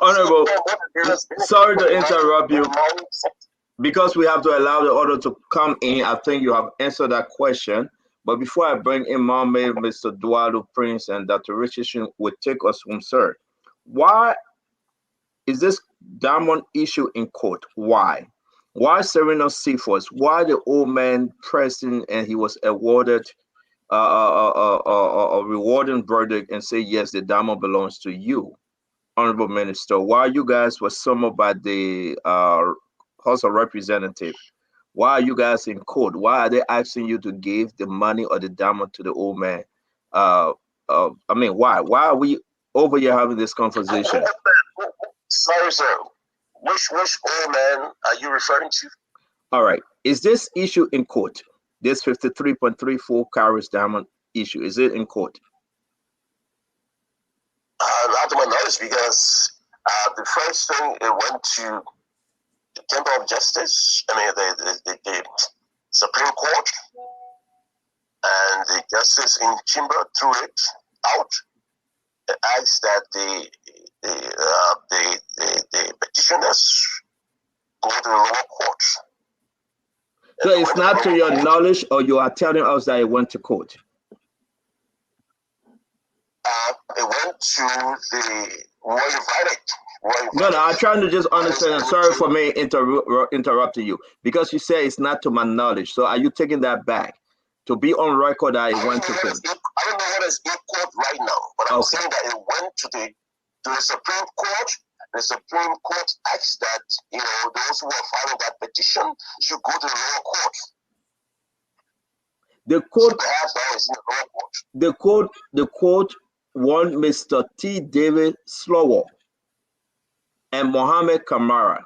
honorable, sorry to interrupt you, because we have to allow the order to come in. I think you have answered that question. But before I bring in Mohammed, Mr. Duado Prince, and Dr. Richardson will take us home, sir. Why is this diamond issue in court? Why? Why Serena Seaforth? Why the old man pressing and he was awarded a rewarding verdict and say, yes, the diamond belongs to you, Honorable Minister? Why you guys were summoned by the House of Representatives? Why are you guys in court? Why are they asking you to give the money or the diamond to the old man? Why? Why are we over here having this conversation? Sorry, sir. Which old man are you referring to? All right. Is this issue in court? This 53.34 carats diamond issue, is it in court? Not to my knowledge, because the first thing, it went to the Temple of Justice, the Supreme Court, and the justice in chamber threw it out. It asked that the petitioners go to the lower court. So it's not to your knowledge, or you are telling us that it went to court? It went to the were invited. No, I'm trying to just understand. I'm sorry for me interrupting you because you say it's not to my knowledge. So are you taking that back to be on record that it went to court? I don't know what is in court right now, but I'm saying that it went to the Supreme Court. The Supreme Court asked that those who are filing that petition should go to the lower court. The court, the court warned Mr. T. David Slower and Mohammed Kamara.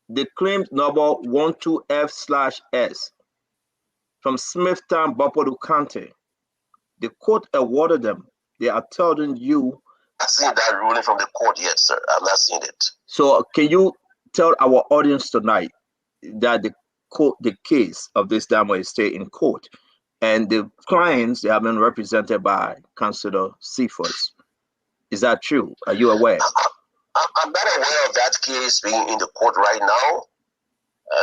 The claimed number 12F/S from Smithtown, Buffalo County. The court awarded them. They are telling you. I've seen that ruling from the court yet, sir. I've not seen it. So can you tell our audience tonight that the case of this Damo is still in court, and the clients, they have been represented by Councilor Cephas. Is that true? Are you aware? I'm not aware of that case being in the court right now.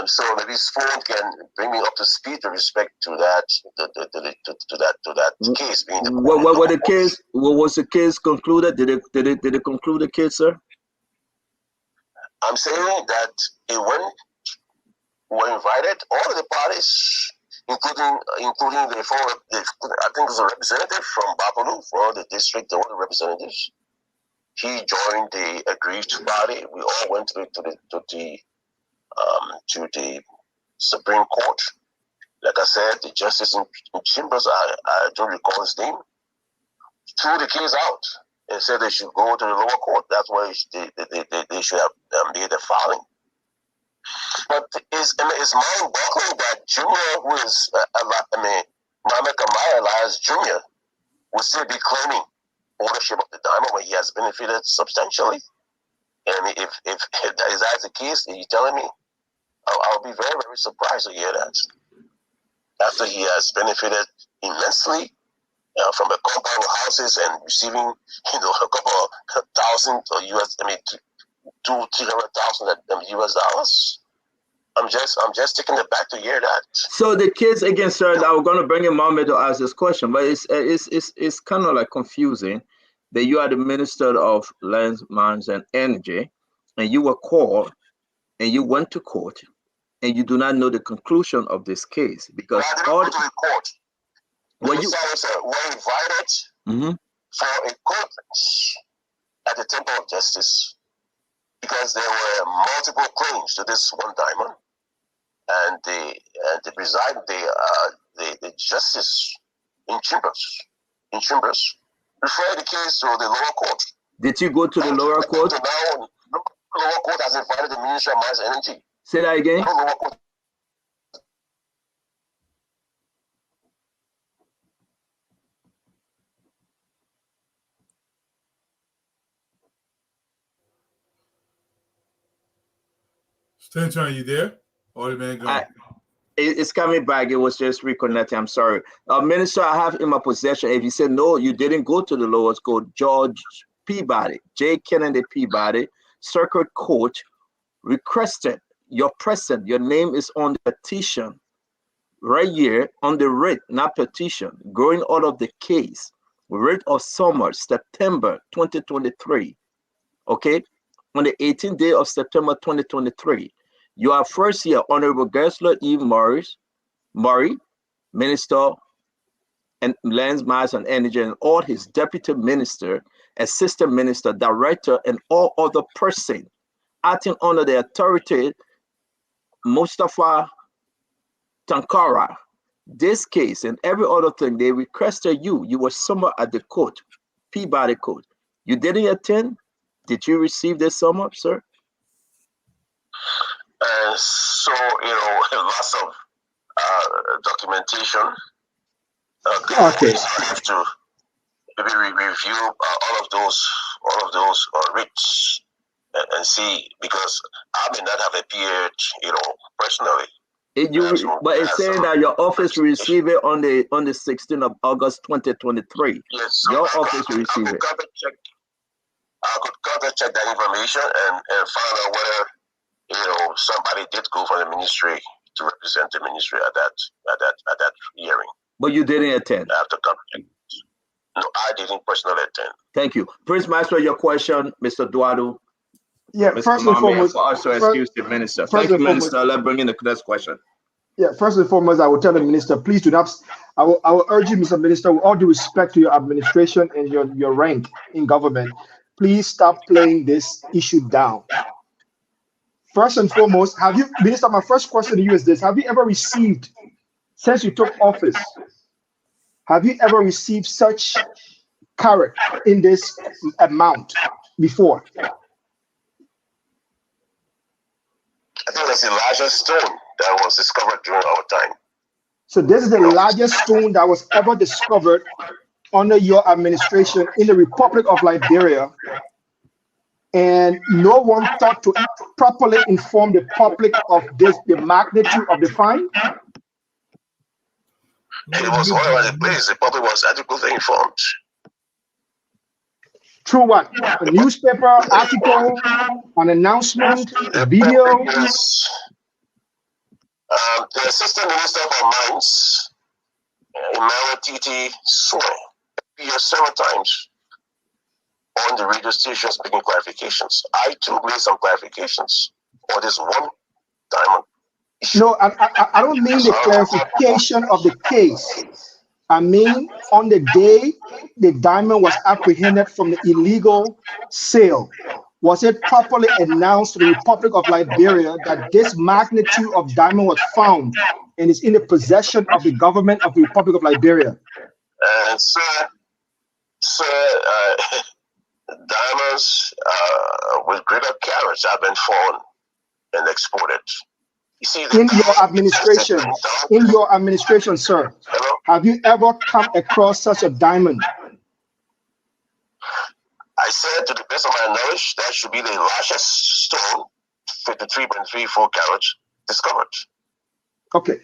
So maybe Spoon can bring me up to speed with respect to that, to that case being in the court. What was the case concluded? Did it conclude the case, sir? I'm saying that it were invited all of the parties, including the former, I think it's a representative from Buffalo for the district, all the representatives. He joined the aggrieved party. We all went to the Supreme Court. Like I said, the justice in Chambers, I don't recall his name, threw the case out and said they should go to the lower court. That's why they should have made the filing. But it's mind-boggling that Junior, who is Mohammed Kamara Elias Jr., will still be claiming ownership of the diamond when he has benefited substantially. And if that's the case, are you telling me? I'll be very, very surprised to hear that. After he has benefited immensely from a compound of houses and receiving, a couple of thousand US, $200,000 US dollars. I'm just taking it back to hear that. So the case against her, I was going to bring in Mohammed to ask this question, but it's kind of like confusing that you are the Minister of Lands, Mines, and Energy, and you were called, and you went to court, and you do not know the conclusion of this case because all the court. Were invited for a conference at the Temple of Justice because there were multiple claims to this one diamond, and the justice in Chambers referred the case to the lower court. Did you go to the lower court? The lower court has invited the Ministry of Mines and Energy. Say that again. The lower court. Stenton, are you there? Or the man gone? It's coming back. It was just reconnecting. I'm sorry. Minister, I have in my possession. If you said no, you didn't go to the lowest court. George Peabody, J. Kennedy Peabody, Circuit Court, requested your present. Your name is on the petition right here on the writ, not petition, growing out of the case. Writ of summer, September 2023. Okay? On the 18th day of September 2023. You are first here, Honorable Gessler E. Murray, Minister and Lands, Mines, and Energy, and all his deputy minister, assistant minister, director, and all other person acting under the authority Mustafa Tankara. This case and every other thing, they requested you. You were somewhere at the court, Peabody Court. You didn't attend? Did you receive this summer, sir? So, lots of documentation. Okay. So I have to maybe review all of those writs and see, because I may not have appeared, personally. But it's saying that your office received it on the 16th of August 2023. Yes, so your office received it. I could counter check that information and find out whether somebody did go for the ministry to represent the ministry at that hearing. But you didn't attend. I have to counter check. No, I didn't personally attend. Thank you. Prince Master, your question, Mr. Duadu. Yeah, Mr. first and Mami, and foremost, for us to excuse the minister. first Thank you, and foremost, Minister. Let's bring in the next question. yeah, first and foremost, I will tell the minister, please do not. I will urge you, Mr. Minister, with all due respect to your administration and your rank in government, please stop playing this issue down. First and foremost, have you, Minister? My first question to you is this: have you ever received, since you took office, have you ever received such carat in this amount before? I think that's the largest stone that was discovered during our time. So this is the largest stone that was ever discovered under your administration in the Republic of Liberia, and no one thought to properly inform the public of this, the magnitude of the find. It was all over the place. The public was adequately informed. Through what? A newspaper article, an announcement, a video? Yes. The Assistant Minister for Mines, Emmanuel Titi, appeared several times on the radio stations making clarifications. I too made some clarifications on this one diamond. No, I don't mean the clarification of the case. I mean, on the day the diamond was apprehended from the illegal sale, was it properly announced to the Republic of Liberia that this magnitude of diamond was found and is in the possession of the government of the Republic of Liberia? And diamonds with greater carats have been found and exported. You see, in your administration, sir, have you ever come across such a diamond? I said, to the best of my knowledge, that should be the largest stone, 53.34 carats, discovered. Okay.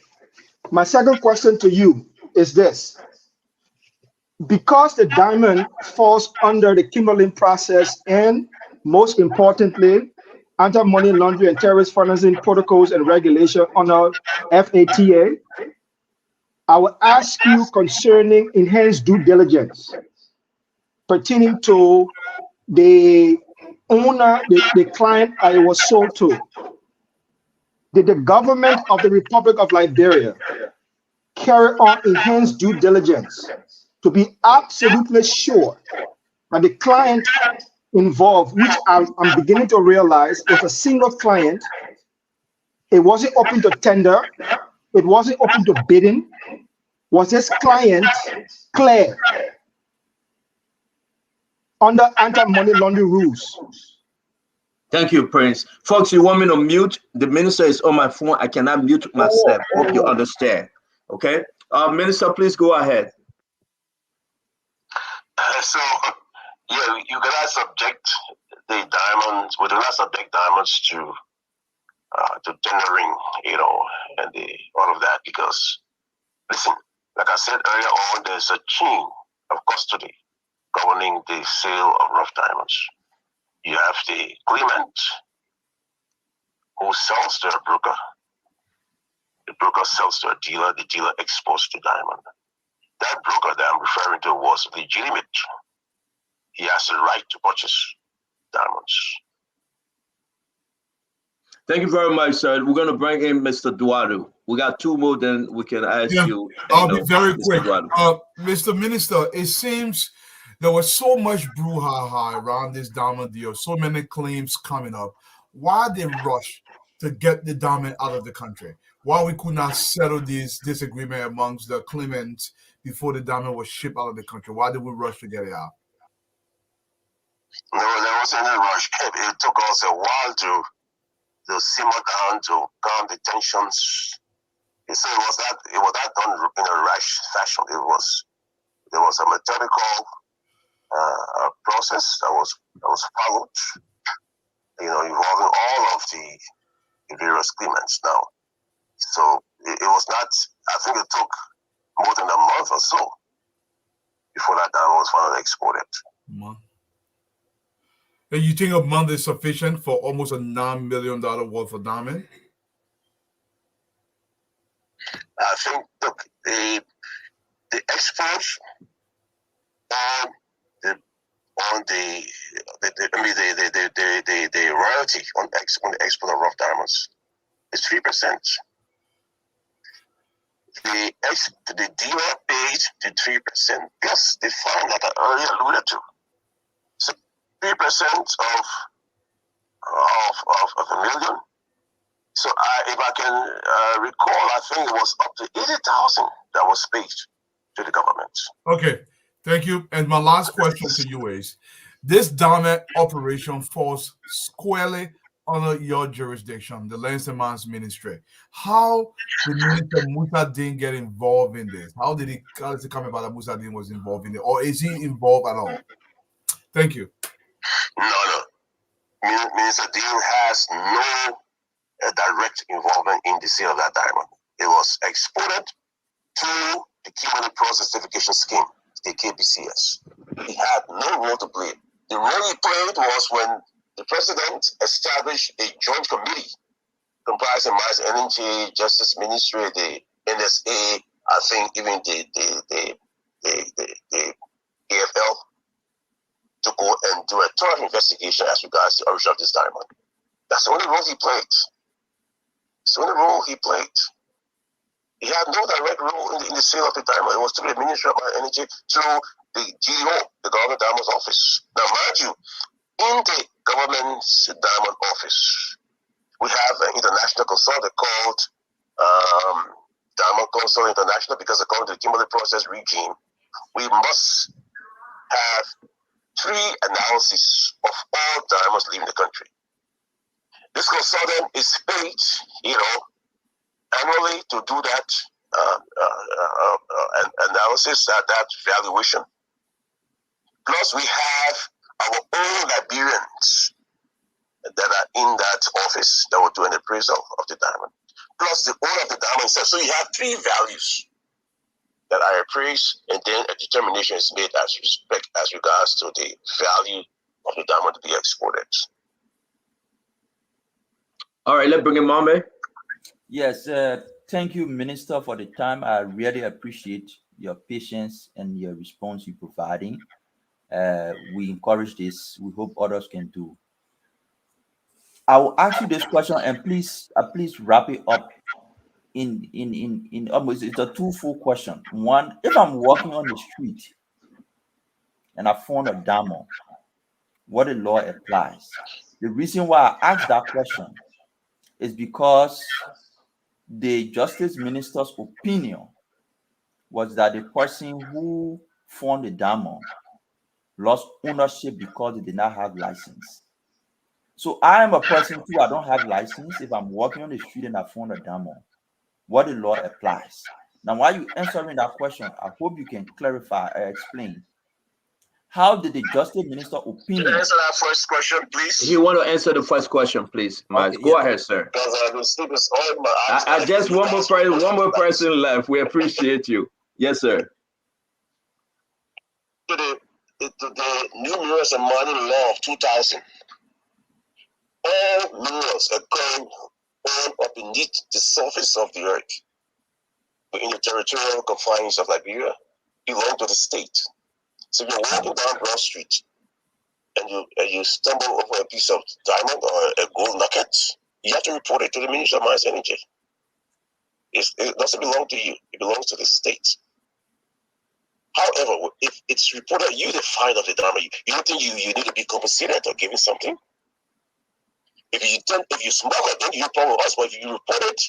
My second question to you is this. Because the diamond falls under the Kimberlin process and, most importantly, anti-money laundering and terrorist financing protocols and regulation under FATA, I will ask you concerning enhanced due diligence pertaining to the owner, the client I was sold to. Did the government of the Republic of Liberia carry on enhanced due diligence to be absolutely sure that the client involved, which I'm beginning to realize was a single client, it wasn't open to tender, it wasn't open to bidding, was this client clear under anti-money laundering rules? Thank you, Prince. Folks, you want me to mute? The minister is on my phone. I cannot mute myself. Hope you understand. Okay? Minister, please go ahead. So, yeah, you cannot subject the diamonds, we do not subject diamonds to tendering, and all of that, because, listen, like I said earlier on, there's a chain of custody governing the sale of rough diamonds. You have the claimant who sells to a broker. The broker sells to a dealer. The dealer exports the diamond. That broker that I'm referring to was legitimate. He has the right to purchase diamonds. Thank you very much, sir. We're going to bring in Mr. Duadu. We got two more, then we can ask you. I'll be very Mr. quick. Duadu. Mr. Minister, it seems there was so much brouhaha around this diamond deal, so many claims coming up. Why the rush to get the diamond out of the country? Why we could not settle this disagreement amongst the claimants before the diamond was shipped out of the country? Why did we rush to get it out? No, there wasn't any rush. It took us a while to simmer down, to calm the tensions. So it was not done in a rash fashion. There was a methodical process that was followed, involving all of the various claimants now. So it was not, I think it took more than a month or so before that diamond was finally exported. And you think a month is sufficient for almost a $9 million worth of diamond? I think, look, the exports on the royalty on the export of rough diamonds is 3%. The dealer paid the 3% plus the fine that I earlier alluded to. So 3% of a million. So if I can recall, I think it was up to 80,000 that was paid to the government. Okay, thank you. And my last question to you is, this diamond operation falls squarely under your jurisdiction, the Lands and Mines Ministry. How did Minister Musa Din get involved in this? How did it come about that Musa Din was involved in it? Or is he involved at all? Thank you. No. Minister Din has no direct involvement in the sale of that diamond. It was exported to the Kimberley Process Certification Scheme, the KBCS. He had no role to play. The role he played was when the president established a joint committee comprising Mines Energy, Justice Ministry, the NSA, I think even the AFL, to go and do a thorough investigation as regards the origin of this diamond. That's the only role he played. It's the only role he played. He had no direct role in the sale of the diamond. It was through the Ministry of Energy, through the GDO, the Government Diamonds Office. Now, mind you, in the government's diamond office, we have an international consultant called Diamond Council International, because according to the Kimberley Process regime, we must have 3 analyses of all diamonds leaving the country. This consultant is paid, annually to do that analysis, that valuation. Plus, we have our own Liberians that are in that office that will do an appraisal of the diamond. Plus, the owner of the diamond itself. So you have 3 values that are appraised, and then a determination is made as regards to the value of the diamond to be exported. All right, let's bring in Mame. Yes, thank you, Minister, for the time. I really appreciate your patience and your response you're providing. We encourage this. We hope others can do. I will ask you this question, and please wrap it up in almost, it's a twofold question. One, if I'm walking on the street and I found a diamond, what the law applies? The reason why I asked that question is because the Justice Minister's opinion was that the person who found the diamond lost ownership because they did not have license. So I am a person too, I don't have license. If I'm walking on the street and I found a diamond, what the law applies. Now, while you're answering that question, I hope you can clarify or explain. How did the Justice Minister opinion? Can you answer that first question, please? You want to answer the first question, please, Miles? Go ahead, sir. Because I've been sleeping all my eyes. I just one more person left. We appreciate you. Yes, sir. To the new Minerals and Mining Law of 2000, all minerals occurring on or beneath the surface of the earth, in the territorial confines of Liberia, belong to the state. So if you're walking down Broad Street and you stumble over a piece of diamond or a gold nugget, you have to report it to the Ministry of Mines Energy. It doesn't belong to you. It belongs to the state. However, if it's reported you the fine of the diamond, you don't think you need to be compensated or given something? If you smuggle it, then you problem us. But if you report it,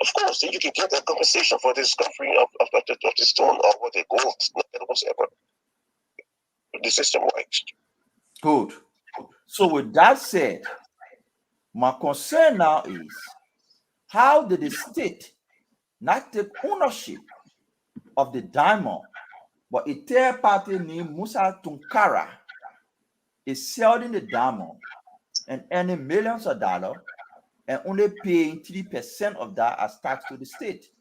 of course, then you can get that compensation for the discovery of the stone or the gold, whatever. The system works. Good. So with that said, my concern now is, how did the state not take ownership of the diamond, but a third party named Musa Tunkara is selling the diamond and earning millions of dollars and only paying 3% of that as tax to the state?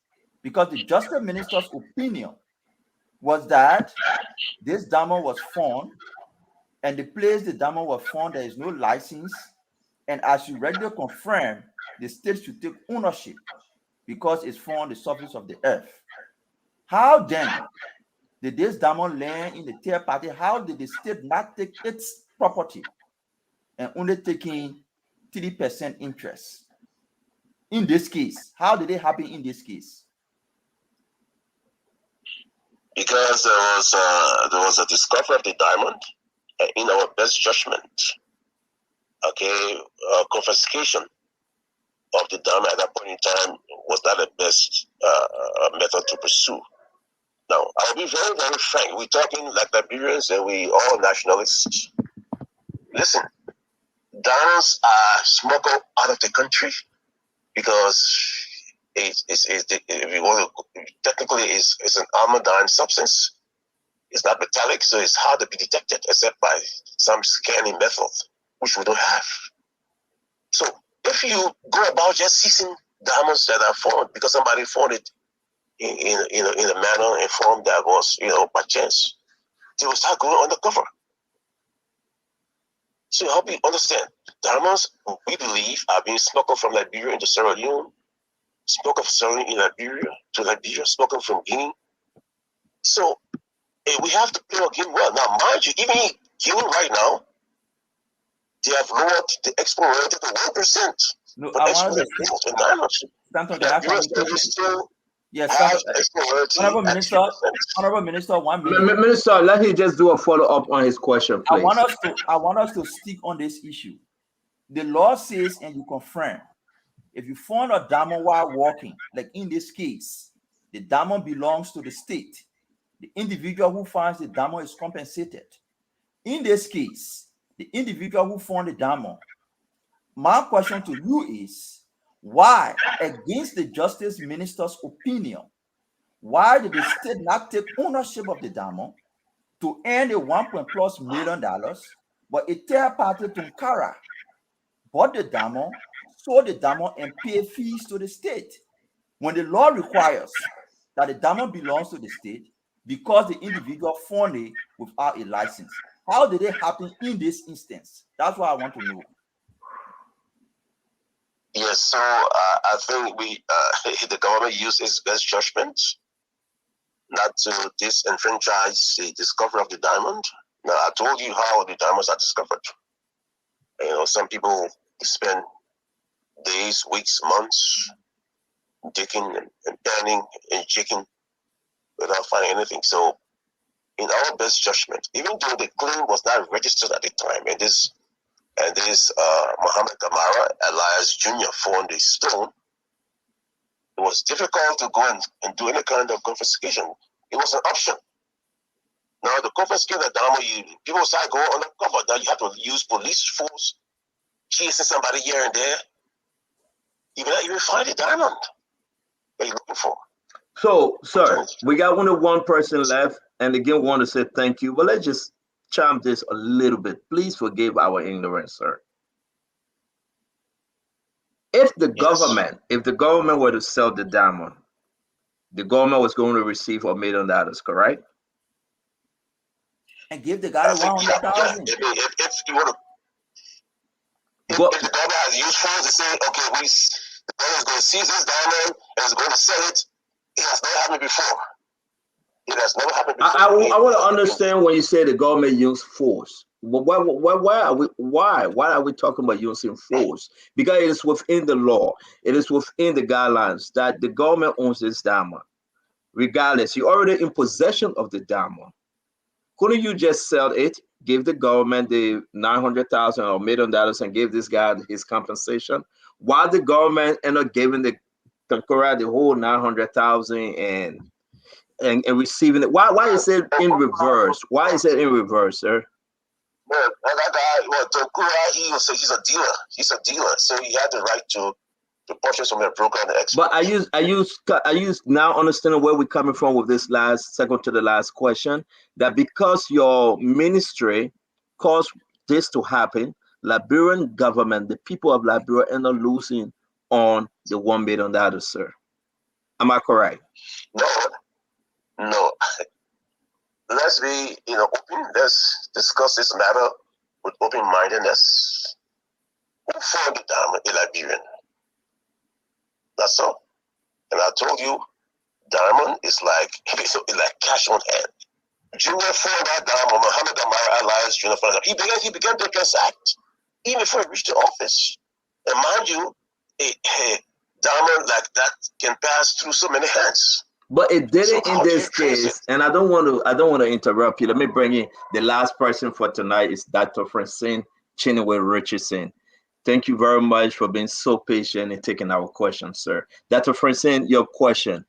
Because the Justice Minister's opinion was that this diamond was found, and the place the diamond was found, there is no license. And as you regularly confirm, the state should take ownership because it's found on the surface of the earth. How then Did this diamond land in the third party? How did the state not take its property and only taking 3% interest? In this case, how did it happen in this case? Because there was a discovery of the diamond in our best judgment. Okay, confiscation of the diamond at that point in time was not the best method to pursue. Now, I'll be very, very frank. We're talking like Liberians and we all nationalists. Listen, diamonds are smuggled out of the country because technically it's an armored substance. It's not metallic, so it's hard to be detected except by some scanning method, which we don't have. So if you go about just seizing diamonds that are found because somebody found it in a manner and form that was, by chance, they will start going undercover. So help me understand. Diamonds, we believe, are being smuggled from Liberia into Sierra Leone, smuggled from Sierra Leone in Liberia to Liberia, smuggled from Guinea. So we have to play our game well. Now, mind you, even Guinea right now, they have lowered the export rate to 1%. No, for I export wanted of in diamonds. Stanton, can I come in? Still Yes, have Stanton, export rate Honorable Minister, 1 minute. Minister, let him just do a follow-up on his question, I please. want us to stick on this issue. The law says, and you confirm, if you find a diamond while walking, like in this case, the diamond belongs to the state. The individual who finds the diamond is compensated. In this case, the individual who found the diamond, my question to you is, why, against the Justice Minister's opinion, why did the state not take ownership of the diamond to earn the $1+ million, but a third party to Nkara bought the diamond, sold the diamond, and paid fees to the state? When the law requires that the diamond belongs to the state because the individual found it without a license, how did it happen in this instance? That's what I want to know. Yes, so I think the government used its best judgment not to disenfranchise the discovery of the diamond. Now, I told you how the diamonds are discovered. Some people spend days, weeks, months digging and panning and jigging without finding anything. So, in our best judgment, even though the claim was not registered at the time, and this Muhammad Kamara, Elias Jr., found the stone, it was difficult to go and do any kind of confiscation. It was an option. Now, the confiscation of the diamond, people start going undercover. Now you have to use police force, chasing somebody here and there. You may not even find the diamond that you're looking for. So, sir, we got only one person left, and again, want to say thank you. But let's just chime this a little bit. Please forgive our ignorance, sir. If the government were to sell the diamond, the government was going to receive $1 million, correct? And give the guy 100,000. If you want to, if the government has used funds to say, okay, the government is going to seize this diamond and is going to sell it, it has never happened before. It has never happened before. I want to understand when you say the government used force. Why are we talking about using force? Because it is within the law, it is within the guidelines that the government owns this diamond. Regardless, you're already in possession of the diamond. Couldn't you just sell it, give the government the $900,000 or $1 million, and give this guy his compensation, while the government ended up giving the Conqueror the whole $900,000 and receiving it? Why is it in reverse? Why is it in reverse, sir? Man, that guy, Conqueror, he's a dealer. He's a dealer, so he had the right to purchase from a broker and expert. But I use now understanding where we're coming from with this second to the last question, that because your ministry caused this to happen, Liberian government, the people of Liberia, end up losing on the $1 million, sir. Am I correct? No. Let's be open. Let's discuss this matter with open-mindedness. Who found the diamond? A Liberian. That's all. And I told you, diamond is like cash on hand. Junior found that diamond, Muhammad Amara allies Junior found that. He began to transact even before he reached the office. And mind you, a diamond like that can pass through so many hands. But it didn't So in how do this you trace case, and I don't want to interrupt you. Let me bring in the last person for tonight is Dr. Francine Chinua Richardson. Thank you very much for being so patient and taking our questions, sir. Dr. Francine, your question.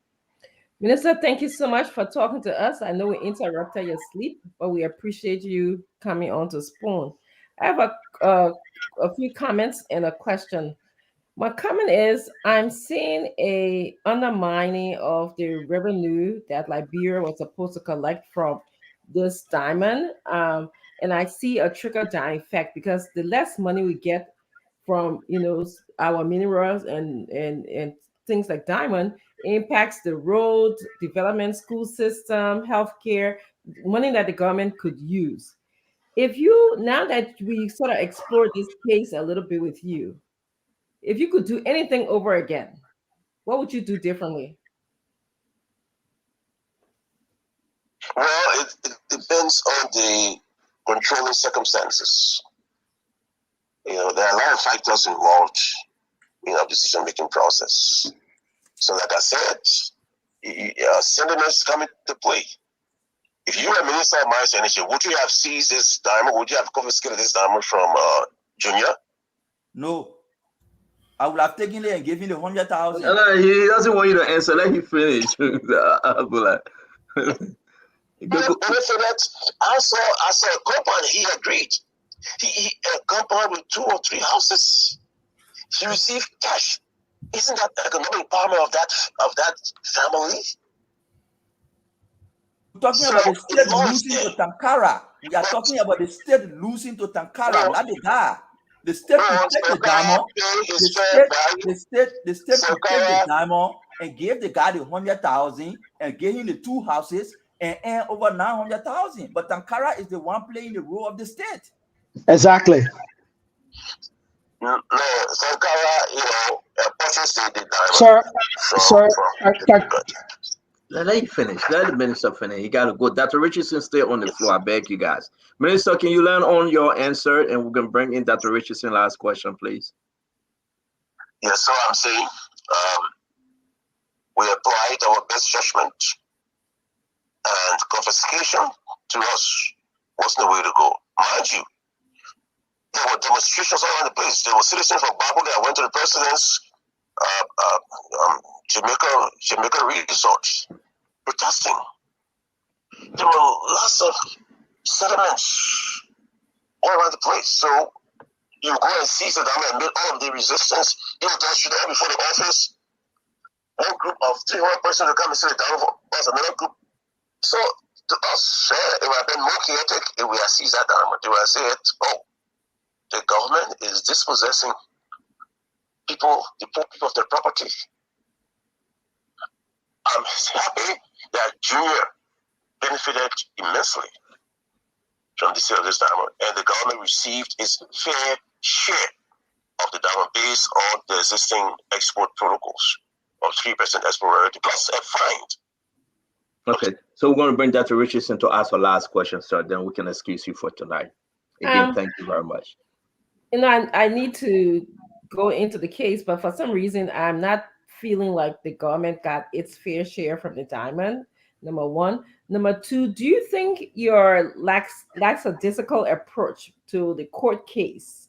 Minister, thank you so much for talking to us. I know we interrupted your sleep, but we appreciate you coming on to Spoon. I have a few comments and a question. My comment is I'm seeing a undermining of the revenue that Liberia was supposed to collect from this diamond. And I see a trickle down effect because the less money we get from our minerals and things like diamond impacts the road development, school system, healthcare, money that the government could use. If you now that we sort of explore this case a little bit with you, if you could do anything over again, what would you do differently? Well, it depends on the controlling circumstances. There are a lot of factors involved in our decision-making process. So, like I said, sentiments come into play. If you were Minister of Mines and Energy, would you have seized this diamond? Would you have confiscated this diamond from Junior? No. I would have taken it and given the 100,000. He doesn't want you to answer. Let him finish. But for that, I saw a compound. He agreed. He a compound with 2 or 3 houses. He received cash. Isn't that economic empowerment of that family? We're talking about the state losing to Tankara. We are talking about the state losing to Tankara, not the guy. The state could take the diamond. The state could take the diamond and give the guy the 100,000 and give him the 2 houses and earn over 900,000. But Tankara is the one playing the role of the state. Exactly. No, Sankara, purchased the diamond. Sir, Let him finish. Let the minister finish. He got to go. Dr. Richardson, stay on the floor. I beg you guys. Minister, can you learn on your answer? And we're going to bring in Dr. Richardson. Last question, please. Yes, so I'm saying we applied our best judgment, and confiscation to us wasn't the way to go. Mind you, there were demonstrations all around the place. There were citizens from Babu that went to the president's Jamaica resort protesting. There were lots of settlements all around the place. So you go and seize the diamond and meet all of the resistance. You demonstrate there before the office. One group of 300 persons will come and see the diamond plus another group. So to us, it would have been more chaotic if we had seized that diamond. They would have said, oh, the government is dispossessing people, the poor people of their property. I'm happy that Junior benefited immensely from the sale of this diamond, and the government received its fair share of the diamond based on the existing export protocols of 3% export royalty plus a fine. Okay, so we're going to bring Dr. Richardson to ask our last question, sir. Then we can excuse you for tonight. Again, thank you very much. I need to go into the case, but for some reason, I'm not feeling like the government got its fair share from the diamond. Number one. Number two, do you think your lackadaisical approach to the court case,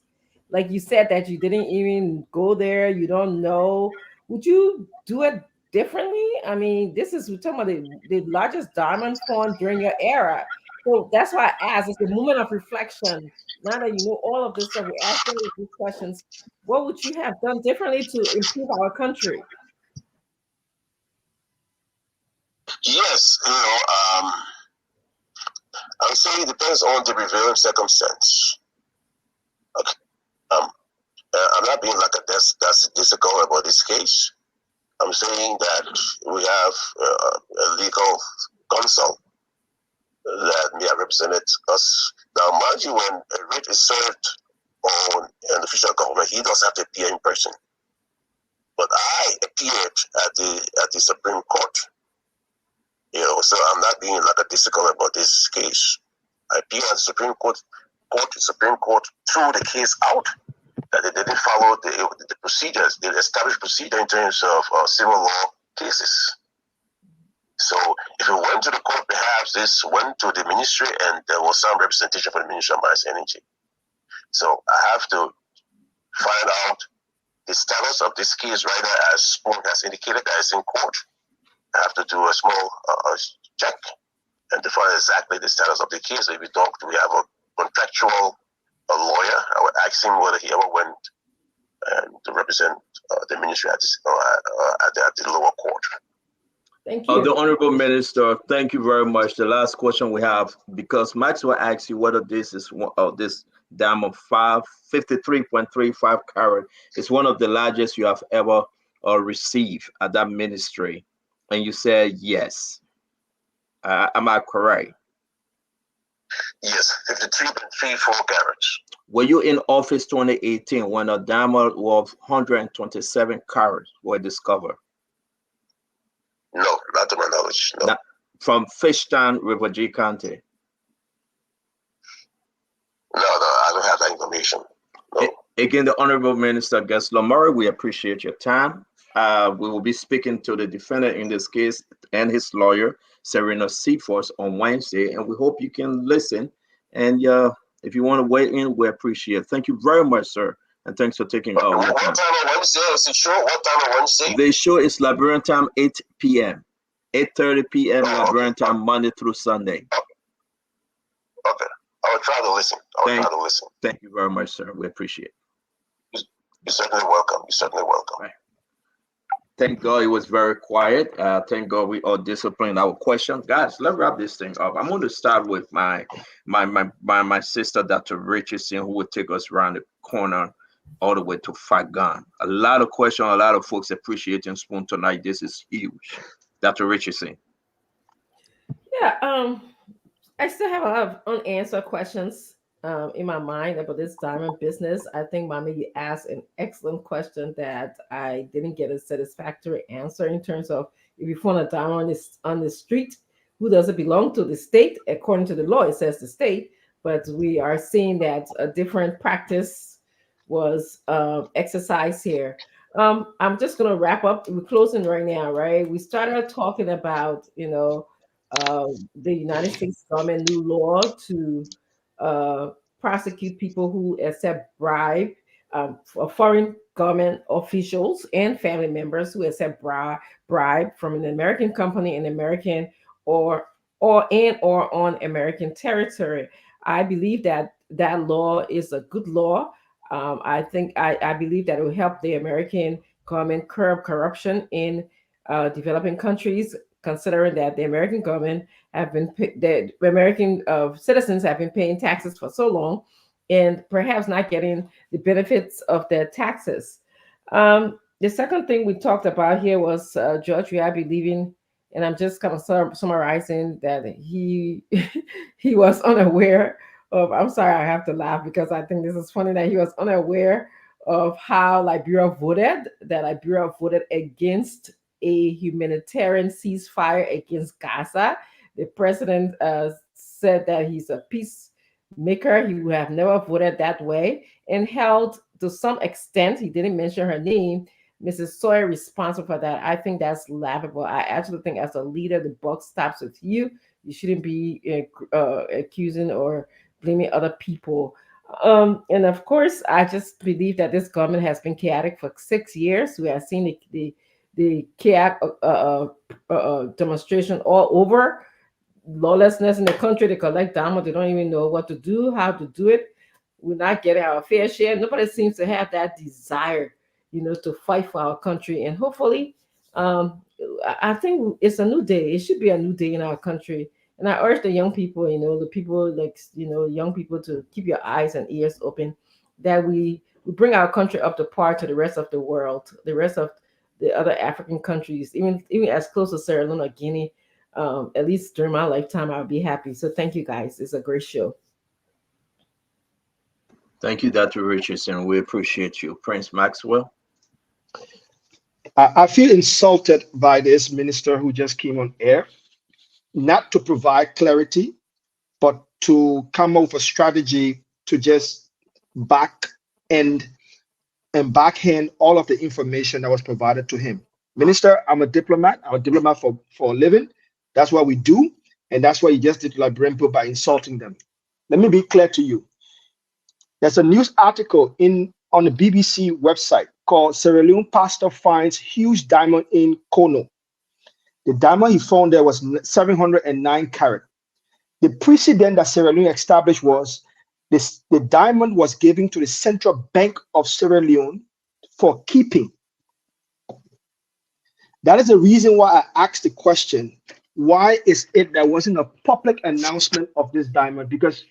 like you said that you didn't even go there, you don't know, would you do it differently? I mean, we're talking about the largest diamond fund during your era. So that's why I asked. It's a moment of reflection. Now that you know all of this stuff, we're asking these questions. What would you have done differently to improve our country? Yes, I would say it depends on the prevailing circumstance. Okay. I'm not being like that's difficult about this case. I'm saying that we have a legal counsel that may have represented us. Now, mind you, when a writ is served on an official government, he does have to appear in person. But I appeared at the Supreme Court So I'm not being lackadaisical about this case. I appeal at the Supreme Court. The Supreme Court threw the case out, that they didn't follow the procedures, the established procedure in terms of civil law cases. So if it went to the court, perhaps this went to the ministry and there was some representation for the Ministry of Mines and Energy. So I have to find out the status of this case right now, as Spoon has indicated that it's in court. I have to do a small check and to find exactly the status of the case. If we have a contractual lawyer, I would ask him whether he ever went to represent the ministry at the lower court. Thank you. The Honorable Minister, thank you very much. The last question we have, because Maxwell asked you whether this is this diamond 53.35 carat is one of the largest you have ever received at that ministry, and you said yes. Am I correct? Yes, 53.34 carats. Were you in office 2018 when a diamond of 127 carats were discovered? No, not to my knowledge. No. From Fishtown, River G County? No, I don't have that information. No. Again, the Honorable Minister Gessler Murray, we appreciate your time. We will be speaking to the defendant in this case and his lawyer, Serena Seaforth, on Wednesday, and we hope you can listen. And if you want to weigh in, we appreciate it. Thank you very much, sir. And thanks for taking What time on Wednesday is the show? What time on Wednesday? The show is Liberian time, 8 p.m. 8:30 p.m. Liberian time, Monday through Sunday. Okay. I will try to listen. Thank you very much, sir. We appreciate it. You're certainly welcome. You're certainly welcome. Right. Thank God it was very quiet. Thank God we all disciplined our questions. Guys, let's wrap this thing up. I'm going to start with my sister, Dr. Richardson, who will take us around the corner all the way to Fagan. A lot of questions, a lot of folks appreciating Spoon tonight. This is huge. Dr. Richardson. Yeah, I still have a lot of unanswered questions in my mind about this diamond business. I think, Mommy, you asked an excellent question that I didn't get a satisfactory answer in terms of if you find a diamond on the street, who does it belong to? The state? According to the law, it says the state, but we are seeing that a different practice was exercised here. I'm just going to wrap up. We're closing right now, right? We started talking about, the United States government new law to prosecute people who accept bribe, foreign government officials and family members who accept bribe from an American company in American or on American territory. I believe that that law is a good law. I believe that it will help the American government curb corruption in developing countries, considering that the American government the American citizens have been paying taxes for so long and perhaps not getting the benefits of their taxes. The second thing we talked about here was George Weah believing, and I'm just kind of summarizing that he he was unaware of, I'm sorry, I have to laugh because I think this is funny that he was unaware of how Liberia voted, that Liberia voted against a humanitarian ceasefire against Gaza. The president said that he's a peacemaker. He would have never voted that way and held, to some extent, he didn't mention her name, Mrs. Sawyer responsible for that. I think that's laughable. I actually think as a leader, the buck stops with you. You shouldn't be accusing or blaming other people. And of course, I just believe that this government has been chaotic for 6 years. We have seen the chaotic demonstration all over. Lawlessness in the country. They collect diamonds. They don't even know what to do, how to do it. We're not getting our fair share. Nobody seems to have that desire, to fight for our country. And hopefully, I think it's a new day. It should be a new day in our country. And I urge the young people, the people young people to keep your eyes and ears open, that we bring our country up to par to the rest of the world, the rest of the other African countries, even as close as Sierra Leone or Guinea. At least during my lifetime, I'll be happy. So thank you, guys. It's a great show. Thank you, Dr. Richardson. We appreciate you. Prince Maxwell. I feel insulted by this minister who just came on air not to provide clarity, but to come up with a strategy to just back end and backhand all of the information that was provided to him. Minister, I'm a diplomat. I'm a diplomat for a living. That's what we do. And that's what you just did to Liberian people by insulting them. Let me be clear to you. There's a news article on the BBC website called Sierra Leone Pastor Finds Huge Diamond in Kono. The diamond he found there was 709 carat. The precedent that Sierra Leone established was the diamond was given to the Central Bank of Sierra Leone for keeping. That is the reason why I asked the question, why is it there wasn't a public announcement of this diamond? Because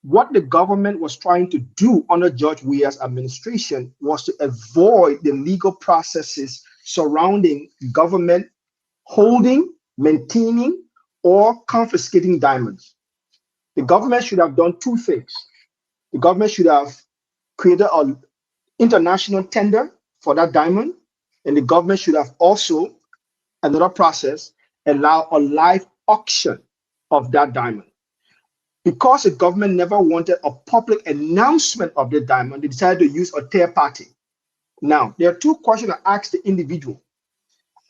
what the government was trying to do under George Weah's administration was to avoid the legal processes surrounding government holding, maintaining, or confiscating diamonds. The government should have done two things. The government should have created an international tender for that diamond, and the government should have also, another process, allow a live auction of that diamond. Because the government never wanted a public announcement of the diamond, they decided to use a third party. Now, there are two questions I asked the individual.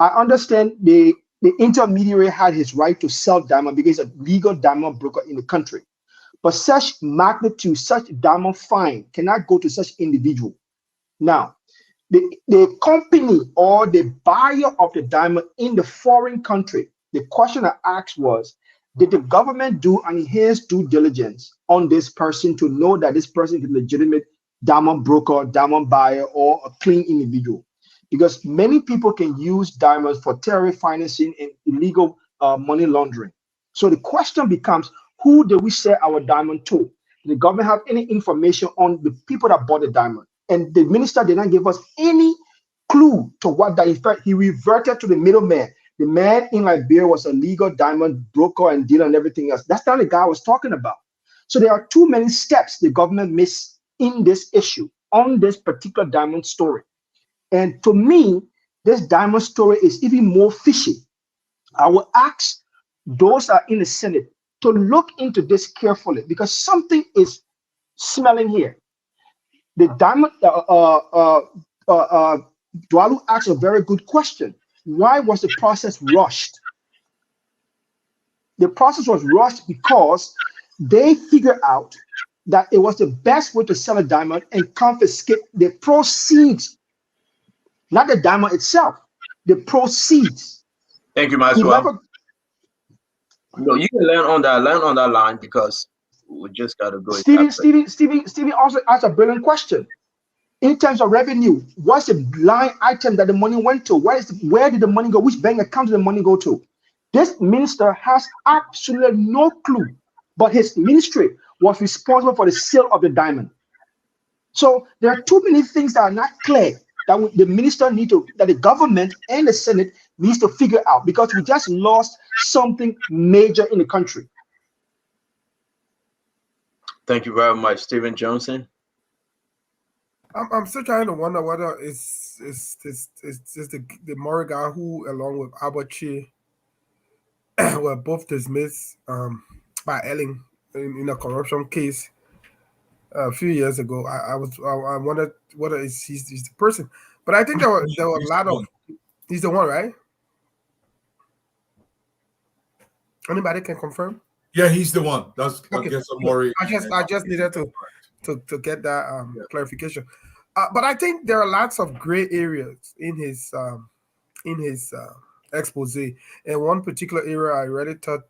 I understand the intermediary had his right to sell diamond because he's a legal diamond broker in the country. But such magnitude, such diamond fine cannot go to such individual. Now, the company or the buyer of the diamond in the foreign country, the question I asked was, did the government do an enhanced due diligence on this person to know that this person is a legitimate diamond broker, diamond buyer, or a clean individual? Because many people can use diamonds for terrorist financing and illegal money laundering. So the question becomes, who do we sell our diamond to? Did the government have any information on the people that bought the diamond? And the minister did not give us any clue to what that. In fact, he reverted to the middleman. The man in Liberia was a legal diamond broker and dealer and everything else. That's not the guy I was talking about. So there are too many steps the government missed in this issue on this particular diamond story. And to me, this diamond story is even more fishy. I will ask those that are in the Senate to look into this carefully because something is smelling here. The diamond, Dwalu asked a very good question. Why was the process rushed? The process was rushed because they figured out that it was the best way to sell a diamond and confiscate the proceeds, not the diamond itself, the proceeds. Thank you, Maxwell. No, you can land on that line because we just got to go. Stevie also asked a brilliant question. In terms of revenue, what's the line item that the money went to? Where did the money go? Which bank account did the money go to? This minister has absolutely no clue, but his ministry was responsible for the sale of the diamond. So there are too many things that are not clear that the minister that the government and the Senate needs to figure out because we just lost something major in the country. Thank you very much, Stephen Johnson. I'm still trying to wonder whether it's the Morrigan who, along with Abachi, were both dismissed by Elling in a corruption case a few years ago. I wondered whether he's the person, but I think there were a lot of. He's the one, right? Anybody can confirm? Yeah, he's the one. That's okay. I just needed to get that clarification. But I think there are lots of gray areas in his expose. And one particular area I really thought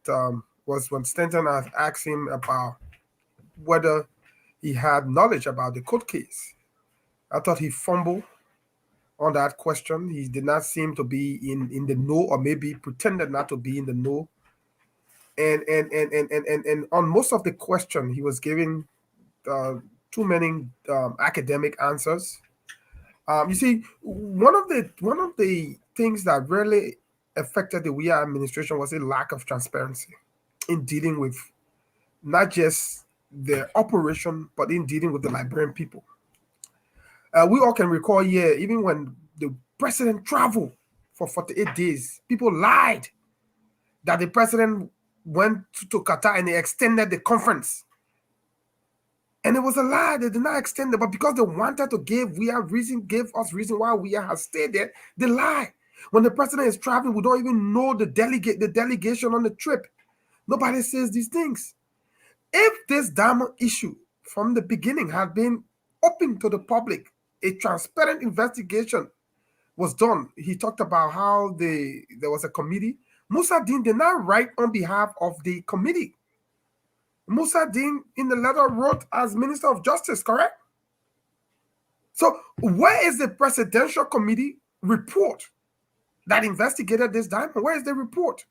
was when Stanton had asked him about whether he had knowledge about the court case. I thought he fumbled on that question. He did not seem to be in the know, or maybe pretended not to be in the know. And on most of the question, he was giving too many academic answers. You see, one of the things that really affected the Weah administration was a lack of transparency in dealing with not just the operation, but in dealing with the Liberian people. We all can recall, even when the president traveled for 48 days, people lied that the president went to Qatar and they extended the conference. And it was a lie. They did not extend it, but because they wanted to give us reason why we has stayed there, they lie. When the president is traveling, we don't even know the delegation on the trip. Nobody says these things. If this diamond issue from the beginning had been open to the public, a transparent investigation was done. He talked about how there was a committee. Musa Din did not write on behalf of the committee. Musa Din in the letter wrote as Minister of Justice, correct? So where is the presidential committee report that investigated this diamond? Where is the report?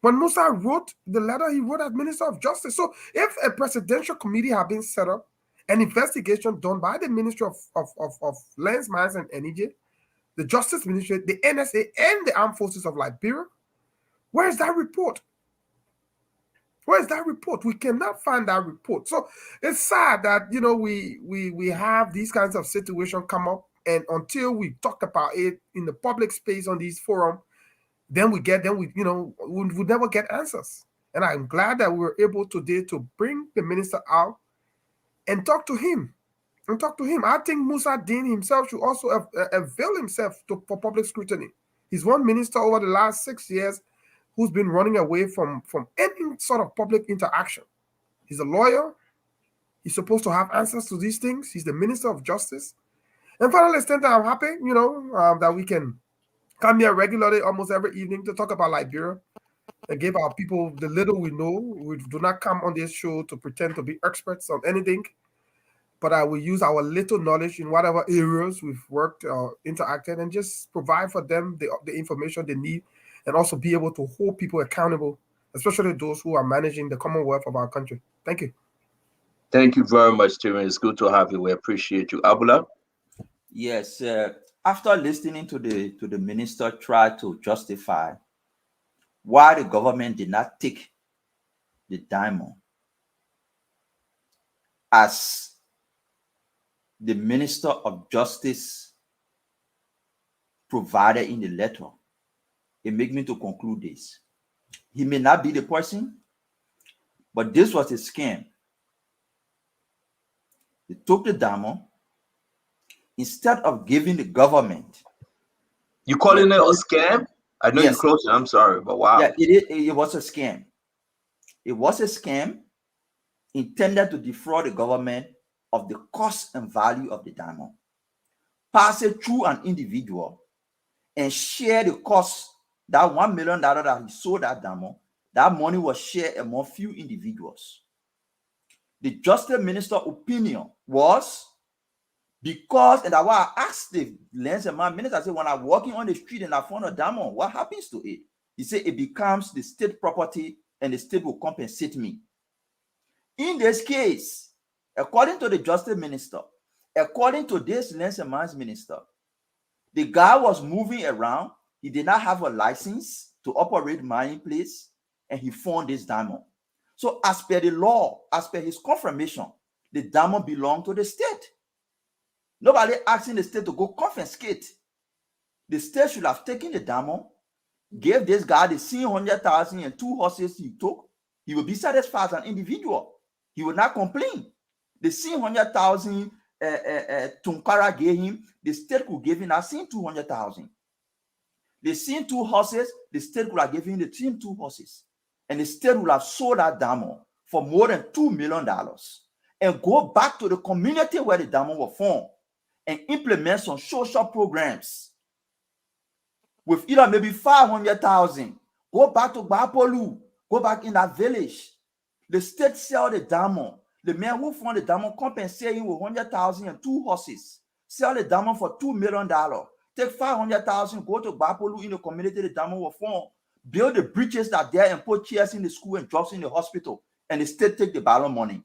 When Musa wrote the letter, he wrote as Minister of Justice. So if a presidential committee had been set up, an investigation done by the Ministry of Lands, Mines, and Energy, the Justice Ministry, the NSA, and the Armed Forces of Liberia, where is that report? Where is that report? We cannot find that report. So it's sad that we have these kinds of situations come up, and until we talk about it in the public space on these forums, we never get answers. And I'm glad that we were able today to bring the minister out and talk to him. I think Musa Din himself should also avail himself for public scrutiny. He's one minister over the last 6 years who's been running away from any sort of public interaction. He's a lawyer. He's supposed to have answers to these things. He's the Minister of Justice. And finally, I'm happy, that we can come here regularly almost every evening to talk about Liberia and give our people the little we know. We do not come on this show to pretend to be experts on anything, but I will use our little knowledge in whatever areas we've worked or interacted and just provide for them the information they need, and also be able to hold people accountable, especially those who are managing the commonwealth of our country. Thank you. Thank you very much, Steven. It's good to have you. We appreciate you. Abula? Yes, after listening to the minister try to justify why the government did not take the diamond, as the Minister of Justice provided in the letter, it makes me to conclude this. He may not be the person, but this was a scam. They took the diamond. Instead of giving the government, you calling it a scam? I know you're close. I'm sorry, but wow. Yeah, it was a scam. It was a scam intended to defraud the government of the cost and value of the diamond. Pass it through an individual and share the cost. That $1 million that he sold that diamond, that money was shared among few individuals. The Justice Minister's opinion was, because, and I asked the Lands and Mines Minister, I said, when I'm walking on the street and I found a diamond, what happens to it? He said, it becomes the state property and the state will compensate me. In this case, according to the Justice Minister, according to this Lands and Mines Minister, the guy was moving around. He did not have a license to operate mining place, and he found this diamond. So as per the law, as per his confirmation, the diamond belonged to the state. Nobody asking the state to go confiscate. The state should have taken the diamond, gave this guy the 100,000 and 2 horses he took. He will be satisfied as an individual. He will not complain. The 100,000 Tunkara gave him, the state could give him that 200,000. The 2 horses, the state could have given him the 2 horses. And the state would have sold that diamond for more than $2 million and go back to the community where the diamond was found and implement some social programs with either maybe 500,000. Go back to Bapolu, go back in that village. The state sell the diamond. The man who found the diamond compensate him with 100,000 and 2 horses. Sell the diamond for $2 million. Take 500,000, go to Bapolu in the community the diamond was found. Build the bridges that are there and put chairs in the school and jobs in the hospital. And the state take the balance money.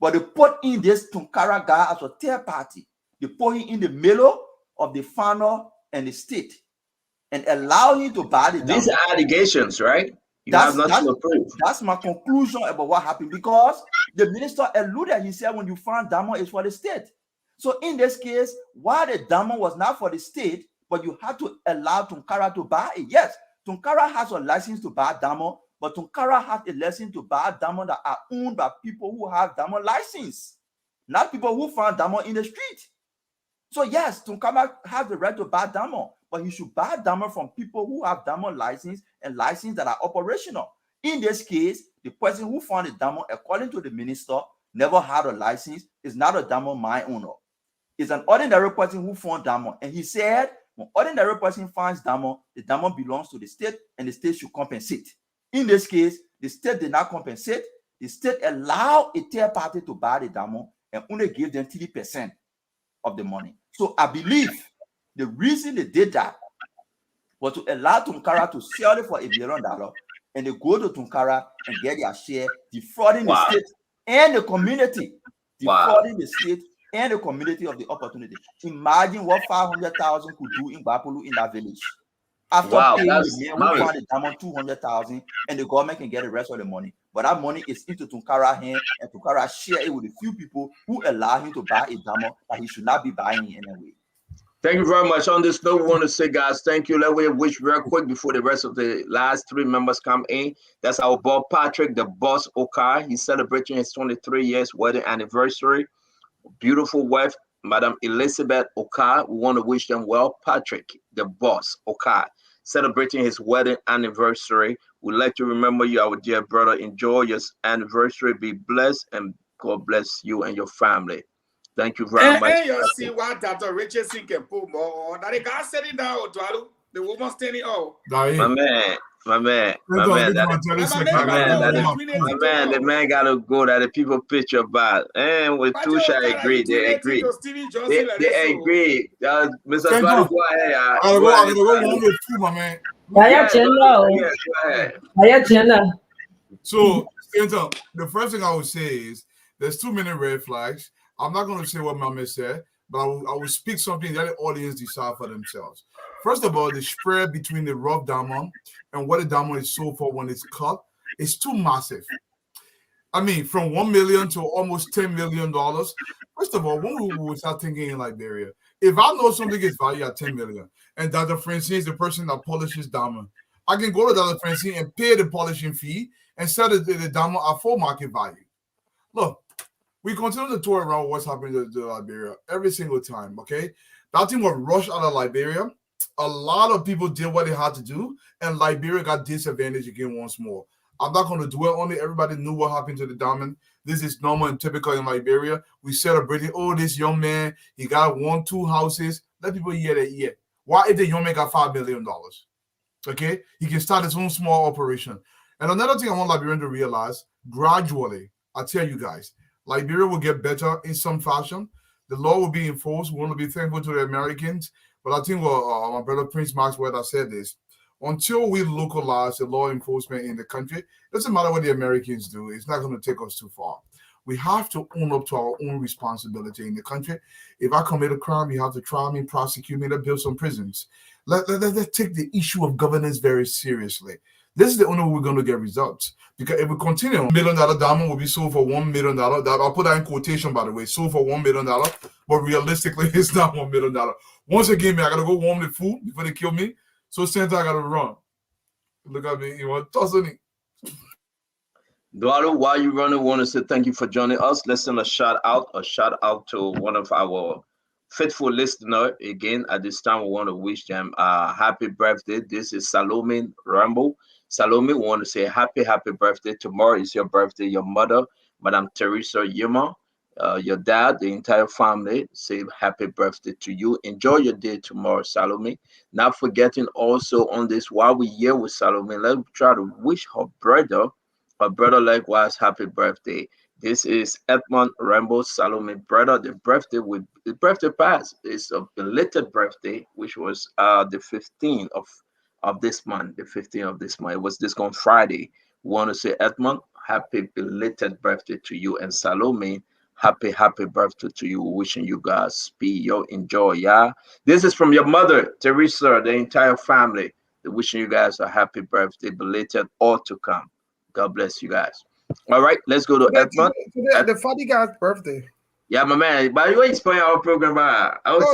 But they put in this Tunkara guy as a third party. They put him in the middle of the farmer and the state and allow him to buy the diamond. These are allegations, right? You have nothing to prove. That's my conclusion about what happened, because the minister alluded, he said when you find diamond, it's for the state. So in this case, why the diamond was not for the state, but you had to allow Tunkara to buy it. Yes, Tunkara has a license to buy diamond, but Tunkara has a license to buy diamond that are owned by people who have diamond license, not people who find diamond in the street. So yes, Tunkara has the right to buy diamond, but he should buy diamond from people who have diamond license and license that are operational. In this case, the person who found the diamond, according to the minister, never had a license, is not a diamond mine owner. It's an ordinary person who found diamond. And he said, when ordinary person finds diamond, the diamond belongs to the state and the state should compensate. In this case, the state did not compensate. The state allowed a third party to buy the diamond and only gave them 3% of the money. So I believe the reason they did that was to allow Tunkara to sell it for $1 million, and they go to Tunkara and get their share, defrauding the state and the community, defrauding the state and the community of the opportunity. Imagine what 500,000 could do in Bapulu in that village. After paying the man who found the diamond 200,000, and the government can get the rest of the money. But that money is into Tunkara's hand, and Tunkara share it with a few people who allow him to buy a diamond that he should not be buying anyway. Thank you very much. On this note, we want to say, guys, thank you. Let me wish real quick before the rest of the last 3 members come in. That's our boy Patrick, the boss Okai. He's celebrating his 23 years wedding anniversary. Beautiful wife, Madam Elizabeth Okai. We want to wish them well. Patrick, the boss Okai, celebrating his wedding anniversary. We'd like to remember you, our dear brother. Enjoy your anniversary. Be blessed, and God bless you and your family. Thank you very much. And you see what Dr. Richardson can put more on. Now, the guy sitting down, the woman standing up. My man. The man got to go that the people pitch about. And with Tusha, I agree. They agree. They agree. Mr. Twali, go ahead. I'm going to go one with two, my man. So, the first thing I would say is there's too many red flags. I'm not going to say what Mama said, but I will speak something that the audience decide for themselves. First of all, the spread between the rough diamond and what the diamond is sold for when it's cut is too massive. I mean, from $1 million to almost $10 million. First of all, when we will start thinking in Liberia, if I know something is valued at $10 million, and Dr. Francine is the person that polishes diamond, I can go to Dr. Francine and pay the polishing fee and sell the diamond at full market value. Look, we continue to tour around what's happening to Liberia every single time, okay? That thing was rushed out of Liberia. A lot of people did what they had to do, and Liberia got disadvantaged again once more. I'm not going to dwell on it. Everybody knew what happened to the diamond. This is normal and typical in Liberia. We celebrated, oh, this young man, he got 1-2 houses. Let people hear that yet. Why if the young man got $5 million? Okay? He can start his own small operation. And another thing I want Liberians to realize, gradually, I tell you guys, Liberia will get better in some fashion. The law will be enforced. We want to be thankful to the Americans. But I think my brother Prince Maxwell has said this. Until we localize the law enforcement in the country, it doesn't matter what the Americans do. It's not going to take us too far. We have to own up to our own responsibility in the country. If I commit a crime, you have to try me, prosecute me, let's build some prisons. Let's take the issue of governance very seriously. This is the only way we're going to get results. Because if we continue, $1 million diamond will be sold for $1 million. I'll put that in quotation, by the way, sold for $1 million. But realistically, it's not $1 million. Once again, man, I got to go warm the food before they kill me. So Santa, I got to run. Look at me, you want to toss it. Dualo, while you running, want to say thank you for joining us. Let's send a shout out to one of our faithful listener. Again, at this time, we want to wish them a happy birthday. This is Salome Rambo. Salome, we want to say happy birthday. Tomorrow is your birthday. Your mother, Madam Teresa Yima, your dad, the entire family, say happy birthday to you. Enjoy your day tomorrow, Salome. Not forgetting also on this, while we're here with Salome, let's try to wish her brother likewise happy birthday. This is Edmond Rambo Salome brother. The birthday passed. It's a belated birthday, which was the 15th of this month. The 15th of this month. It was this on Friday. We want to say, Edmond, happy belated birthday to you, and Salome, happy birthday to you. Wishing you guys speed, enjoy, yeah. This is from your mother, Teresa, the entire family. They're wishing you guys a happy birthday, belated or to come. God bless you guys. All right, let's go to Edmond. Today, the funny guy's birthday. Yeah, my man. By the way, explain our program. I was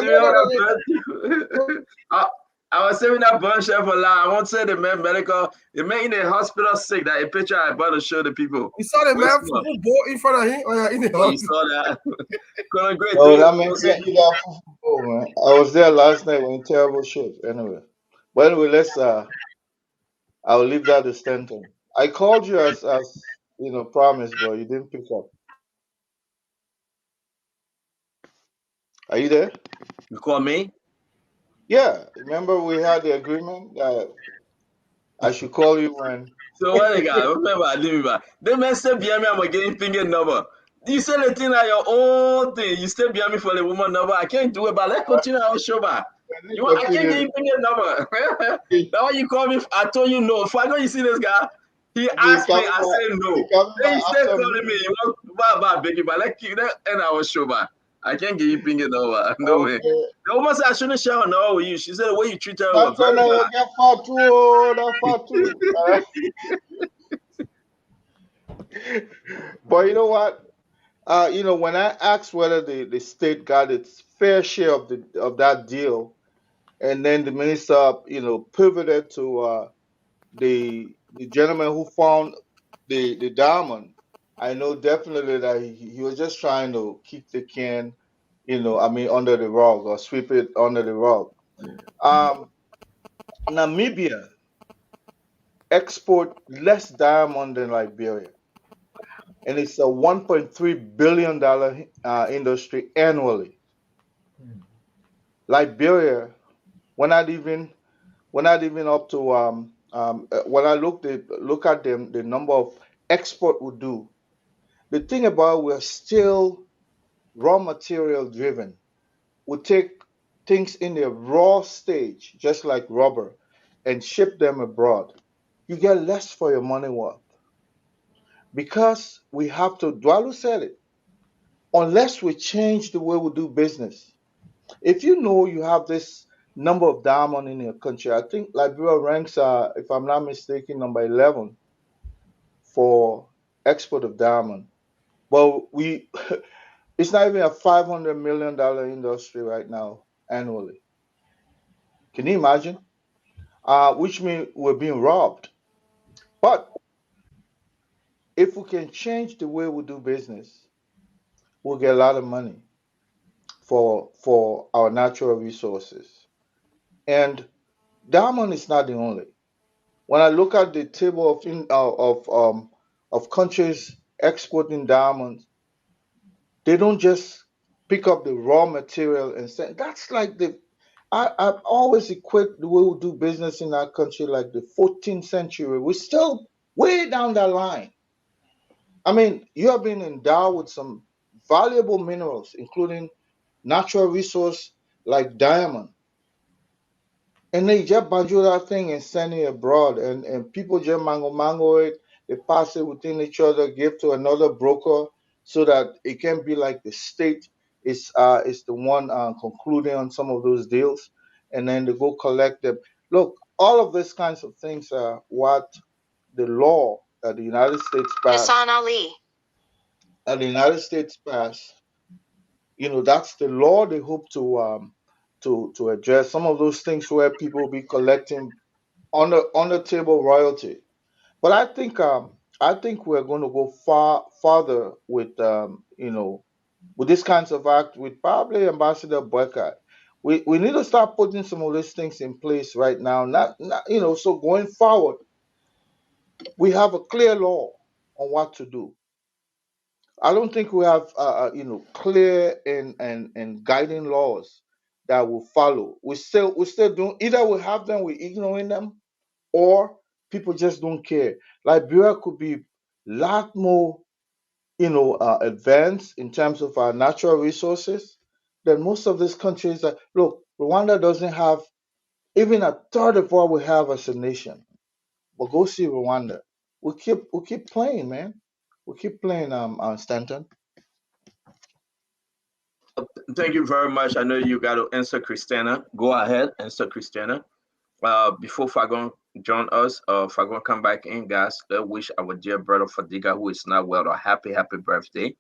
I was saving that bunch for la. I won't say the man medical, the man in the hospital sick. That a picture I about to show the people. You saw the Wait, man small. who bought in front of him? Oh, yeah, in the Oh, you hospital. saw that? Going great. Oh, that man can't eat that food, man. I was there last night when terrible shift. Anyway, but anyway, let's I'll leave that to Stanton. I called you as promised, but you didn't pick up. Are you there? You call me? Yeah. Remember we had the agreement that I should call you when. So what they got? Remember, I didn't remember. They man stay behind me. I'm getting finger number. You say the thing like your own thing. You stay behind me for the woman number. I can't do it, but let's continue our show, man. I can't get you finger number. That's why you call me. I told you no. If I know you see this guy, he asked me. I said no. Then you stay calling me. You want bad baby, but let's keep that end our show, man. I can't get you finger number. No way. The woman said I shouldn't share an hour with you. She said the way you treat her was very bad. Get far too, oh, that far too. But you know what? When I asked whether the state got its fair share of that deal, and then the minister, pivoted to the gentleman who found the diamond, I know definitely that he was just trying to kick the can, under the rug or sweep it under the rug. Namibia export less diamond than Liberia, and it's a $1.3 billion industry annually. Liberia, we're not even up to when I look at them, the number of export we do. The thing about we're still raw material driven. We take things in their raw stage, just like rubber, and ship them abroad. You get less for your money worth because we have to. Dwalu said it. Unless we change the way we do business. If you know you have this number of diamond in your country, I think Liberia ranks, if I'm not mistaken, number 11 for export of diamond. But it's not even a $500 million industry right now annually. Can you imagine? Which means we're being robbed. But if we can change the way we do business, we'll get a lot of money for our natural resources. And diamond is not the only. When I look at the table of countries exporting diamonds, they don't just pick up the raw material and send. That's like I've always equate the way we do business in our country like the 14th century. We're still way down that line. I mean, you have been endowed with some valuable minerals, including natural resource like diamond. And they just banjo that thing and send it abroad, and people just mango it. They pass it within each other, give to another broker, so that it can be like the state is the one concluding on some of those deals, and then they go collect them. Look, all of these kinds of things are what the law that the United States passed. Hassan Ali. That the United States passed. That's the law they hope to address some of those things where people will be collecting on the table royalty. But I think we're going to go farther with with these kinds of act with probably Ambassador Boycott. We need to start putting some of these things in place right now. Not so going forward, we have a clear law on what to do. I don't think we have clear and guiding laws that will follow. We still don't, either we have them, we're ignoring them, or people just don't care. Liberia could be a lot more advanced in terms of our natural resources than most of these countries. Look, Rwanda doesn't have even a third of what we have as a nation. But go see Rwanda. We keep playing, man. We keep playing, Stanton. Thank you very much. I know you got to answer Christina. Go ahead, answer Christina. Before Fagon join us, Fagon come back in, guys. Let's wish our dear brother Fadiga, who is not well, a happy birthday.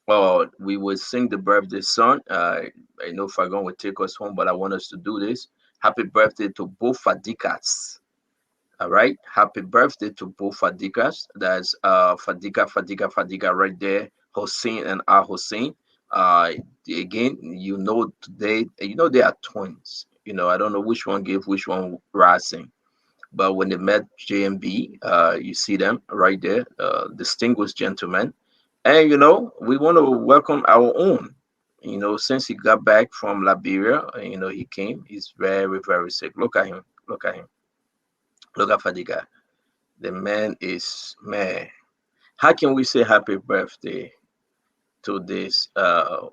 We will sing the birthday song. I know Fagon will take us home, but I want us to do this. Happy birthday to both Fadikas. All right. Happy birthday to both Fadikas. That's Fadika right there. Hossein and Al Hossein. Again, today, they are twins. I don't know which one gave which one rising. But when they met JMB, you see them right there, distinguished gentlemen. And, we want to welcome our own. Since he got back from Liberia, he came. He's very, very sick. Look at him. Look at him. Look at Fadiga. The man is, man. How can we say happy birthday to this? Oh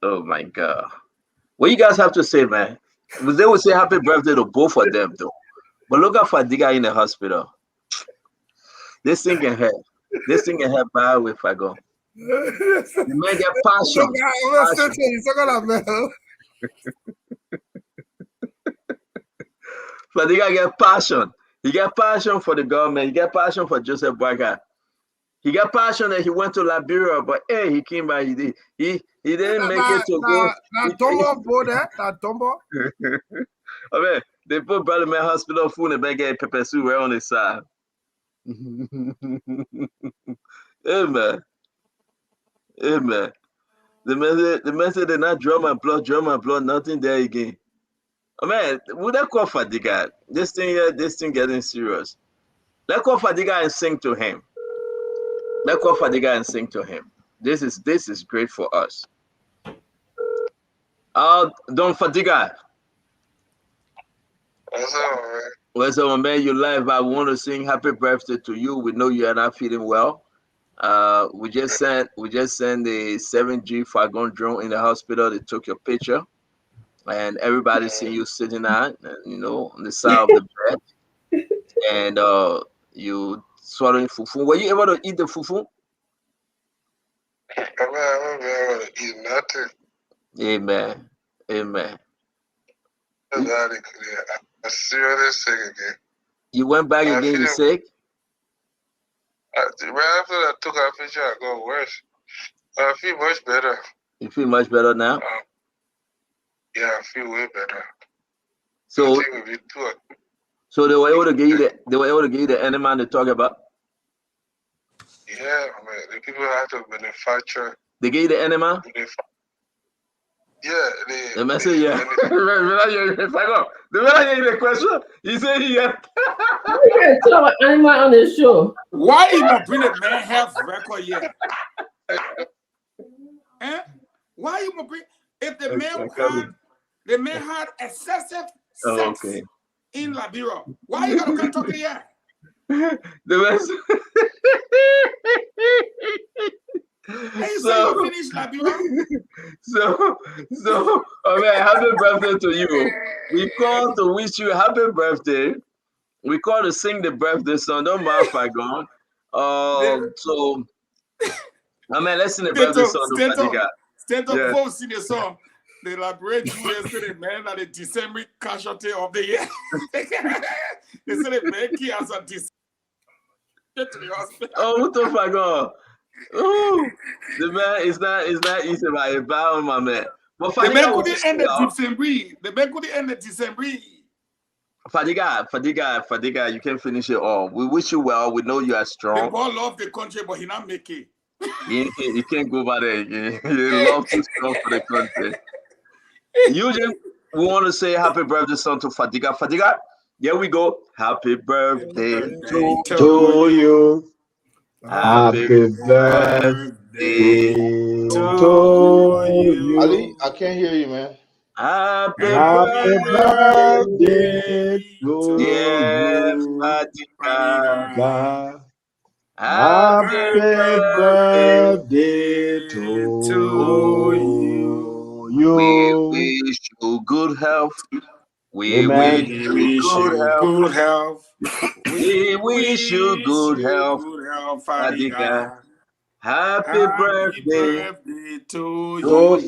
my God. What you guys have to say, man? They would say happy birthday to both of them, though. But look at Fadiga in the hospital. This thing can help. This thing can help bad if I go. The man get passion. Fadiga get passion. He get passion for the government. He get passion for Joseph Boakai. He got passion that he went to Liberia, but hey, he came back. He didn't make it to go. That Tombo there, that Tombo. I mean, they put Brother Man Hospital food and get pepper soup right on his side. Amen. Amen. The man said they're not drum and blood, nothing there again. Oh man, would that call Fadiga? This thing getting serious. Let's call Fadiga and sing to him. Let's call Fadiga and sing to him. This is great for us. Don Fadiga. What's up, man? You live. I want to sing happy birthday to you. We know you are not feeling well. We just sent the 7G Fagon drone in the hospital. They took your picture, and everybody see you sitting on the side of the bed, and you swallowing fufu. Were you able to eat the fufu? I haven't been able to eat nothing. Amen. Amen. I'm seriously sick again. You went back again, you sick? Right after I took our picture, I got worse. I feel much better. You feel much better now? Yeah, I feel way better. So they were able to give you the enema they talk about? Yeah, man. The people have to manufacture. They gave you the enema? Yeah, the message, yeah. The question, he said he had. You can't talk about animal on the show. Why you not bring a man health record yet? Why you not bring? If the man had excessive sex in Liberia, why you gotta come talk here? The message. So happy birthday to you. We call to wish you happy birthday. We call to sing the birthday song. Don't mind if I go. So let's sing the birthday song to Fadiga. Before we sing the song, they liberate you yesterday, man, at the December casualty of the year. They said they make you as a December to the hospital. Oh, what the fuck? Oh, the man is not easy by a bound, my man. But the man couldn't end the December. The man couldn't end the December. Fadiga, you can finish it all. We wish you well. We know you are strong. The boy love the country, but he not make it. You can't go by there again. You love too strong for the country. Eugene, we want to say happy birthday song to Fadiga. Fadiga, here we go. Happy birthday to you. Happy birthday to you. Ali, I can't hear you, man. Happy birthday to you. Fadiga. Happy birthday to you. We wish you good health. We wish you good health. We wish you good health, Fadiga. Happy birthday to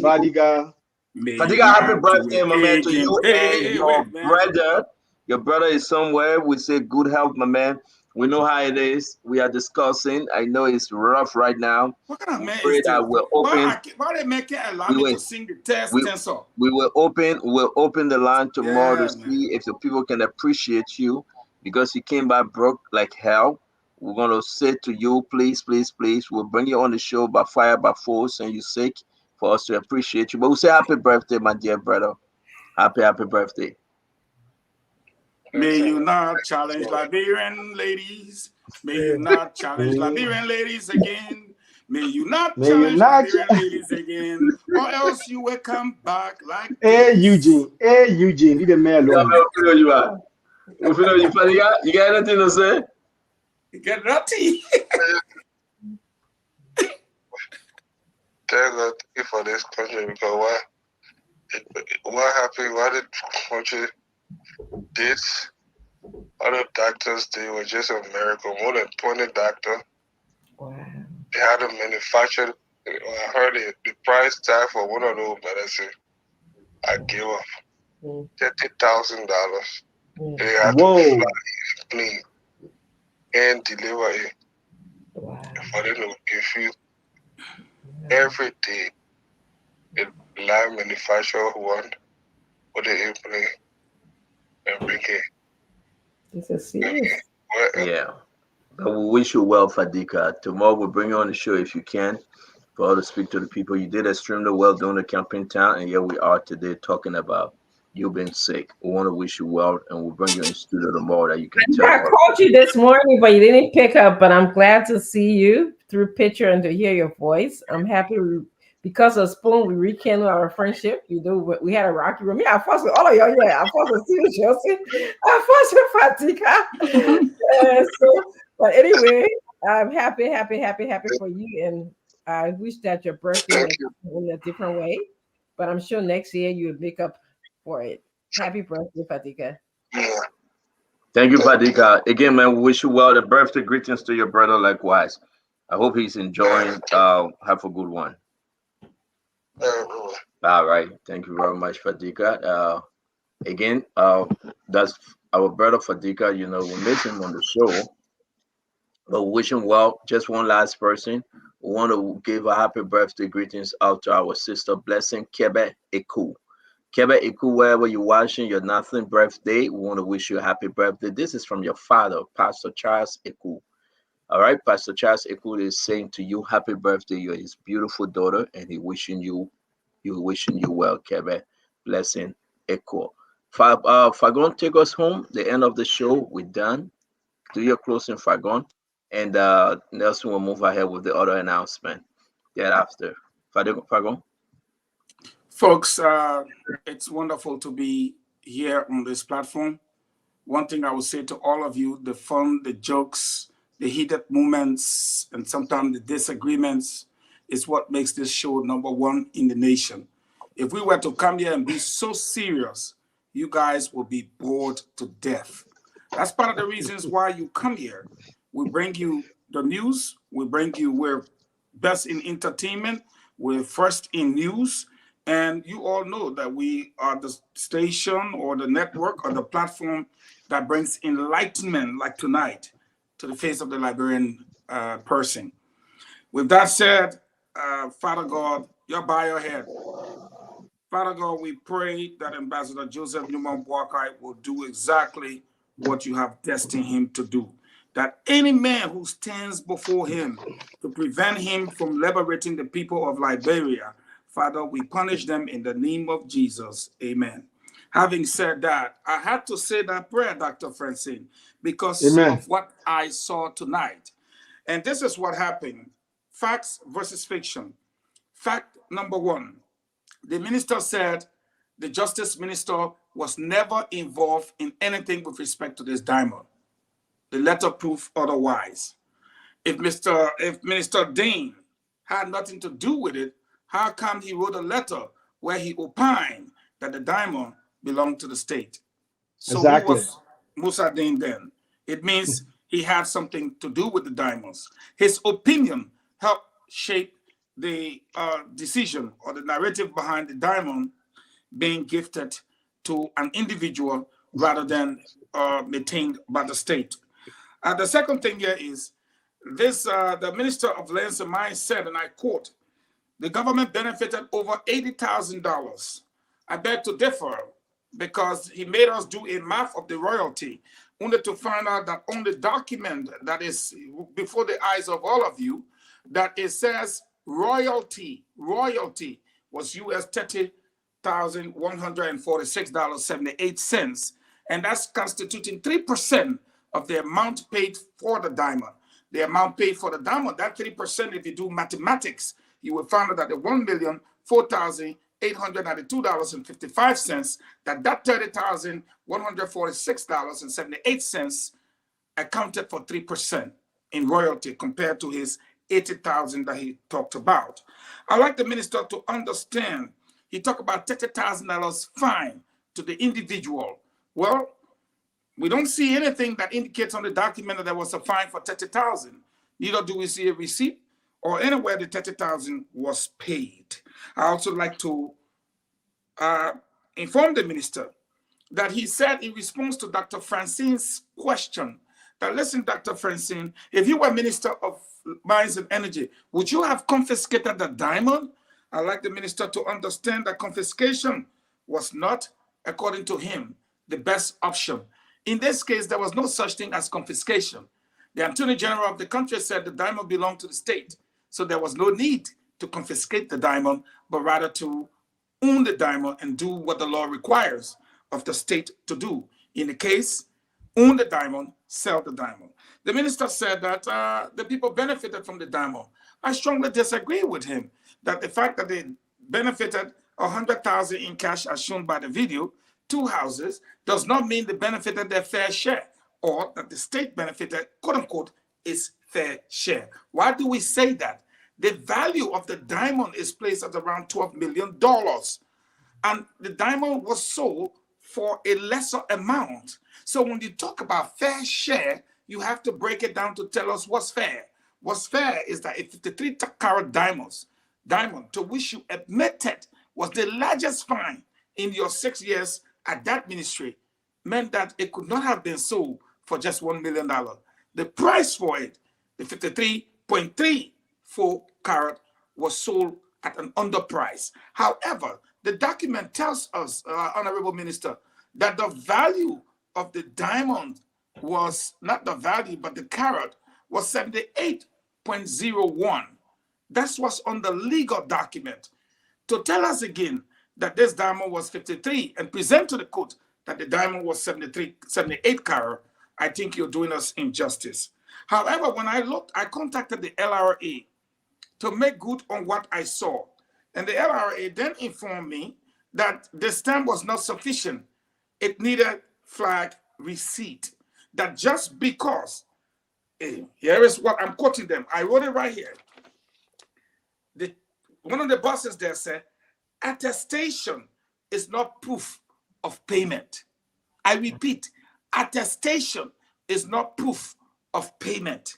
Fadiga. Fadiga, happy birthday, my man, to you and your brother. Your brother is somewhere. We say good health, my man. We know how it is. We are discussing. I know it's rough right now. What kind of We man pray is this? that we're open. Why they make it allow We me will, to sing the test we, tensor? we will open. We'll open the line tomorrow Yeah, to see if the people can appreciate you because you came back broke like hell. We're gonna say to you, please, please, please. We'll bring you on the show by fire, by force, and you're sick for us to appreciate you. But we'll say happy birthday, my dear brother. Happy birthday. May you not challenge Liberian ladies. May you not challenge Liberian ladies again. May you not challenge Liberian ladies again, or else you will come back like Hey, Eugene. Hey, Eugene. Leave the man alone. You are. You got anything to say? You get nutty. Thank God for this country because what happened, what the country did, other doctors, they were just a miracle. More than 20 doctors. Wow. They had to manufacture. I heard the price tag for one of those medicine. I gave up $30,000. They had to fly clean and deliver it. For them to give you every day. The live manufacturer one with the airplane and bring it. This is serious. Yeah. But we wish you well, Fadika. Tomorrow we'll bring you on the show if you can, for all to speak to the people. You did extremely well during the campaign time, and here we are today talking about you being sick. We want to wish you well, and we'll bring you in studio tomorrow that you can tell. I called you this morning, but you didn't pick up. But I'm glad to see you through picture and to hear your voice. I'm happy because of Spoon, we rekindled our friendship. You know, we had a rocky room. Yeah, I fussed with all of y'all. Yeah, I fussed with Steve Chelsea. I fussed with Fatika. But anyway, I'm happy for you, and I wish that your birthday was in a different way. But I'm sure next year you would make up for it. Happy birthday, Fatika. Thank you, Fadika. Again, man, we wish you well. The birthday greetings to your brother likewise. I hope he's enjoying. Have a good one. All right. Thank you very much, Fadika. Again, that's our brother Fadika. You know, we miss him on the show, but we wish him well. Just one last person. We want to give a happy birthday greetings out to our sister Blessing Kebe Eku. Kebe Eku, wherever you're watching your nothing birthday, we want to wish you a happy birthday. This is from your father, Pastor Charles Eku. All right, Pastor Charles Eku is saying to you, happy birthday. You're his beautiful daughter, and he's wishing you well, Kebe. Blessing Eku. Fagon, take us home. The end of the show, we're done. Do your closing, Fagon. And Nelson will move ahead with the other announcement thereafter. Fagon? Folks, it's wonderful to be here on this platform. One thing I would say to all of you, the fun, the jokes, the heated moments, and sometimes the disagreements is what makes this show #1 in the nation. If we were to come here and be so serious, you guys will be bored to death. That's part of the reasons why you come here. We bring you the news. We're best in entertainment. We're first in news. And you all know that we are the station or the network or the platform that brings enlightenment like tonight to the face of the Liberian person. With that said, Father God, you're by your head. Father God, we pray that Ambassador Joseph Newman Boakai will do exactly what you have destined him to do. That any man who stands before him to prevent him from liberating the people of Liberia, Father, we punish them in the name of Jesus. Amen. Having said that, I had to say that prayer, Dr. Francine, because of what I saw tonight. And this is what happened. Facts versus fiction. Fact #1. The minister said the justice minister was never involved in anything with respect to this diamond. The letter proved otherwise. If Minister Dean had nothing to do with it, how come he wrote a letter where he opined that the diamond belonged to the state? So who was Musa Dean then? It means he had something to do with the diamonds. His opinion helped shape the decision or the narrative behind the diamond being gifted to an individual rather than maintained by the state. The second thing here is this, the Minister of Lands and Mines said, and I quote, the government benefited over $80,000. I beg to differ because he made us do a math of the royalty only to find out that on the document that is before the eyes of all of you, that it says royalty was US $30,146.78. And that's constituting 3% of the amount paid for the diamond. The amount paid for the diamond, that 3%, if you do mathematics, you will find out that the $1,004,892.55, that $30,146.78 accounted for 3% in royalty compared to his 80,000 that he talked about. I'd like the minister to understand, he talked about $30,000 fine to the individual. Well, we don't see anything that indicates on the document that there was a fine for $30,000. Neither do we see a receipt or anywhere the $30,000 was paid. I also like to inform the minister that he said in response to Dr. Francine's question, that listen, Dr. Francine, if you were Minister of Mines and Energy, would you have confiscated the diamond? I'd like the minister to understand that confiscation was not, according to him, the best option. In this case, there was no such thing as confiscation. The Attorney General of the country said the diamond belonged to the state, so there was no need to confiscate the diamond, but rather to own the diamond and do what the law requires of the state to do. In the case, own the diamond, sell the diamond. The minister said that the people benefited from the diamond. I strongly disagree with him that the fact that they benefited $100,000 in cash as shown by the video, 2 houses, does not mean they benefited their fair share or that the state benefited, quote unquote, its fair share. Why do we say that? The value of the diamond is placed at around $12 million. And the diamond was sold for a lesser amount. So when you talk about fair share, you have to break it down to tell us what's fair. What's fair is that a 53-carat diamond to which you admitted was the largest fine in your 6 years at that ministry, meant that it could not have been sold for just $1 million. The price for it, the 53.34 carat, was sold at an underprice. However, the document tells us, Honorable Minister, that the value of the diamond was not the value, but the carat was 78.01. That's what's on the legal document. To tell us again that this diamond was 53 and present to the court that the diamond was 78 carat, I think you're doing us injustice. However, when I looked, I contacted the LRA to make good on what I saw. And the LRA then informed me that the stamp was not sufficient. It needed flag receipt. That just because, here is what I'm quoting them. I wrote it right here. One of the bosses there said, attestation is not proof of payment. I repeat, attestation is not proof of payment.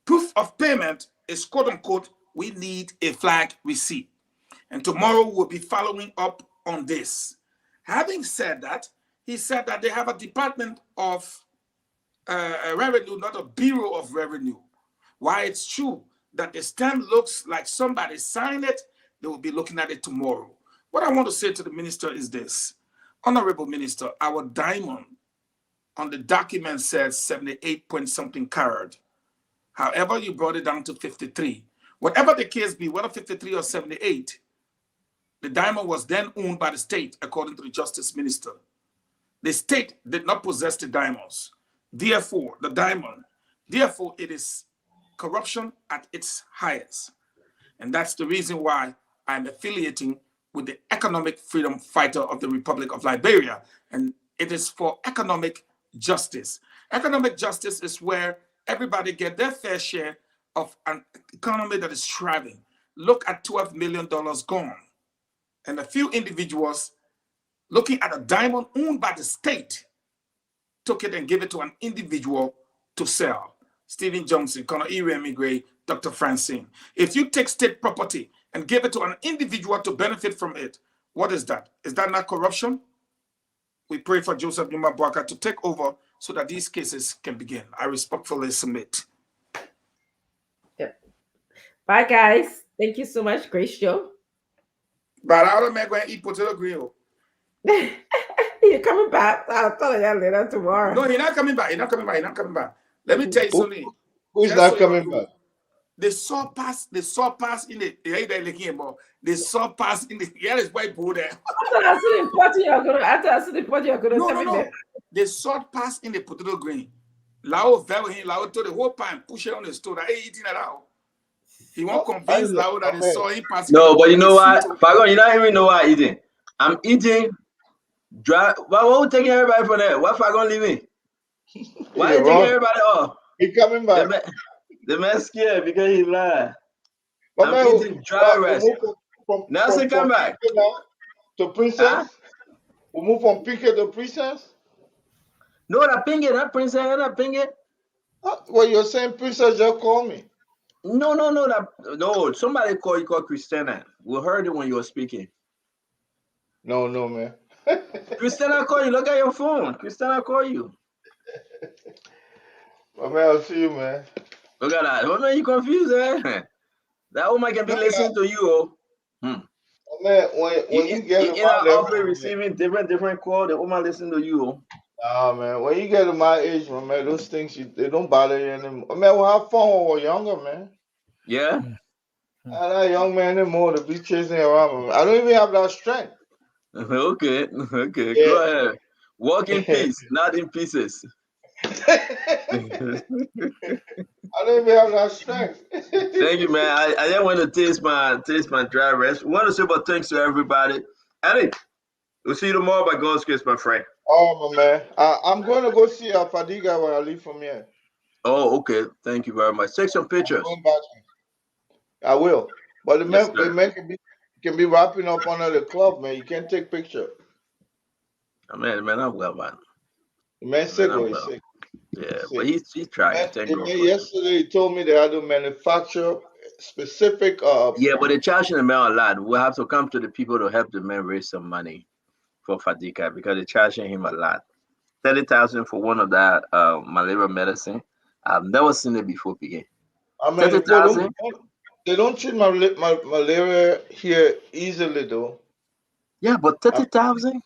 Proof of payment is, quote unquote, we need a flag receipt. And tomorrow we'll be following up on this. Having said that, he said that they have a Department of Revenue, not a Bureau of Revenue. Why it's true that the stamp looks like somebody signed it, they will be looking at it tomorrow. What I want to say to the minister is this. Honorable Minister, our diamond on the document says 78 point something carat. However, you brought it down to 53. Whatever the case be, whether 53 or 78, the diamond was then owned by the state, according to the Justice Minister. The state did not possess the diamonds. Therefore, it is corruption at its highest. And that's the reason why I'm affiliating with the Economic Freedom Fighter of the Republic of Liberia. And it is for economic justice. Economic justice is where everybody get their fair share of an economy that is thriving. Look at $12 million gone. And a few individuals looking at a diamond owned by the state took it and gave it to an individual to sell. Stephen Johnson, Colonel E. Gray, Dr. Francine. If you take state property and give it to an individual to benefit from it, what is that? Is that not corruption? We pray for Joseph Numa Boaka to take over so that these cases can begin. I respectfully submit. Yep. Bye, guys. Thank you so much. Great show. But I don't make eat potato grill. You're coming back. I'll tell you that later tomorrow. No, you're not coming back. You're not coming back. You're not coming back. Let me tell you something. Who's not coming back? The saw pass in the the saw pass in the here is white boy there. I see the pot you're gonna No, tell no, me. no. The salt pass in the potato grain. Lao very him, Lao to the whole pan, push it on the stove. I ain't eating it out. He won't convince Lao that the saw him pass. No, but you know what? Fagon, you don't even know what I'm eating. I'm eating dry. Why won't taking everybody from there? Why Fagon leaving? Why are you taking everybody off? He coming back. The man scared because he lied. But I'm eating dry rice. Nelson, come back. To Princess? We move from Pinkett to Princess? No, not Pinkett, not Princess, not Pinkett. Well, you're saying Princess just called me. No. Somebody called you, called Christina. We heard it when you were speaking. No, man. Christina called you. Look at your phone. Christina called you. Well, man, I'll see you, man. Look at that. What man, you confused, eh? That woman can be listening to you. Man, when you get in our office receiving different calls, the woman listening to you. Nah, man. When you get to my age, man, those things they don't bother you anymore. Man, we have fun when we're younger, man. Yeah. I'm not a young man anymore to be chasing around, man. I don't even have that strength. Okay. Yeah. Go ahead. Walk in peace, not in pieces. I don't even have that strength. Thank you, man. I just want to taste my dry rest. We want to say about thanks to everybody. Eddie, we'll see you tomorrow by God's grace, my friend. Oh, my man. I'm going to go see Fadiga when I leave from here. Oh, okay. Thank you very much. Take some pictures. I will. But the man can be wrapping up under the club, man. You can't take picture. Man, I'm well, man. The man's sick, he's sick. Yeah, but he's trying. Yesterday he told me they had to manufacture specific. Yeah, but they're charging the man a lot. We'll have to come to the people to help the man raise some money for Fadika because they're charging him a lot. 30,000 for one of that malaria medicine. I've never seen it before, begin. I mean, 30,000. They don't treat malaria here easily, though. Yeah, but 30,000.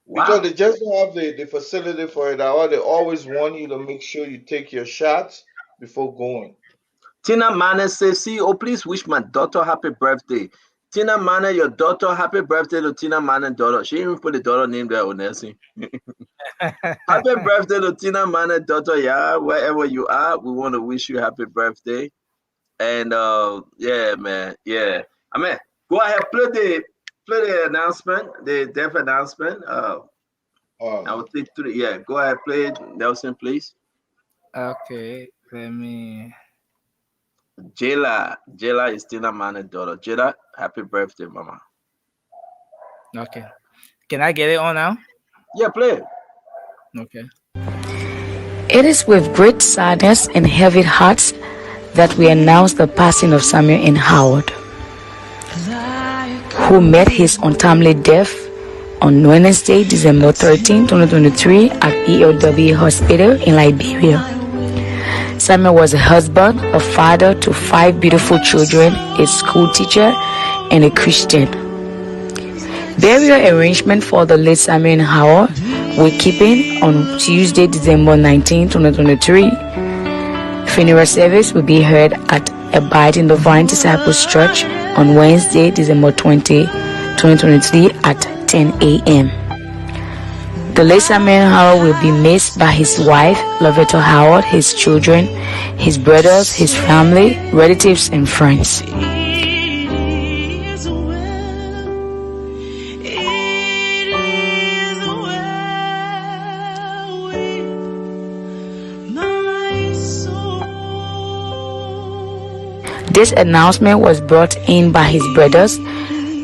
Wow. Because they just don't have the facility for it. They always want you to make sure you take your shots before going. Tina Mana says, CEO, please wish my daughter happy birthday. Tina Mana, your daughter, happy birthday to Tina Mana daughter. She even put the daughter name there on Nancy. Happy birthday to Tina Mana daughter, yeah. Wherever you are, we want to wish you happy birthday. And yeah, man, yeah. I mean, go ahead, play the announcement, the death announcement. I will take through. Yeah, go ahead, play it, Nelson, please. Okay, let me. Jayla is Tina Mana's daughter. Jayla, happy birthday, mama. Okay, can I get it on now? Yeah, play it. Okay. It is with great sadness and heavy hearts that we announce the passing of Samuel N. Howard, who met his untimely death on Wednesday, December 13, 2023 at ELW Hospital in Liberia. Samuel was a husband, a father to 5 beautiful children, a school teacher, and a Christian. Burial arrangement for the late Samuel N. Howard will keeping on Tuesday, December 19, 2023. Funeral service will be held at Abide in the Vine Disciples Church on Wednesday, December 20, 2023 at 10 a.m. The late Samuel Howard will be missed by his wife, Lovetta Howard, his children, his brothers, his family, relatives, and friends. This announcement was brought in by his brothers,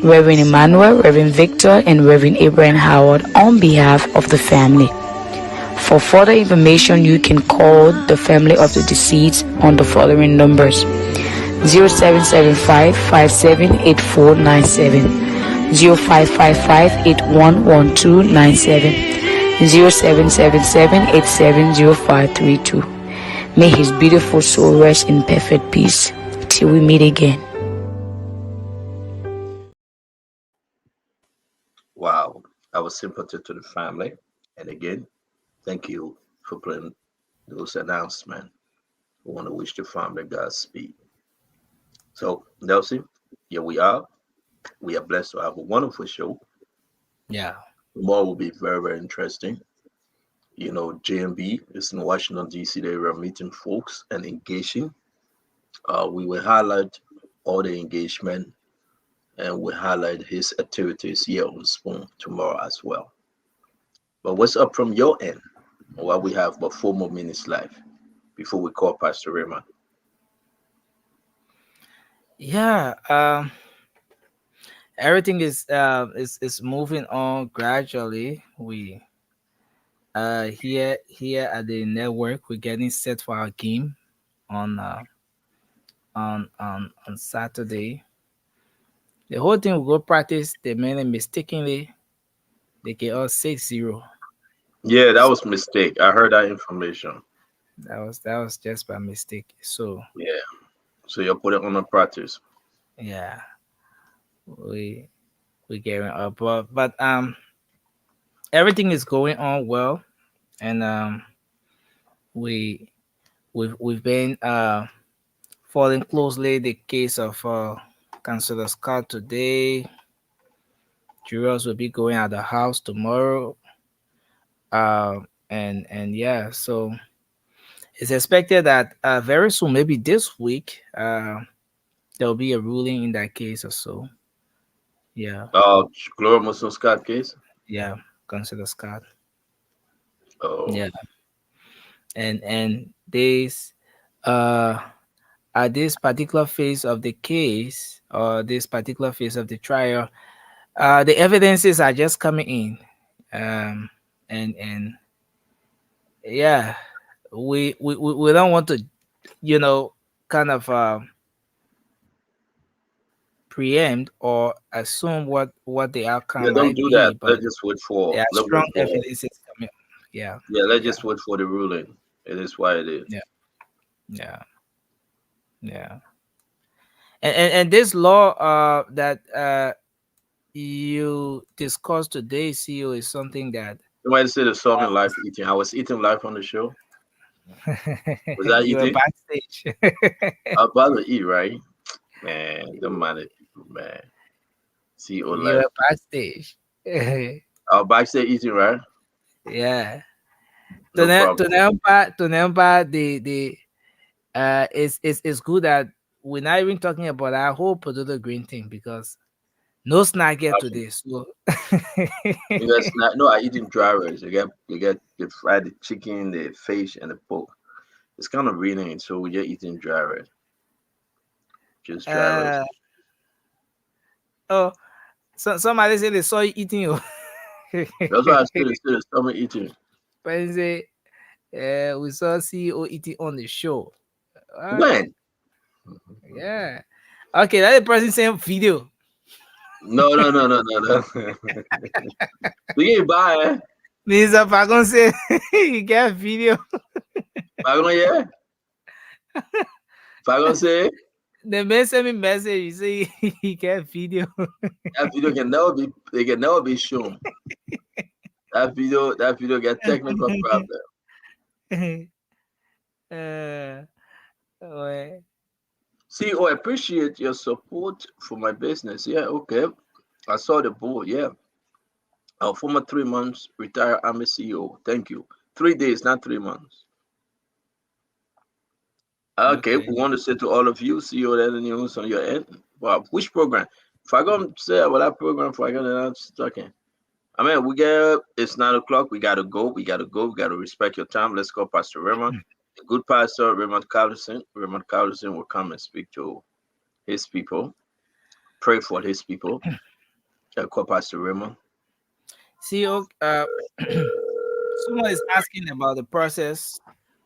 Reverend Emmanuel, Reverend Victor, and Reverend Abraham Howard on behalf of the family. For further information, you can call the family of the deceased on the following numbers: 0775-578497, 0555-811297, 0777-870532. May his beautiful soul rest in perfect peace till we meet again. Wow. Our sympathy to the family. And again, thank you for playing those announcements. We want to wish the family Godspeed. So, Nelson, here we are. We are blessed to have a wonderful show. Yeah. Tomorrow will be very, very interesting. You know, JMB is in Washington, D.C. They were meeting folks and engaging. We will highlight all the engagement and we highlight his activities here on Spoon tomorrow as well. But what's up from your end? While we have about 4 more minutes left before we call Pastor Raymond. Yeah, everything is moving on gradually. We here at the network, we're getting set for our game on Saturday. The whole thing will go practice. The men mistakenly they get us 6-0. Yeah, that was a mistake. I heard that information. That was just by mistake. So yeah, so you'll put it on the practice. Yeah, we getting up, but everything is going on well, and we've been following closely the case of Councillor Scott today. Jurors will be going at the house tomorrow. And yeah, so it's expected that very soon, maybe this week, there'll be a ruling in that case or so. Yeah. Gloria Musu-Scott case? Yeah, Councillor Scott. Oh. Yeah. And this at this particular phase of the case or this particular phase of the trial, the evidences are just coming in. And yeah, we don't want to, kind of preempt or assume what the outcome don't might do be, that. but Let's just wait for there are strong evidences coming. Yeah. Let's just wait for the ruling. It is what it is. Yeah. And this law that you discussed today, CEO, is something that You might say the saw me live eating. I was eating live on the show. Was I you were eating? backstage. I'm about to eat, right? Man, don't mind it, man. CEO You live. were backstage. I was backstage eating, right? Yeah. No problem. To number the it's good that we're not even talking about our whole potato green thing because no snack get to this. So Because no, I eating dry rice. You get the fried chicken, the fish, and the pork. It's kind of raining, so we're just eating dry rice. Just dry rice. Oh, so somebody said they saw you eating you. That's why I said the stomach eating. But say, we saw CEO eating on the show. When? Yeah. Okay, that's the person saying video. No. We ain't buy. Mr. Pagon say you get video. Pagon, yeah. Pagon say. The man sent me message. You say he get video. That video can never be shown. That video get technical problem. CEO, I appreciate your support for my business. Yeah, okay. I saw the board. Yeah. Our former 3 months retired Army CEO. Thank you. 3 days, not 3 months. Okay, we want to say to all of you, CEO, that news on your end. Wow, which program? If I go say about that program, if I go, then I'm talking. I mean, it's 9 o'clock. We gotta go. We gotta respect your time. Let's go, Pastor Raymond. A good pastor, Raymond Carlson. Raymond Carlson will come and speak to his people. Pray for his people. Call Pastor Raymond. CEO, someone is asking about the process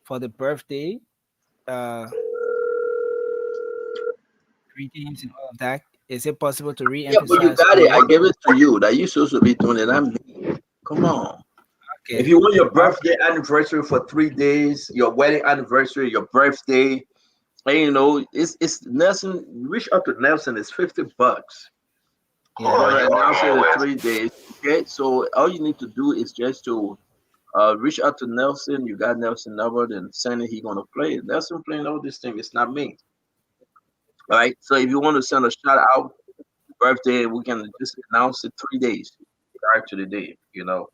for the birthday. Greetings and all of that. Is it possible to re-emphasize? Yeah, but you got it. I gave it to you. That you supposed to be doing it. I'm me. Come on. If you want your birthday anniversary for 3 days, your wedding anniversary, your birthday, and you know, it's Nelson. Reach out to Nelson. It's $50. You're gonna announce it in 3 days. Okay, so all you need to do is just to reach out to Nelson. You got Nelson number, then send it. He gonna play it. Nelson playing all this thing. It's not me. All right. So if you want to send a shout out, birthday, we can just announce it 3 days prior to the day. You know,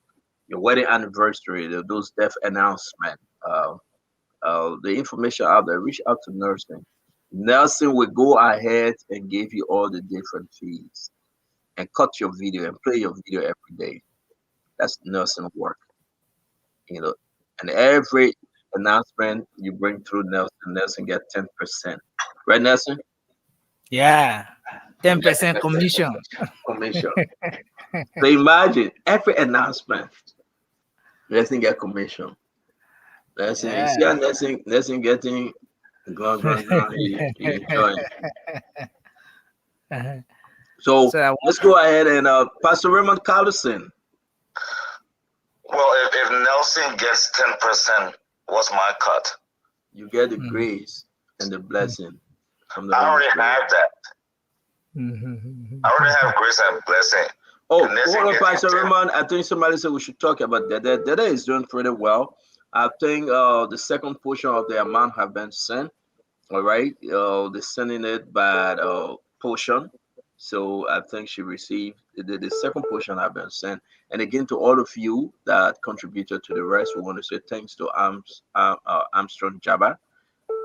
your wedding anniversary, those death announcement, the information out there. Reach out to Nelson. Nelson will go ahead and give you all the different fees and cut your video and play your video every day. That's Nelson work. You know, and every announcement you bring through Nelson get 10%. Right, Nelson? Yeah, 10% commission. Commission. So imagine every announcement, Nelson get commission. Nelson, you see how Nelson getting he enjoying. So let's go ahead and Pastor Raymond Carlson. Well, if Nelson gets 10%, what's my cut? You get the grace and the blessing from the I Holy already Spirit. have that. I already have grace and blessing. Oh, hold on, Pastor Raymond. I think somebody said we should talk about Dede. Dede is doing pretty well. I think the second portion of the amount have been sent. All right. They're sending it by portion. So I think she received the second portion have been sent. And again, to all of you that contributed to the rest, we want to say thanks to Armstrong Jabba.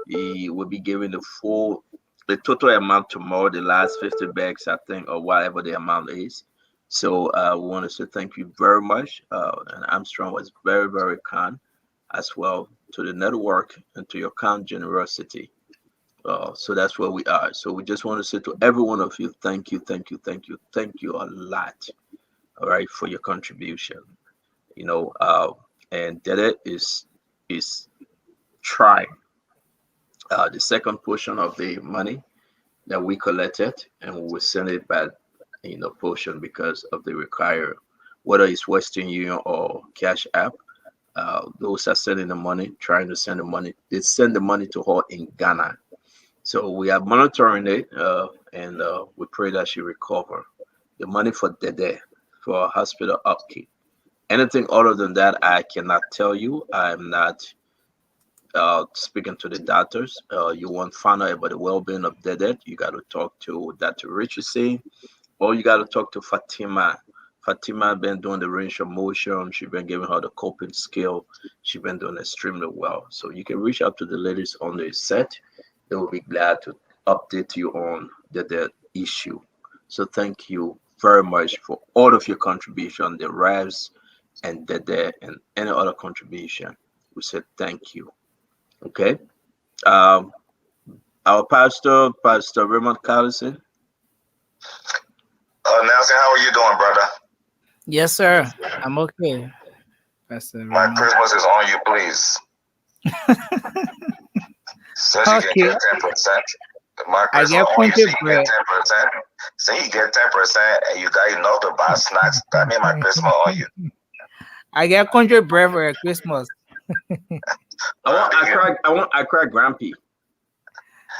He will be giving the total amount tomorrow, the last 50 bags, I think, or whatever the amount is. So we want to say thank you very much. And Armstrong was very, very kind as well to the network and to your kind generosity. So that's where we are. So we just want to say to every one of you, thank you, thank you, thank you, thank you a lot. All right, for your contribution. You know, and Dede is trying. The second portion of the money that we collected, and we will send it back, portion because of the require, whether it's Western Union or Cash App. Those are sending the money, trying to send the money. They send the money to her in Ghana. So we are monitoring it, and we pray that she recover. The money for Dede, for hospital upkeep. Anything other than that, I cannot tell you. I'm not speaking to the doctors. You want to find out about the well-being of Dede, you got to talk to Dr. Richardson, or you got to talk to Fatima. Fatima been doing the range of motion. She's been giving her the coping skill. She's been doing extremely well. So you can reach out to the ladies on the set. They will be glad to update you on the issue. So thank you very much for all of your contribution, the Revs and Dede and any other contribution. We said thank you. Okay. Our Pastor Raymond Carlson. Nelson, how are you doing, brother? Yes, sir. I'm okay. Pastor My Raymond. Christmas is on you, please. Since you get 10%, my Christmas on you, so you get 10%. So you get 10% and you got enough to buy snacks. That means my Christmas on you. I get country bread for Christmas. I want Accra Grampy.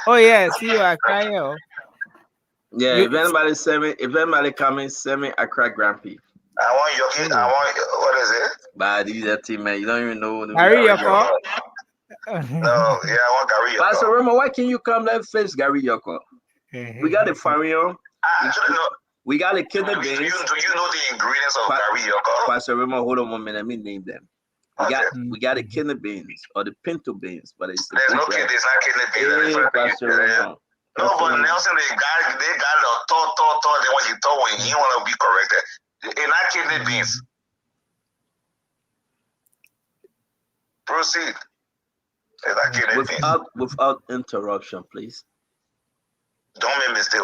Oh yeah, see you Accra. Yeah, if anybody coming, send me Accra Grampy. I want what is it? But that team, man, you don't even know. Gary Yoko. No, yeah, I want Gary Yoko. Pastor Roma, why can you come let face Gary Yoko? We got the Farion. We got the kidney beans. Do you know the ingredients of Gary Yoko? Pastor Roma, hold on 1 minute. Let me name them. We got the kidney beans or the pinto beans, but it's there's no kidney. It's not kidney beans. Pastor Roma. No, but Nelson, they got the thought. Then when you thought when you want to be corrected, it's not kidney beans. Proceed. It's not kidney beans. Without interruption, please. Don't make mistake.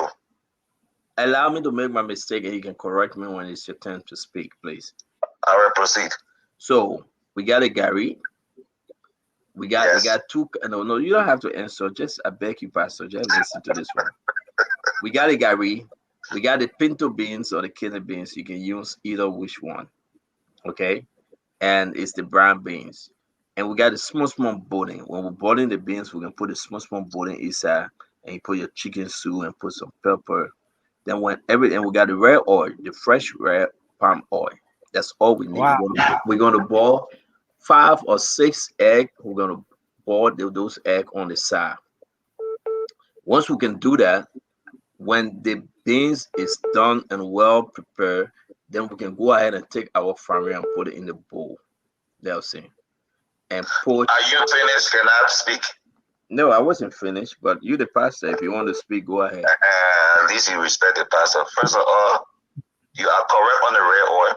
Allow me to make my mistake, and you can correct me when it's your turn to speak, please. All right, proceed. So we got a Gary. We got two. No, you don't have to answer. Just I beg you, Pastor, just listen to this one. We got a Gary. We got the pinto beans or the kidney beans. You can use either which one. Okay. and it's the brown beans. And we got the small boiling. When we're boiling the beans, we can put the small boiling inside, and you put your chicken soup and put some pepper. Then when everything, we got the red oil, the fresh red palm oil. That's all we need. Wow. We're gonna boil 5 or 6 eggs. We're gonna boil those eggs on the side. Once we can do that, when the beans is done and well prepared, then we can go ahead and take our farmer and put it in the bowl. They'll see. And put. Are you finished? Can I speak? No, I wasn't finished, but you the pastor. If you want to speak, go ahead. At least you respect the pastor. First of all, you are correct on the red oil.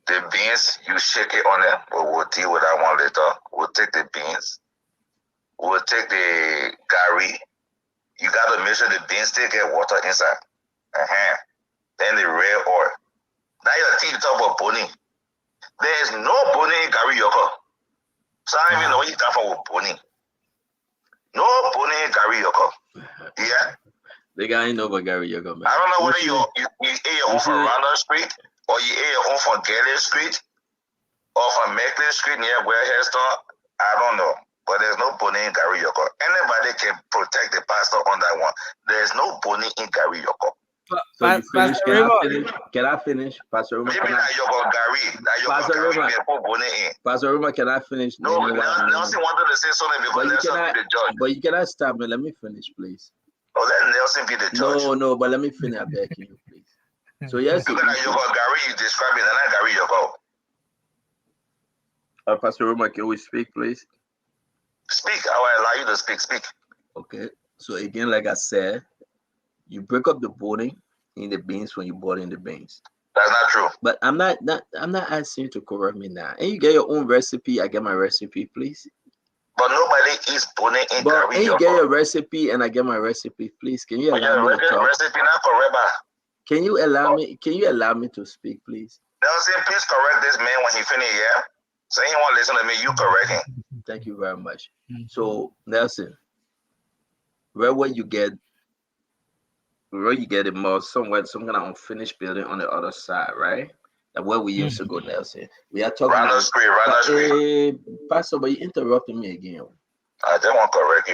The beans, you shake it on them, but we'll deal with that one later. We'll take the beans. We'll take the gari. You got to make sure the beans still get water inside. Then the red oil. Now your team talk about boning. There is no boning in gari yoko. So I don't even know what you talk about boning. No boning in gari yoko. Yeah. The guy ain't know about Gary Yoga, man. I don't know whether you ate your own from Ronald Street or you ate your own from Galley Street or from Macklin Street near Warehouse Store. I don't know. But there's no boning in Gary Yoko. Anybody can protect the pastor on that one. There's no boning in Gary Yoko. So you finish? Can I finish? Pastor Roma, maybe that Yoko Gary. That Yoko Gary can put boning in. Pastor Roma, can I finish? No, Nelson wanted to say something because Nelson be the judge. But you cannot stop me. Let me finish, please. Oh, let Nelson be the judge. No, but let me finish. I beg you, please. So yes, because that Yoko Gary you describing, and not Gary Yoko. Pastor Roma, can we speak, please? Speak. I will allow you to speak. Speak. Okay. So again, like I said, you break up the boiling in the beans when you boil in the beans. That's not true. But I'm not asking you to correct me now. And you get your own recipe. I get my recipe, please. But nobody eats boning in Gary. And you get your recipe, and I get my recipe, please. Can you allow me to talk? Recipe not correct. Can you allow me? Can you allow me to speak, please? Nelson, please correct this man when he finish. Yeah. So he won't listen to me. You correct him. Thank you very much. So Nelson, where you get it more somewhere, some kind of unfinished building on the other side, right? Like where we used to go, Nelson. We are talking Ronald Street. Pastor, but you interrupted me again. I don't want to correct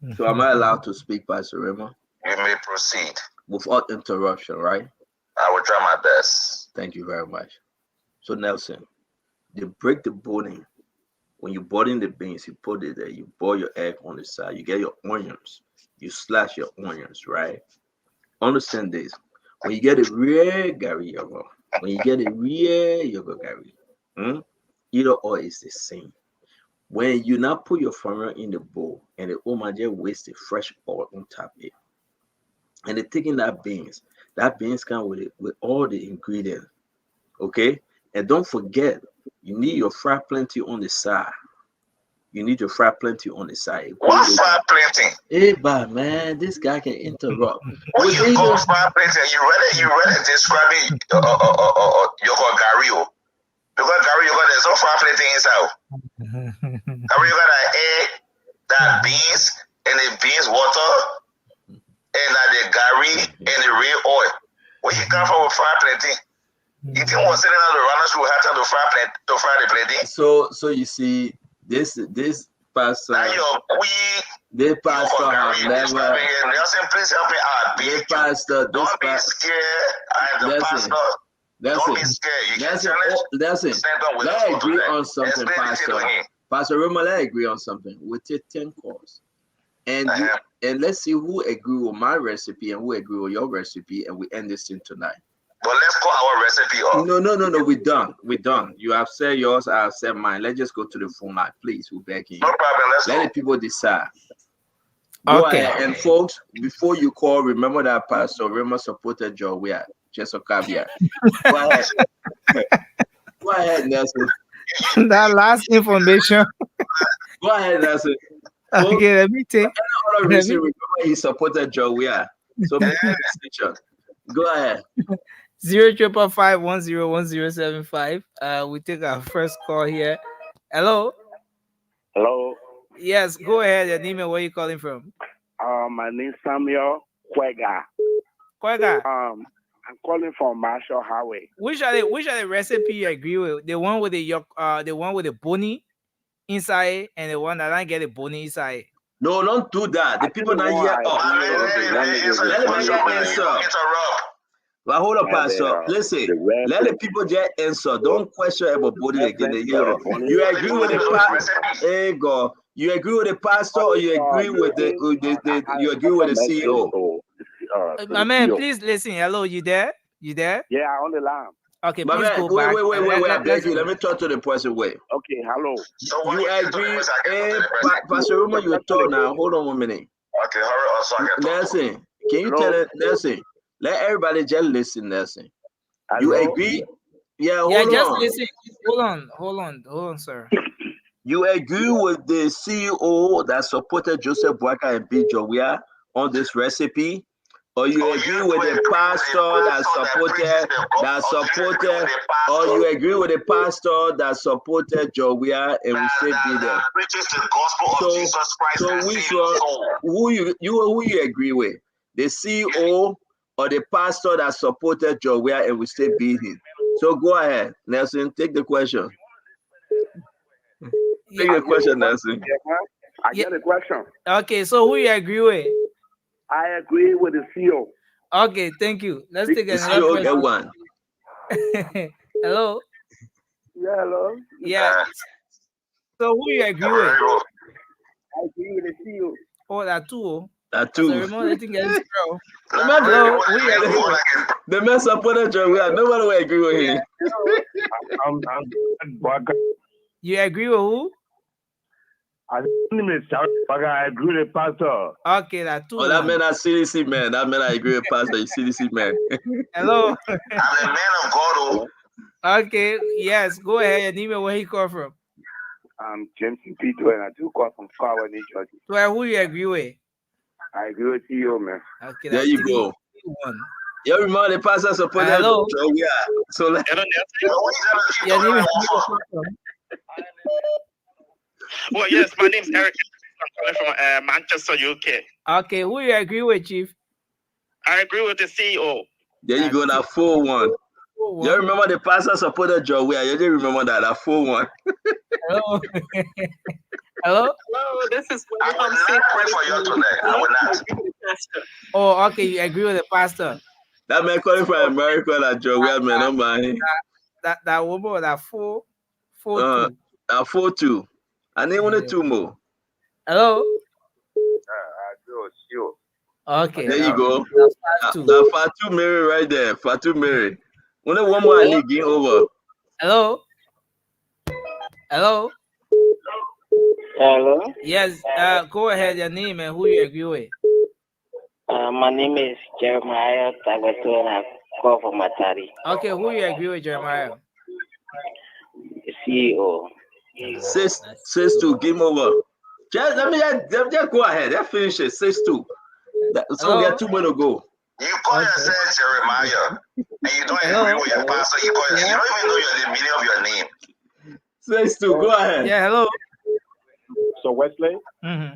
you. So am I allowed to speak, Pastor Rema? You may proceed. Without interruption, right? I will try my best. Thank you very much. So Nelson, they break the boiling. When you boil in the beans, you put it there, you boil your egg on the side, you get your onions, you slash your onions, right? Understand this. When you get a real Gary yogurt, Gary, either or is the same. When you now put your farmer in the bowl and the omaje waste the fresh oil on top of it, and they're taking that beans come with it with all the ingredients, okay? And don't forget, you need your fry plenty on the side. What fry plenty? Hey, but man, this guy can interrupt. What you call fry plenty? You ready describing your Gary? Because Gary, there's no fry plenty inside. Gary, you got an egg, that beans, and the beans water, and the Gary and the real oil. Where you come from with fry plenty? You think we're sitting on the runners who have to fry the plenty? So you see, this pastor. This pastor have never. Nelson, please help me out. This pastor. Don't be scared. I am the pastor. Don't be scared. You can challenge. Let's agree on something, Pastor. Pastor Roma, let's agree on something. We take 10 calls. And let's see who agree with my recipe and who agree with your recipe, and we end this thing tonight. But let's call our recipe off. No. We're done. You have said yours, I have said mine. Let's just go to the phone line, please. We're begging you. No problem. Let the people decide. Go ahead. And folks, before you call, remember that Pastor Rema supported Joe. We are just a caveat. Go ahead. Go ahead, Nelson. That last information. Go ahead, Nelson. Okay, let me take. Remember he supported Joe. We are. So go ahead. 05551011075. We take our first call here. Hello. Hello. Yes, go ahead. Your name and where you calling from? My name is Samuel Kwega. I'm calling from Marshall Highway. Which are the recipe you agree with? The one with the one with the bony inside, and the one that don't get the bony inside. No, don't do that. The people not here. Let me get answer. But hold up, Pastor. Listen, let the people get answer. Don't question about body again. You agree with the pastor? Hey, God. You agree with the pastor, or you agree with the you agree with the CEO? My man, please listen. Hello, you there? You there? Yeah, on the line. Okay, my please man, go back. Wait. I beg you. Let me talk to the person. Wait. Okay, hello. You agree? Hey, Pastor Roma, you talk now. Hold on 1 minute. Okay, hurry up. Nelson, can you tell it, Nelson? Let everybody just listen, Nelson. You agree? Yeah, hold on. Just listen. Hold on, sir. You agree with the CEO that supported Joseph Boyka and B. Jowia on this recipe? Or you agree with the pastor that supported, or you agree with the pastor that supported Jowia and we still be there? So which one? Who you agree with? The CEO or the pastor that supported Jowia and we still beat him? So go ahead, Nelson. Take the question. Take the question, Nelson. I get the question. Okay, so who you agree with? I agree with the CEO. Okay, thank you. Let's take another CEO question. get one. Hello. Yeah, hello. Yeah. So who you agree with? I agree with the CEO. Oh, that two. That two. So remote, I think it's girl. Hello. Who you agree with? The man supported Jowia. Nobody will agree with him. You agree with who? I agree with pastor. Okay, that two. Oh, that man is CDC man. That man I agree with pastor. Is CDC man. Hello. I'm a man of God. Okay, yes, go ahead and email where he called from. I'm James Peter and I do call from Scarlet, New Jersey. So who you agree with? I agree with CEO, man. Okay, there you go. You remember the pastor supported Jowia. So like, well, yes, my name is Eric. I'm calling from Manchester, UK. Okay, who you agree with, Chief? I agree with the CEO. There you go, that 4-1. You remember the pastor supported Jowia. You didn't remember that 4-1. Hello. Hello. Hello. This is. I will not pray for you today. I will not. Oh, okay. You agree with the pastor? That man calling from America, that Jowia man, don't mind. That woman, that 4-2. That 4-2. I need only 2 more. Hello. Sure. Okay. There you go. That Fatu Mary right there. Fatu Mary. Only one more I need. Game over. Hello. Hello. Hello. Yes. Go ahead. Your name and who you agree with. My name is Jeremiah Tagato and I call from Matari. Okay. Who you agree with, Jeremiah? CEO. 6-2. Game over. Just let me just go ahead. Let's finish it. 6-2. So we got 2 more to go. You call yourself Jeremiah, and you don't agree with your pastor. You don't even know the meaning of your name. 6-2. Go ahead. Yeah. Hello. So Wesley. Mm-hmm.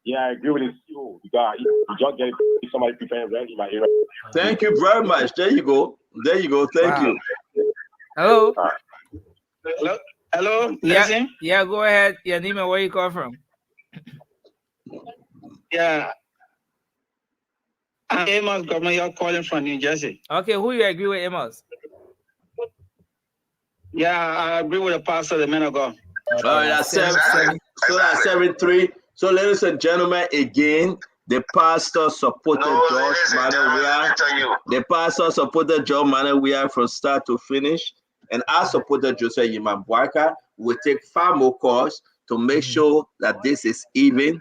Yeah, I agree with the CEO because you just get somebody preparing rent in my area. Thank you very much. There you go. There you go. Thank you. Hello. Hello. Hello. Yeah. Yeah. Go ahead. Your name and where you call from. Yeah. I'm Amos Governor. You're calling from New Jersey. Okay. Who you agree with, Amos? Yeah, I agree with the pastor, the man of God. Okay, all right, that's 7-7. So that's 7-3. So, ladies and gentlemen, again, the pastor supported George Manawia. The pastor supported George Manawia from start to finish. And I supported Joseph Yiman Boyka. We'll take 5 more calls to make sure that this is even.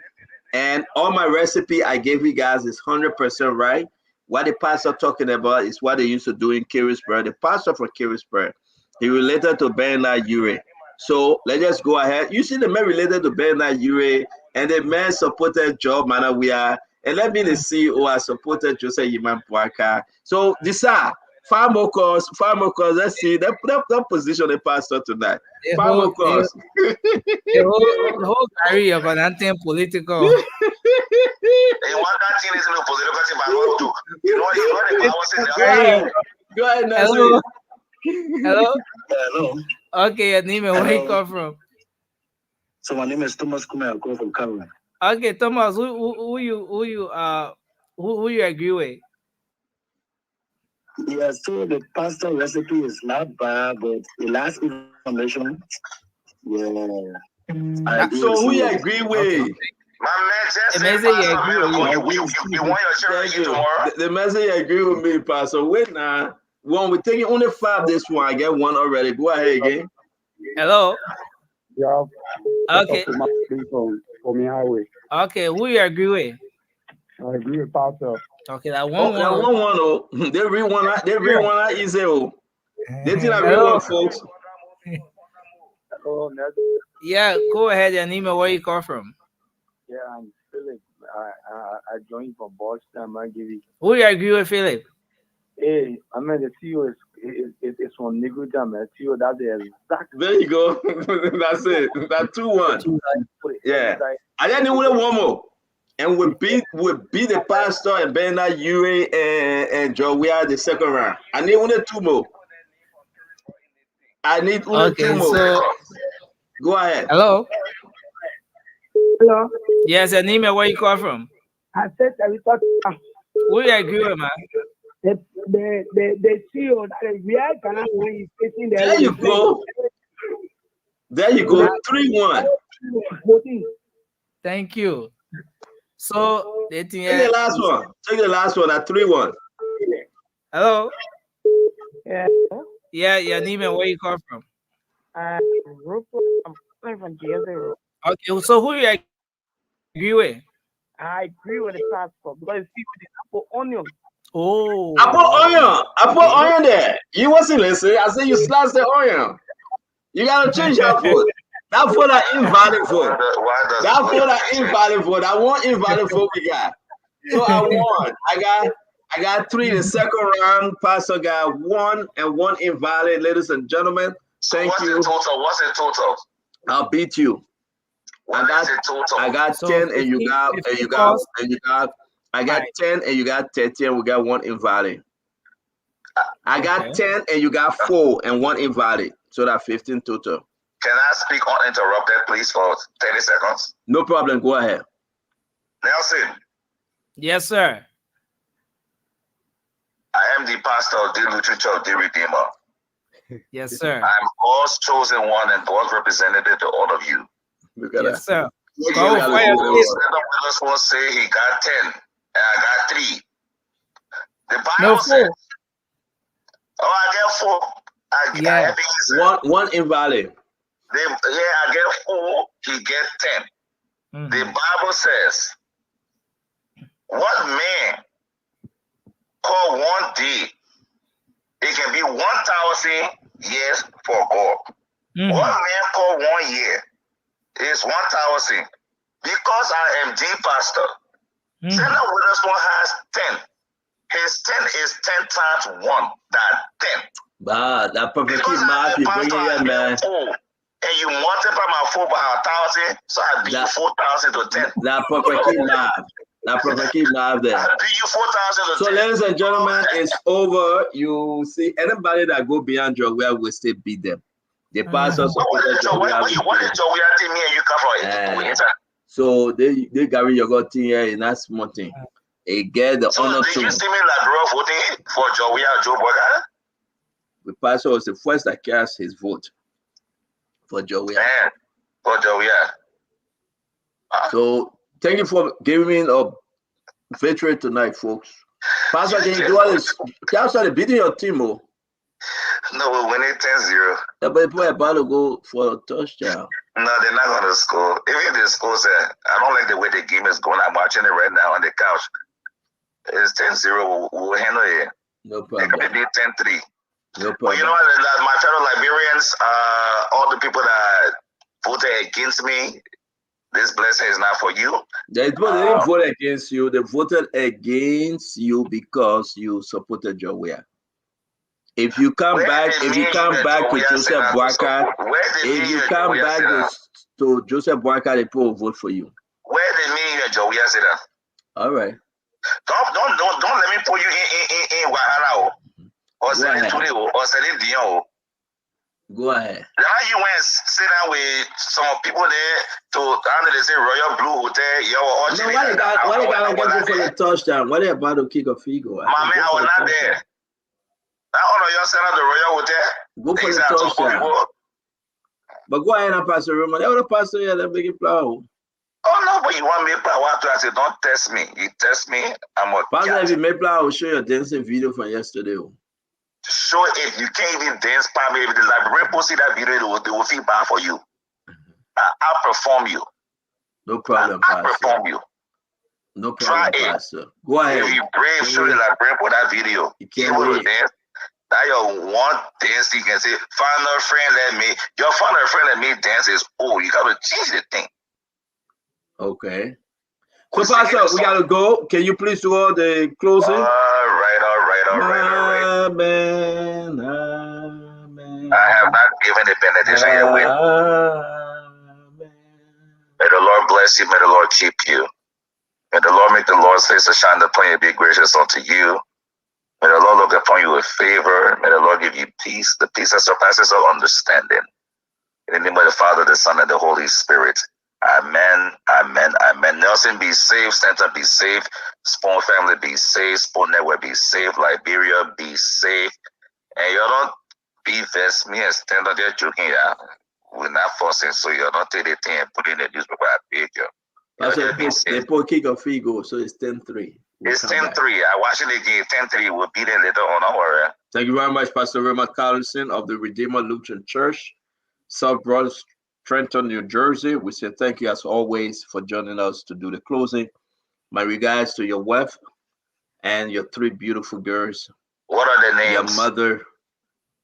And all my recipe I gave you guys is 100% right. What the pastor talking about is what they used to do in Carisburg. The pastor from Carisburg, he related to Bernard Ure. So let's just go ahead. You see the man related to Bernard Ure, and the man supported Joe Manawia, and let me the CEO I supported Joseph Yiman Boyka. So these are 5 more calls. Let's see that position the pastor tonight. 5 more calls. The whole career of an anti-political. Hey, what thing is in the political team by law too. You know the power say Go ahead, Hello. Hello. Hello. Okay, your name and where you come from? So my name is Thomas Kume. I come from Cameroon. Okay, Thomas, who you agree with? Yeah, so the pasta recipe is not bad, but the last information, yeah. I agree So with who you you. agree with? My man just The said, message you agree with you want your children tomorrow? The message you agree with me, Pastor. Wait now. One, we're taking only 5 this one. I get 1 already. Go ahead again. Hello. Yeah. Okay. For me, highway. Okay, who you agree with? I agree with Pastor. Okay, that Oh, one. Oh. They read one out easy. Oh. They think I read Hello. one, folks. Oh, Yeah, go ahead and name where you come from. yeah, I'm Philip. I joined from Boston. I'm gonna give you. Who you agree with, Philip? Hey, I mean the CEO is from Neguta, man. CEO, that's the exact. There you go. That's it. That's 2-1. Yeah. I just need one more. And we beat the pastor and Bernard Yuri and Joe. We are the second round. I need only 2 more. I need only 2 more. So, go ahead. Hello. Hello. Yes, and name where you come from. I said I will talk. Who you agree with, man? The CEO that we are gonna when he's facing the. There you go. There you go. 3-1. Thank you. So Take the last one. Take the last one at 3-1. Hello. Yeah. Yeah, your name and where you come from. I'm calling from GSA. Okay, so who you agree with? I agree with the passport because see with the apple onion. Oh, I put onion there. You wasn't listening. I said you slice the onion. You gotta change your vote. That vote are invalid vote. That vote are invalid vote. I want invalid vote we got. So I won. I got 3 in the second round. Pastor got 1 and 1 invalid. Ladies and gentlemen, thank you. What's the total? I'll beat you. I got 10 and you got I got 10 and you got 30 and we got 1 invalid. I got 10 and you got 4 and 1 invalid. So that's 15 total. Can I speak uninterrupted, please, for 30 seconds? No problem. Go ahead. Nelson. Yes, sir. I am the pastor of the Literature of the Redeemer. Yes, sir. I'm God's chosen one and God's representative to all of you. Look at yes, that. sir. Just want to say he got 10 and I got 3. The Bible says, I get 4. One invalid. I get 4, he get 10. The Bible says, what man call one day, it can be 1,000 years for God. What man call 1 year is 1,000. Because I am the pastor, Senator Witherspoon has 10. His 10 is 10 times 1. That 10. Bah, that perfectly math you bring here, man. And you multiply my 4 by 1,000, so I beat you 4,000 to 10. That perfectly math. That perfectly math there. I beat you 4,000 to 10. So, ladies and gentlemen, it's over. You see, anybody that go beyond your way will still beat them. The pastors. What did Joey tell me and you come from? So they carry your God thing here in that small thing. They get the honor to. Did you see me like bro voting for Joey or Joe Boga? The pastor was the first that cast his vote for Joey. For Joey. So thank you for giving me a victory tonight, folks. Pastor, can you do all this? Can you beating your team? Oh? No, we're winning 10-0. Yeah, but people are about to go for a touchdown. No, they're not going to score. Even if they score, I don't like the way the game is going. I'm watching it right now on the couch. It's 10-0. We'll handle it. No problem. It could be 10-3. No problem. But you know what, my fellow Liberians, all the people that voted against me, this blessing is not for you. They didn't vote against you. They voted against you because you supported your way. If you come back to Joseph Boakai, to Joseph Boakai, the people will vote for you. Where the meaning of Joey said that? All right. Don't let me put you in Wahala or Selim or Selim Dion. Go ahead. Now you went and sit down with some people there to, how do they say, Royal Blue Hotel. No, why they gotta go for the touchdown? Why they about to kick a field goal? My man, I was not there. I honor your son at the Royal Hotel. Go for the touchdown. But go ahead and pass the room. They would pass here, they make it plow. Oh no, but you want me to play? I said, don't test me. You test me, I'm a Pastor, if you make play, I will show you a dancing video from yesterday. Show if you can't even dance, probably if the librarian post see that video, they will feel bad for you. I'll perform you. No problem, I'll perform you. No problem, Pastor. Go ahead. If you brave, show the librarian for that video. You can't wait. Dance. Now your one dance, you can say, find a friend, let me. Your find a friend, let me dance is old. You gotta change the thing. Okay. So, Pastor, we gotta go. Can you please do all the closing? All right. Amen. I have not given the benediction yet. May the Lord bless you. May the Lord keep you. May the Lord make the Lord's face to shine upon you and be gracious unto you. May the Lord look upon you with favor. May the Lord give you peace, the peace that surpasses all understanding. In the name of the Father, the Son, and the Holy Spirit. Amen, amen, amen. Nelson, be safe. Center, be safe. Spawn family, be safe. Spawn network, be safe. Liberia, be safe. And you don't be vexed. Me and stand on there joking. Yeah, we're not forcing, so you don't take the thing and put in the newspaper. I beg you. They put kick a field goal, so it's 10-3. It's 10-3. I watch it again. 10-3. We'll beat it later on. Don't worry. Thank you very much, Pastor Raymond Carlson of the Redeemer Lutheran Church, South Broad, Trenton, New Jersey. We say thank you as always for joining us to do the closing. My regards to your wife and your 3 beautiful girls. What are their names? Your mother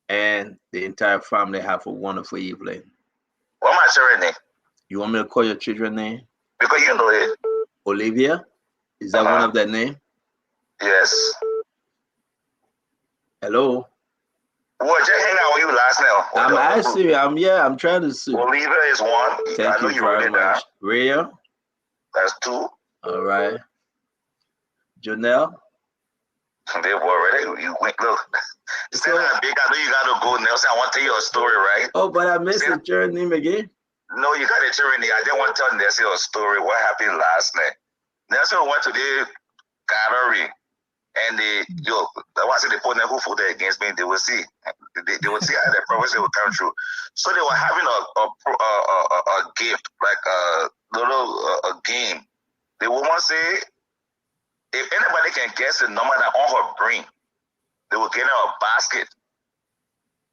and the entire family. Have a wonderful evening. What my children's name? You want me to call your children's name? Because you know it. Olivia? Is that one of their names? Yes. Hello? Well, just hang out with you last now. I'm asking you. I'm trying to see. Olivia is 1. Thank you very much. Rhea? That's 2. All right. Janelle? They were already. You went, look. So, big, I know you got to go, Nelson. I want to tell you a story, right? Oh, but I missed the children's name again. No, you got the children's name. I didn't want to tell Nelson a story. What happened last night? Nelson went to the gallery. And they put them who voted against me. They will see. They will see how the prophecy will come true. So they were having a gift, like a little game. The woman said, if anybody can guess the number that on her brain, they will get her a basket.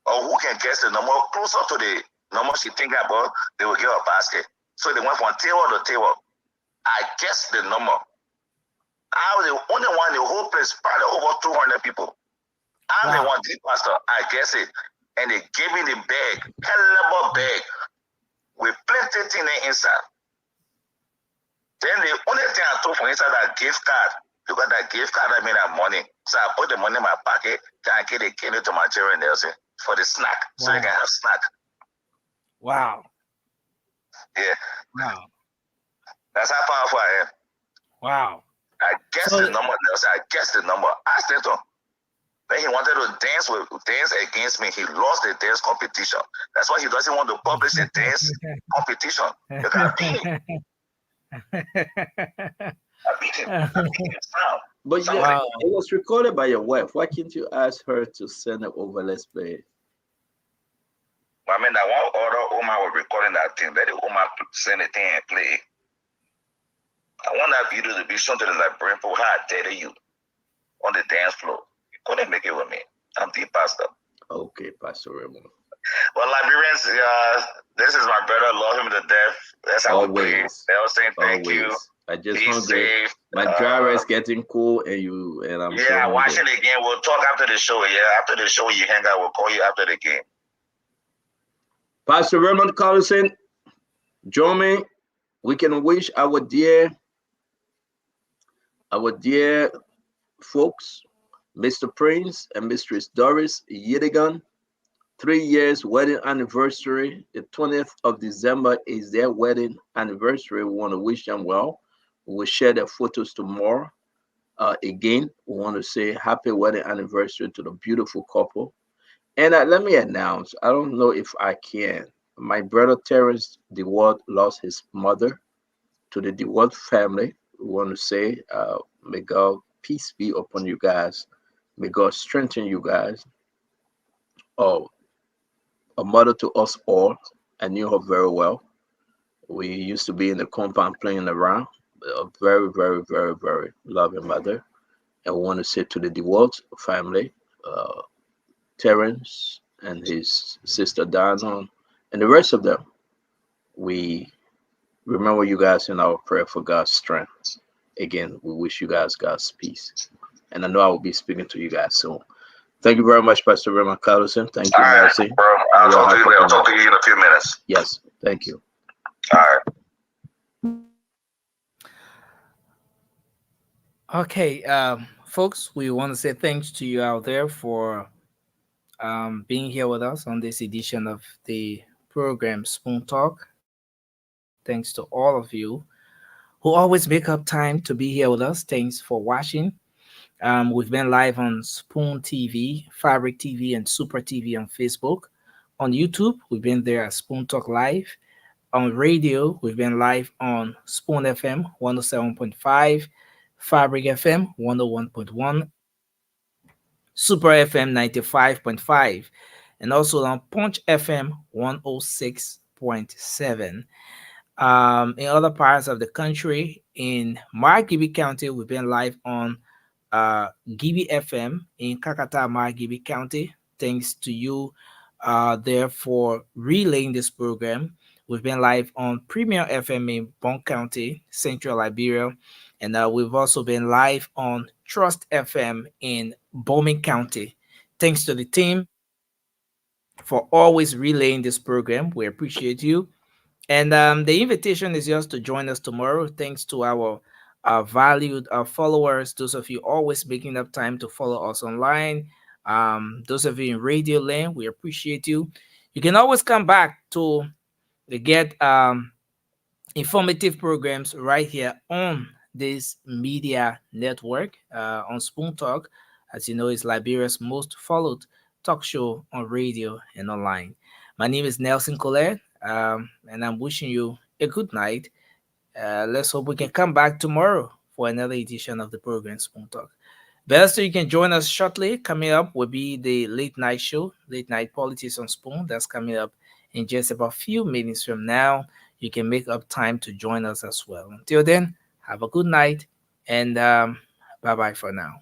Or who can guess the number closer to the number she thinking about, they will get her a basket. So they went from table to table. I guessed the number. I was the only one in the whole place, probably over 200 people. I'm the one, deep pastor. I guess it. And they gave me the bag, caliber bag, with plenty of things inside. Then the only thing I took from inside that gift card, because that gift card I made that money. So I put the money in my pocket, then I get it to my children Nelson for the snack. So they can have snack. Wow. Yeah. Wow. That's how powerful I am. Wow. I guessed the number, Nelson. I guessed the number. I said to him. Then he wanted to dance against me. He lost the dance competition. That's why he doesn't want to publish the dance competition. Look, I beat him. I beat him. But yeah, it was recorded by your wife. Why can't you ask her to send it over? Let's play it. I mean, I want other Oma was recording that thing. Let the Oma send it in and play it. I want that video to be shown to the librarian for how I dare you on the dance floor. You couldn't make it with me. I'm the pastor. Okay, Pastor Raymond. Well, Liberians, this is my brother. Love him to death. That's how we pray. They'll say thank you. I just hungry. My driver is getting cool, and I'm so watch it again. We'll talk after the show. Yeah, after the show, you hang out. We'll call you after the game. Pastor Raymond Carlson, join me. We can wish our dear folks, Mr. Prince and Mistress Doris Yedigan, 3 years wedding anniversary. The 20th of December is their wedding anniversary. We want to wish them well. We will share their photos tomorrow Again, we want to say happy wedding anniversary to the beautiful couple. And let me announce, I don't know if I can. My brother Terrence DeWalt lost his mother. To the DeWalt family, we want to say, may God peace be upon you guys. May God strengthen you guys. Oh, a mother to us all. I knew her very well. We used to be in the compound playing around. A very, very, very, very loving mother. And we want to say to the DeWalt family, Terrence and his sister Donna, and the rest of them, we remember you guys in our prayer for God's strength. Again, we wish you guys God's peace. And I know I will be speaking to you guys soon. Thank you very much, Pastor Raymond Carlson. Thank you, Mercy. Bro, I'll talk to you in a few minutes. Yes, thank you. All right. Okay, folks, we want to say thanks to you out there for being here with us on this edition of the program Spoon Talk. Thanks to all of you who always make up time to be here with us. Thanks for watching. We've been live on Spoon TV, Fabric TV, and Super TV on Facebook. On YouTube, we've been there at Spoon Talk Live. On radio, we've been live on Spoon FM 107.5, Fabric FM 101.1, Super FM 95.5, and also on Punch FM 106.7. In other parts of the country, in Margibi County, we've been live on Gibi FM in Kakata, Margibi County. Thanks to you there for relaying this program. We've been live on Premier FM in Bon County, Central Liberia. And we've also been live on Trust FM in Bowman County. Thanks to the team for always relaying this program. We appreciate you. And the invitation is yours to join us tomorrow. Thanks to our valued followers, those of you always making up time to follow us online. Those of you in Radio Land, we appreciate you. You can always come back to get informative programs right here on this media network on Spoon Talk. As you know, it's Liberia's most followed talk show on radio and online. My name is Nelson Colette, and I'm wishing you a good night. Let's hope we can come back tomorrow for another edition of the program Spoon Talk. Better so you can join us shortly. Coming up will be the late night show, Late Night Politics on Spoon. That's coming up in just about a few minutes from now. You can make up time to join us as well. Until then, have a good night, and bye-bye for now.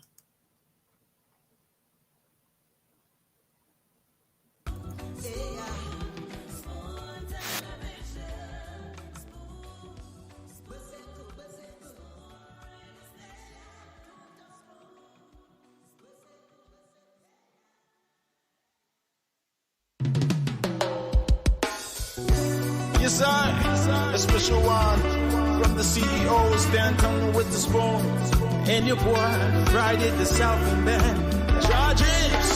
Yes, I, a special one from the CEO, stand coming with the spoon. And your boy, Friday the Southern Band. Charges.